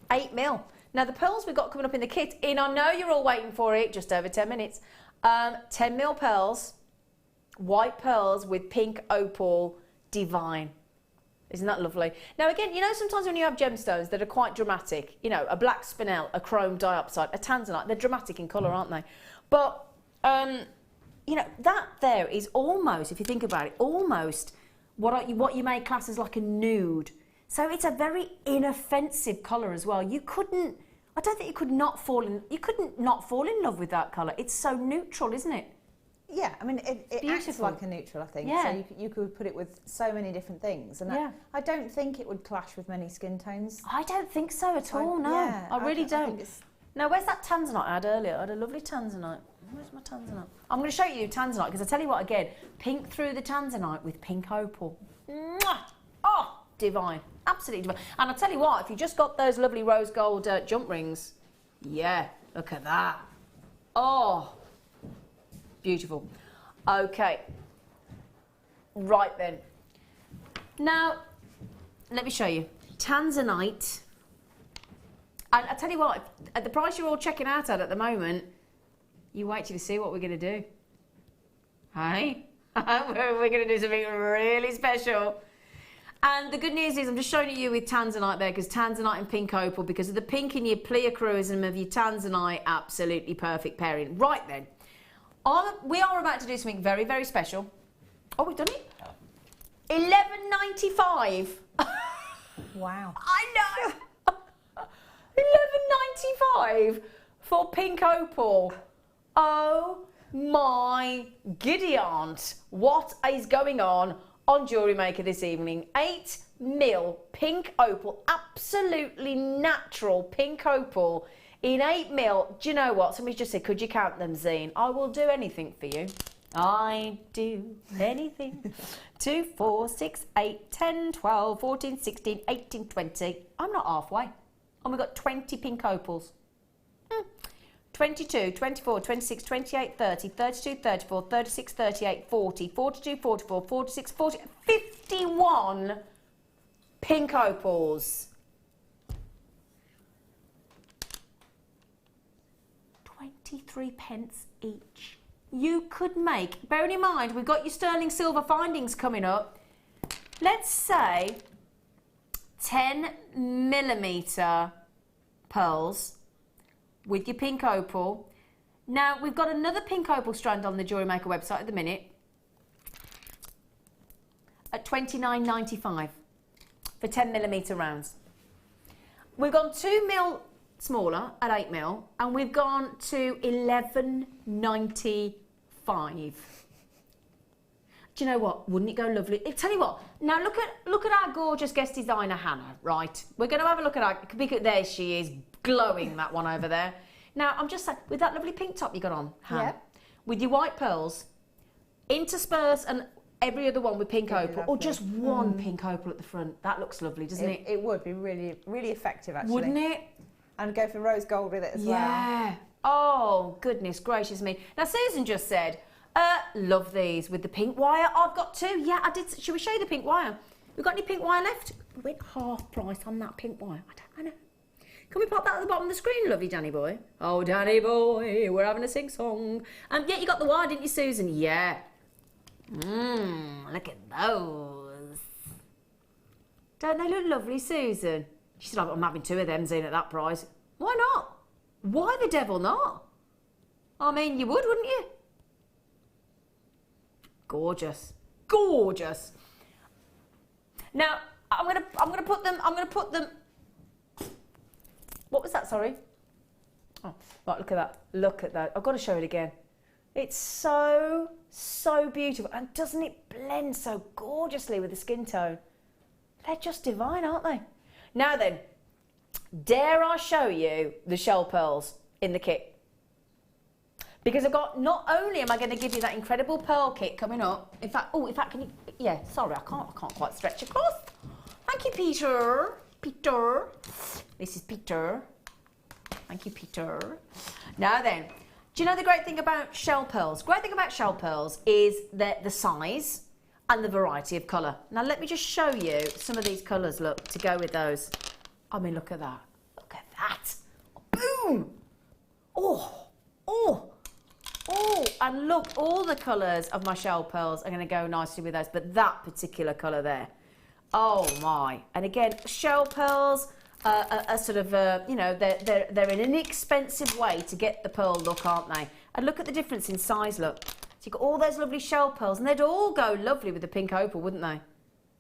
8mm. Now, the pearls we've got coming up in the kit, I know you're all waiting for it, just over 10 minutes. 10mm pearls. White pearls with pink opal, divine. Isn't that lovely? Now again, you know, sometimes when you have gemstones that are quite dramatic, you know, a black spinel, a chrome diopside, a tanzanite, they're dramatic in colour, aren't they? But, you know, that there is almost, if you think about it, almost what you may class as like a nude. So it's a very inoffensive colour as well. You couldn't, I don't think you couldn't not fall in love with that colour. It's so neutral, isn't it? Yeah, I mean, it acts like a neutral, I think. Yeah. So you could put it with so many different things. And I don't think it would clash with many skin tones. I don't think so at all, no. Yeah, I really don't. think Now, where's that tanzanite I had earlier? I had a lovely tanzanite. Where's my tanzanite? I'm going to show you tanzanite, because I tell you what, again, pink through the tanzanite with pink opal. Mwah! Oh, divine. Absolutely divine. And I'll tell you what, if you just got those lovely rose gold jump rings, yeah, look at that. Oh, beautiful. Okay. Right then. Now, let me show you. Tanzanite. And I tell you what, at the price you're all checking out at the moment, you wait till you see what we're going to do. Hey? We're going to do something really special. And the good news is I'm just showing it you with Tanzanite there, because Tanzanite and pink opal, because of the pink in your pleochromosm of your Tanzanite, absolutely perfect pairing. Right then. We are about to do something very, very special. Oh, we've done it? $11.95. Wow. I know. $11.95 for pink opal. Oh my giddy aunt. What is going on Jewellery Maker this evening? 8mm pink opal, absolutely natural pink opal in 8mm. Do you know what? Somebody just said, could you count them, Zine? I will do anything for you. I do anything. 2, 4, 6, 8, 10, 12, 14, 16, 18, 20. I'm not halfway. And we've got 20 pink opals. 22, 24, 26, 28, 30, 32, 34, 36, 38, 40, 42, 44, 46, 40, 51 pink opals. 23 pence each. You could make, bearing in mind, we've got your sterling silver findings coming up. Let's say 10mm pearls with your pink opal. Now, we've got another pink opal strand on the Jewellery Maker website at the minute at $29.95 for 10mm rounds. We've gone 2mm smaller at 8mm, and we've gone to $11.95. Do you know what? Wouldn't it go lovely? I tell you what. Now look at our gorgeous guest designer Hannah. Right, we're going to have a look at her. Because there she is, glowing, that one over there. Now I'm just saying, with that lovely pink top you got on, Hannah, with your white pearls, intersperse and every other one with pink opal, or just one pink opal at the front. That looks lovely, doesn't it? It would be really, really effective, actually. Wouldn't it? And go for rose gold with it as well. Yeah. Oh, goodness gracious me. Now, Susan just said, love these with the pink wire. I've got two. Yeah, I did. Shall we show you the pink wire? We got any pink wire left? We went half price on that pink wire. I know. Can we pop that at the bottom of the screen, lovely Danny boy? Oh, Danny boy, we're having a sing-song. Yeah, you got the wire, didn't you, Susan? Yeah. Look at those. Don't they look lovely, Susan? She said, I'm having 2 of them, Zena, at that price. Why not? Why the devil not? I mean, you would, wouldn't you? Gorgeous. Gorgeous. Now, I'm gonna put them. What was that, sorry? Oh, right, look at that. Look at that. I've got to show it again. It's so, so beautiful. And doesn't it blend so gorgeously with the skin tone? They're just divine, aren't they? Now then, dare I show you the shell pearls in the kit? Because I've got, not only am I going to give you that incredible pearl kit coming up, in fact, can you, yeah, sorry, I can't quite stretch across. Thank you, Peter. Peter. This is Peter. Thank you, Peter. Now then, do you know the great thing about shell pearls? Great thing about shell pearls is the size and the variety of colour. Now let me just show you some of these colours, look, to go with those. I mean, look at that. Look at that. Boom! Oh, oh, oh, and look, all the colours of my shell pearls are going to go nicely with those, but that particular colour there, oh my. And again, shell pearls are sort of, you know, they're an inexpensive way to get the pearl look, aren't they? And look at the difference in size, look. So you've got all those lovely shell pearls, and they'd all go lovely with the pink opal, wouldn't they?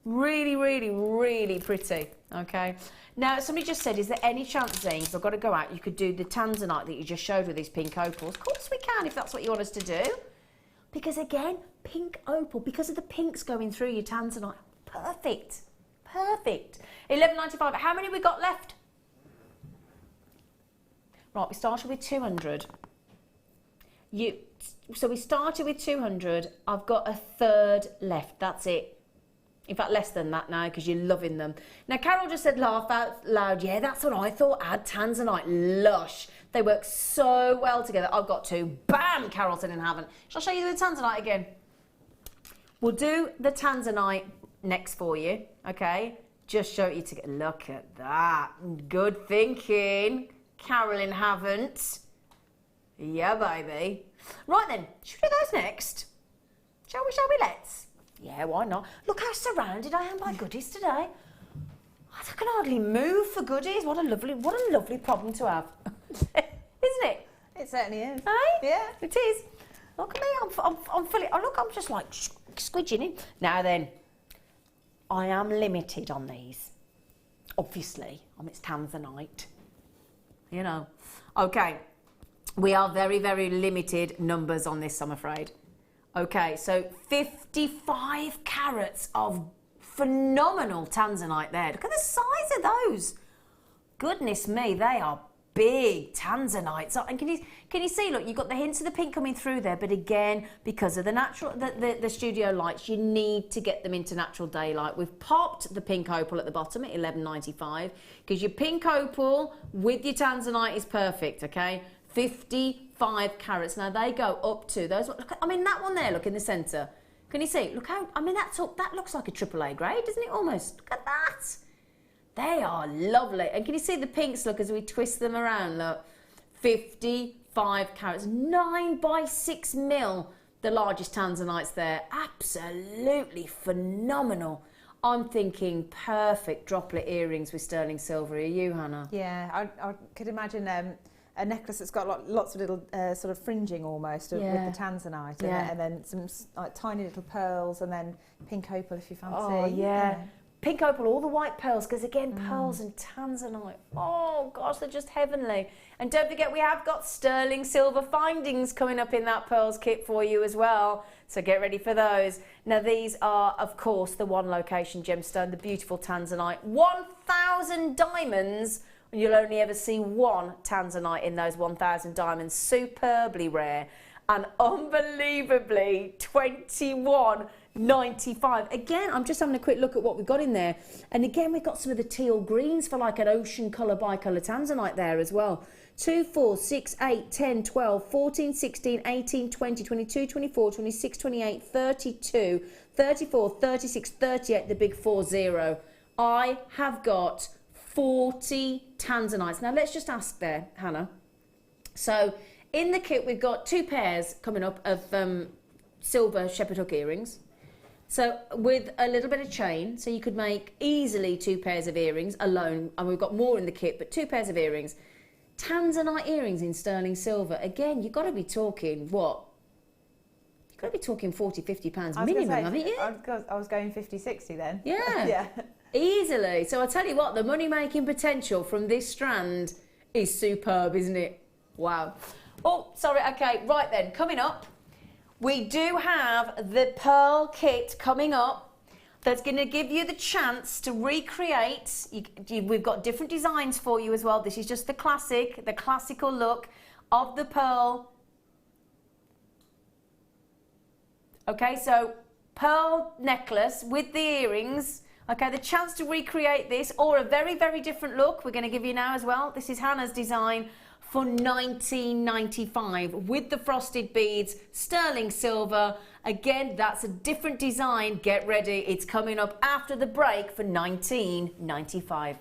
Really, really, really pretty, okay? Now, somebody just said, is there any chance, Zane, because I've got to go out, you could do the Tanzanite that you just showed with these pink opals? Of course we can, if that's what you want us to do. Because again, pink opal, because of the pinks going through your Tanzanite, perfect, perfect. $11.95, how many we got left? Right, we started with 200. So we started with 200, I've got a third left, that's it. In fact, less than that now, because you're loving them. Now, Carol just said, laugh out loud. Yeah, that's what I thought. Add Tanzanite. Lush. They work so well together. I've got 2. Bam! Carol said, and haven't. Shall I show you the Tanzanite again? We'll do the Tanzanite next for you, okay? Just show you together. Look at that. Good thinking. Carolyn haven't. Yeah, baby. Right then, should we do those next? Shall we, let's? Yeah, why not? Look how surrounded I am by goodies today. I can hardly move for goodies. What a lovely problem to have. Isn't it? It certainly is. Hey? Yeah. It is. Look at me, I'm fully, oh look, I'm just like squidging in. Now then, I am limited on these. Obviously, it's Tanzanite. You know. Okay, we are very, very limited numbers on this, I'm afraid. Okay, so 55 carats of phenomenal Tanzanite there. Look at the size of those. Goodness me, they are big Tanzanites. And can you see, look, you've got the hints of the pink coming through there, but again, because of the natural, the studio lights, you need to get them into natural daylight. We've popped the pink opal at the bottom at $11.95, because your pink opal with your Tanzanite is perfect, okay? 55 carats. Now they go up to those. Look, I mean that one there. Look in the centre. Can you see? Look how. I mean that looks like a AAA grade, doesn't it? Almost. Look at that. They are lovely. And can you see the pinks? Look as we twist them around. Look, 55 carats, 9 by 6 mil. The largest Tanzanites there. Absolutely phenomenal. I'm thinking perfect droplet earrings with sterling silver. Are you, Hannah? Yeah, I could imagine. A necklace that's got lots of little sort of fringing almost with the Tanzanite, and then some like tiny little pearls, and then pink opal if you fancy. Oh yeah, pink opal, all the white pearls, because again, pearls and Tanzanite. Oh gosh, they're just heavenly. And don't forget, we have got sterling silver findings coming up in that pearls kit for you as well. So get ready for those. Now these are, of course, the one location gemstone, the beautiful Tanzanite, 1,000 diamonds. You'll only ever see one Tanzanite in those 1,000 diamonds. Superbly rare and unbelievably $21.95. Again, I'm just having a quick look at what we've got in there. And again, we've got some of the teal greens for like an ocean colour bicolour Tanzanite there as well. 2, 4, 6, 8, 10, 12, 14, 16, 18, 20, 22, 24, 26, 28, 32, 34, 36, 38, the big 40. I have got 40 Tanzanites. Now let's just ask there, Hannah. So in the kit we've got 2 pairs coming up of silver shepherd hook earrings. So with a little bit of chain, so you could make easily 2 pairs of earrings alone, and we've got more in the kit, but 2 pairs of earrings. Tanzanite earrings in sterling silver. Again, you've got to be talking, what? You've got to be talking 40, 50 pounds minimum, haven't you? I was going 50, 60 then. Yeah. Yeah. Easily. So I tell you what, the money-making potential from this strand is superb, isn't it? Wow. Oh, sorry, okay, right then, coming up, we do have the pearl kit coming up that's going to give you the chance to recreate. We've got different designs for you as well. This is just the classical look of the pearl. Okay, so pearl necklace with the earrings. Okay, the chance to recreate this or a very, very different look we're going to give you now as well. This is Hannah's design for £19.95 with the frosted beads, sterling silver. Again, that's a different design. Get ready. It's coming up after the break for £19.95.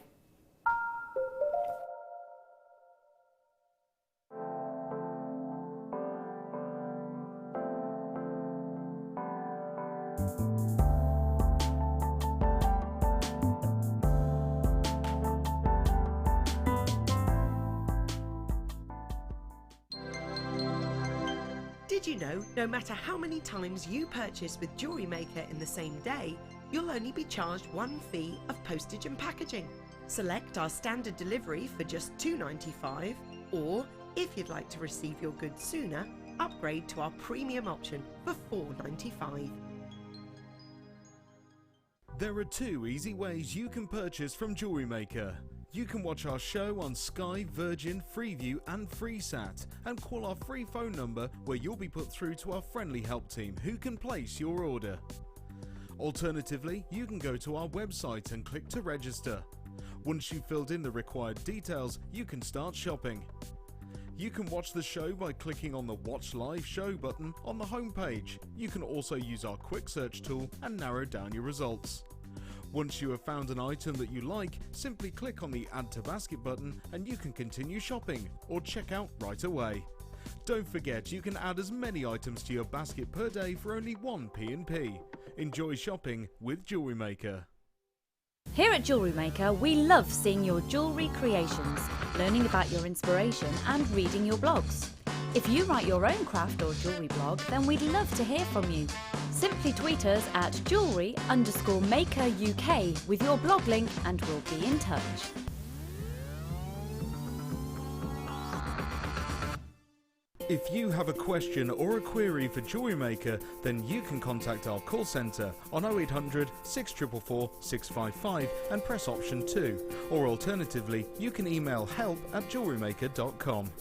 Did you know, no matter how many times you purchase with Jewellery Maker in the same day, you'll only be charged one fee of postage and packaging. Select our standard delivery for just $2.95, or if you'd like to receive your goods sooner, upgrade to our premium option for $4.95. There are 2 easy ways you can purchase from Jewellery Maker. You can watch our show on Sky, Virgin, Freeview and FreeSat and call our free phone number where you'll be put through to our friendly help team who can place your order. Alternatively, you can go to our website and click to register. Once you've filled in the required details, you can start shopping. You can watch the show by clicking on the Watch Live Show button on the homepage. You can also use our quick search tool and narrow down your results. Once you have found an item that you like, simply click on the Add to Basket button and you can continue shopping or check out right away. Don't forget, you can add as many items to your basket per day for only 1 P&P. Enjoy shopping with Jewellery Maker. Here at Jewellery Maker, we love seeing your jewellery creations, learning about your inspiration and reading your blogs. If you write your own craft or jewellery blog, then we'd love to hear from you. Simply tweet us at jewellery_maker UK with your blog link and we'll be in touch. If you have a question or a query for Jewellery Maker, then you can contact our call centre on 0800 644 655 and press option 2, or alternatively you can email help@jewellerymaker.com.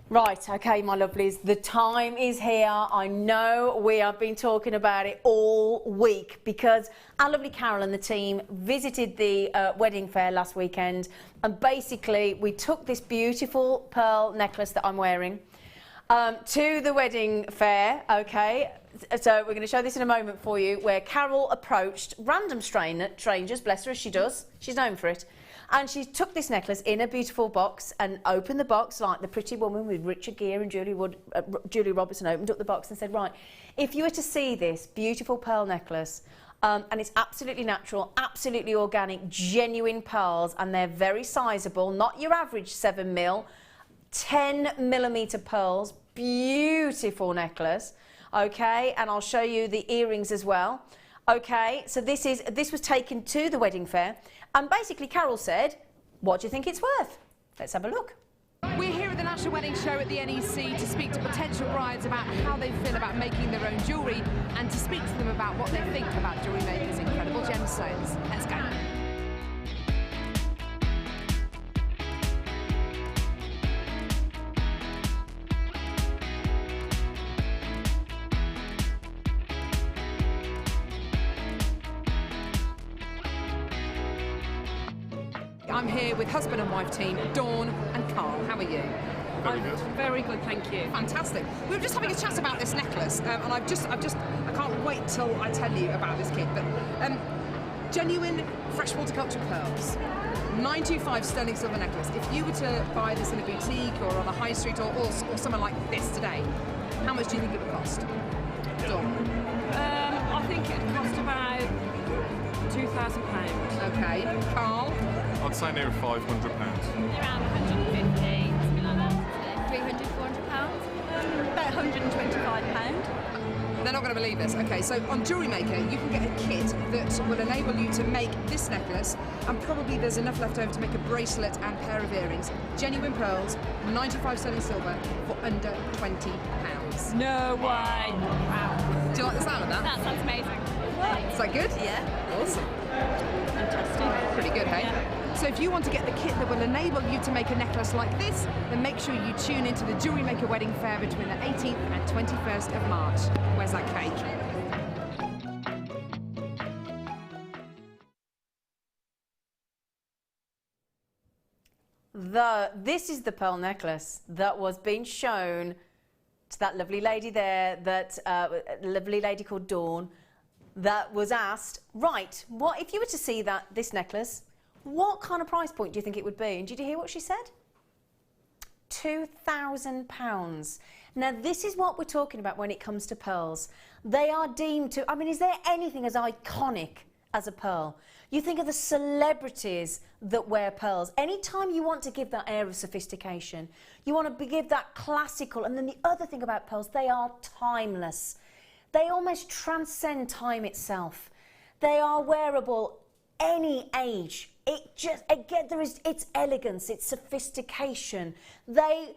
Right, okay, my lovelies, the time is here. I know we have been talking about it all week because our lovely Carol and the team visited the wedding fair last weekend, and basically we took this beautiful pearl necklace that I'm wearing to the wedding fair, okay? So we're going to show this in a moment for you, where Carol approached random strangers, bless her as she does, she's known for it. And she took this necklace in a beautiful box and opened the box like the pretty woman with Richard Gere and Julie Robertson opened up the box and said, right, if you were to see this beautiful pearl necklace, And it's absolutely natural, absolutely organic, genuine pearls, and they're very sizable, not your average 7mm, 10mm pearls, beautiful necklace, okay, and I'll show you the earrings as well. Okay, so this was taken to the wedding fair, and basically Carol said, what do you think it's worth? Let's have a look. We're here at the National Wedding Show at the NEC to speak to potential brides about how they feel about making their own jewellery and to speak to them about what they think about Jewellery Maker's incredible gemstones. Let's go. I'm here with husband and wife team, Dawn and Carl. How are you? Very good. Very good, thank you. Fantastic. We were just having a chat about this necklace, and I can't wait till I tell you about this kit. But genuine freshwater culture pearls, 925 sterling silver necklace. If you were to buy this in a boutique or on a high street or somewhere like this today, how much do you think it would cost? Dawn? I think it would cost about £2,000. Okay. Carl? I'd say near £500. Around 150, something like that. 300, 400 pounds. About £125. They're not going to believe this. Okay, so on Jewellery Maker, you can get a kit that will enable you to make this necklace, and probably there's enough left over to make a bracelet and pair of earrings. Genuine pearls, 95 sterling silver for under £20. No way. Wow. Do you like the sound of that? That sounds amazing. Is that good? Yeah. Awesome. Fantastic. Pretty good, hey? Yeah. So if you want to get the kit that will enable you to make a necklace like this, then make sure you tune into the Jewellery Maker Wedding Fair between the 18th and 21st of March. Where's that cake? This is the pearl necklace that was being shown to that lovely lady there, that lovely lady called Dawn, that was asked, right, what if you were to see this necklace, what kind of price point do you think it would be? And did you hear what she said? £2,000. Now, this is what we're talking about when it comes to pearls. They are deemed to, I mean, is there anything as iconic as a pearl? You think of the celebrities that wear pearls. Anytime you want to give that air of sophistication, you want to give that classical, and then the other thing about pearls, they are timeless. They almost transcend time itself. They are wearable any age. It just, again, it's elegance, it's sophistication. They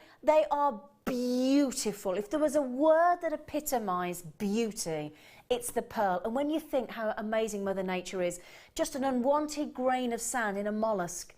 are beautiful. If there was a word that epitomised beauty, it's the pearl. And when you think how amazing Mother Nature is, just an unwanted grain of sand in a mollusk,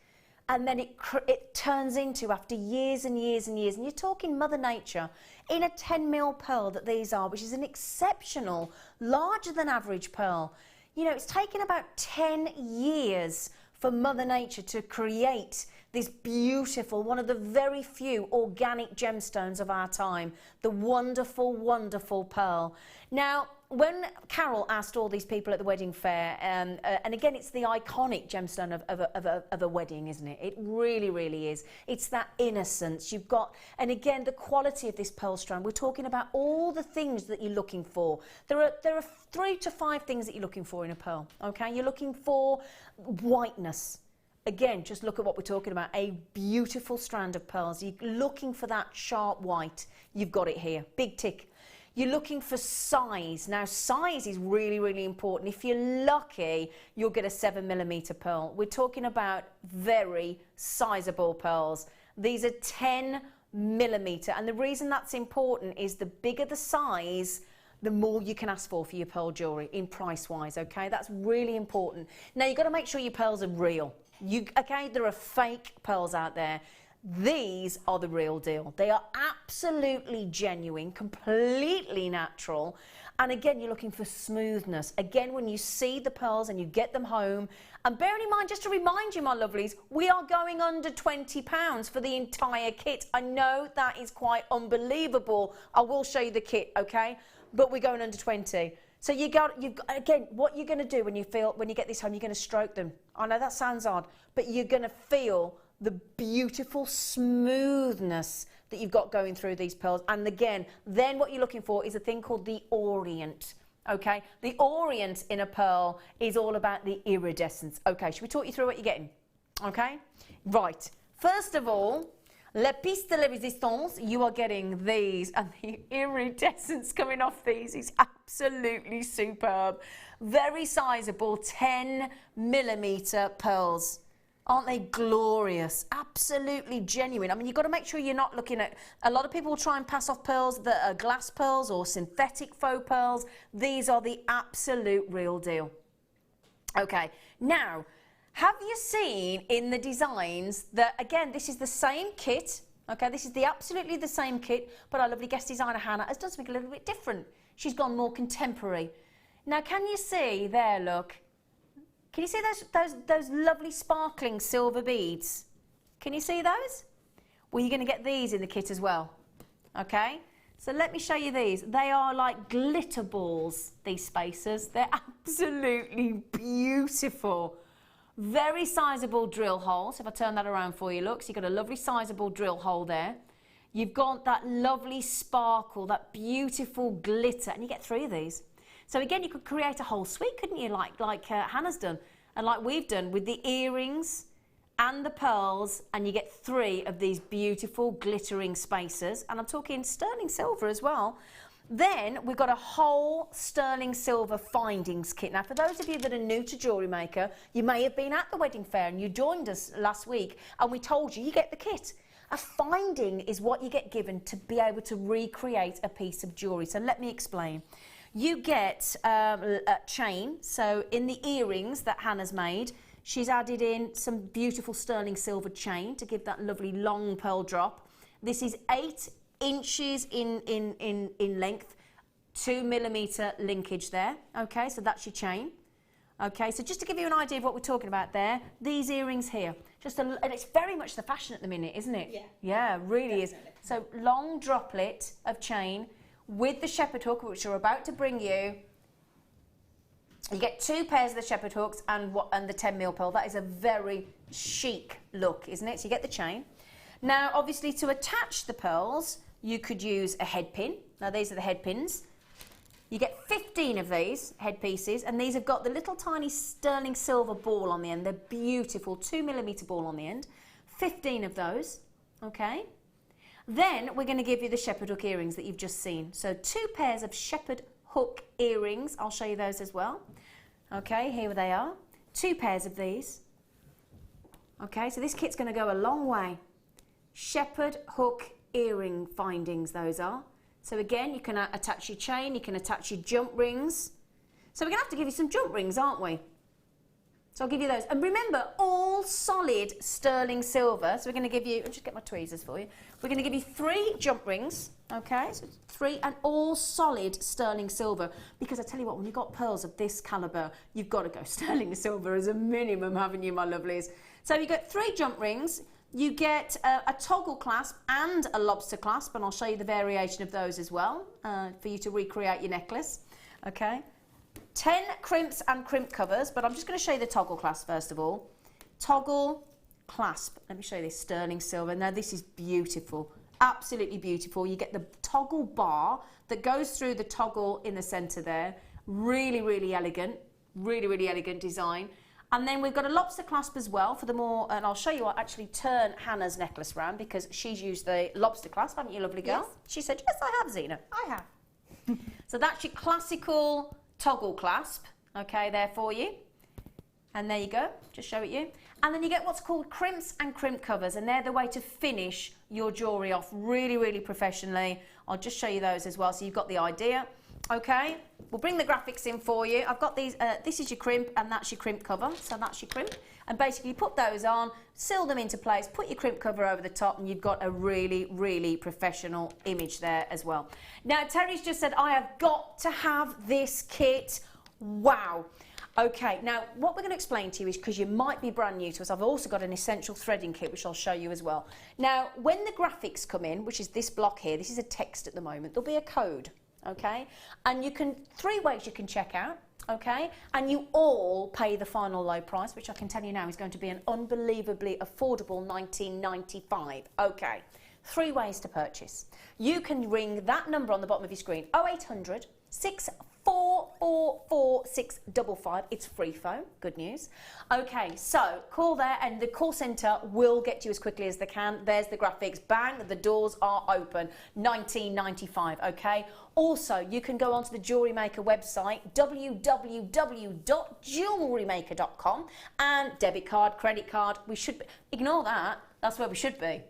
and then it turns into, after years and years and years, and you're talking Mother Nature, in a 10mm pearl that these are, which is an exceptional, larger than average pearl. You know, it's taken about 10 years for Mother Nature to create this beautiful, one of the very few organic gemstones of our time, the wonderful, wonderful pearl. Now, when Carol asked all these people at the wedding fair, and again, it's the iconic gemstone of a wedding, isn't it? It really, really is. It's that innocence. You've got, and again, the quality of this pearl strand. We're talking about all the things that you're looking for. There are 3 to 5 things that you're looking for in a pearl, okay? You're looking for whiteness. Again, just look at what we're talking about, a beautiful strand of pearls. You're looking for that sharp white. You've got it here, big tick. You're looking for size. Now, size is really, really important. If you're lucky, you'll get a 7mm pearl. We're talking about very sizable pearls. These are 10mm, and the reason that's important is the bigger the size, the more you can ask for your pearl jewellery in price-wise, okay? That's really important. Now, you've got to make sure your pearls are real. Okay, there are fake pearls out there. These are the real deal. They are absolutely genuine, completely natural. And again, you're looking for smoothness. Again, when you see the pearls and you get them home, and bearing in mind, just to remind you, my lovelies, we are going under £20 for the entire kit. I know that is quite unbelievable. I will show you the kit, okay? But we're going under 20. So again, what you're going to do when you get this home, you're going to stroke them. I know that sounds odd, but you're going to feel the beautiful smoothness that you've got going through these pearls. And again, then what you're looking for is a thing called the orient. Okay, the orient in a pearl is all about the iridescence. Okay, should we talk you through what you're getting? Okay, right. First of all, la piste de la résistance, you are getting these, and the iridescence coming off these is absolutely superb. Very sizable 10mm pearls. Aren't they glorious? Absolutely genuine. I mean, you've got to make sure you're not looking at... A lot of people will try and pass off pearls that are glass pearls or synthetic faux pearls. These are the absolute real deal. Okay, now, have you seen in the designs that, again, this is the same kit. Okay, this is absolutely the same kit, but our lovely guest designer, Hannah, has done something a little bit different. She's gone more contemporary. Now, can you see there, look? Can you see those lovely sparkling silver beads? Can you see those? Well, you're going to get these in the kit as well. Okay? So let me show you these. They are like glitter balls, these spacers. They're absolutely beautiful. Very sizable drill hole. So if I turn that around for you, look. So you've got a lovely sizable drill hole there. You've got that lovely sparkle, that beautiful glitter. And you get 3 of these. So again, you could create a whole suite, couldn't you, like Hannah's done, and like we've done with the earrings and the pearls, and you get 3 of these beautiful glittering spacers, and I'm talking sterling silver as well. Then we've got a whole sterling silver findings kit. Now, for those of you that are new to Jewellery Maker, you may have been at the wedding fair and you joined us last week, and we told you, you get the kit. A finding is what you get given to be able to recreate a piece of jewellery. So let me explain. You get a chain, so in the earrings that Hannah's made, she's added in some beautiful sterling silver chain to give that lovely long pearl drop. This is 8 inches in length, 2mm linkage there. Okay, so that's your chain. Okay, so just to give you an idea of what we're talking about there, these earrings here, and it's very much the fashion at the minute, isn't it? Yeah. Yeah, really definitely. Is. So long droplet of chain, with the shepherd hook, which we're about to bring you. You get 2 pairs of the shepherd hooks and the 10mm pearl. That is a very chic look, isn't it? So you get the chain. Now, obviously, to attach the pearls, you could use a head pin. Now, these are the head pins. You get 15 of these head pieces, and these have got the little tiny sterling silver ball on the end. They're beautiful, 2mm ball on the end. 15 of those, okay? Then we're going to give you the shepherd hook earrings that you've just seen. So 2 pairs of shepherd hook earrings. I'll show you those as well. Okay, here they are. 2 pairs of these. Okay, so this kit's going to go a long way. Shepherd hook earring findings, those are. So again, you can attach your chain, you can attach your jump rings. So we're going to have to give you some jump rings, aren't we? So I'll give you those. And remember, all solid sterling silver. So we're going to give you, I'll just get my tweezers for you. We're going to give you 3 jump rings, okay? So 3, and all solid sterling silver. Because I tell you what, when you've got pearls of this calibre, you've got to go sterling silver as a minimum, haven't you, my lovelies? So you get 3 jump rings. You get a toggle clasp and a lobster clasp, and I'll show you the variation of those as well for you to recreate your necklace, okay? 10 crimps and crimp covers, but I'm just going to show you the toggle clasp first of all. Toggle clasp. Let me show you this sterling silver. Now this is beautiful, absolutely beautiful. You get the toggle bar that goes through the toggle in the centre there. Really, really elegant, really elegant design. And then we've got a lobster clasp as well for the more, and I'll show you what actually turn Hannah's necklace round because she's used the lobster clasp, haven't you, lovely girl? Yes. She said, yes, I have, Zena. I have. So that's your classical toggle clasp, okay, there for you. And there you go, just show it you. And then you get what's called crimps and crimp covers, and they're the way to finish your jewellery off really professionally. I'll just show you those as well, so you've got the idea. Okay, we'll bring the graphics in for you. I've got these, this is your crimp and that's your crimp cover, so that's your crimp. And basically put those on, seal them into place, put your crimp cover over the top, and you've got a really professional image there as well. Now, Terry's just said, I have got to have this kit. Wow. Okay, now what we're going to explain to you is, because you might be brand new to us, I've also got an essential threading kit which I'll show you as well. Now, when the graphics come in, which is this block here, this is a text at the moment, there'll be a code. Okay, and you can 3 ways you can check out, okay, and you all pay the final low price, which I can tell you now is going to be an unbelievably affordable $19.95. Okay, 3 ways to purchase. You can ring that number on the bottom of your screen, 0800 6 444-655. It's free phone. Good news. Okay, so call there and the call centre will get to you as quickly as they can. There's the graphics. Bang, the doors are open. $19.95, okay? Also, you can go onto the Jewellery Maker website, www.jewellerymaker.com, and debit card, credit card, we should be, ignore that, that's where we should be.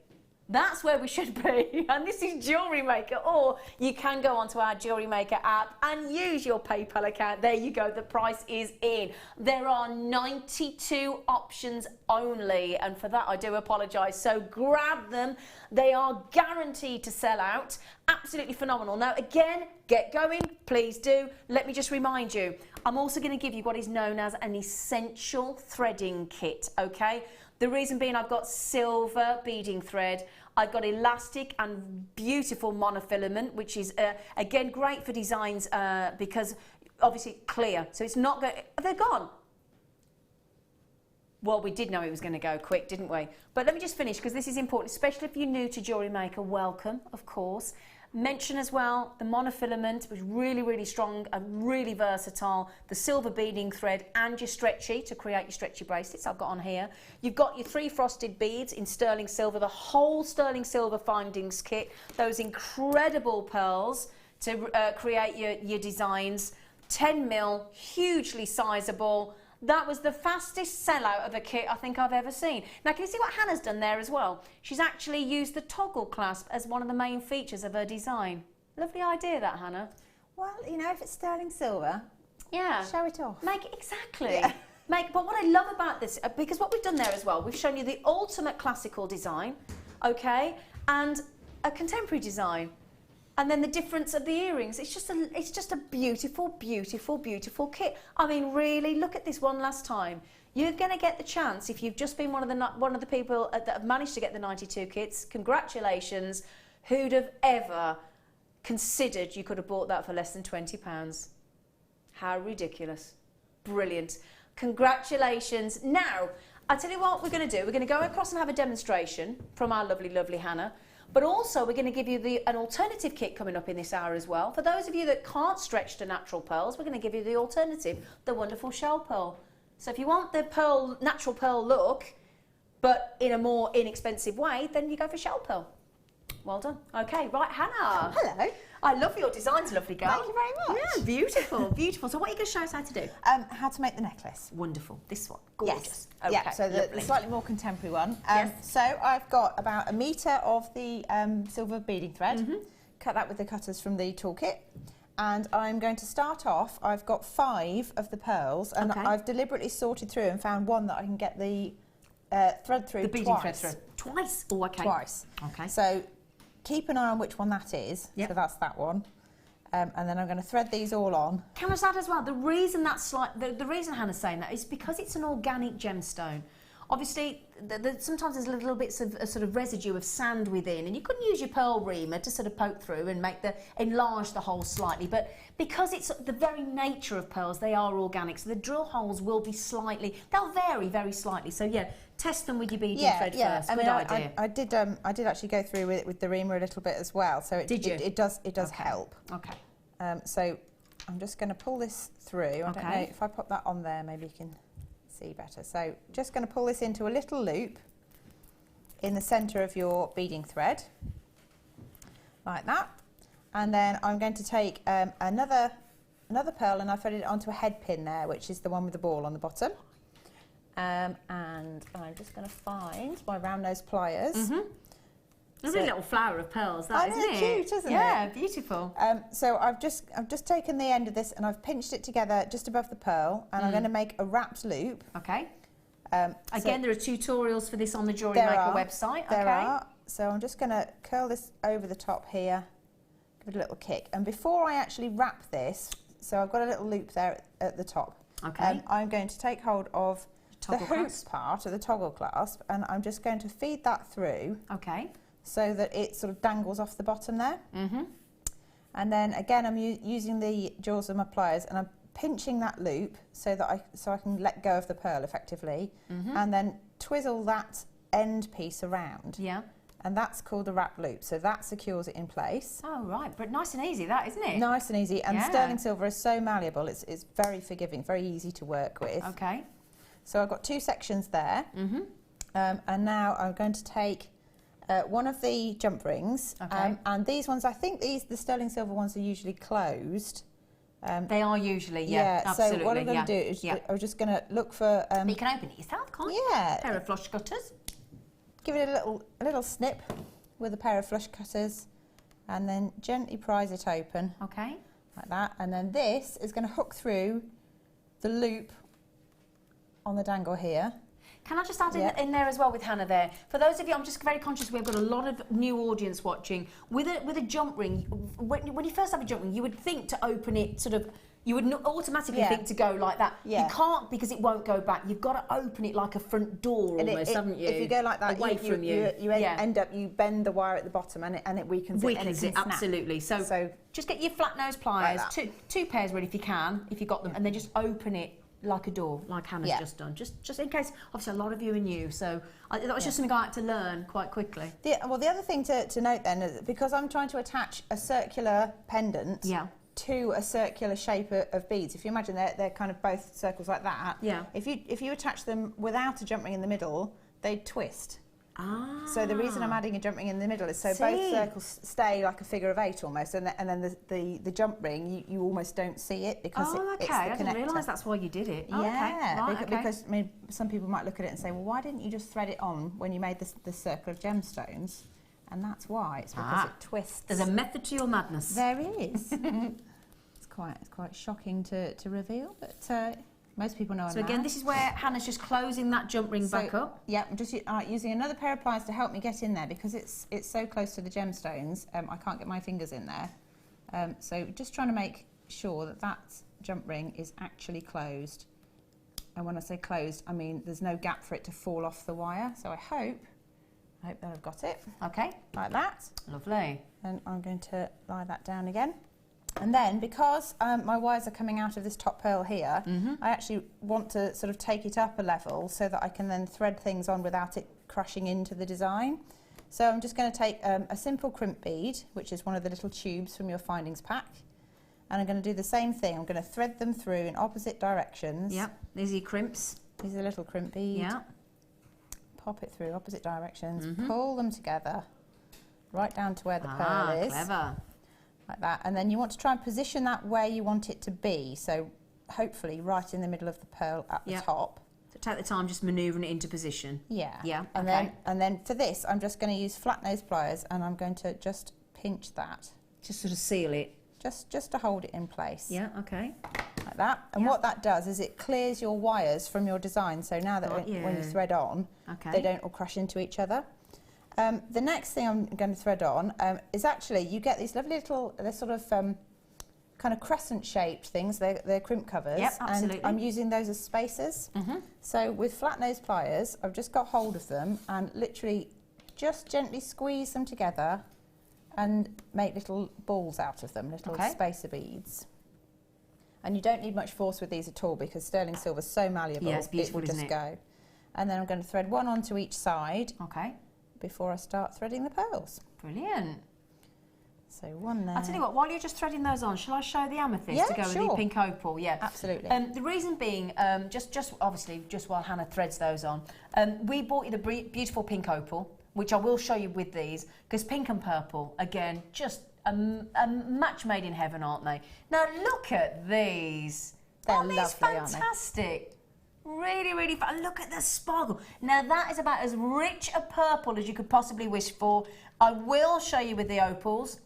That's where we should be, and this is Jewellery Maker. Or you can go onto our Jewellery Maker app and use your PayPal account. There you go, the price is in. There are 92 options only, and for that I do apologise. So grab them. They are guaranteed to sell out. Absolutely phenomenal. Now again, get going, please do. Let me just remind you, I'm also going to give you what is known as an essential threading kit, okay? The reason being, I've got silver beading thread, I've got elastic and beautiful monofilament, which is again great for designs because obviously clear, so it's not going, they're gone. Well, we did know it was going to go quick, didn't we? But let me just finish, because this is important, especially if you're new to Jewellery Maker. Welcome, of course. Mention as well the monofilament, which is really, really strong and really versatile. The silver beading thread and your stretchy to create your stretchy bracelets I've got on here. You've got your 3 frosted beads in sterling silver, the whole sterling silver findings kit, those incredible pearls to create your designs. 10 mil, hugely sizable. That was the fastest sellout of a kit I think I've ever seen. Now, can you see what Hannah's done there as well? She's actually used the toggle clasp as one of the main features of her design. Lovely idea, that, Hannah. Well, you know, if it's sterling silver, yeah, show it off. Make it, exactly. Yeah. But what I love about this, because what we've done there as well, we've shown you the ultimate classical design, okay, and a contemporary design. And then the difference of the earrings, it's just a beautiful, beautiful, beautiful kit. I mean, really, look at this one last time. You're going to get the chance, if you've just been one of the people that have managed to get the 92 kits, congratulations. Who'd have ever considered you could have bought that for less than £20? How ridiculous. Brilliant. Congratulations. Now, I tell you what we're going to do. We're going to go across and have a demonstration from our lovely, lovely Hannah. But also, we're going to give you an alternative kit coming up in this hour as well. For those of you that can't stretch to natural pearls, we're going to give you the alternative, the wonderful shell pearl. So if you want the natural pearl look, but in a more inexpensive way, then you go for shell pearl. Well done. Okay, right, Hannah. Hello. I love your designs, lovely girl. Thank you very much. Yeah, beautiful, beautiful. So what are you going to show us how to do? How to make the necklace. Wonderful. This one. Gorgeous. Yes. Okay, yeah, so the slightly more contemporary one. Yes. So I've got about 1 metre of the silver beading thread. Cut that with the cutters from the toolkit. And I'm going to start off, I've got 5 of the pearls, and I've deliberately sorted through and found one that I can get the thread through the beading thread through. Twice? Oh, okay. Twice. Okay. So keep an eye on which one that is. Yep. So that's that one. And then I'm going to thread these all on. Can I add as well, the reason the reason Hannah's saying that is because it's an organic gemstone. Obviously, sometimes there's little bits of a sort of residue of sand within, and you couldn't use your pearl reamer to sort of poke through and enlarge the hole slightly. But because it's the very nature of pearls, they are organic, so the drill holes will be they'll vary very slightly. So yeah, test them with your beading thread first. Good idea. I did actually go through with the reamer a little bit as well. So it does help. Okay. So I'm just going to pull this through. I don't know if I pop that on there, maybe you can see better. So just going to pull this into a little loop in the centre of your beading thread, like that. And then I'm going to take another pearl, and I've threaded it onto a head pin there, which is the one with the ball on the bottom. And I'm just going to find my round nose pliers. It's a little flower of pearls, that, isn't it? Cute, isn't it? Yeah, beautiful. So I've just taken the end of this and I've pinched it together just above the pearl, and I'm going to make a wrapped loop. Okay. Again, there are tutorials for this on the Jewellery Maker website. There are. So I'm just going to curl this over the top here, give it a little kick. And before I actually wrap this, so I've got a little loop there at the top. Okay. I'm going to take hold of the hoop part of the toggle clasp, and I'm just going to feed that through. Okay. So that it sort of dangles off the bottom there. And then again, I'm using the jaws of my pliers, and I'm pinching that loop so that I can let go of the pearl effectively, and then twizzle that end piece around. Yeah. and that's called a wrap loop, so that secures it in place. Oh, right, but nice and easy that, isn't it? Nice and easy, and Yeah. sterling silver is so malleable, it's very forgiving, very easy to work with. Okay. So I've got 2 sections there, and now I'm going to take one of the jump rings, and these ones, I think the sterling silver ones are usually closed. They are usually, yeah, absolutely. So what I'm going to do is I'm just going to look for... But you can open it yourself, can't you? Yeah. A pair of flush cutters. Give it a little snip with a pair of flush cutters, and then gently prise it open. Okay. Like that, and then this is going to hook through the loop on the dangle here. Can I just add in there as well with Hannah there? For those of you, I'm just very conscious we've got a lot of new audience watching. With a jump ring, when you first have a jump ring, you would think to open it sort of, you would automatically think to go like that. Yeah. You can't because it won't go back. You've got to open it like a front door almost, haven't you? If you go like that, away from you. You end up, you bend the wire at the bottom and it weakens it. Weakens it, absolutely. So just get your flat nose pliers, like two pairs ready if you can, if you've got them, and then just open it like a door, like Hannah's just done. Just in case, obviously a lot of you are new, so that was just something I had to learn quite quickly. The other thing to note then is because I'm trying to attach a circular pendant to a circular shape of beads. If you imagine they're kind of both circles like that. Yeah. If you attach them without a jump ring in the middle, they'd twist. So the reason I'm adding a jump ring in the middle is so both circles stay like a figure of 8 almost, and then the jump ring you almost don't see it because it's the connector. I didn't realise that's why you did it. Because I mean, some people might look at it and say, well, why didn't you just thread it on when you made the circle of gemstones? And that's why. It's because it twists. There's a method to your madness. There is. It's quite shocking to reveal, but most people know. So again, this is where Hannah's just closing that jump ring back up. Yeah, I'm just using another pair of pliers to help me get in there because it's so close to the gemstones. I can't get my fingers in there. So just trying to make sure that jump ring is actually closed. And when I say closed, I mean there's no gap for it to fall off the wire. So I hope that I've got it. Okay. Like that. Lovely. And I'm going to lie that down again. And then, because my wires are coming out of this top pearl here, I actually want to sort of take it up a level so that I can then thread things on without it crashing into the design. So I'm just going to take a simple crimp bead, which is one of the little tubes from your findings pack, and I'm going to do the same thing. I'm going to thread them through in opposite directions. Yep, these are your crimps. These are little crimp beads. Yeah. Pop it through opposite directions, pull them together, right down to where the pearl is. Clever. Like that, and then you want to try and position that where you want it to be, so hopefully right in the middle of the pearl at the top. So take the time just manoeuvring it into position. Yeah. Yeah, and then for this I'm just going to use flat nose pliers and I'm going to just pinch that. Just sort of seal it. Just to hold it in place. Yeah, okay. Like that. And what that does is it clears your wires from your design, so now that when you thread on, they don't all crash into each other. The next thing I'm going to thread on is actually, you get these lovely little, they're sort of kind of crescent-shaped things. They're crimp covers. Yep, absolutely. And I'm using those as spacers. So with flat nose pliers, I've just got hold of them and literally just gently squeeze them together and make little balls out of them, little spacer beads. And you don't need much force with these at all because sterling silver is so malleable. Yeah, it's beautiful, it will isn't just it? go. And then I'm going to thread one onto each side. Okay. Before I start threading the pearls. Brilliant. So one there. I'll tell you what, while you're just threading those on, shall I show the amethyst to go with the pink opal? Yeah, absolutely. The reason being, just obviously, just while Hannah threads those on, we bought you the beautiful pink opal, which I will show you with these, because pink and purple, again, just a match made in heaven, aren't they? Now look at these. They're Aren't these lovely, aren't they? fantastic? Really, really fun. Look at the sparkle. Now that is about as rich a purple as you could possibly wish for. I will show you with the opals,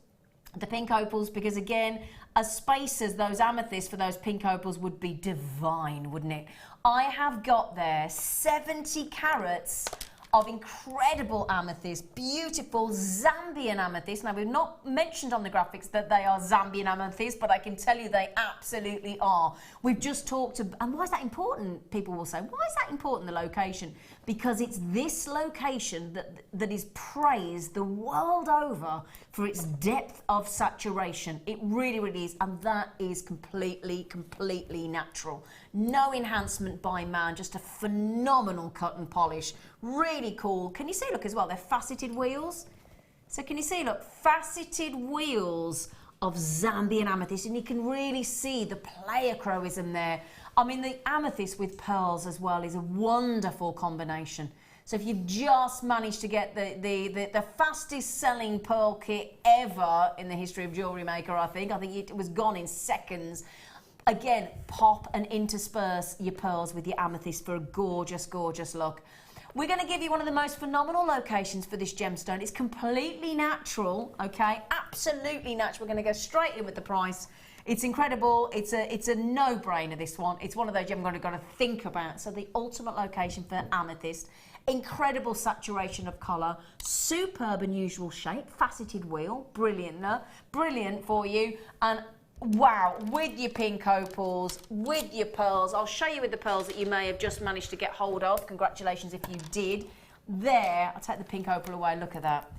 the pink opals, because again, as spacers, those amethysts for those pink opals would be divine, wouldn't it? I have got there 70 carats of incredible amethyst, beautiful Zambian amethyst. Now, we've not mentioned on the graphics that they are Zambian amethyst, but I can tell you they absolutely are. We've just talked about, and why is that important? People will say, why is that important, the location? because it's this location that is praised the world over for its depth of saturation. It really, really is, and that is completely, completely natural. No enhancement by man, just a phenomenal cut and polish. Really cool. Can you see, look, as well, they're faceted wheels. So can you see, look, faceted wheels of Zambian amethyst, and you can really see the pleochroism there. I mean, the amethyst with pearls as well is a wonderful combination. So if you've just managed to get the fastest selling pearl kit ever in the history of Jewellery Maker, I think it was gone in seconds. Again, pop and intersperse your pearls with your amethyst for a gorgeous, gorgeous look. We're going to give you one of the most phenomenal locations for this gemstone. It's completely natural, okay? Absolutely natural. We're going to go straight in with the price. It's incredible. It's a no-brainer, this one. It's one of those you haven't got to think about. So the ultimate location for amethyst. Incredible saturation of colour. Superb unusual shape. Faceted wheel. Brilliant, no? Brilliant for you. And wow, with your pink opals, with your pearls. I'll show you with the pearls that you may have just managed to get hold of. Congratulations if you did. There, I'll take the pink opal away. Look at that.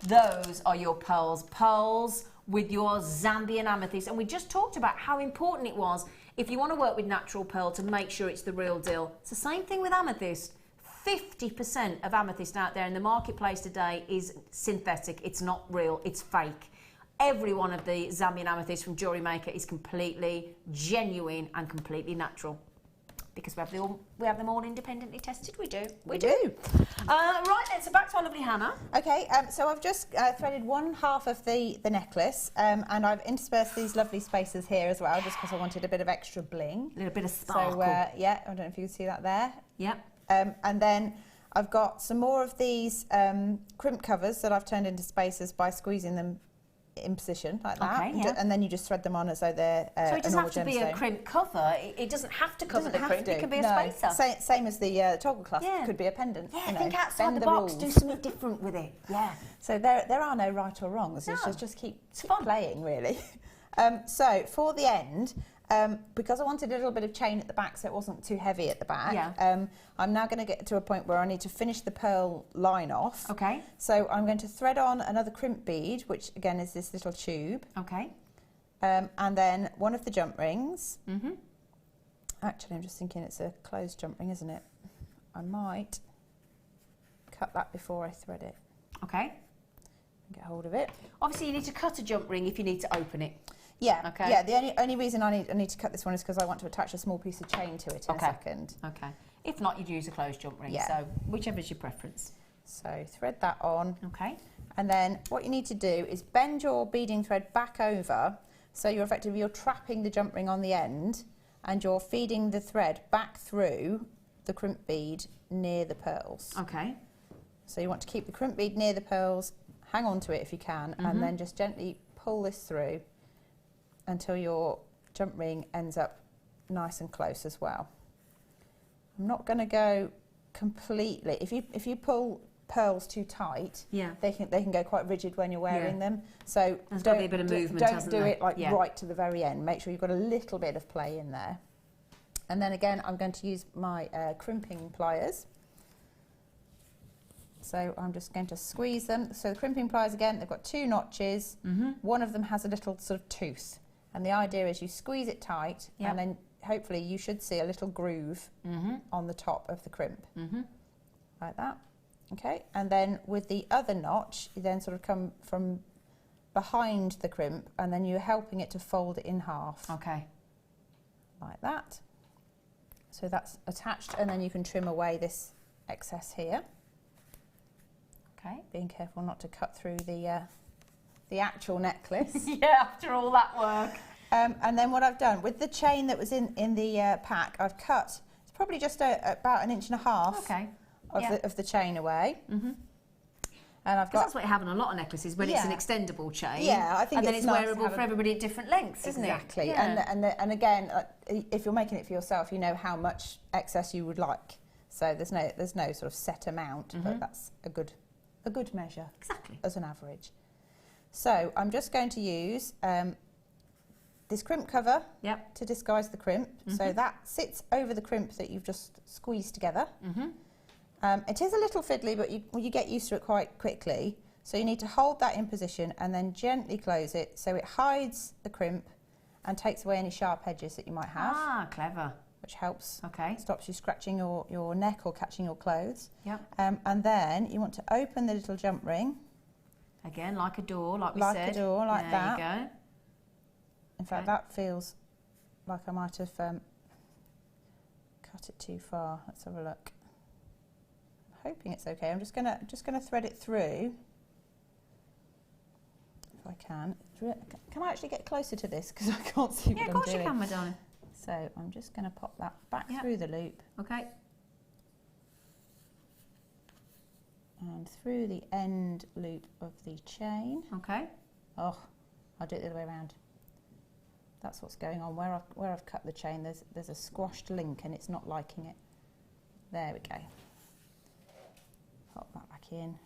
Those are your pearls. Pearls with your Zambian amethyst. And we just talked about how important it was, if you want to work with natural pearl, to make sure it's the real deal. It's the same thing with amethyst. 50% of amethyst out there in the marketplace today is synthetic. It's not real, it's fake. Every one of the Zambian amethyst from Jewellery Maker is completely genuine and completely natural. Because we have them all independently tested. We do. We do. Right then, so back to our lovely Hannah. Okay, so I've just threaded one half of the necklace, and I've interspersed these lovely spaces here as well, just because I wanted a bit of extra bling. A little bit of sparkle. So, yeah, I don't know if you can see that there. Yep. And then I've got some more of these crimp covers that I've turned into spaces by squeezing them in position like that. Okay, yeah. And then you just thread them on as though they're so it doesn't have to be a gemstone. crimp cover. It doesn't have to cover the crimp. It can be a spacer. Same as the toggle clasp. Yeah. Could be a pendant. Yeah, you know, think outside bend the box. rules. Do something different with it. Yeah. So there are no right or wrongs. No. It's just keep playing, really. So for the end, because I wanted a little bit of chain at the back so it wasn't too heavy at the back, yeah. I'm now going to get to a point where I need to finish the pearl line off. Okay. So I'm going to thread on another crimp bead, which again is this little tube. Okay. And then one of the jump rings. Mm-hmm. Actually, I'm just thinking it's a closed jump ring, isn't it? I might cut that before I thread it. Okay. Get hold of it. Obviously, you need to cut a jump ring if you need to open it. Yeah. Okay. Yeah. The only reason I need to cut this one is because I want to attach a small piece of chain to it in a second. Okay. If not, you'd use a closed jump ring. Yeah. So whichever is your preference. So thread that on. Okay. And then what you need to do is bend your beading thread back over, so you're trapping the jump ring on the end, and you're feeding the thread back through the crimp bead near the pearls. Okay. So you want to keep the crimp bead near the pearls, hang on to it if you can, and then just gently pull this through until your jump ring ends up nice and close as well. I'm not going to go completely. If you pull pearls too tight, yeah, they can go quite rigid when you're wearing them. So there's got to be a bit of movement. Don't do it like right to the very end. Make sure you've got a little bit of play in there. And then again, I'm going to use my crimping pliers. So I'm just going to squeeze them. So the crimping pliers, again, they've got two notches. One of them has a little sort of tooth. And the idea is you squeeze it tight, and then hopefully you should see a little groove on the top of the crimp. Like that. Okay, and then with the other notch, you then sort of come from behind the crimp, and then you're helping it to fold it in half. Okay. Like that. So that's attached, and then you can trim away this excess here. Okay, being careful not to cut through the actual necklace. Yeah, after all that work. And then what I've done, with the chain that was in the pack, I've cut, it's probably just about 1.5 inches of the chain away. And I've got, that's what you have on a lot of necklaces, when it's an extendable chain. Yeah, I think and then it's it's nice wearable for everybody at different lengths, isn't it? Exactly. Yeah. And again, if you're making it for yourself, you know how much excess you would like. So there's no sort of set amount, but that's a good measure. Exactly. As an average. So I'm just going to use this crimp cover to disguise the crimp. So that sits over the crimp that you've just squeezed together. It is a little fiddly, but you get used to it quite quickly. So you need to hold that in position and then gently close it so it hides the crimp and takes away any sharp edges that you might have. Ah, clever. Which helps. Okay. Stops you scratching your neck or catching your clothes. Yep. And then you want to open the little jump ring. Again, like a door, like we said. said. Like a door, like that. There you go. In fact, that feels like I might have cut it too far. Let's have a look. I'm hoping it's okay. I'm just gonna thread it through. If I can. Can I actually get closer to this because I can't see what I'm doing? Yeah, of course you can, my darling. So I'm just going to pop that back through the loop. Okay. And through the end loop of the chain. Okay. Oh, I'll do it the other way around. That's what's going on. Where I've cut the chain, there's a squashed link and it's not liking it. There we go. Pop that back in.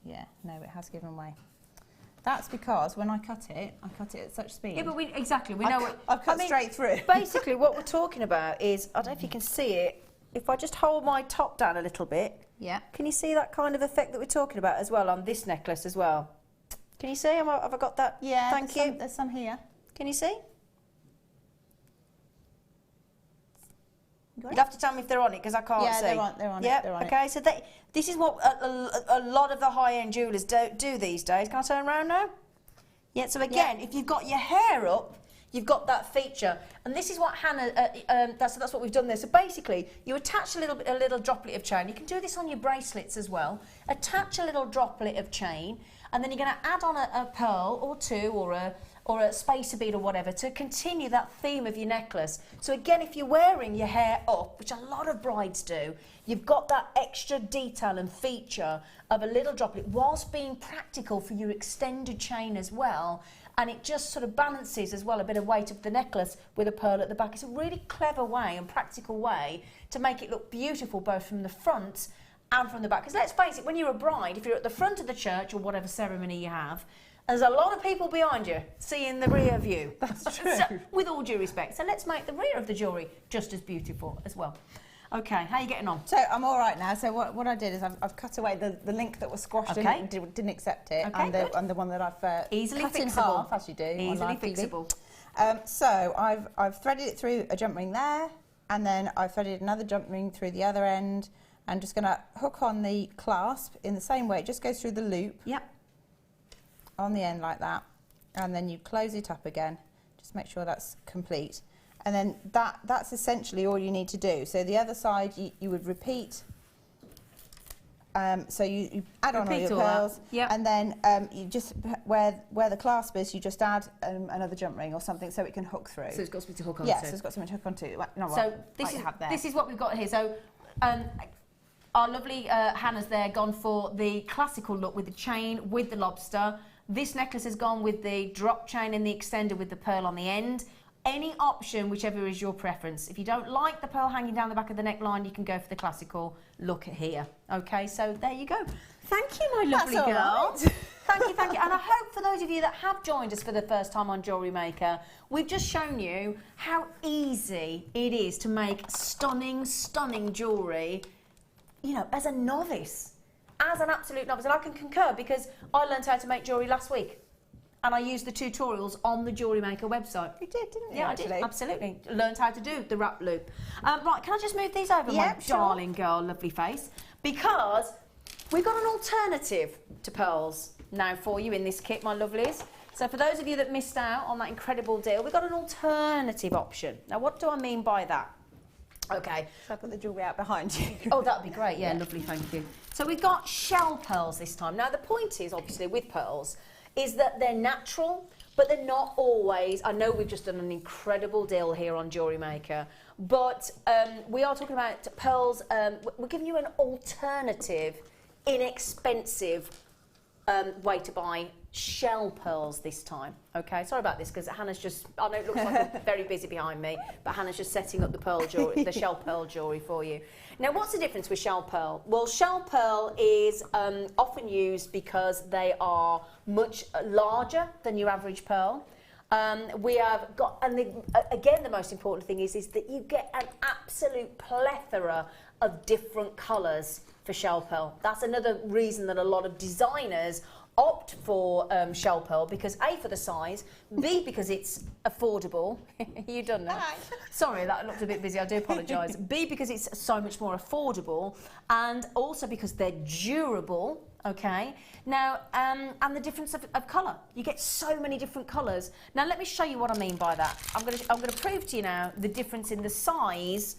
Yeah, no, it has given way. That's because when I cut it at such speed. Yeah, but we know what I've cut straight through. Basically, what we're talking about is, I don't know if you can see it. If I just hold my top down a little bit, yeah. Can you see that kind of effect that we're talking about as well on this necklace as well? Can you see? Have I got that? Yeah. Thank you. There's some here. Can you see? You'd have to tell me if they're on it because I can't see. Yeah, they're on it. They're on okay, so this is what a lot of the high-end jewellers do these days. Can I turn around now? Yeah, so again, if you've got your hair up, you've got that feature. And this is what Hannah, that's what we've done there. So basically, you attach a little droplet of chain. You can do this on your bracelets as well. Attach a little droplet of chain, and then you're going to add on a pearl or two or a spacer bead or whatever to continue that theme of your necklace. So again, if you're wearing your hair up, which a lot of brides do, you've got that extra detail and feature of a little droplet whilst being practical for your extended chain as well. And it just sort of balances as well a bit of weight of the necklace with a pearl at the back. It's a really clever way and practical way to make it look beautiful both from the front and from the back. Because let's face it, when you're a bride, if you're at the front of the church or whatever ceremony you have, there's a lot of people behind you seeing the rear view. That's true. So, with all due respect. So let's make the rear of the jewellery just as beautiful as well. Okay, how are you getting on? So I'm all right now. So what I did is I've cut away the link that was squashed in and didn't accept it, Okay, and the one that I've easily cut fixable. in half, as you do. Easily fixable. So I've threaded it through a jump ring there, and then I've threaded another jump ring through the other end. I'm just going to hook on the clasp in the same way. It just goes through the loop. Yep. On the end like that, and then you close it up again. Just make sure that's complete. And then that's essentially all you need to do. So the other side you would repeat. So you add on all your pearls, and then you just where the clasp is, you just add another jump ring or something so it can hook through. So it's got something to hook onto. Yes, it's got something to hook onto. No, so this is what we've got here. So our lovely Hannah's there gone for the classical look with the chain with the lobster. This necklace has gone with the drop chain and the extender with the pearl on the end. Any option, whichever is your preference. If you don't like the pearl hanging down the back of the neckline, you can go for the classical look here. Okay, so there you go. Thank you, my lovely girl. Right. Thank you. And I hope for those of you that have joined us for the first time on Jewellery Maker, we've just shown you how easy it is to make stunning, stunning jewellery, you know, as a novice. As an absolute novice, and I can concur because I learned how to make jewellery last week and I used the tutorials on the Jewellery Maker website. You did, didn't you? Yeah, actually? I did, absolutely. Learned how to do the wrap loop. Right, can I just move these over, my darling girl, lovely face? Because we've got an alternative to pearls now for you in this kit, my lovelies. So for those of you that missed out on that incredible deal, we've got an alternative option. Now, what do I mean by that? Okay. Shall I put the jewellery out behind you? Oh, that'd be great. Yeah, lovely, thank you. So we've got shell pearls this time. Now, the point is, obviously, with pearls, is that they're natural, but they're not always. I know we've just done an incredible deal here on Jewellery Maker, but we are talking about pearls. We're giving you an alternative, inexpensive way to buy shell pearls this time. Okay, sorry about this because Hannah's just, I know it looks like we're very busy behind me, but Hannah's just setting up the pearl jewellery, the shell pearl jewellery for you. Now, what's the difference with shell pearl? Well, shell pearl is often used because they are much larger than your average pearl. We have got, and again, the most important thing is that you get an absolute plethora of different colours for shell pearl. That's another reason that a lot of designers opt for shell pearl, because A, for the size, B, because it's affordable. You done that? Hi. Sorry, that looked a bit busy, I do apologise. B, because it's so much more affordable, and also because they're durable. Okay, now, and the difference of colour. You get so many different colours. Now, let me show you what I mean by that. I'm going to prove to you now the difference in the size,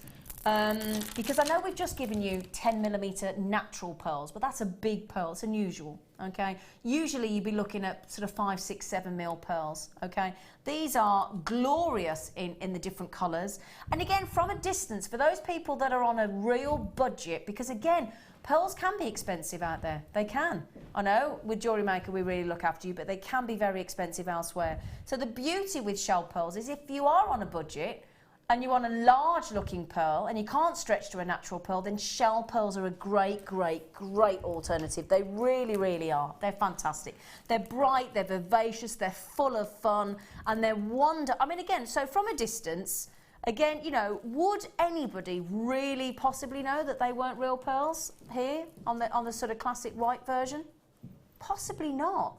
because I know we've just given you 10mm natural pearls, but that's a big pearl. It's unusual, okay? Usually you'd be looking at sort of 5, 6, 7mm pearls, okay? These are glorious in the different colours. And again, from a distance, for those people that are on a real budget, because again, pearls can be expensive out there. They can. I know with Jewellery Maker we really look after you, but they can be very expensive elsewhere. So the beauty with shell pearls is if you are on a budget and you want a large looking pearl and you can't stretch to a natural pearl, then shell pearls are a great, great, great alternative. They really, really are. They're fantastic. They're bright, they're vivacious, they're full of fun, and they're I mean, again, so from a distance, again, you know, would anybody really possibly know that they weren't real pearls here on the sort of classic white version? Possibly not.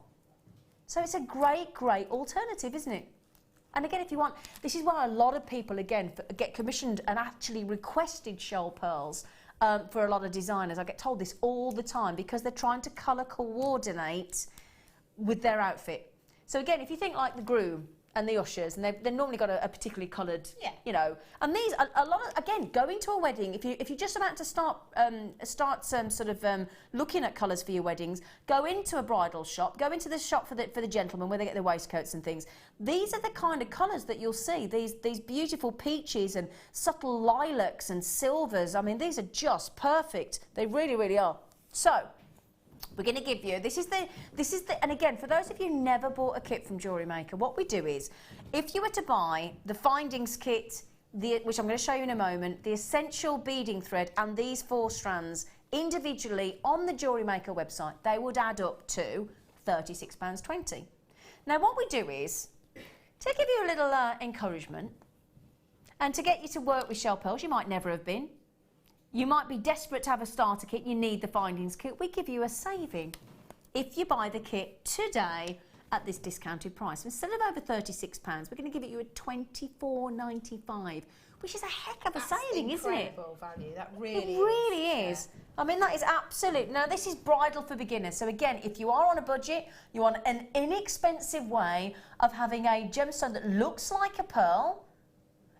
So it's a great, great alternative, isn't it? And again, if you want, this is why a lot of people, again, get commissioned and actually requested shell pearls for a lot of designers. I get told this all the time because they're trying to colour coordinate with their outfit. So again, if you think like the groom and the ushers, and they've normally got a particularly coloured, you know. And these, a lot of, again, going to a wedding, if you're just about to start looking at colours for your weddings, go into a bridal shop, go into the shop for the gentlemen where they get their waistcoats and things. These are the kind of colours that you'll see, these beautiful peaches and subtle lilacs and silvers. I mean, these are just perfect. They really, really are. So, we're going to give you, this is the, and again, for those of you who never bought a kit from Jewellery Maker, what we do is, if you were to buy the findings kit, which I'm going to show you in a moment, the essential beading thread and these 4 strands individually on the Jewellery Maker website, they would add up to £36.20. Now what we do is, to give you a little encouragement, and to get you to work with shell pearls, you might never have been. You might be desperate to have a starter kit, you need the findings kit, we give you a saving if you buy the kit today at this discounted price. Instead of over £36, we're going to give it you at £24.95, which is a heck of a saving, isn't it? Incredible value, that really is. It really is. Yeah. I mean, that is absolute. Now, this is bridal for beginners. So again, if you are on a budget, you want an inexpensive way of having a gemstone that looks like a pearl,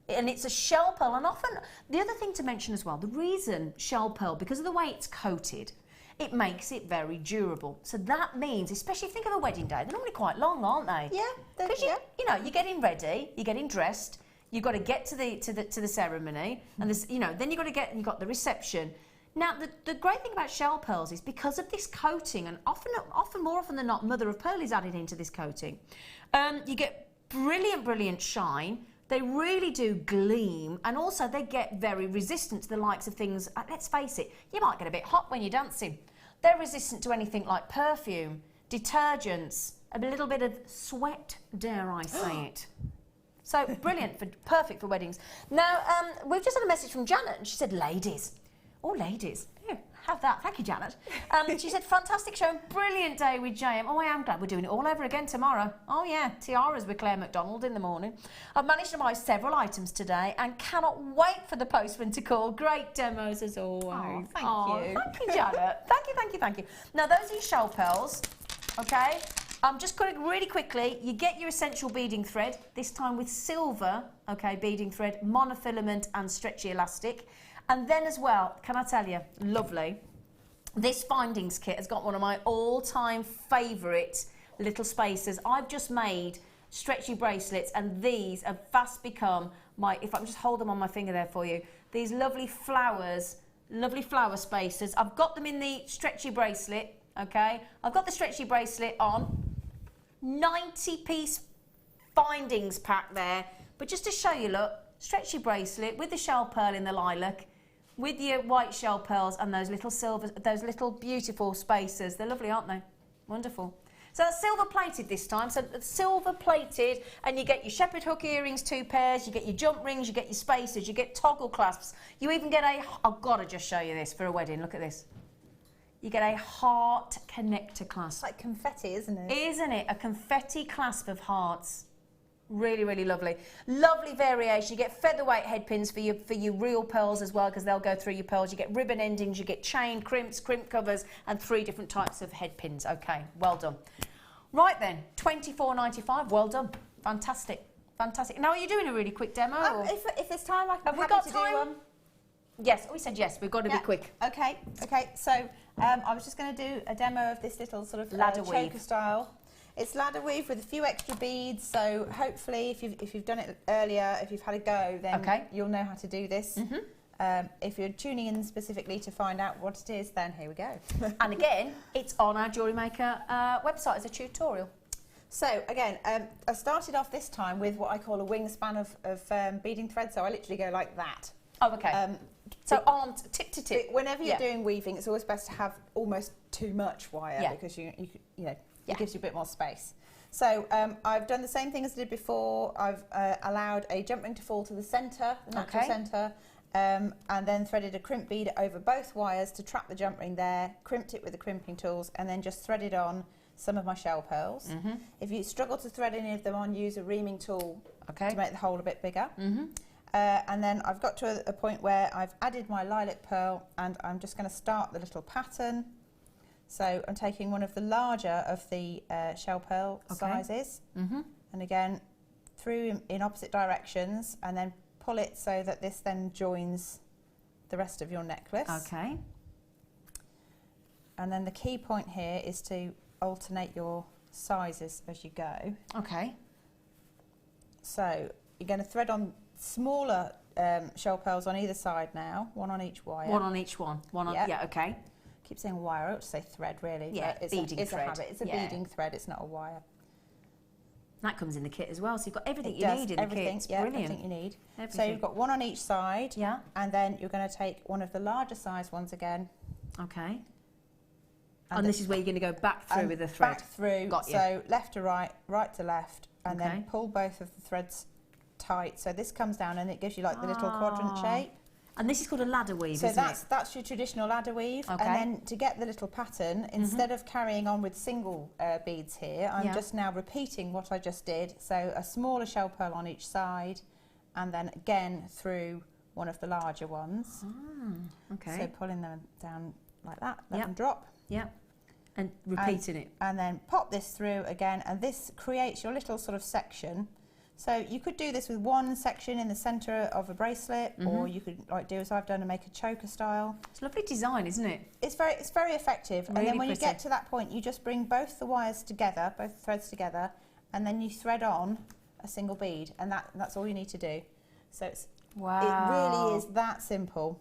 and it's a shell pearl, and often, the other thing to mention as well, the reason shell pearl, because of the way it's coated, it makes it very durable. So that means, especially if you think of a wedding day, they're normally quite long, aren't they? Yeah. Because you know, you're getting ready, you're getting dressed, you've got to get to the ceremony, and this, you know, then you've got the reception. Now, the great thing about shell pearls is because of this coating, and often more often than not, mother of pearl is added into this coating. You get brilliant shine. They really do gleam, and also they get very resistant to the likes of things, let's face it, you might get a bit hot when you're dancing. They're resistant to anything like perfume, detergents, a little bit of sweat, dare I say it. So brilliant, perfect for weddings. Now, we've just had a message from Janet, and she said, ladies. Oh, ladies. Here, have that. Thank you, Janet. She said, fantastic show and brilliant day with JM. Oh, I am glad we're doing it all over again tomorrow. Oh, yeah, tiaras with Claire McDonald in the morning. I've managed to buy several items today and cannot wait for the postman to call. Great demos as always. Oh, thank you. Thank you, Janet. Thank you. Now, those are your shell pearls, okay? Just really quickly, you get your essential beading thread, this time with silver, okay, beading thread, monofilament and stretchy elastic. And then as well, can I tell you, lovely, this findings kit has got one of my all-time favourite little spacers. I've just made stretchy bracelets, and these have fast become my, if I can just hold them on my finger there for you, these lovely flowers, lovely flower spacers. I've got them in the stretchy bracelet, okay? I've got the stretchy bracelet on, 90-piece findings pack there, but just to show you, look, stretchy bracelet with the shell pearl in the lilac, with your white shell pearls and those little silver, those little beautiful spacers. They're lovely, aren't they? Wonderful. So that's silver plated this time. So it's silver plated, and you get your shepherd hook earrings, 2 pairs, you get your jump rings, you get your spacers, you get toggle clasps. You even get a, I've got to just show you this for a wedding, look at this. You get a heart connector clasp. It's like confetti, isn't it? Isn't it? A confetti clasp of hearts. Really, really lovely. Lovely variation. You get featherweight head pins for your real pearls as well, because they'll go through your pearls. You get ribbon endings, you get chain crimps, crimp covers, and 3 different types of head pins. Okay, well done. Right then, $24.95. Well done. Fantastic. Fantastic. Now, are you doing a really quick demo? If there's time, I'm Have we happy got to time? do one. Yes, we said yes. We've got to be quick. Okay. So I was just going to do a demo of this little sort of Ladder weave choker style. It's ladder weave with a few extra beads. So hopefully, if you've done it earlier, if you've had a go, then you'll know how to do this. If you're tuning in specifically to find out what it is, then here we go. And again, it's on our Jewellery Maker website as a tutorial. So again, I started off this time with what I call a wingspan of beading thread. So I literally go like that. Oh, okay. So arm tip to tip. Whenever you're doing weaving, it's always best to have almost too much wire because you know it gives you a bit more space. So I've done the same thing as I did before. I've allowed a jump ring to fall to the centre, the natural centre, and then threaded a crimp bead over both wires to trap the jump ring there, crimped it with the crimping tools, and then just threaded on some of my shell pearls. If you struggle to thread any of them on, use a reaming tool to make the hole a bit bigger. And then I've got to a point where I've added my lilac pearl, and I'm just going to start the little pattern. So I'm taking one of the larger of the shell pearl sizes, and again through in opposite directions, and then pull it so that this then joins the rest of your necklace. Okay. And then the key point here is to alternate your sizes as you go. Okay. So you're going to thread on smaller shell pearls on either side now, one on each wire. One on each one. One on. Yeah. Okay. Keep saying wire. I ought to say thread, really. Yeah. But Beading it's thread. a habit. It's a beading thread. It's not a wire. That comes in the kit as well. So you've got everything you need in the kit. It's brilliant. Everything you need. Everything. So you've got one on each side. Yeah. And then you're going to take one of the larger size ones again. Okay. And this is where you're going to go back through with the thread. Back through. Got you. So left to right, right to left, and then pull both of the threads tight. So this comes down and it gives you like the little quadrant shape. And this is called a ladder weave, so isn't it? that's your traditional ladder weave. Okay. And then to get the little pattern, instead of carrying on with single beads here, I'm just now repeating what I just did. So a smaller shell pearl on each side, and then again through one of the larger ones. Okay. So pulling them down like that, let them drop. Yep. And repeating it. And then pop this through again, and this creates your little sort of section. So you could do this with one section in the centre of a bracelet, or you could do as I've done and make a choker style. It's a lovely design, isn't it? It's very effective. Really and then when pretty. you get to that point, you just bring both the wires together, both the threads together, and then you thread on a single bead, and that's all you need to do. So it's it really is that simple.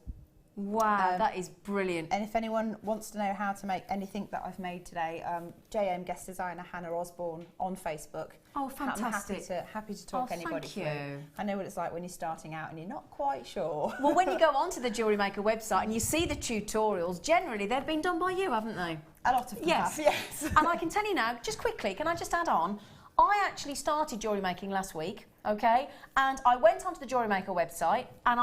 Wow, that is brilliant. And if anyone wants to know how to make anything that I've made today, JM guest designer Hannah Osbourne on Facebook. Oh, fantastic. I'm happy to talk anybody through. I know what it's like when you're starting out and you're not quite sure. Well, when you go onto the Jewellery Maker website and you see the tutorials, generally they've been done by you, haven't they? A lot of them have, yes. And I can tell you now, just quickly, can I just add on? I actually started jewellery making last week, okay? And I went onto the Jewellery Maker website and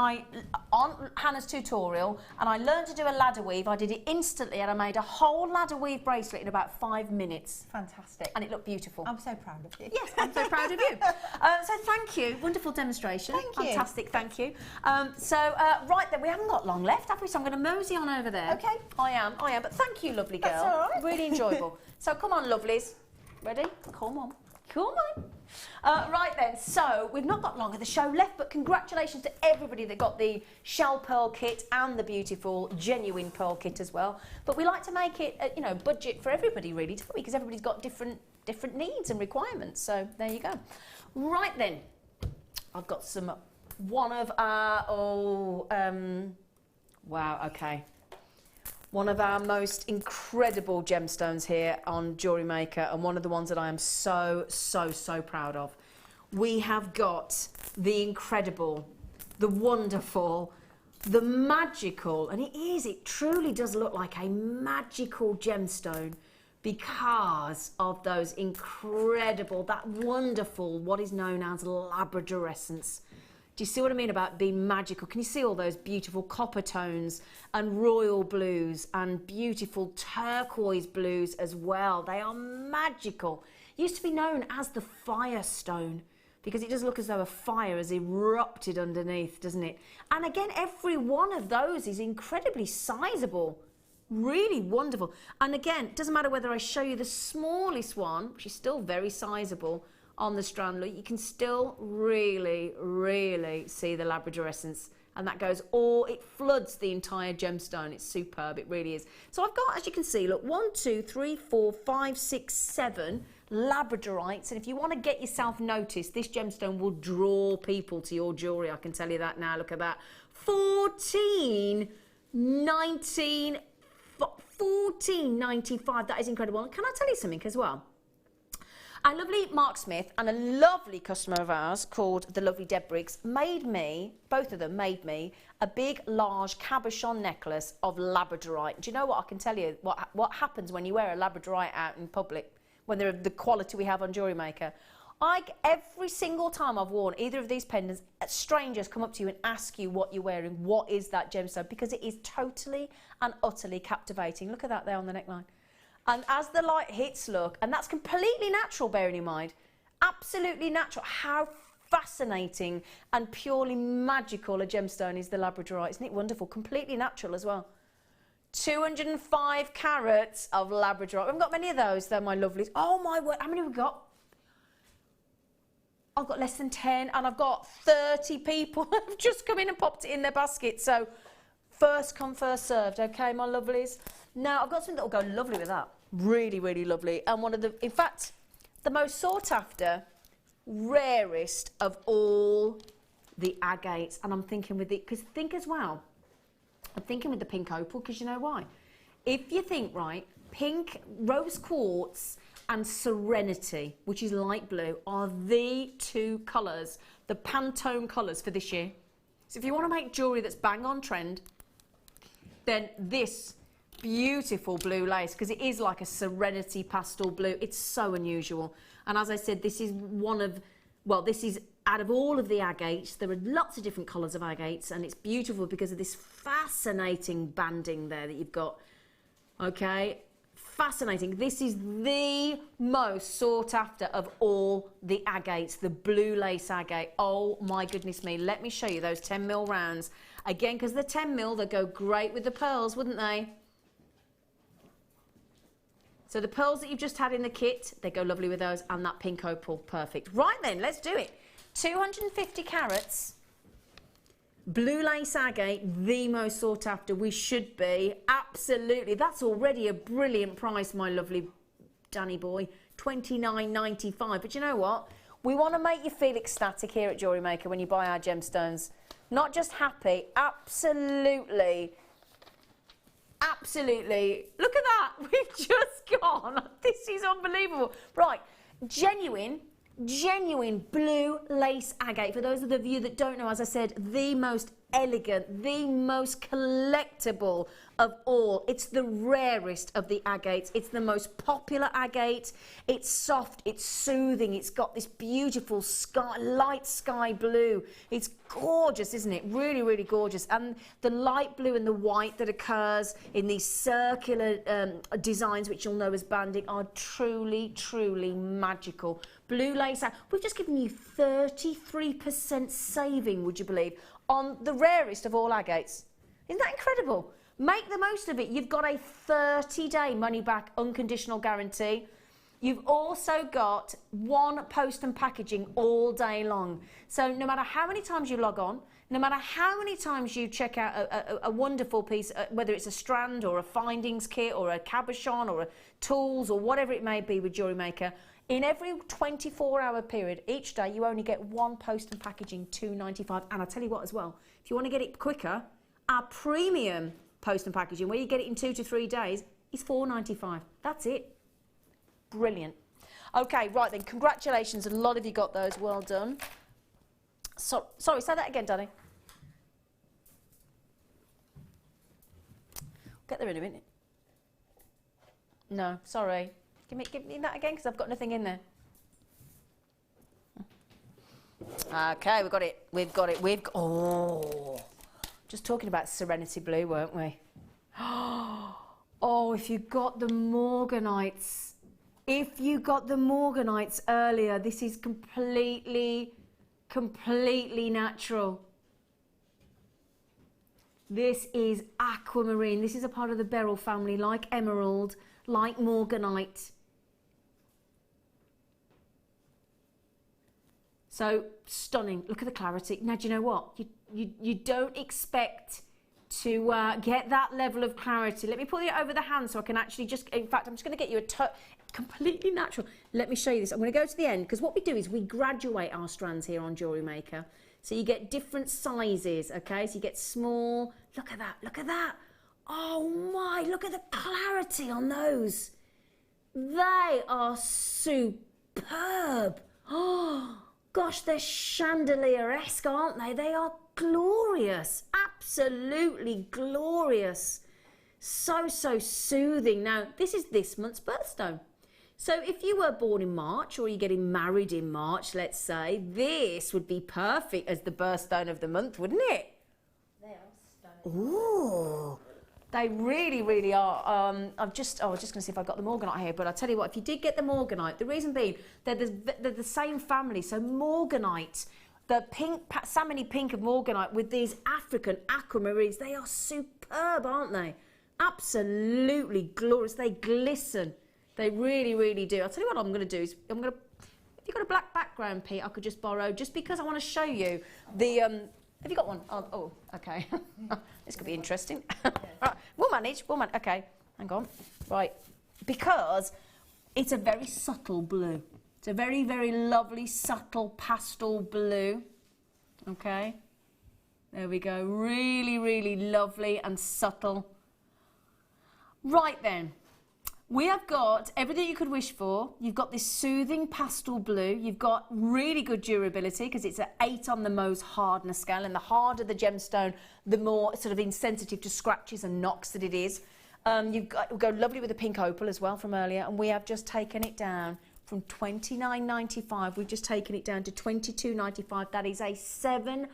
on Hannah's tutorial, and I learned to do a ladder weave. I did it instantly and I made a whole ladder weave bracelet in about 5 minutes. Fantastic. And it looked beautiful. I'm so proud of you. Yes, I'm so proud of you. So thank you. Wonderful demonstration. Thank you. Fantastic, thank you. Right then, we haven't got long left, have we? So I'm going to mosey on over there. Okay. I am. But thank you, lovely girl. That's all right. Really enjoyable. So come on, lovelies. Ready? Come on. Come on. Right then, so we've not got long of the show left, but congratulations to everybody that got the shell pearl kit and the beautiful genuine pearl kit as well. But we like to make it, budget for everybody really, don't we? Because everybody's got different needs and requirements. So there you go. Right then, I've got one of our one of our most incredible gemstones here on Jewellery Maker, and one of the ones that I am so proud of. We have got the incredible, the wonderful, the magical, and it truly does look like a magical gemstone because of those incredible, that wonderful, what is known as Labradorescence. Do you see what I mean about being magical? Can you see all those beautiful copper tones and royal blues and beautiful turquoise blues as well? They are magical. It used to be known as the Firestone because it does look as though a fire has erupted underneath, doesn't it? And again, every one of those is incredibly sizable. Really wonderful. And again, it doesn't matter whether I show you the smallest one, which is still very sizable, on the strand, look, you can still really, really see the Labradorescence, and that goes all, it floods the entire gemstone. It's superb, it really is. So I've got, as you can see, look, 1, 2, 3, 4, 5, 6, 7 Labradorites, and if you want to get yourself noticed, this gemstone will draw people to your jewellery, I can tell you that now. Look at that. 14.95, that is incredible. And can I tell you something as well? A lovely Mark Smith and a lovely customer of ours called the lovely Deb Briggs made me, both of them made me, a big, large cabochon necklace of Labradorite. Do you know what I can tell you? What happens when you wear a Labradorite out in public, when they're the quality we have on Jewellery Maker? Every single time I've worn either of these pendants, strangers come up to you and ask you what you're wearing, what is that gemstone, because it is totally and utterly captivating. Look at that there on the neckline. And as the light hits, look, and that's completely natural, bearing in mind, absolutely natural. How fascinating and purely magical a gemstone is the Labradorite. Isn't it wonderful? Completely natural as well. 205 carats of Labradorite. We haven't got many of those, though, my lovelies. Oh, my word. How many have we got? I've got less than 10, and I've got 30 people who have just come in and popped it in their basket. So, first come, first served, okay, my lovelies? Now, I've got something that will go lovely with that. Really, really lovely. And one of the, in fact, the most sought after, rarest of all the agates. And I'm thinking with it, because think as well, I'm thinking with the pink opal, because you know why? If you think, right, pink, rose quartz and serenity, which is light blue, are the two colours, the Pantone colours for this year. So if you want to make jewellery that's bang on trend, then this beautiful blue lace, because it is like a serenity pastel blue. It's so unusual. And as I said, this is one of, well, this is out of all of the agates. There are lots of different colours of agates, and it's beautiful because of this fascinating banding there that you've got. Okay, fascinating. This is the most sought after of all the agates, the blue lace agate. Oh my goodness me. Let me show you those 10mm rounds. Again, because the 10mm, they go great with the pearls, wouldn't they? So the pearls that you've just had in the kit, they go lovely with those, and that pink opal, perfect. Right then, let's do it. 250 carats, blue lace agate, the most sought after. We should be, absolutely. That's already a brilliant price, my lovely Danny boy, $29.95. But you know what? We want to make you feel ecstatic here at Jewellery Maker when you buy our gemstones. Not just happy, absolutely. Absolutely. Look at that. We've just gone. This is unbelievable. Right. Genuine blue lace agate. For those of you that don't know, as I said, the most elegant, the most collectible of all. It's the rarest of the agates. It's the most popular agate. It's soft, it's soothing, it's got this beautiful sky, light sky blue. It's gorgeous, isn't it? Really, really gorgeous. And the light blue and the white that occurs in these circular designs, which you'll know as banding, are truly, truly magical. Blue lace, we've just given you 33% saving, would you believe, on the rarest of all agates. Isn't that incredible? Make the most of it. You've got a 30-day money-back unconditional guarantee. You've also got one post and packaging all day long. So no matter how many times you log on, no matter how many times you check out a wonderful piece, whether it's a strand or a findings kit or a cabochon or a tools or whatever it may be with Jewellery Maker, in every 24-hour period, each day, you only get one post and packaging, $2.95. And I'll tell you what as well, if you want to get it quicker, our premium post and packaging, where you get it in 2 to 3 days, is $4.95. That's it. Brilliant. Okay, right then, congratulations. A lot of you got those. Well done. Sorry, say that again, Danny. Get there in a minute. No, sorry. Give me that again, because I've got nothing in there. Okay, we've got it. Oh, just talking about Serenity Blue, weren't we? Oh, if you got the Morganites. If you got the Morganites earlier, this is completely natural. This is aquamarine. This is a part of the beryl family, like emerald, like Morganite. So stunning. Look at the clarity. Now, do you know what? You don't expect to get that level of clarity. Let me put it over the hand so I can actually in fact, I'm just going to get you completely natural. Let me show you this. I'm going to go to the end, because what we do is we graduate our strands here on Jewellery Maker. So you get different sizes, okay? So you get small. Look at that. Look at that. Oh my, look at the clarity on those. They are superb. Oh, gosh, they're chandelier-esque, aren't they? They are glorious. Absolutely glorious. So soothing. Now, this is this month's birthstone. So if you were born in March, or you're getting married in March, let's say, this would be perfect as the birthstone of the month, wouldn't it? They are stunning. Ooh, they really are. I was just going to see if I got the Morganite here, but I'll tell you what, if you did get the Morganite, the reason being, they're the same family. So Morganite, the pink, salmony pink of Morganite with these African aquamarines, they are superb, aren't they? Absolutely glorious. They glisten. They really do. I'll tell you what I'm going to do is if you've got a black background, Pete, I could just borrow, just because I want to show you the, have you got one? Oh, okay. This could be interesting. Right, we'll manage, okay, hang on. Right, because it's a very subtle blue. It's a very lovely, subtle pastel blue. Okay, there we go. Really lovely and subtle. Right then. We have got everything you could wish for. You've got this soothing pastel blue. You've got really good durability, because it's an 8 on the Mohs hardness scale, and the harder the gemstone, the more sort of insensitive to scratches and knocks that it is. You've got, go lovely with the pink opal as well from earlier, and we have just taken it down from £29.95. We've just taken it down to £22.95. That is a £7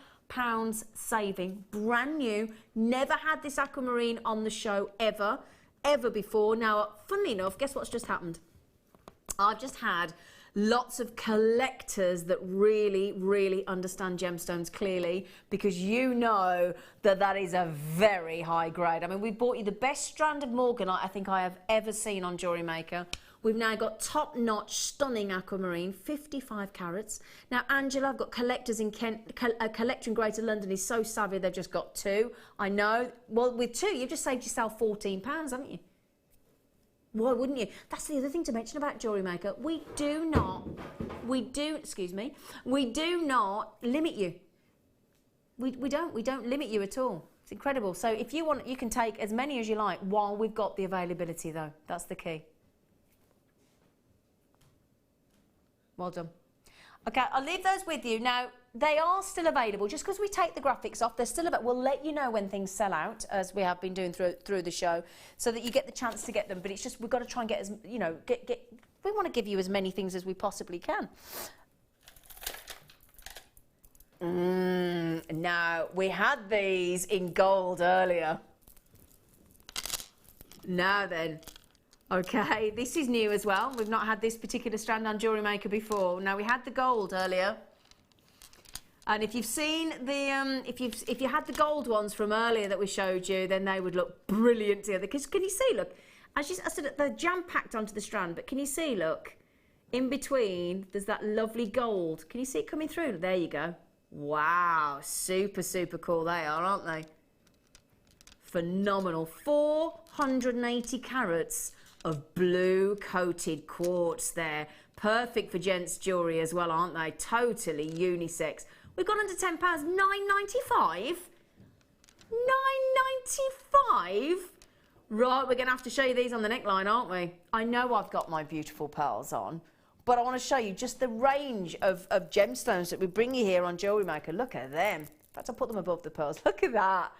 saving. Brand new. Never had this aquamarine on the show ever before. Now, funnily enough, guess what's just happened? I've just had lots of collectors that really understand gemstones clearly, because you know that is a very high grade. I mean, we bought you the best strand of Morganite I think I have ever seen on Jewellery Maker. We've now got top-notch, stunning aquamarine, 55 carats. Now, Angela, I've got collectors in Kent. A collector in Greater London is so savvy, they've just got 2. I know. Well, with 2, you've just saved yourself £14, haven't you? Why wouldn't you? That's the other thing to mention about Jewellery Maker. We do not limit you. We don't limit you at all. It's incredible. So if you want, you can take as many as you like while we've got the availability, though. That's the key. Well done. Okay, I'll leave those with you. Now, they are still available. Just because we take the graphics off, they're still available. We'll let you know when things sell out, as we have been doing through the show, so that you get the chance to get them. But it's just, we've got to try and get as, you know, we want to give you as many things as we possibly can. Now, we had these in gold earlier. Now then. Okay, this is new as well. We've not had this particular strand on Jewellery Maker before. Now, we had the gold earlier, and if you've seen the if you had the gold ones from earlier that we showed you, then they would look brilliant together. Because can you see? Look, as I said, they're jam packed onto the strand. But can you see? Look, in between, there's that lovely gold. Can you see it coming through? There you go. Wow, super cool they are, aren't they? Phenomenal. 480 carats of blue coated quartz there. Perfect for gents jewellery as well, aren't they? Totally unisex. We've gone under £10, £9.95. £9.95? Right, we're going to have to show you these on the neckline, aren't we? I know I've got my beautiful pearls on, but I want to show you just the range of gemstones that we bring you here on Jewellery Maker. Look at them. In fact, I'll put them above the pearls. Look at that.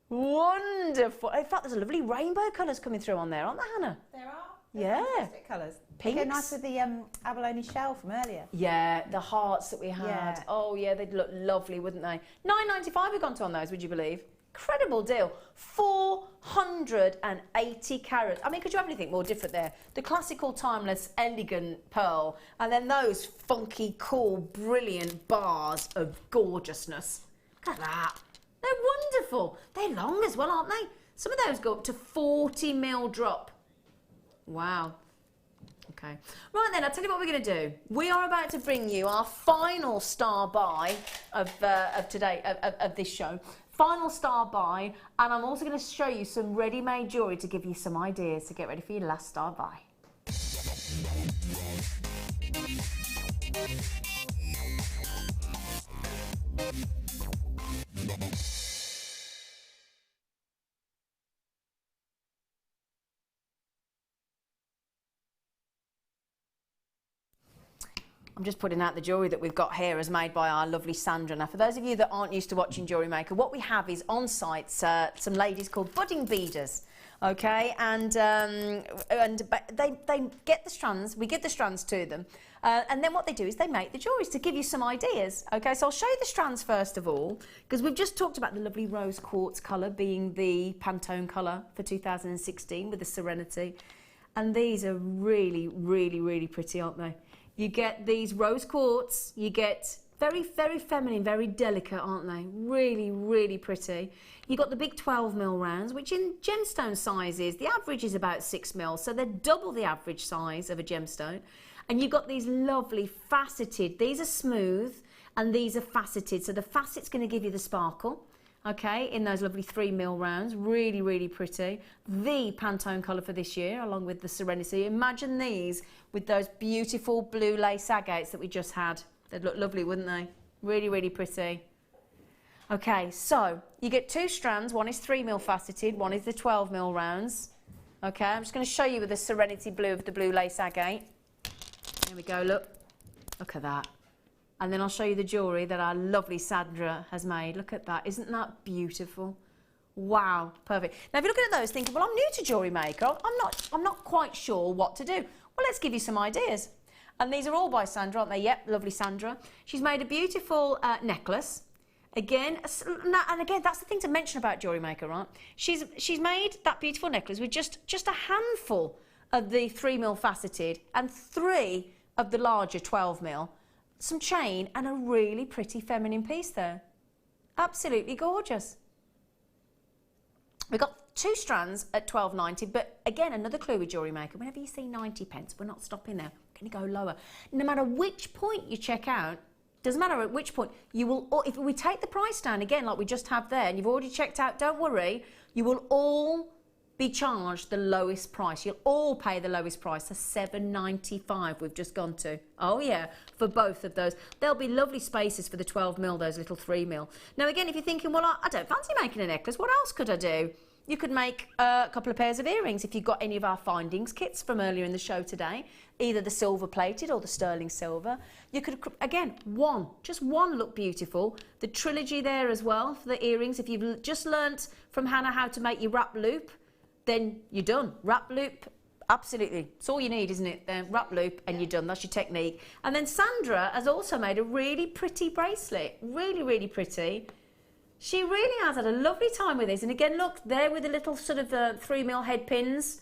Wonderful. In fact, there's a lovely rainbow colours coming through on there, aren't there, Hannah? There are. Yeah. Fantastic colours. Pinks. They're nice with the abalone shell from earlier. Yeah, the hearts that we had. Yeah. Oh yeah, they'd look lovely, wouldn't they? £9.95 we've gone to on those, would you believe? Incredible deal. 480 carats. I mean, could you have anything more different there? The classical, timeless, elegant pearl, and then those funky, cool, brilliant bars of gorgeousness. Look at that. They're wonderful. They're long as well, aren't they? Some of those go up to 40mm drop. Wow. Okay. Right then, I'll tell you what we're going to do. We are about to bring you our final star buy of today, of this show. Final star buy, and I'm also going to show you some ready-made jewellery to give you some ideas to get ready for your last star buy. I'm just putting out the jewellery that we've got here as made by our lovely Sandra. Now, for those of you that aren't used to watching Jewellery Maker, what we have is on site some ladies called budding beaders, okay? And they get the strands, we give the strands to them, and then what they do is they make the jewellery to give you some ideas, okay? So I'll show you the strands first of all, because we've just talked about the lovely rose quartz colour being the Pantone colour for 2016 with the Serenity. And these are really, really, really pretty, aren't they? You get these rose quartz, you get very, very feminine, very delicate, aren't they? Really, really pretty. You've got the big 12mm rounds, which in gemstone sizes, the average is about 6mm, so they're double the average size of a gemstone. And you've got these lovely faceted, these are smooth and these are faceted, so the facet's going to give you the sparkle. Okay, in those lovely 3mm rounds, really, really pretty. The Pantone colour for this year, along with the Serenity. Imagine these with those beautiful blue lace agates that we just had. They'd look lovely, wouldn't they? Really, really pretty. Okay, so you get two strands. One is 3mm faceted, one is the 12mm rounds. Okay, I'm just going to show you with the Serenity blue of the blue lace agate. There we go, look. Look at that. And then I'll show you the jewellery that our lovely Sandra has made. Look at that. Isn't that beautiful? Wow, perfect. Now, if you're looking at those thinking, well, I'm new to Jewellery Maker. I'm not quite sure what to do. Well, let's give you some ideas. And these are all by Sandra, aren't they? Yep, lovely Sandra. She's made a beautiful necklace. Again, and again, that's the thing to mention about Jewellery Maker, right? She's made that beautiful necklace with just a handful of the 3mm faceted and 3 of the larger 12mm. Some chain and a really pretty feminine piece there. Absolutely gorgeous. We've got 2 strands at £12.90, but again, another clue with Jewellery Maker. Whenever you see 90p, we're not stopping there. We're going to go lower. No matter which point you check out, doesn't matter at which point, you will, or if we take the price down again, like we just have there, and you've already checked out, don't worry, you will all be charged the lowest price. You'll all pay the lowest price, the £7.95 we've just gone to. Oh yeah, for both of those. There'll be lovely spaces for the 12mm, those little 3mm. Now again, if you're thinking, well, I don't fancy making a necklace, what else could I do? You could make a couple of pairs of earrings if you've got any of our findings kits from earlier in the show today, either the silver plated or the sterling silver. You could, again, just one look beautiful. The trilogy there as well for the earrings. If you've just learnt from Hannah how to make your wrap loop, then you're done. Wrap loop, absolutely. It's all you need, isn't it? Wrap loop and you're done. That's your technique. And then Sandra has also made a really pretty bracelet. Really, really pretty. She really has had a lovely time with this. And again, look, there with the little sort of 3mm head pins.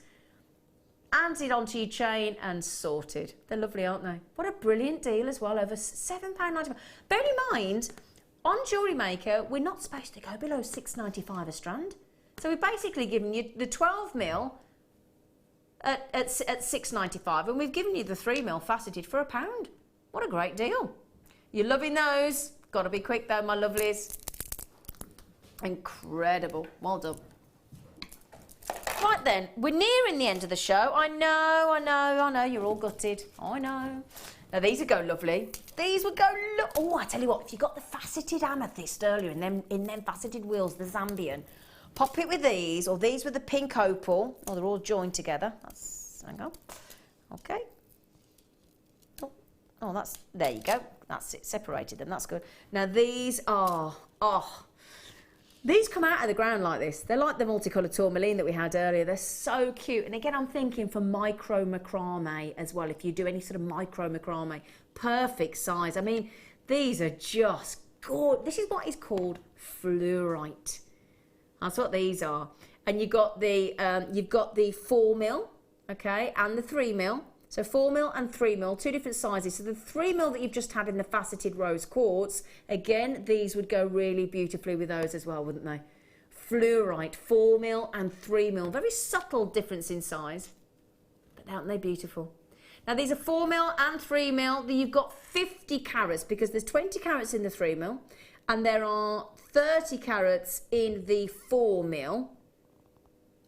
Adds it onto your chain and sorted. They're lovely, aren't they? What a brilliant deal as well, over £7.95. Bear in mind, on Jewellery Maker, we're not supposed to go below £6.95 a strand. So we've basically given you the 12mm at £6.95 and we've given you the 3mm faceted for £1. What a great deal. You're loving those. Got to be quick though, my lovelies. Incredible. Well done. Right then, we're nearing the end of the show. I know, you're all gutted. I know. Now these would go lovely. These would go, oh, I tell you what, if you got the faceted amethyst earlier in them faceted wheels, the Zambian, pop it with these, or these with the pink opal. Oh, they're all joined together. Hang on. Okay. Oh, that's, there you go. That's it, separated them, that's good. Now these are, These come out of the ground like this. They're like the multicoloured tourmaline that we had earlier. They're so cute. And again, I'm thinking for micro macrame as well. If you do any sort of micro macrame, perfect size. I mean, these are just gorgeous. This is what is called fluorite. That's what these are. And you've got the 4mm, okay, and the 3mm. So 4mm and 3mm, two different sizes. So the 3mm that you've just had in the faceted rose quartz, again, these would go really beautifully with those as well, wouldn't they? Fluorite, 4mm and 3mm. Very subtle difference in size, but aren't they beautiful? Now these are 4mm and 3mm. You've got 50 carats because there's 20 carats in the 3mm and there are 30 carats in the 4mm.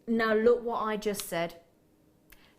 Now look what I just said.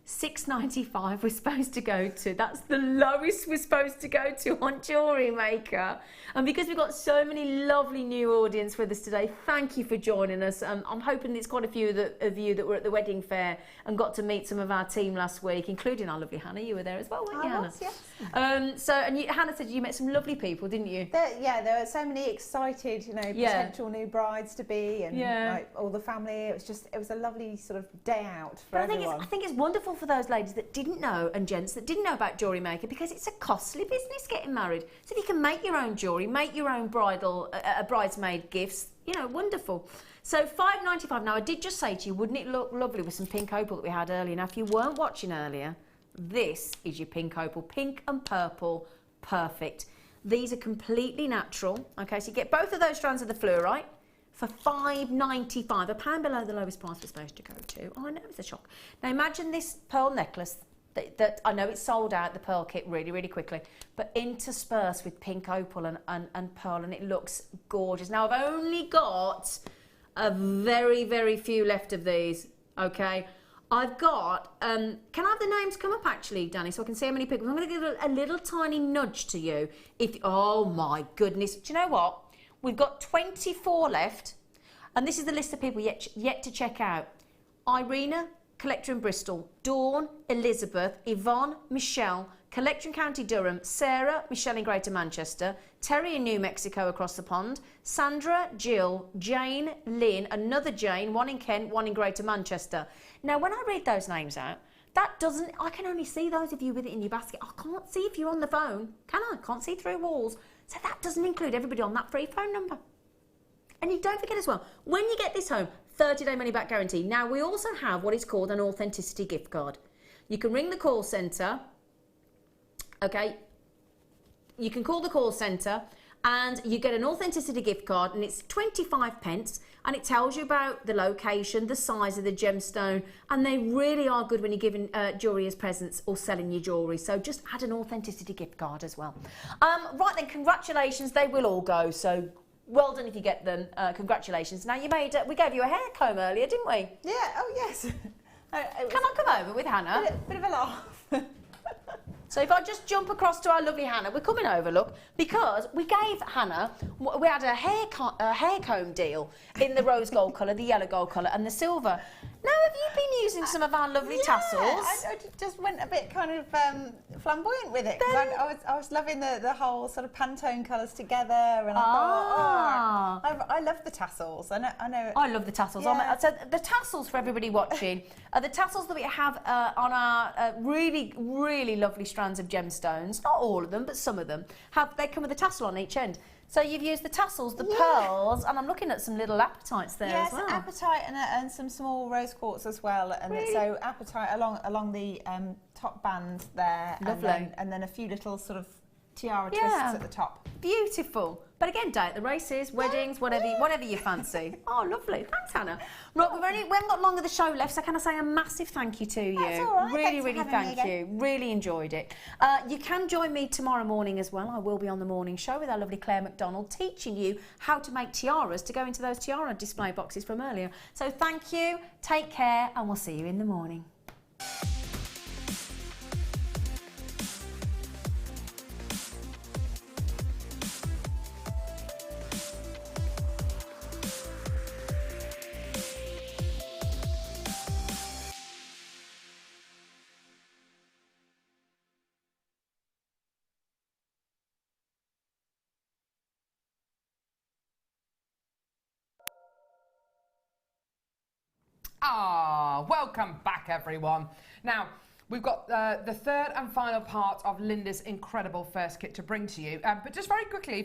$6.95 we're supposed to go to. That's the lowest we're supposed to go to on Jewellery Maker. And because we've got so many lovely new audience with us today, thank you for joining us. I'm hoping there's quite a few of you that were at the wedding fair and got to meet some of our team last week, including our lovely Hannah. You were there as well, weren't you, Hannah? Was, yes. Hannah said you met some lovely people, didn't you? There were so many excited, potential new brides to be, and like, all the family. It was a lovely sort of day out for everyone. I think it's wonderful for those ladies that didn't know, and gents that didn't know about Jewellery Maker, because it's a costly business getting married. So if you can make your own jewellery, make your own bridesmaid gifts, wonderful. So $5.95. Now I did just say to you, wouldn't it look lovely with some pink opal that we had earlier? Now if you weren't watching earlier, this is your pink opal, pink and purple, perfect. These are completely natural. Okay, so you get both of those strands of the fluorite for $5.95, £1 below the lowest price we're supposed to go to. Oh, I know, it's a shock. Now imagine this pearl necklace that I know it's sold out, the pearl kit, really, really quickly, but interspersed with pink opal and pearl, and it looks gorgeous. Now I've only got a very, very few left of these, okay? I've got, can I have the names come up actually, Danny, so I can see how many people? I'm going to give a little tiny nudge to you. Oh my goodness, do you know what? We've got 24 left, and this is the list of people yet to check out. Irina, collector in Bristol. Dawn, Elizabeth, Yvonne, Michelle, collector in County Durham. Sarah, Michelle in Greater Manchester. Terry in New Mexico across the pond. Sandra, Jill, Jane, Lynn, another Jane, one in Kent, one in Greater Manchester. Now, when I read those names out, I can only see those of you with it in your basket. I can't see if you're on the phone, can I? Can't see through walls. So that doesn't include everybody on that free phone number. And you don't forget as well, when you get this home, 30-day money-back guarantee. Now, we also have what is called an authenticity gift card. You can ring the call centre, okay? You can call the call centre and you get an authenticity gift card, and it's 25 pence, and it tells you about the location, the size of the gemstone, and they really are good when you're giving jewellery as presents or selling your jewellery. So just add an authenticity gift card as well. Right then, congratulations, they will all go, so well done if you get them. Congratulations. Now we gave you a hair comb earlier, didn't we? Yeah, oh yes. Can I come over with Hannah? Bit of a laugh. So if I just jump across to our lovely Hannah, we're coming over, look, because we gave Hannah, we had a hair comb deal in the rose gold colour, the yellow gold colour and the silver. Now, have you been using some of our lovely tassels? I just went a bit kind of flamboyant with it, because I was loving the whole sort of Pantone colours together, and I thought, I love the tassels. I know. I love the tassels. Yeah. So the tassels, for everybody watching, are the tassels that we have on our really, really lovely strands of gemstones. Not all of them, but some of them. They come with a tassel on each end. So you've used the tassels, the pearls, and I'm looking at some little apatites there as well. Yes, apatite and some small rose quartz as well. And really? So apatite along the top band there. Lovely. And then a few little sort of tiara twists at the top. Beautiful. But again, day at the races, weddings, whatever you fancy. Oh, lovely. Thanks, Hannah. Right, we haven't got long of the show left, so can I say a massive thank you to you? That's all right. Really, really thank you. Really enjoyed it. You can join me tomorrow morning as well. I will be on the morning show with our lovely Claire McDonald, teaching you how to make tiaras to go into those tiara display boxes from earlier. So thank you, take care, and we'll see you in the morning. Ah, welcome back everyone. Now, we've got the third and final part of Linda's incredible first kit to bring to you. But just very quickly,